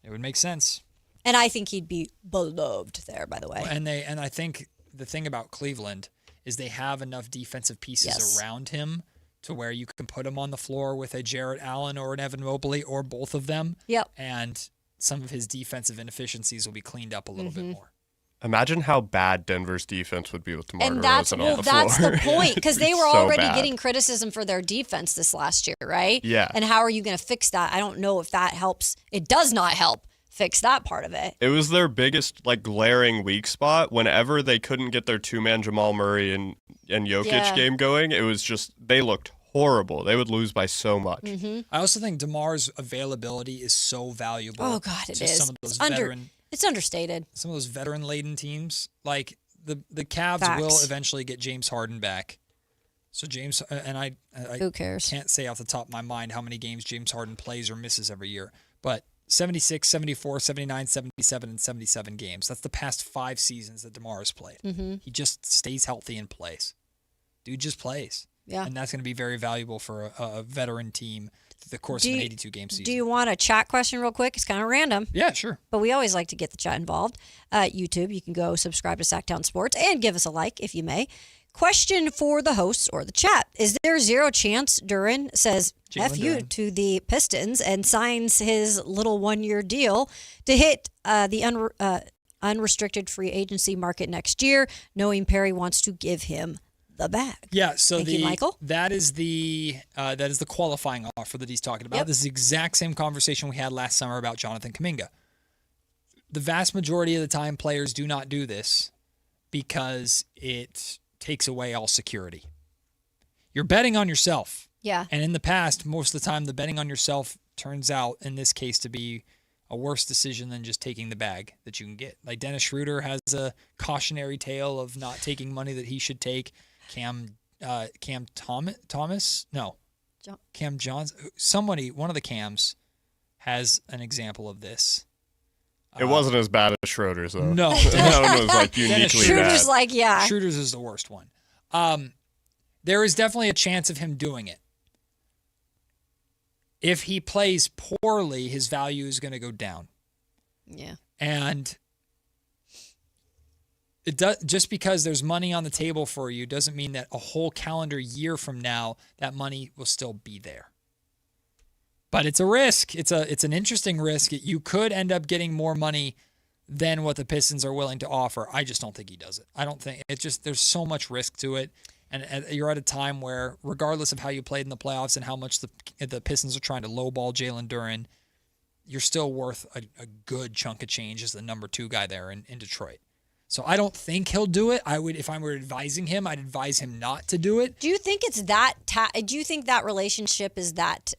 Speaker 5: It would make sense.
Speaker 6: And I think he'd be beloved there, by the way.
Speaker 5: And I think the thing about Cleveland is they have enough defensive pieces around him to where you can put him on the floor with a Jarrett Allen or an Evan Mobley or both of them.
Speaker 6: Yep.
Speaker 5: And some of his defensive inefficiencies will be cleaned up a little bit more.
Speaker 1: Imagine how bad Denver's defense would be with DeMar DeRozan
Speaker 6: that's
Speaker 1: on the floor.
Speaker 6: That's the point, because they were
Speaker 1: so
Speaker 6: already
Speaker 1: bad.
Speaker 6: getting criticism for their defense this last year, right?
Speaker 1: Yeah.
Speaker 6: And how are you going to fix that? I don't know if that helps. It does not help fix that part of it.
Speaker 1: It was their biggest, like, glaring weak spot. Whenever they couldn't get their two-man Jamal Murray and Jokic game going, it was just, they looked horrible. They would lose by so much.
Speaker 6: Mm-hmm.
Speaker 5: I also think DeMar's availability is so valuable.
Speaker 6: Oh, God, it
Speaker 5: to
Speaker 6: is.
Speaker 5: some of those
Speaker 6: It's understated.
Speaker 5: Some of those veteran-laden teams, like the Cavs
Speaker 6: Facts.
Speaker 5: will eventually get James Harden back. So James, and I
Speaker 6: Who cares?
Speaker 5: Can't say off the top of my mind how many games James Harden plays or misses every year, but 76, 74, 79, 77, and 77 games. That's the past 5 seasons that DeMar has played.
Speaker 6: Mm-hmm.
Speaker 5: He just stays healthy and plays. Dude just plays.
Speaker 6: Yeah.
Speaker 5: And that's going to be very valuable for a veteran team through the course of an 82-game season.
Speaker 6: Do you want a chat question real quick? It's kind of random.
Speaker 5: Yeah, sure.
Speaker 6: But we always like to get the chat involved. YouTube, you can go subscribe to Sactown Sports and give us a like if you may. Question for the hosts or the chat. Is there zero chance Duren says F you to the Pistons and signs his little 1-year deal to hit the unrestricted free agency market next year, knowing Perry wants to give him the bag?
Speaker 5: Yeah, so
Speaker 6: Thank you, Michael.
Speaker 5: that is the qualifying offer that he's talking about.
Speaker 6: Yep.
Speaker 5: This is the exact same conversation we had last summer about Jonathan Kuminga. The vast majority of the time, players do not do this because it takes away all security. You're betting on yourself.
Speaker 6: Yeah.
Speaker 5: And in the past, most of the time, the betting on yourself turns out, in this case, to be a worse decision than just taking the bag that you can get. Like Dennis Schroeder has a cautionary tale of not taking money that he should take. Cam Thomas? No. Cam Johns. One of the Cams has an example of this.
Speaker 1: It wasn't as bad as Schroeder's, though.
Speaker 5: No.
Speaker 1: That one was like uniquely
Speaker 6: Schroeder's
Speaker 1: bad.
Speaker 6: like, yeah.
Speaker 5: Schroeder's is the worst one. There is definitely a chance of him doing it. If he plays poorly, his value is going to go down.
Speaker 6: Yeah.
Speaker 5: And it does, just because there's money on the table for you doesn't mean that a whole calendar year from now that money will still be there. But it's a risk. It's an interesting risk. You could end up getting more money than what the Pistons are willing to offer. I just don't think he does it. I don't think there's so much risk to it. And you're at a time where, regardless of how you played in the playoffs and how much the Pistons are trying to lowball Jalen Duren, you're still worth a good chunk of change as the number 2 guy there in Detroit. So I don't think he'll do it. If I were advising him, I'd advise him not to do it.
Speaker 6: Do you think it's that? Do you think that relationship is that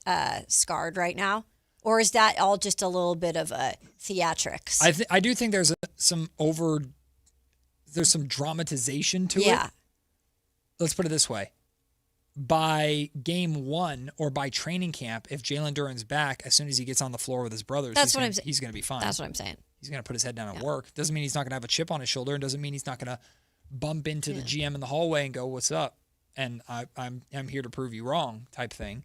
Speaker 6: scarred right now, or is that all just a little bit of a theatrics?
Speaker 5: I do think there's some dramatization to it.
Speaker 6: Yeah.
Speaker 5: Let's put it this way. By game 1 or by training camp, if Jalen Duren's back, as soon as he gets on the floor with his brothers, he's going to be fine.
Speaker 6: That's what I'm saying.
Speaker 5: He's going to put his head down and work. Doesn't mean he's not going to have a chip on his shoulder, and doesn't mean he's not going to bump into the GM in the hallway and go, "What's up?" And I'm here to prove you wrong, type thing.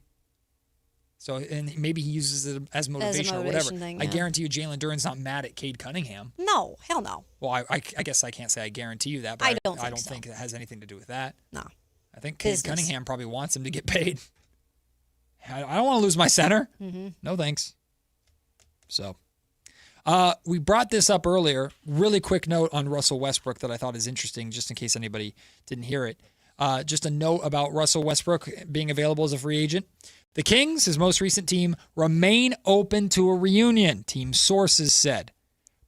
Speaker 5: So, and maybe he uses it as motivation or whatever.
Speaker 6: Thing,
Speaker 5: I guarantee you, Jalen Duren's not mad at Cade Cunningham.
Speaker 6: No, hell no.
Speaker 5: Well, I guess I can't say I guarantee you that, but I don't think it has anything to do with that.
Speaker 6: No.
Speaker 5: I think Cade Cunningham probably wants him to get paid. I don't want to lose my center.
Speaker 6: Mm-hmm.
Speaker 5: No thanks. So, we brought this up earlier. Really quick note on Russell Westbrook that I thought is interesting, just in case anybody didn't hear it. Just a note about Russell Westbrook being available as a free agent. The Kings, his most recent team, remain open to a reunion, team sources said,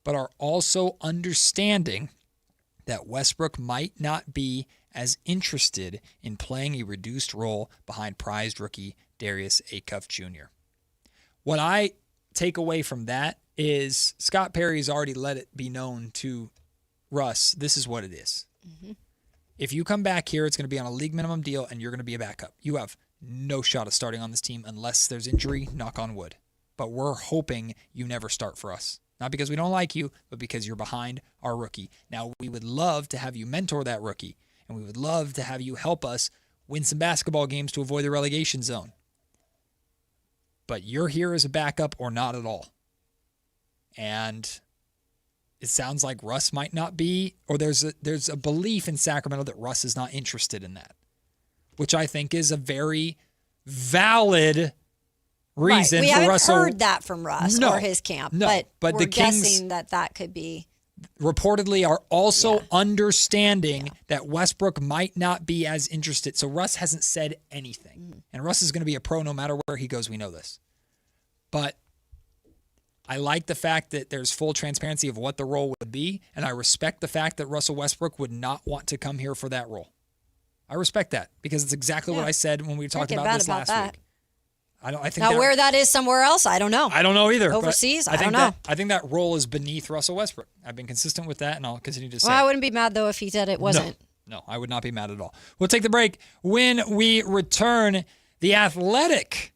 Speaker 5: but are also understanding that Westbrook might not be as interested in playing a reduced role behind prized rookie Darius Acuff Jr. What I take away from that is Scott Perry's already let it be known to Russ, this is what it is.
Speaker 6: Mm-hmm.
Speaker 5: If you come back here, it's going to be on a league minimum deal, and you're going to be a backup. You have no shot of starting on this team unless there's injury, knock on wood. But we're hoping you never start for us. Not because we don't like you, but because you're behind our rookie. Now, we would love to have you mentor that rookie, and we would love to have you help us win some basketball games to avoid the relegation zone. But you're here as a backup or not at all. And it sounds like Russ might not be, or there's a belief in Sacramento that Russ is not interested in that, which I think is a very valid reason
Speaker 6: we
Speaker 5: for
Speaker 6: haven't
Speaker 5: Russell.
Speaker 6: heard that from Russ or his camp, but we're
Speaker 5: the Kings
Speaker 6: guessing that could be.
Speaker 5: Reportedly are also understanding that Westbrook might not be as interested. So Russ hasn't said anything. And Russ is going to be a pro no matter where he goes. We know this. But I like the fact that there's full transparency of what the role would be, and I respect the fact that Russell Westbrook would not want to come here for that role. I respect that because it's exactly what I said when we talked about this last week. I think
Speaker 6: now where that is somewhere else, I don't know.
Speaker 5: I don't know either.
Speaker 6: Overseas, I don't know.
Speaker 5: I think that role is beneath Russell Westbrook. I've been consistent with that, and I'll continue to say.
Speaker 6: Well, I wouldn't be mad though if he said it wasn't.
Speaker 5: No, I would not be mad at all. We'll take the break. When we return, The Athletic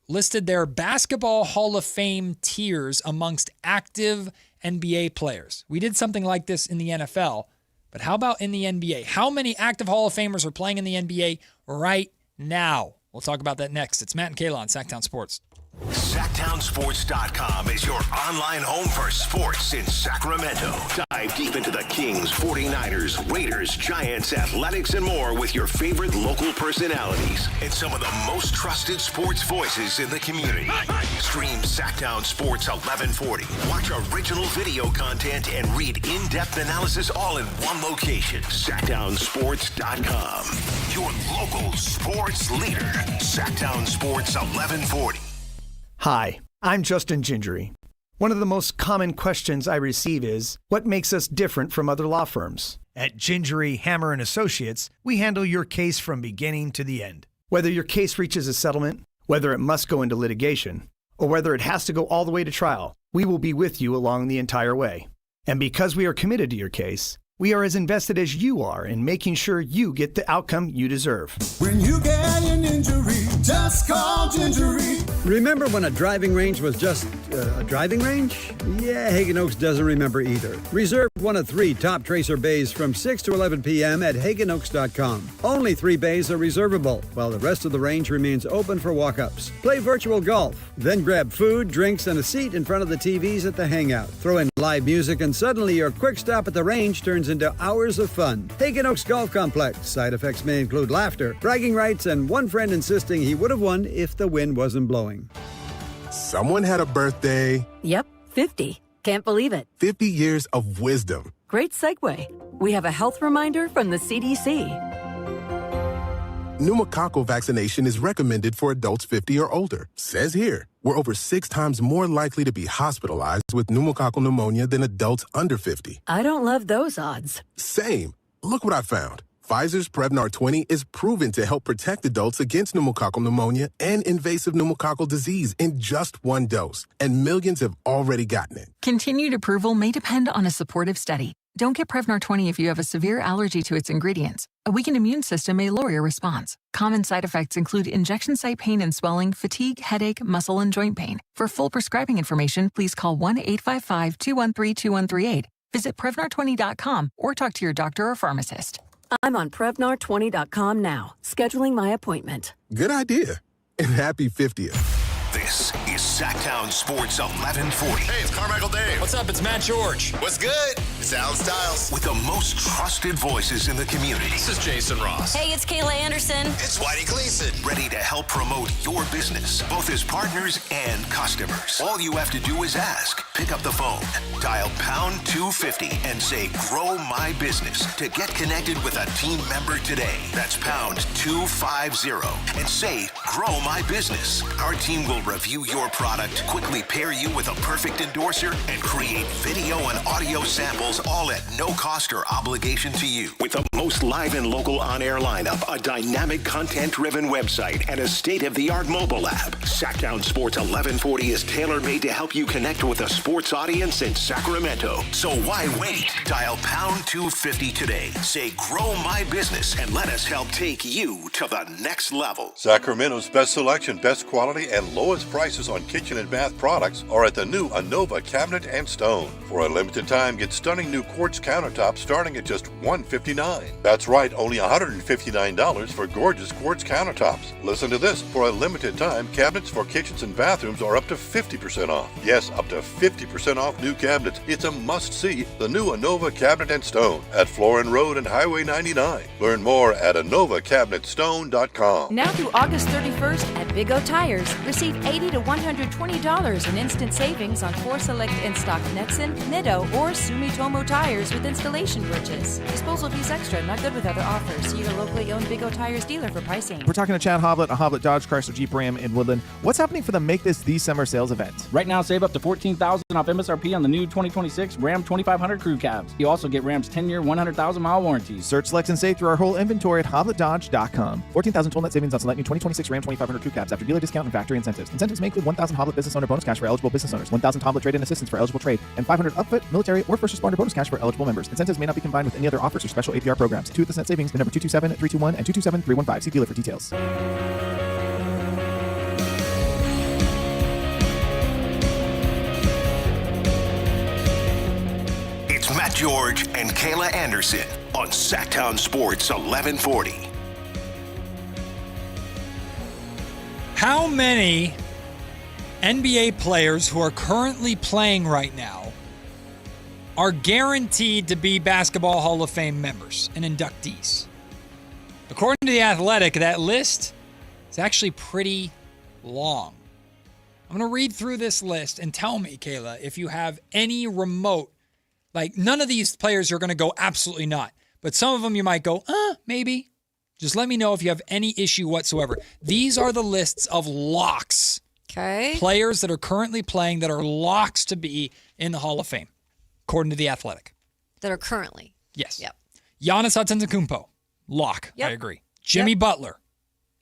Speaker 5: listed their Basketball Hall of Fame tiers amongst active NBA players. We did something like this in the NFL, but how about in the NBA? How many active Hall of Famers are playing in the NBA right now? We'll talk about that next. It's Matt and Kayla on Sactown Sports.
Speaker 4: Sactownsports.com is your online home for sports in Sacramento. Dive deep into the Kings, 49ers, Raiders, Giants, Athletics, and more with your favorite local personalities and some of the most trusted sports voices in the community. Stream Sactown Sports 1140. Watch original video content and read in-depth analysis all in one location. Sactownsports.com. Your local sports leader. Sactown Sports 1140.
Speaker 7: Hi, I'm Justin Gingery. One of the most common questions I receive is, what makes us different from other law firms? At Gingery, Hammer & Associates, we handle your case from beginning to the end. Whether your case reaches a settlement, whether it must go into litigation, or whether it has to go all the way to trial, we will be with you along the entire way. And because we are committed to your case, we are as invested as you are in making sure you get the outcome you deserve.
Speaker 11: When you get an injury, just call Gingery.
Speaker 12: Remember when a driving range was just a driving range? Yeah, Hagen Oaks doesn't remember either. Reserve one of 3 top Tracer bays from 6 to 11 p.m. at HagenOaks.com. Only 3 bays are reservable, while the rest of the range remains open for walk-ups. Play virtual golf, then grab food, drinks, and a seat in front of the TVs at the hangout. Throw in live music, and suddenly your quick stop at the range turns into hours of fun. Hagen Oaks Golf Complex. Side effects may include laughter, bragging rights, and one friend insisting he would have won if the wind wasn't blowing.
Speaker 15: Someone had a birthday.
Speaker 21: Yep, 50. Can't believe it.
Speaker 15: 50 years of wisdom.
Speaker 21: Great segue. We have a health reminder from the CDC.
Speaker 15: Pneumococcal vaccination is recommended for adults 50 or older. Says here, we're over 6 times more likely to be hospitalized with pneumococcal pneumonia than adults under 50.
Speaker 21: I don't love those odds.
Speaker 15: Same. Look what I found. Pfizer's Prevnar 20 is proven to help protect adults against pneumococcal pneumonia and invasive pneumococcal disease in just 1 dose, and millions have already gotten it.
Speaker 22: Continued approval may depend on a supportive study. Don't get Prevnar 20 if you have a severe allergy to its ingredients. A weakened immune system may lower your response. Common side effects include injection site pain and swelling, fatigue, headache, muscle, and joint pain. For full prescribing information, please call 1-855-213-2138. Visit Prevnar20.com or talk to your doctor or pharmacist.
Speaker 21: I'm on Prevnar20.com now, scheduling my appointment.
Speaker 15: Good idea. And happy 50th.
Speaker 4: This is Sactown Sports 1140.
Speaker 24: Hey, it's Carmichael Dave.
Speaker 5: What's up? It's Matt George.
Speaker 24: What's good? It's Alan Stiles.
Speaker 4: With the most trusted voices in the community.
Speaker 24: This is Jason Ross.
Speaker 25: Hey, it's Kayla Anderson.
Speaker 24: It's Whitey Gleason.
Speaker 4: Ready to help promote your business, both as partners and customers. All you have to do is ask. Pick up the phone, dial pound 250 and say, grow my business to get connected with a team member today. That's pound 250 and say, grow my business. Our team will review your product, quickly pair you with a perfect endorser, and create video and audio samples all at no cost or obligation to you. With the most live and local on-air lineup, a dynamic content-driven website, and a state-of-the-art mobile app, Sactown Sports 1140 is tailor-made to help you connect with a sports audience in Sacramento. So why wait? Dial pound 250 today. Say, grow my business, and let us help take you to the next level.
Speaker 26: Sacramento's best selection, best quality, and lowest prices on kitchen and bath products are at the new Anova Cabinet and Stone. For a limited time, get stunning new quartz countertops starting at just $159. That's right, only $159 for gorgeous quartz countertops. Listen to this. For a limited time, cabinets for kitchens and bathrooms are up to 50% off. Yes, up to 50% off new cabinets. It's a must-see. The new Anova Cabinet and Stone at Florin Road and Highway 99. Learn more at AnovaCabinetStone.com.
Speaker 27: Now through August 31st at Big O Tires, receive $8
Speaker 2: $80 to $120 in instant savings on 4 select in-stock Netson, Nitto, or Sumitomo tires with installation bridges. Disposal fees extra, not good with other offers. See your locally owned Big O Tires dealer for pricing.
Speaker 8: We're talking to Chad Hoblet of Hoblet Dodge Chrysler Jeep Ram in Woodland. What's happening for the Make This the Summer sales event?
Speaker 9: Right now, save up to $14,000 off MSRP on the new 2026 Ram 2500 Crew Cabs. You also get Ram's 10-year, 100,000-mile warranty.
Speaker 8: Search, select, and save through our whole inventory at HobletDodge.com. 14,000 total net savings on select new 2026 Ram 2500 Crew Cabs after dealer discount and factory incentives. Incentives may include 1,000 Hoblet business owner bonus cash for eligible business owners, 1,000 Hoblet trade-in assistance for eligible trade, and 500 upfit, military, or first responder bonus cash for eligible members. Incentives may not be combined with any other offers or special APR programs. 2 with the net savings, the number 227-321 and 227-315. See dealer for details.
Speaker 4: It's Matt George and Kayla Anderson on Sactown Sports 1140.
Speaker 5: How many NBA players who are currently playing right now are guaranteed to be Basketball Hall of Fame members and inductees? According to The Athletic, that list is actually pretty long. I'm going to read through this list and tell me, Kayla, if you have any remote, like none of these players are going to go absolutely not, but some of them you might go, maybe. Just let me know if you have any issue whatsoever. These are the lists of locks.
Speaker 6: Okay.
Speaker 5: Players that are currently playing that are locks to be in the Hall of Fame, according to The Athletic.
Speaker 6: That are currently.
Speaker 5: Yes.
Speaker 6: Yep.
Speaker 5: Giannis Antetokounmpo, lock.
Speaker 6: Yep.
Speaker 5: I agree. Jimmy Butler,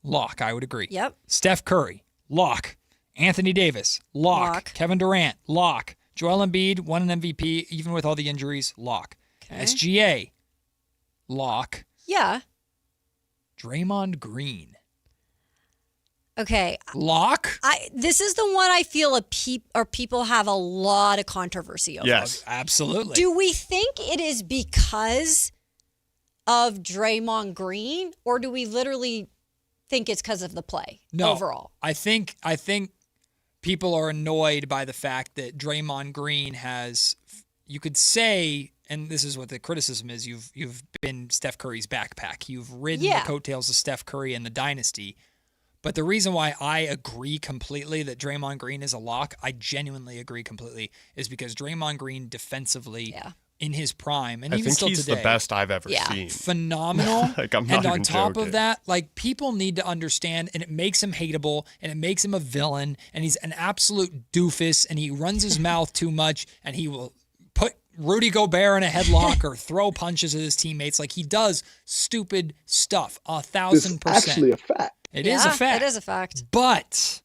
Speaker 5: lock. I would agree.
Speaker 6: Yep.
Speaker 5: Steph Curry, lock. Anthony Davis, lock. Kevin Durant, lock. Joel Embiid, won an MVP, even with all the injuries, lock.
Speaker 6: Okay.
Speaker 5: SGA, lock.
Speaker 6: Yeah.
Speaker 5: Draymond Green.
Speaker 6: Okay.
Speaker 5: Lock?
Speaker 6: This is the one I feel people have a lot of controversy over.
Speaker 5: Yes, absolutely.
Speaker 6: Do we think it is because of Draymond Green, or do we literally think it's because of the play overall?
Speaker 5: I think people are annoyed by the fact that Draymond Green has, you could say, and this is what the criticism is, you've been Steph Curry's backpack. You've ridden the coattails of Steph Curry and the dynasty. But the reason why I agree completely that Draymond Green is a lock, I genuinely agree completely, is because Draymond Green defensively in his prime, and even still today, I think
Speaker 1: he's the best I've ever seen.
Speaker 5: Phenomenal.
Speaker 1: Like, I'm not
Speaker 5: and on
Speaker 1: even
Speaker 5: top
Speaker 1: joking.
Speaker 5: of that, like, people need to understand, and it makes him hateable, and it makes him a villain, and he's an absolute doofus, and he runs his mouth too much, and he will put Rudy Gobert in a headlock or throw punches at his teammates. Like, he does stupid stuff 1,000%.
Speaker 10: It's actually a fact.
Speaker 5: It is a fact.
Speaker 6: It is a fact.
Speaker 5: But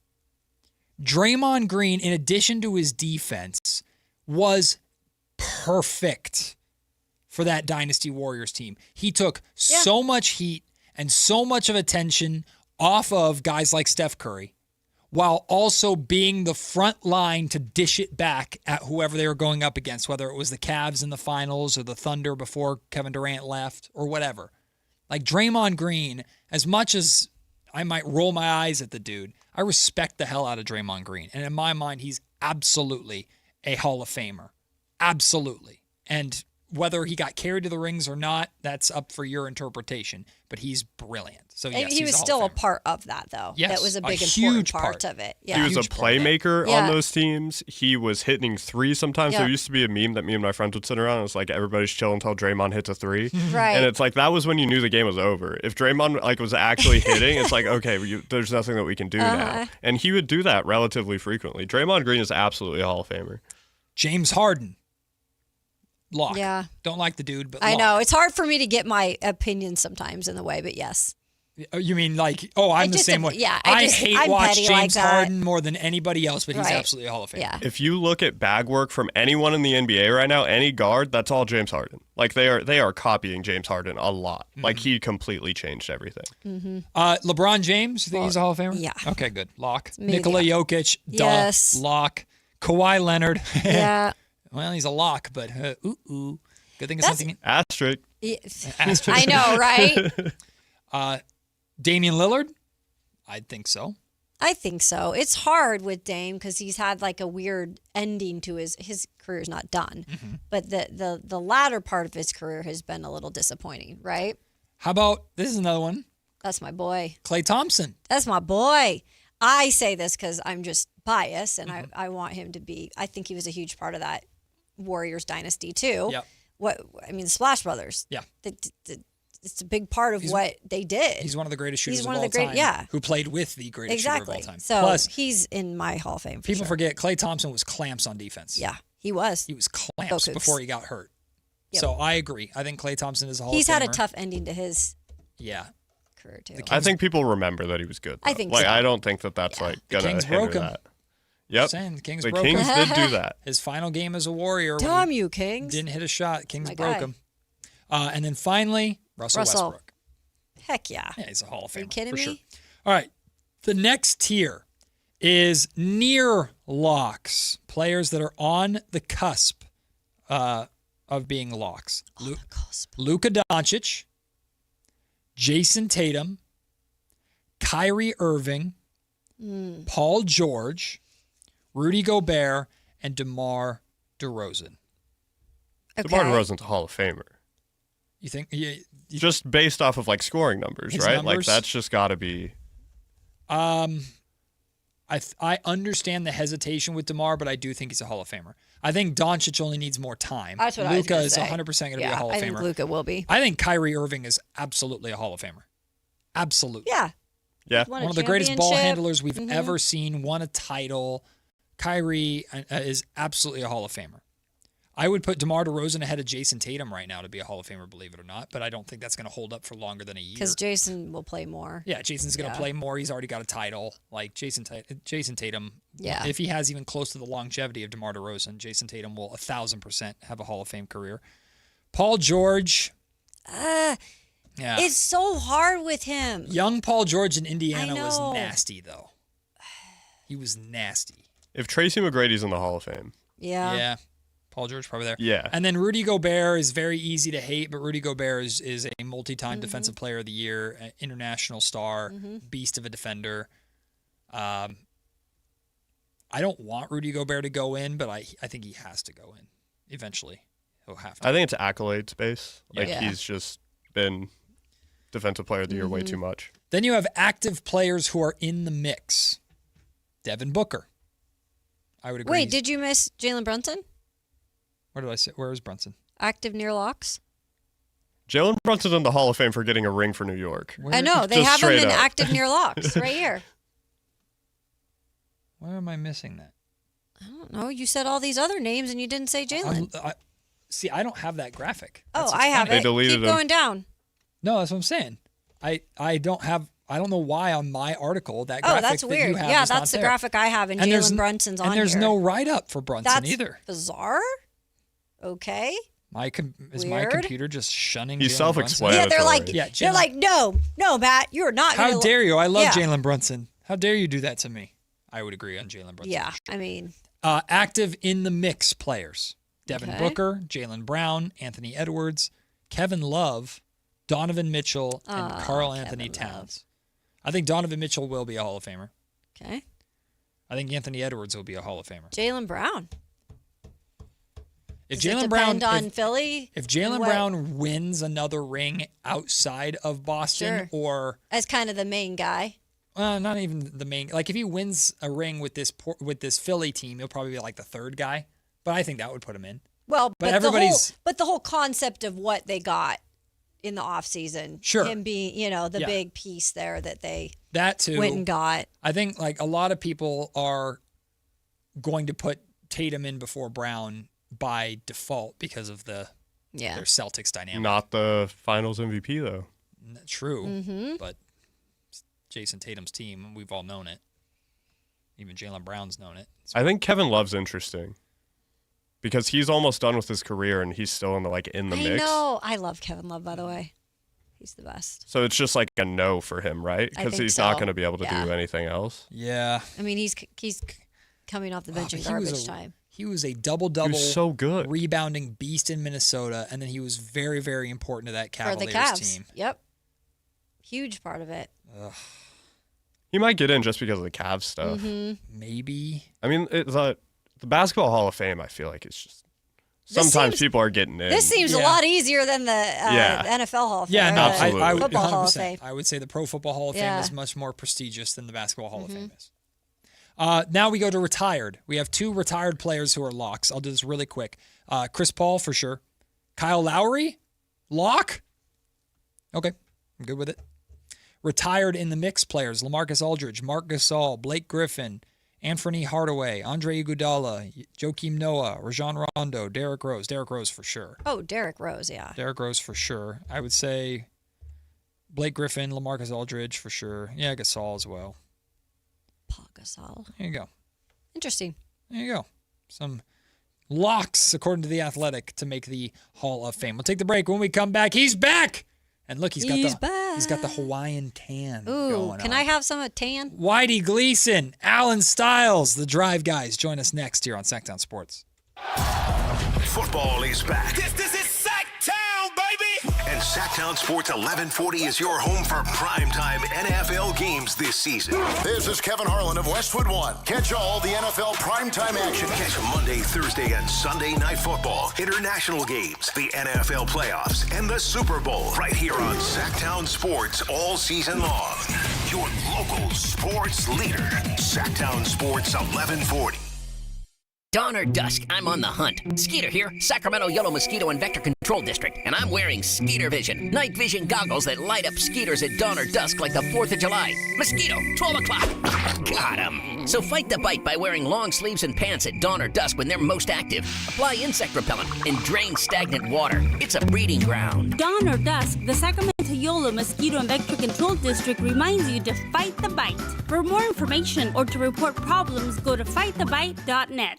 Speaker 5: Draymond Green, in addition to his defense, was perfect for that Dynasty Warriors team. He took so much heat and so much of attention off of guys like Steph Curry, while also being the front line to dish it back at whoever they were going up against, whether it was the Cavs in the finals or the Thunder before Kevin Durant left or whatever. Like, Draymond Green, as much as I might roll my eyes at the dude, I respect the hell out of Draymond Green. And in my mind, he's absolutely a Hall of Famer. Absolutely. And whether he got carried to the rings or not, that's up for your interpretation. But he's brilliant. So yes,
Speaker 6: and he was still a part of that, though.
Speaker 5: Yes,
Speaker 6: that was a big important
Speaker 5: huge
Speaker 6: part of it. Yeah.
Speaker 1: He was a playmaker on those teams. He was hitting threes sometimes.
Speaker 6: Yeah.
Speaker 1: There used to be a meme that me and my friends would sit around. It was like, everybody's chilling until Draymond hits a three.
Speaker 6: Right.
Speaker 1: And it's like, that was when you knew the game was over. If Draymond was actually hitting, it's like, okay, there's nothing that we can do now. And he would do that relatively frequently. Draymond Green is absolutely a Hall of Famer.
Speaker 5: James Harden. Lock.
Speaker 6: Yeah.
Speaker 5: Don't like the dude, but
Speaker 6: I
Speaker 5: lock.
Speaker 6: know. It's hard for me to get my opinion sometimes in the way, but yes.
Speaker 5: You mean like, I'm the same way.
Speaker 6: Yeah.
Speaker 5: I hate watch
Speaker 6: petty
Speaker 5: James
Speaker 6: like
Speaker 5: Harden more than anybody else, but he's
Speaker 6: Right.
Speaker 5: absolutely a Hall of Fame.
Speaker 6: Yeah.
Speaker 1: If you look at bag work from anyone in the NBA right now, any guard, that's all James Harden. Like, they are copying James Harden a lot. Like, he completely changed everything.
Speaker 6: Mm-hmm.
Speaker 5: LeBron James, you think he's a Hall of Famer?
Speaker 6: Yeah.
Speaker 5: Okay, good. Lock.
Speaker 6: Maybe.
Speaker 5: Nikola Jokic,
Speaker 6: Yes.
Speaker 5: lock. Kawhi Leonard.
Speaker 6: Yeah.
Speaker 5: Well, he's a lock, but good thing it's something.
Speaker 1: Asterisk.
Speaker 5: Asterisk.
Speaker 6: I know, right?
Speaker 5: Damian Lillard? I'd think so.
Speaker 6: I think so. It's hard with Dame because he's had like a weird ending to his career's not done.
Speaker 5: Mm-hmm.
Speaker 6: But the latter part of his career has been a little disappointing, right?
Speaker 5: How about, this is another one.
Speaker 6: That's my boy.
Speaker 5: Klay Thompson.
Speaker 6: That's my boy. I say this because I'm just biased, and I want him to be. I think he was a huge part of that Warriors dynasty too.
Speaker 5: Yep.
Speaker 6: The Splash Brothers.
Speaker 5: Yeah.
Speaker 6: It's a big part of what they did.
Speaker 5: He's one of the greatest shooters
Speaker 6: He's one
Speaker 5: of
Speaker 6: of
Speaker 5: all
Speaker 6: the great,
Speaker 5: time.
Speaker 6: yeah.
Speaker 5: Who played with the greatest shooter of all time.
Speaker 6: So
Speaker 5: Plus,
Speaker 6: he's in my Hall of Fame.
Speaker 5: People forget Klay Thompson was clamps on defense.
Speaker 6: Yeah, he was.
Speaker 5: He was clamps before he got hurt.
Speaker 6: Yep.
Speaker 5: So I agree. I think Klay Thompson is a Hall of Famer.
Speaker 6: He's had a tough ending to his career too.
Speaker 1: I think people remember that he was good. Though.
Speaker 6: I think
Speaker 1: so. I don't think that's
Speaker 5: the
Speaker 1: gonna
Speaker 5: Kings
Speaker 1: hinder
Speaker 5: broke him.
Speaker 1: that. Yep.
Speaker 5: Saying the Kings
Speaker 1: the
Speaker 5: broke
Speaker 1: Kings
Speaker 5: him.
Speaker 1: did do that.
Speaker 5: His final game as a Warrior.
Speaker 6: Damn you, Kings.
Speaker 5: Didn't hit a shot. Kings
Speaker 6: My
Speaker 5: broke
Speaker 6: guy.
Speaker 5: him. And then finally, Russell Westbrook.
Speaker 6: Heck yeah.
Speaker 5: Yeah, he's a Hall of Famer.
Speaker 6: Are you kidding
Speaker 5: for
Speaker 6: me?
Speaker 5: Sure. All right. The next tier is near locks, players that are on the cusp of being locks. Luka Doncic, Jason Tatum, Kyrie Irving, Paul George, Rudy Gobert, and DeMar DeRozan.
Speaker 1: DeMar DeRozan's a Hall of Famer.
Speaker 5: You think?
Speaker 1: Just based off of scoring numbers, right?
Speaker 5: Numbers?
Speaker 1: That's just got to be.
Speaker 5: I understand the hesitation with DeMar, but I do think he's a Hall of Famer. I think Doncic only needs more time.
Speaker 6: That's what I was
Speaker 5: Luka
Speaker 6: gonna
Speaker 5: is
Speaker 6: say.
Speaker 5: 100% going to be a Hall of Famer.
Speaker 6: I think Luka will be.
Speaker 5: I think Kyrie Irving is absolutely a Hall of Famer. Absolutely.
Speaker 6: Yeah.
Speaker 1: Yeah.
Speaker 5: One of the greatest ball handlers we've ever seen, won a title. Kyrie is absolutely a Hall of Famer. I would put DeMar DeRozan ahead of Jason Tatum right now to be a Hall of Famer, believe it or not, but I don't think that's going to hold up for longer than a year.
Speaker 6: Because Jason will play more.
Speaker 5: Yeah, Jason's going to play more. He's already got a title. Like Jason Tatum,
Speaker 6: Yeah.
Speaker 5: if he has even close to the longevity of DeMar DeRozan, Jason Tatum will 1,000% have a Hall of Fame career. Paul George. Yeah.
Speaker 6: It's so hard with him.
Speaker 5: Young Paul George in Indiana
Speaker 6: I
Speaker 5: was
Speaker 6: know.
Speaker 5: nasty, though. He was nasty.
Speaker 1: If Tracy McGrady's in the Hall of Fame.
Speaker 6: Yeah.
Speaker 5: Paul George probably there.
Speaker 1: Yeah.
Speaker 5: And then Rudy Gobert is very easy to hate, but Rudy Gobert is a multi-time Defensive Player of the Year, an international star, beast of a defender. I don't want Rudy Gobert to go in, but I think he has to go in eventually. He'll have to.
Speaker 1: I think it's accolades based.
Speaker 5: Yeah.
Speaker 1: He's just been Defensive Player of the Year way too much.
Speaker 5: Then you have active players who are in the mix. Devin Booker. I would agree.
Speaker 6: Wait, did you miss Jalen Brunson?
Speaker 5: Where did I say? Where is Brunson?
Speaker 6: Active near locks?
Speaker 1: Jalen Brunson's in the Hall of Fame for getting a ring for New York.
Speaker 6: I know. They
Speaker 1: Just
Speaker 6: have him
Speaker 1: straight
Speaker 6: in
Speaker 1: up.
Speaker 6: active near locks right here.
Speaker 5: Where am I missing that?
Speaker 6: I don't know. You said all these other names and you didn't say Jalen.
Speaker 5: See, I don't have that graphic.
Speaker 6: Oh,
Speaker 5: That's
Speaker 6: I have
Speaker 5: funny.
Speaker 6: it. Keep going down.
Speaker 5: No, that's what I'm saying. I don't know why on my article that graphic
Speaker 6: that's
Speaker 5: that
Speaker 6: weird.
Speaker 5: you have
Speaker 6: Yeah,
Speaker 5: is not
Speaker 6: that's the
Speaker 5: there.
Speaker 6: graphic I have, and
Speaker 5: there's
Speaker 6: Jalen Brunson's on
Speaker 5: And there's
Speaker 6: here.
Speaker 5: no write-up for Brunson
Speaker 6: That's
Speaker 5: either.
Speaker 6: bizarre. Okay.
Speaker 5: Is my
Speaker 6: Weird.
Speaker 5: computer just shunning
Speaker 1: He's
Speaker 5: Jalen Brunson?
Speaker 1: self-explanatory.
Speaker 6: Yeah, they're like, no, Matt, you're not.
Speaker 5: How
Speaker 6: gonna
Speaker 5: dare you? I love
Speaker 6: Yeah.
Speaker 5: Jalen Brunson. How dare you do that to me? I would agree on Jalen Brunson.
Speaker 6: Yeah, I mean,
Speaker 5: Active in the mix players. Devin
Speaker 6: Okay.
Speaker 5: Booker, Jalen Brown, Anthony Edwards, Kevin Love, Donovan Mitchell, and Karl Anthony Towns. I think Donovan Mitchell will be a Hall of Famer.
Speaker 6: okay.
Speaker 5: I think Anthony Edwards will be a Hall of Famer.
Speaker 6: Jalen Brown.
Speaker 5: If
Speaker 6: Does it
Speaker 5: Jalen Brown,
Speaker 6: depend on Philly?
Speaker 5: if Jalen
Speaker 6: What-
Speaker 5: Brown wins another ring outside of Boston,
Speaker 6: Sure.
Speaker 5: or
Speaker 6: as kind of the main guy.
Speaker 5: not even the main, like if he wins a ring with this Philly team, he'll probably be like the third guy. But I think that would put him in.
Speaker 6: Well,
Speaker 5: But
Speaker 6: but
Speaker 5: everybody's-
Speaker 6: the whole concept of what they got in the offseason.
Speaker 5: Sure.
Speaker 6: Him being, the
Speaker 5: Yeah.
Speaker 6: big piece there that they
Speaker 5: That too.
Speaker 6: went and got.
Speaker 5: I think like a lot of people are going to put Tatum in before Brown by default because of their Celtics dynamic.
Speaker 1: Not the Finals MVP though.
Speaker 5: True,
Speaker 6: Mm-hmm.
Speaker 5: but Jason Tatum's team, we've all known it. Even Jalen Brown's known it.
Speaker 1: I think Kevin Love's interesting because he's almost done with his career and he's still in the
Speaker 6: I
Speaker 1: mix.
Speaker 6: know. I love Kevin Love, by the way. He's the best.
Speaker 1: So it's just like a no for him, right?
Speaker 6: I
Speaker 1: Because
Speaker 6: think
Speaker 1: he's not
Speaker 6: so.
Speaker 1: going to be able to
Speaker 6: Yeah.
Speaker 1: do anything else.
Speaker 5: Yeah.
Speaker 6: I mean, he's coming off the bench in
Speaker 5: But he was
Speaker 6: garbage
Speaker 5: a-
Speaker 6: time.
Speaker 5: He was a double-double,
Speaker 1: so good,
Speaker 5: rebounding beast in Minnesota, and then he was very, very important to that
Speaker 6: For the
Speaker 5: Cavaliers
Speaker 6: Cavs.
Speaker 5: team.
Speaker 6: Yep. Huge part of it.
Speaker 1: He might get in just because of the Cavs stuff.
Speaker 6: Mhm.
Speaker 5: Maybe.
Speaker 1: I mean, the Basketball Hall of Fame, I feel like it's just sometimes people are getting in.
Speaker 6: This seems a lot easier than the NFL Hall of Fame.
Speaker 5: Yeah, no,
Speaker 6: or the
Speaker 5: I would
Speaker 6: Football Hall of
Speaker 5: 100%.
Speaker 6: Fame.
Speaker 5: I would say the Pro Football Hall of Fame
Speaker 6: Yeah.
Speaker 5: is much more prestigious than the Basketball Hall of Fame is. Now we go to retired. We have 2 retired players who are locks. I'll do this really quick. Chris Paul, for sure. Kyle Lowry, lock? Okay, I'm good with it. Retired in the mix players, LaMarcus Aldridge, Marc Gasol, Blake Griffin, Anthony Hardaway, Andre Iguodala, Joakim Noah, Rajon Rondo, Derrick Rose. Derrick Rose for sure.
Speaker 6: Oh, Derrick Rose, yeah.
Speaker 5: Derrick Rose for sure. I would say Blake Griffin, LaMarcus Aldridge for sure. Yeah, Gasol as well.
Speaker 6: Paul Gasol.
Speaker 5: There you go.
Speaker 6: Interesting.
Speaker 5: There you go. Some locks, according to The Athletic, to make the Hall of Fame. We'll take the break. When we come back, he's back. And look, he's got the Hawaiian tan.
Speaker 6: Ooh, can I have some tan?
Speaker 5: Whitey Gleason, Alan Stiles, the Drive Guys. Join us next here on Sactown Sports.
Speaker 4: Football is back.
Speaker 24: This is Sactown, baby!
Speaker 4: And Sactown Sports 1140 is your home for primetime NFL games this season.
Speaker 24: This is Kevin Harlan of Westwood One. Catch all the NFL primetime action.
Speaker 4: Catch Monday, Thursday, and Sunday night football, international games, the NFL playoffs, and the Super Bowl right here on Sactown Sports all season long. Your local sports leader, Sactown Sports 1140.
Speaker 10: Dawn or dusk, I'm on the hunt. Skeeter here, Sacramento Yellow Mosquito and Vector Control District, and I'm wearing Skeeter Vision, night vision goggles that light up skeeters at dawn or dusk like the 4th of July. Mosquito, 12 o'clock. Got 'em. So fight the bite by wearing long sleeves and pants at dawn or dusk when they're most active. Apply insect repellent and drain stagnant water. It's a breeding ground.
Speaker 14: Dawn or dusk, the Sacramento Yellow Mosquito and Vector Control District reminds you to fight the bite. For more information or to report problems, go to fightthebite.net.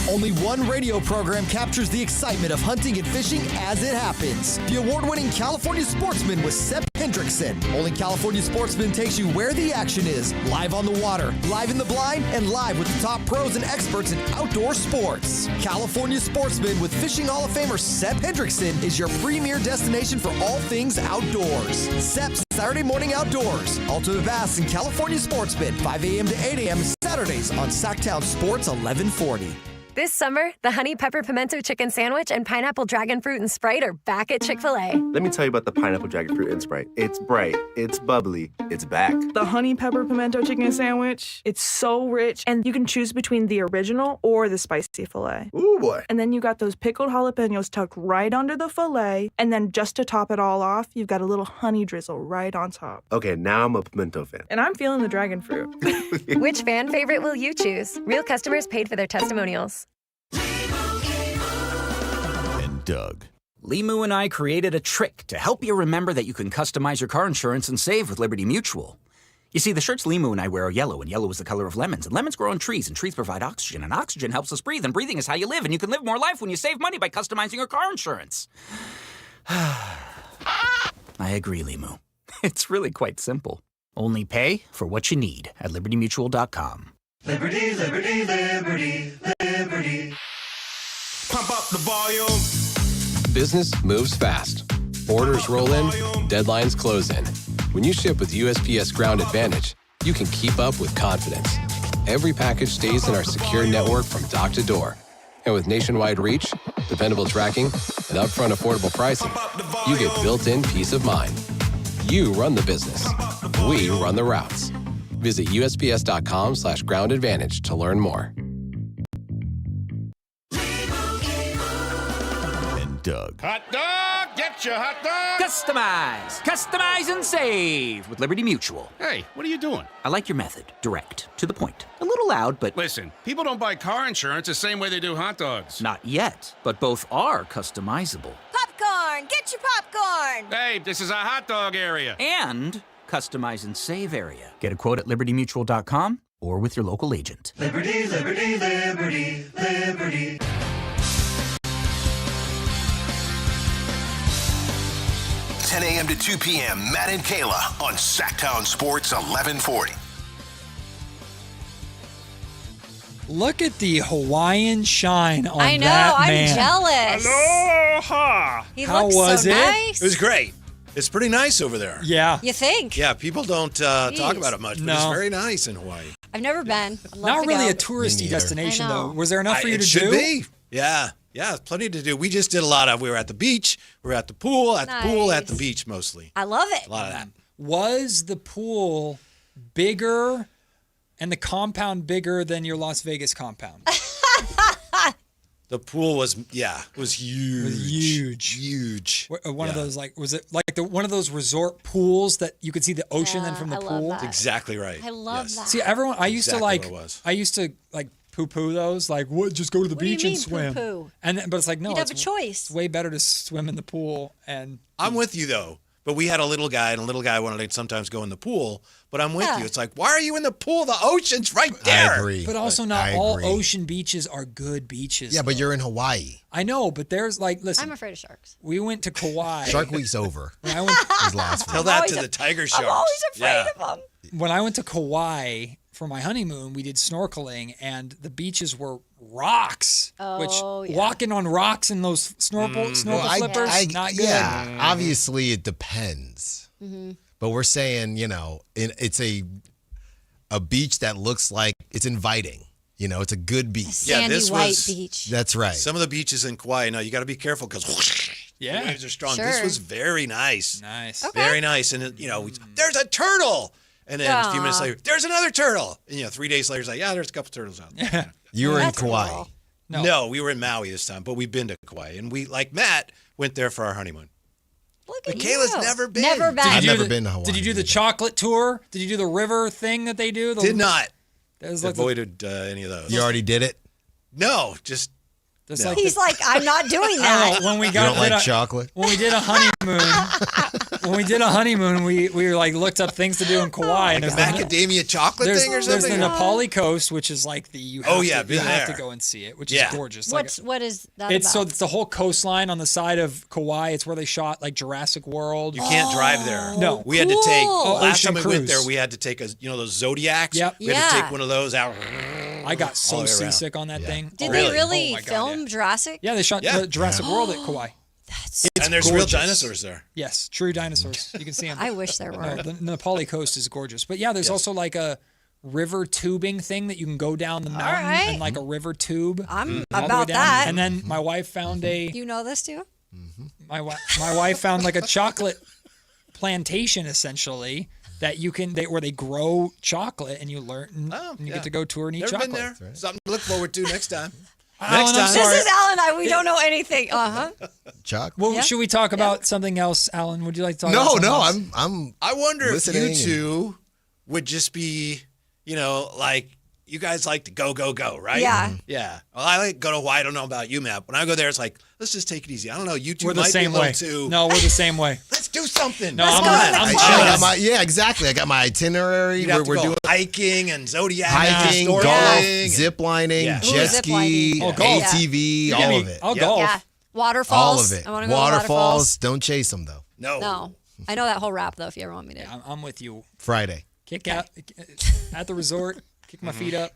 Speaker 16: Only one radio program captures the excitement of hunting and fishing as it happens. The award-winning California Sportsman with Sep Hendrickson. Only California Sportsman takes you where the action is. Live on the water, live in the blind, and live with the top pros and experts in outdoor sports. California Sportsman with Fishing Hall of Famer Sep Hendrickson is your premier destination for all things outdoors. Sep's Saturday Morning Outdoors. Ultimate Bass and California Sportsman, 5 a.m. to 8 a.m. Saturdays on Sactown Sports 1140.
Speaker 25: This summer, the Honey Pepper Pimento Chicken Sandwich and Pineapple Dragon Fruit and Sprite are back at Chick-fil-A.
Speaker 28: Let me tell you about the Pineapple Dragon Fruit and Sprite. It's bright, it's bubbly, it's back.
Speaker 17: The Honey Pepper Pimento Chicken Sandwich, it's so rich, and you can choose between the original or the spicy filet.
Speaker 28: Ooh, boy.
Speaker 17: And then you got those pickled jalapenos tucked right under the filet, and then just to top it all off, you've got a little honey drizzle right on top.
Speaker 28: Okay, now I'm a pimento fan.
Speaker 17: And I'm feeling the dragon fruit.
Speaker 25: Which fan favorite will you choose? Real customers paid for their testimonials.
Speaker 18: And Doug. Limu and I created a trick to help you remember that you can customize your car insurance and save with Liberty Mutual. You see, the shirts Limu and I wear are yellow, and yellow is the color of lemons, and lemons grow on trees, and trees provide oxygen, and oxygen helps us breathe, and breathing is how you live, and you can live more life when you save money by customizing your car insurance. I agree, Limu. It's really quite simple. Only pay for what you need at libertymutual.com.
Speaker 11: Liberty, liberty, liberty, liberty.
Speaker 24: Pump up the volume.
Speaker 19: Business moves fast. Orders roll in, deadlines close in. When you ship with USPS Ground Advantage, you can keep up with confidence. Every package stays in our secure network from dock to door. And with nationwide reach, dependable tracking, and upfront affordable pricing, you get built-in peace of mind. You run the business. We run the routes. Visit USPS.com/Ground Advantage to learn more.
Speaker 18: And Doug.
Speaker 24: Hot dog, get your hot dog.
Speaker 18: Customize and save with Liberty Mutual.
Speaker 24: Hey, what are you doing?
Speaker 18: I like your method. Direct, to the point. A little loud, but...
Speaker 24: Listen, people don't buy car insurance the same way they do hot dogs.
Speaker 18: Not yet, but both are customizable.
Speaker 23: Popcorn! Get your popcorn!
Speaker 24: Hey, this is a hot dog area.
Speaker 18: And customize and save area. Get a quote at libertymutual.com or with your local agent.
Speaker 11: Liberty, liberty, liberty, liberty.
Speaker 4: $10 a.m. to 2 p.m. Matt and Kayla on Sactown Sports 1140.
Speaker 5: Look at the Hawaiian shine on
Speaker 6: I know,
Speaker 5: that
Speaker 6: I'm
Speaker 5: man.
Speaker 6: jealous.
Speaker 27: Aloha!
Speaker 6: He
Speaker 5: How
Speaker 6: looks
Speaker 5: was
Speaker 6: so
Speaker 5: it?
Speaker 6: nice.
Speaker 27: It was great. It's pretty nice over there.
Speaker 5: Yeah.
Speaker 6: You think?
Speaker 27: Yeah, people don't talk
Speaker 6: Jeez.
Speaker 27: about it much, but
Speaker 5: No.
Speaker 27: it's very nice in Hawaii.
Speaker 6: I've never been. I'd love
Speaker 5: Not
Speaker 6: to
Speaker 5: really
Speaker 6: go.
Speaker 5: a touristy destination,
Speaker 6: I know.
Speaker 5: though. Was there enough for you
Speaker 27: It
Speaker 5: to
Speaker 27: should
Speaker 5: do?
Speaker 27: be. Yeah, plenty to do. We just did a lot of. We were at the beach. We were at the pool. At the pool. At the
Speaker 6: Nice.
Speaker 27: beach mostly.
Speaker 6: I love it.
Speaker 27: A lot of that.
Speaker 5: Was the pool bigger And the compound bigger than your Las Vegas compound.
Speaker 27: The pool was huge.
Speaker 5: It was huge.
Speaker 27: Huge.
Speaker 5: One of those, like, was it like one of those resort pools that you could see the ocean then from the pool?
Speaker 27: That's exactly right.
Speaker 6: I love that.
Speaker 5: See, everyone, I used
Speaker 27: Exactly
Speaker 5: to
Speaker 27: what it was.
Speaker 5: poo-poo those, like, what? Just go to the
Speaker 6: What do you
Speaker 5: beach
Speaker 6: mean,
Speaker 5: and swim.
Speaker 6: poo-poo?
Speaker 5: But it's like, no,
Speaker 6: You'd have a
Speaker 5: it's
Speaker 6: choice.
Speaker 5: way better to swim in the pool. And
Speaker 27: I'm with you though. But we had a little guy, and a little guy wanted to sometimes go in the pool. But I'm with you. It's like, why are you in the pool? The ocean's right there.
Speaker 3: I agree.
Speaker 5: But also, not all ocean beaches are good beaches.
Speaker 3: Yeah, but you're in Hawaii.
Speaker 5: I know, but there's like, listen.
Speaker 6: I'm afraid of sharks.
Speaker 5: We went to Kauai.
Speaker 3: Shark Week's over.
Speaker 5: When I went,
Speaker 3: His last
Speaker 27: Tell
Speaker 3: week.
Speaker 27: that to the tiger sharks.
Speaker 6: I'm always afraid of them.
Speaker 5: When I went to Kauai for my honeymoon, we did snorkeling, and the beaches were rocks. Which walking on rocks in those snorkel flippers, not good.
Speaker 3: Yeah, obviously it depends.
Speaker 6: Mm-hmm.
Speaker 3: But we're saying, it's a beach that looks like it's inviting. It's a good beach.
Speaker 6: Sandy white beach.
Speaker 3: That's right.
Speaker 27: Some of the beaches in Kauai, now you got to be careful because the waves are strong.
Speaker 6: Sure.
Speaker 27: This was very nice.
Speaker 5: Nice.
Speaker 6: Okay.
Speaker 27: Very nice. And, there's a turtle. And then a few minutes later, there's another turtle. And, 3 days later, it's like, there's a couple turtles out there.
Speaker 3: You were in
Speaker 6: That's
Speaker 3: Kauai.
Speaker 6: cool.
Speaker 27: No, we were in Maui this time, but we've been to Kauai. And we, like Matt, went there for our honeymoon.
Speaker 6: Look at
Speaker 27: Michaela's
Speaker 6: you.
Speaker 27: never been.
Speaker 6: Never been.
Speaker 3: I've never been to Hawaii.
Speaker 5: Did you do the chocolate tour? Did you do the river thing that they do?
Speaker 27: Did not.
Speaker 5: That was like
Speaker 27: Avoided any of those.
Speaker 3: You already did it?
Speaker 27: No, just.
Speaker 5: That's
Speaker 27: No.
Speaker 5: like
Speaker 6: He's like, I'm not doing
Speaker 5: I
Speaker 6: that.
Speaker 5: don't know, when we
Speaker 3: You
Speaker 5: got
Speaker 3: don't like chocolate?
Speaker 5: When we did a honeymoon, we were like looked up things to do in Kauai. And there's
Speaker 27: macadamia chocolate thing or
Speaker 5: There's
Speaker 27: something?
Speaker 5: the Nepali coast, which is like you have to
Speaker 27: been
Speaker 5: to
Speaker 27: there.
Speaker 5: go and see it, which is gorgeous.
Speaker 6: What is that
Speaker 5: It's
Speaker 6: about?
Speaker 5: it's the whole coastline on the side of Kauai. It's where they shot like Jurassic World.
Speaker 27: You can't drive there.
Speaker 5: No.
Speaker 27: We had to take, last
Speaker 5: Ocean
Speaker 27: time we went
Speaker 5: cruise.
Speaker 27: there, we had to take those Zodiacs.
Speaker 5: Yep.
Speaker 27: We had to take one of those out.
Speaker 5: I got
Speaker 27: all
Speaker 5: so
Speaker 27: the way around.
Speaker 5: seasick on that thing.
Speaker 6: Did
Speaker 5: Oh,
Speaker 6: they really
Speaker 5: Oh my God,
Speaker 6: film Jurassic?
Speaker 5: Yeah, they shot the Jurassic World at Kauai.
Speaker 27: And there's real
Speaker 5: gorgeous.
Speaker 27: dinosaurs there.
Speaker 5: Yes, true dinosaurs. You can see them.
Speaker 6: I wish there were.
Speaker 5: No, the Nepali coast is gorgeous. But yeah, there's also like a river tubing thing that you can go down the mountain
Speaker 6: right.
Speaker 5: and like a river tube.
Speaker 6: I'm
Speaker 5: all the way
Speaker 6: about
Speaker 5: down.
Speaker 6: that.
Speaker 5: And then my wife found
Speaker 6: You know this too?
Speaker 5: my wife found like a chocolate plantation essentially that you can where they grow chocolate and you learn and you get to go tour and eat
Speaker 27: Never
Speaker 5: chocolate.
Speaker 27: been there. Something to look forward to next time.
Speaker 5: Alan, I'm sorry.
Speaker 6: This is Al and I. We don't know anything.
Speaker 3: Chocolate.
Speaker 5: Well, should we talk about something else, Alan? Would you like to talk
Speaker 3: No,
Speaker 5: about something
Speaker 3: no,
Speaker 5: else?
Speaker 27: I wonder if
Speaker 3: listening
Speaker 27: you
Speaker 3: and-
Speaker 27: two would just be, like you guys like to go, right?
Speaker 6: Yeah.
Speaker 27: Yeah. Well, I like to go to Hawaii. I don't know about you, Matt. When I go there, it's like, let's just take it easy. I don't know. You two
Speaker 5: We're the
Speaker 27: might
Speaker 5: same
Speaker 27: be a
Speaker 5: way.
Speaker 27: little too.
Speaker 5: No, we're the same way.
Speaker 27: Let's do something.
Speaker 5: No,
Speaker 6: Let's
Speaker 5: I'm
Speaker 6: go
Speaker 5: not.
Speaker 6: to the
Speaker 5: I'm
Speaker 6: club.
Speaker 3: I
Speaker 5: chilling.
Speaker 3: got my exactly. I got my itinerary.
Speaker 27: You'd have to
Speaker 3: We're
Speaker 27: go
Speaker 3: doing
Speaker 27: hiking and Zodiac.
Speaker 3: hiking,
Speaker 27: snorkeling,
Speaker 3: golf,
Speaker 27: and-
Speaker 3: zip lining,
Speaker 27: Yeah.
Speaker 3: jet
Speaker 6: Ooh, zip
Speaker 3: ski,
Speaker 6: lining.
Speaker 5: Oh, golf.
Speaker 3: ATV, all of it.
Speaker 5: I'll golf.
Speaker 6: Yeah. Waterfalls.
Speaker 3: All of it.
Speaker 6: I want to go to
Speaker 3: Waterfalls.
Speaker 6: waterfalls.
Speaker 3: Don't chase them though.
Speaker 6: No. I know that whole rap though. If you ever want me to.
Speaker 5: I'm with you.
Speaker 3: Friday.
Speaker 5: Kick out at the resort. Kick my feet up.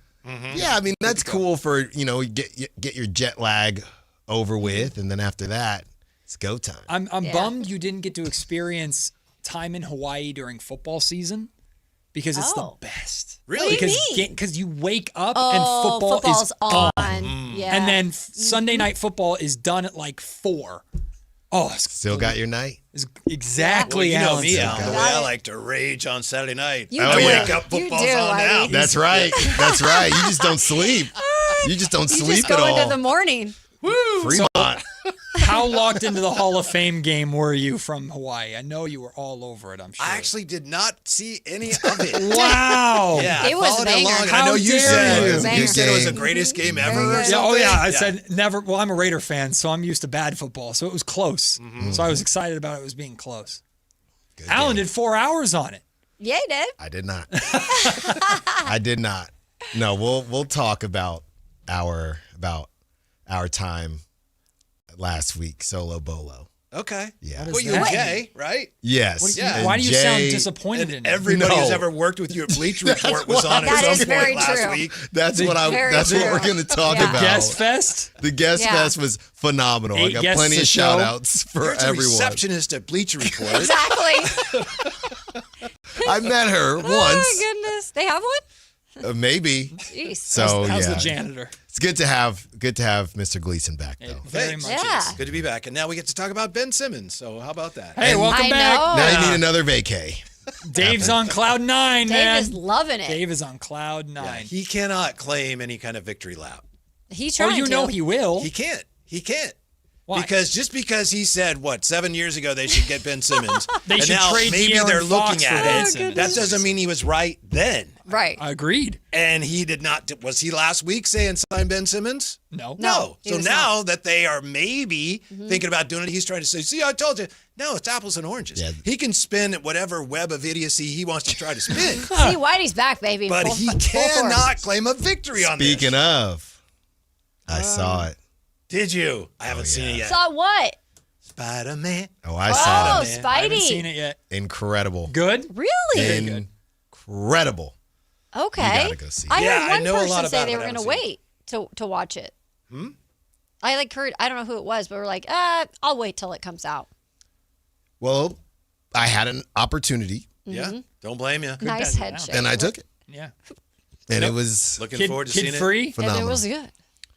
Speaker 3: Yeah, I mean that's cool for get your jet lag over with, and then after that, it's go time.
Speaker 5: I'm bummed you didn't get to experience time in Hawaii during football season because it's the best.
Speaker 27: Really?
Speaker 6: What do you mean?
Speaker 5: Because you wake up and football
Speaker 6: football's
Speaker 5: is on.
Speaker 6: Yeah.
Speaker 5: And then Sunday night football is done at like 4. Oh, it's
Speaker 3: Still got your night?
Speaker 5: exactly.
Speaker 27: Well, you know
Speaker 5: Alan
Speaker 27: me,
Speaker 5: said.
Speaker 27: Al. The way I like to rage on Saturday night.
Speaker 6: You
Speaker 27: I
Speaker 6: do.
Speaker 27: wake up,
Speaker 6: You
Speaker 27: football's
Speaker 6: do,
Speaker 27: on now.
Speaker 6: Whitey.
Speaker 3: That's right. That's right. You just don't sleep. You just don't
Speaker 6: you
Speaker 3: sleep
Speaker 6: just go
Speaker 3: at all.
Speaker 6: into the morning.
Speaker 3: Fremont.
Speaker 5: How locked into the Hall of Fame game were you from Hawaii? I know you were all over it, I'm sure.
Speaker 27: I actually did not see any of it.
Speaker 5: Wow.
Speaker 27: Yeah,
Speaker 6: It
Speaker 27: I
Speaker 6: was
Speaker 27: followed
Speaker 6: banger.
Speaker 27: along.
Speaker 5: How
Speaker 27: I know you
Speaker 5: dare
Speaker 27: said
Speaker 5: you.
Speaker 27: you said it was the
Speaker 3: Game.
Speaker 27: greatest game
Speaker 6: Very
Speaker 27: ever. Or
Speaker 6: good.
Speaker 5: Yeah,
Speaker 27: something.
Speaker 5: oh yeah, I said never. Well, I'm a Raider fan, so I'm used to bad football, so it was close. So I was excited about it was being close.
Speaker 3: Good
Speaker 5: Alan
Speaker 3: game.
Speaker 5: did 4 hours on it.
Speaker 6: Yeah, he did.
Speaker 3: I did not. I did not. No, we'll talk about our time last week, solo bolo.
Speaker 27: Okay.
Speaker 3: Yeah.
Speaker 27: Well, you and Jay, right?
Speaker 3: Yes.
Speaker 27: Yeah.
Speaker 3: And
Speaker 5: Why do you sound
Speaker 3: Jay-
Speaker 5: disappointed in it?
Speaker 27: Everybody who's
Speaker 3: No.
Speaker 27: ever worked with you at Bleach Report was on at
Speaker 6: That
Speaker 27: some
Speaker 6: is
Speaker 27: point
Speaker 6: very
Speaker 27: last
Speaker 6: true.
Speaker 27: week.
Speaker 3: That's
Speaker 5: The-
Speaker 3: what
Speaker 6: Very
Speaker 3: that's what
Speaker 6: true.
Speaker 3: we're going to talk
Speaker 6: Yeah.
Speaker 3: about.
Speaker 5: Guest Fest?
Speaker 3: The guest
Speaker 6: Yeah.
Speaker 3: fest was phenomenal. I
Speaker 5: 8
Speaker 3: got
Speaker 5: guests
Speaker 3: plenty
Speaker 5: a
Speaker 3: of
Speaker 5: show.
Speaker 3: shout outs for
Speaker 27: There's a
Speaker 3: everyone.
Speaker 27: receptionist at Bleach Report.
Speaker 6: Exactly.
Speaker 3: I met her
Speaker 6: Oh my
Speaker 3: once.
Speaker 6: goodness. They have one?
Speaker 3: Maybe.
Speaker 6: Jeez.
Speaker 3: So
Speaker 5: How's
Speaker 3: yeah.
Speaker 5: the janitor?
Speaker 3: It's good to have Mr. Gleason back though.
Speaker 5: Very
Speaker 27: Thanks.
Speaker 5: much.
Speaker 6: Yeah.
Speaker 27: Good to be back. And now we get to talk about Ben Simmons. So how about that?
Speaker 5: Hey, welcome
Speaker 6: I
Speaker 5: back.
Speaker 6: know.
Speaker 3: Now you need another vacay.
Speaker 5: Dave's on cloud 9, man.
Speaker 6: Dave is loving it.
Speaker 5: Dave is on cloud 9.
Speaker 27: Yeah, he cannot claim any kind of victory lap.
Speaker 6: He's trying to.
Speaker 5: He will.
Speaker 27: He can't. He can't.
Speaker 5: Why?
Speaker 27: Because he said, 7 years ago they should get Ben Simmons.
Speaker 5: They
Speaker 27: and
Speaker 5: should
Speaker 27: now
Speaker 5: trade
Speaker 27: maybe
Speaker 5: De'Aaron
Speaker 27: they're
Speaker 5: Fox
Speaker 27: looking
Speaker 5: for
Speaker 27: at
Speaker 5: Ben
Speaker 27: it.
Speaker 5: Simmons.
Speaker 27: That doesn't mean he was right then.
Speaker 6: Right.
Speaker 5: Agreed.
Speaker 27: And he did not. Was he last week saying sign Ben Simmons?
Speaker 5: No.
Speaker 27: No.
Speaker 6: he
Speaker 27: So
Speaker 6: was
Speaker 27: now
Speaker 6: not.
Speaker 27: that they are maybe thinking about doing it, he's trying to say, see, I told you. No, it's apples and oranges.
Speaker 3: Yeah.
Speaker 27: He can spin whatever web of idiocy he wants to try to spin.
Speaker 6: See, Whitey's back, baby.
Speaker 27: But
Speaker 6: Full-
Speaker 27: he
Speaker 6: full force.
Speaker 27: cannot claim a victory on this.
Speaker 3: Speaking of, I saw it.
Speaker 27: Did you? I haven't seen it yet.
Speaker 6: Saw what?
Speaker 27: Spider-Man.
Speaker 3: Oh, I saw
Speaker 6: Oh,
Speaker 3: it.
Speaker 6: Spidey.
Speaker 5: I haven't seen it yet.
Speaker 3: Incredible.
Speaker 5: Good?
Speaker 6: Really?
Speaker 3: Incredible.
Speaker 6: Okay.
Speaker 3: You gotta go see it.
Speaker 6: I
Speaker 27: Yeah,
Speaker 6: heard
Speaker 27: I
Speaker 6: one
Speaker 27: know a lot
Speaker 6: person say
Speaker 27: about
Speaker 6: they
Speaker 27: it,
Speaker 6: were
Speaker 27: but I
Speaker 6: going to
Speaker 27: haven't seen
Speaker 6: wait to watch it.
Speaker 27: Hmm?
Speaker 6: I heard, I don't know who it was, but we're like, I'll wait till it comes out.
Speaker 3: Well, I had an opportunity.
Speaker 27: Yeah. Don't blame you.
Speaker 6: Nice head shake.
Speaker 3: And I took it.
Speaker 5: Yeah.
Speaker 3: And it was
Speaker 27: Looking forward to seeing
Speaker 5: Kid free?
Speaker 3: phenomenal.
Speaker 6: And it was good.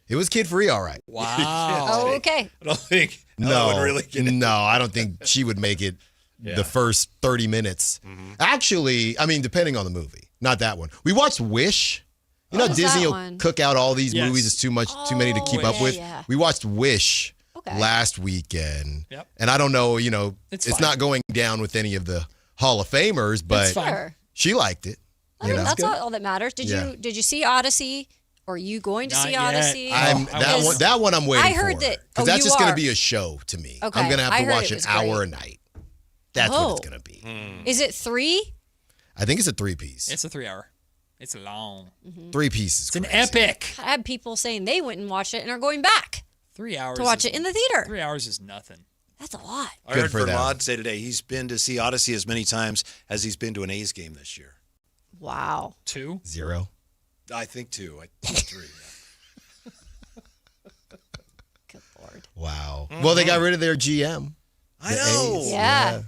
Speaker 3: It was kid free, all right.
Speaker 5: Wow.
Speaker 6: Oh, okay.
Speaker 27: I don't think
Speaker 3: No,
Speaker 27: Ella would really get it.
Speaker 3: no, I don't think she would make it the first 30 minutes. Actually, I mean, depending on the movie, not that one. We watched Wish. You know,
Speaker 6: was
Speaker 3: Disney
Speaker 6: that
Speaker 3: will
Speaker 6: one?
Speaker 3: cook out all these
Speaker 5: Yes.
Speaker 3: movies. It's too many to keep up with.
Speaker 6: yeah.
Speaker 3: We watched Wish
Speaker 6: Okay.
Speaker 3: last weekend.
Speaker 5: Yep.
Speaker 3: And I don't know,
Speaker 5: It's
Speaker 3: it's
Speaker 5: fine.
Speaker 3: not going down with any of the Hall of Famers, but
Speaker 5: fine.
Speaker 6: Sure.
Speaker 3: she liked it.
Speaker 6: I mean, that's all that matters. Did you see Odyssey? Or are you going to
Speaker 5: Not
Speaker 6: see
Speaker 5: yet.
Speaker 6: Odyssey?
Speaker 3: That one I'm waiting for.
Speaker 6: I heard that.
Speaker 3: Because that's just going to be a show to me.
Speaker 6: Okay.
Speaker 3: I'm going to have
Speaker 6: I
Speaker 3: to
Speaker 6: heard
Speaker 3: watch
Speaker 6: it
Speaker 3: an
Speaker 6: was
Speaker 3: hour
Speaker 6: great.
Speaker 3: a night. That's what it's going to be.
Speaker 6: Is it 3?
Speaker 3: I think it's a 3-piece.
Speaker 5: It's a 3-hour. It's long.
Speaker 3: 3 pieces.
Speaker 5: It's an epic.
Speaker 6: I had people saying they went and watched it and are going back
Speaker 5: 3 hours.
Speaker 6: to watch it in the theater.
Speaker 5: 3 hours is nothing.
Speaker 6: That's a lot.
Speaker 27: I
Speaker 3: Good
Speaker 27: heard
Speaker 3: for them.
Speaker 27: Vermont say today he's been to see Odyssey as many times as he's been to an A's game this year.
Speaker 6: Wow.
Speaker 5: 2?
Speaker 3: 0.
Speaker 27: I think 2. I think 3. Yeah.
Speaker 6: Good Lord.
Speaker 3: Wow. Well, they got rid of their GM.
Speaker 27: I know.
Speaker 3: A's.
Speaker 6: Yeah.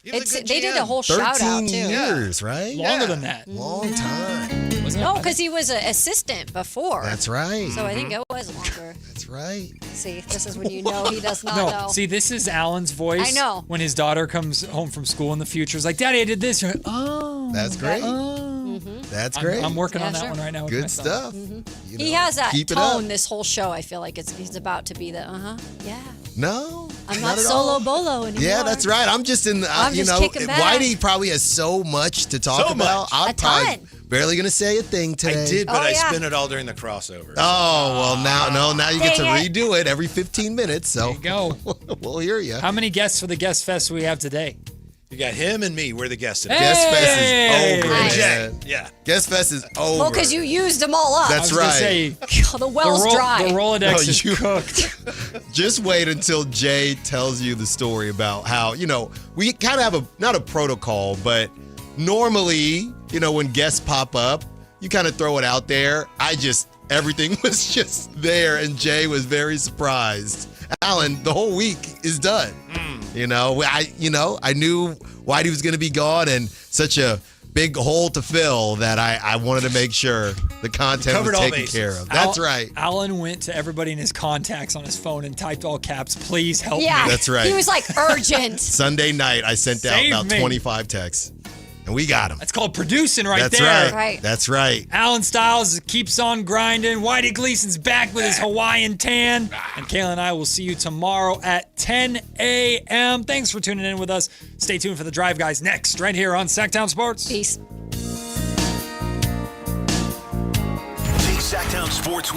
Speaker 27: He was a good
Speaker 6: They did a
Speaker 27: GM.
Speaker 6: whole shout out
Speaker 3: 13
Speaker 6: too.
Speaker 3: years, right?
Speaker 5: Longer than that.
Speaker 3: Long time.
Speaker 5: Wasn't
Speaker 6: No,
Speaker 5: it?
Speaker 6: because he was an assistant before.
Speaker 3: That's right.
Speaker 6: So I think it was longer.
Speaker 3: That's right.
Speaker 6: See, this is when you know he does not
Speaker 5: No,
Speaker 6: know.
Speaker 5: see, this is Alan's voice.
Speaker 6: I know.
Speaker 5: When his daughter comes home from school in the future, he's like, Daddy, I did this. You're like, oh.
Speaker 3: That's great.
Speaker 6: Mm-hmm.
Speaker 3: That's great.
Speaker 5: I'm working
Speaker 6: Yeah,
Speaker 5: on that
Speaker 6: sure.
Speaker 5: one right now. With
Speaker 3: Good
Speaker 5: my son.
Speaker 3: stuff.
Speaker 6: Mm-hmm.
Speaker 3: You
Speaker 6: He
Speaker 3: know,
Speaker 6: has that
Speaker 3: keep it
Speaker 6: tone
Speaker 3: up.
Speaker 6: this whole show. I feel like he's about to be the yeah.
Speaker 3: No.
Speaker 6: I'm not
Speaker 3: at
Speaker 6: solo
Speaker 3: all.
Speaker 6: bolo anymore.
Speaker 3: Yeah, that's right. I'm just in the,
Speaker 6: I'm just kicking back.
Speaker 3: Whitey probably has so much to talk
Speaker 27: So
Speaker 3: about.
Speaker 27: much.
Speaker 3: I'm
Speaker 6: A
Speaker 3: probably
Speaker 6: ton.
Speaker 3: barely going to say a thing today.
Speaker 27: I did, but
Speaker 6: Oh,
Speaker 27: I
Speaker 6: yeah.
Speaker 27: spent it all during the crossover.
Speaker 3: Oh, well, now you get to
Speaker 6: Dang it.
Speaker 3: redo it every 15 minutes. So
Speaker 5: There you go.
Speaker 3: we'll hear you.
Speaker 5: How many guests for the Guest Fest we have today?
Speaker 27: You got him and me. We're the guests today.
Speaker 3: Guest Fest
Speaker 5: Hey!
Speaker 3: is over,
Speaker 27: And
Speaker 6: Nice.
Speaker 3: man.
Speaker 27: Jay. Yeah.
Speaker 3: Guest Fest is over.
Speaker 6: Well, because you used them all up.
Speaker 3: That's
Speaker 5: I was gonna
Speaker 3: right.
Speaker 5: say,
Speaker 6: the well's dry.
Speaker 5: The Rolodex
Speaker 3: No,
Speaker 5: is
Speaker 3: you-
Speaker 5: cooked.
Speaker 3: Just wait until Jay tells you the story about how, we kind of have not a protocol, but normally, when guests pop up, you kind of throw it out there. Everything was just there, and Jay was very surprised. Alan, the whole week is done. I knew Whitey was going to be gone, and such a big hole to fill that I wanted to make sure the content
Speaker 27: Covered
Speaker 3: was
Speaker 27: all
Speaker 3: taken
Speaker 27: bases.
Speaker 3: care of. That's right.
Speaker 5: Alan went to everybody in his contacts on his phone and typed all caps, please help
Speaker 6: yeah.
Speaker 5: me.
Speaker 3: That's right.
Speaker 6: He was like urgent.
Speaker 3: Sunday night, I sent out
Speaker 5: Save
Speaker 3: about
Speaker 5: me.
Speaker 3: 25 texts, and we got them.
Speaker 5: That's called producing right
Speaker 3: That's
Speaker 5: there.
Speaker 3: right.
Speaker 6: Right.
Speaker 3: That's right.
Speaker 5: Alan Stiles keeps on grinding. Whitey Gleason's back with his Hawaiian tan. And Kayla and I will see you tomorrow at 10 a.m. Thanks for tuning in with us. Stay tuned for the Drive Guys next, right here on Sactown Sports.
Speaker 6: Peace.
Speaker 4: The Sactown Sports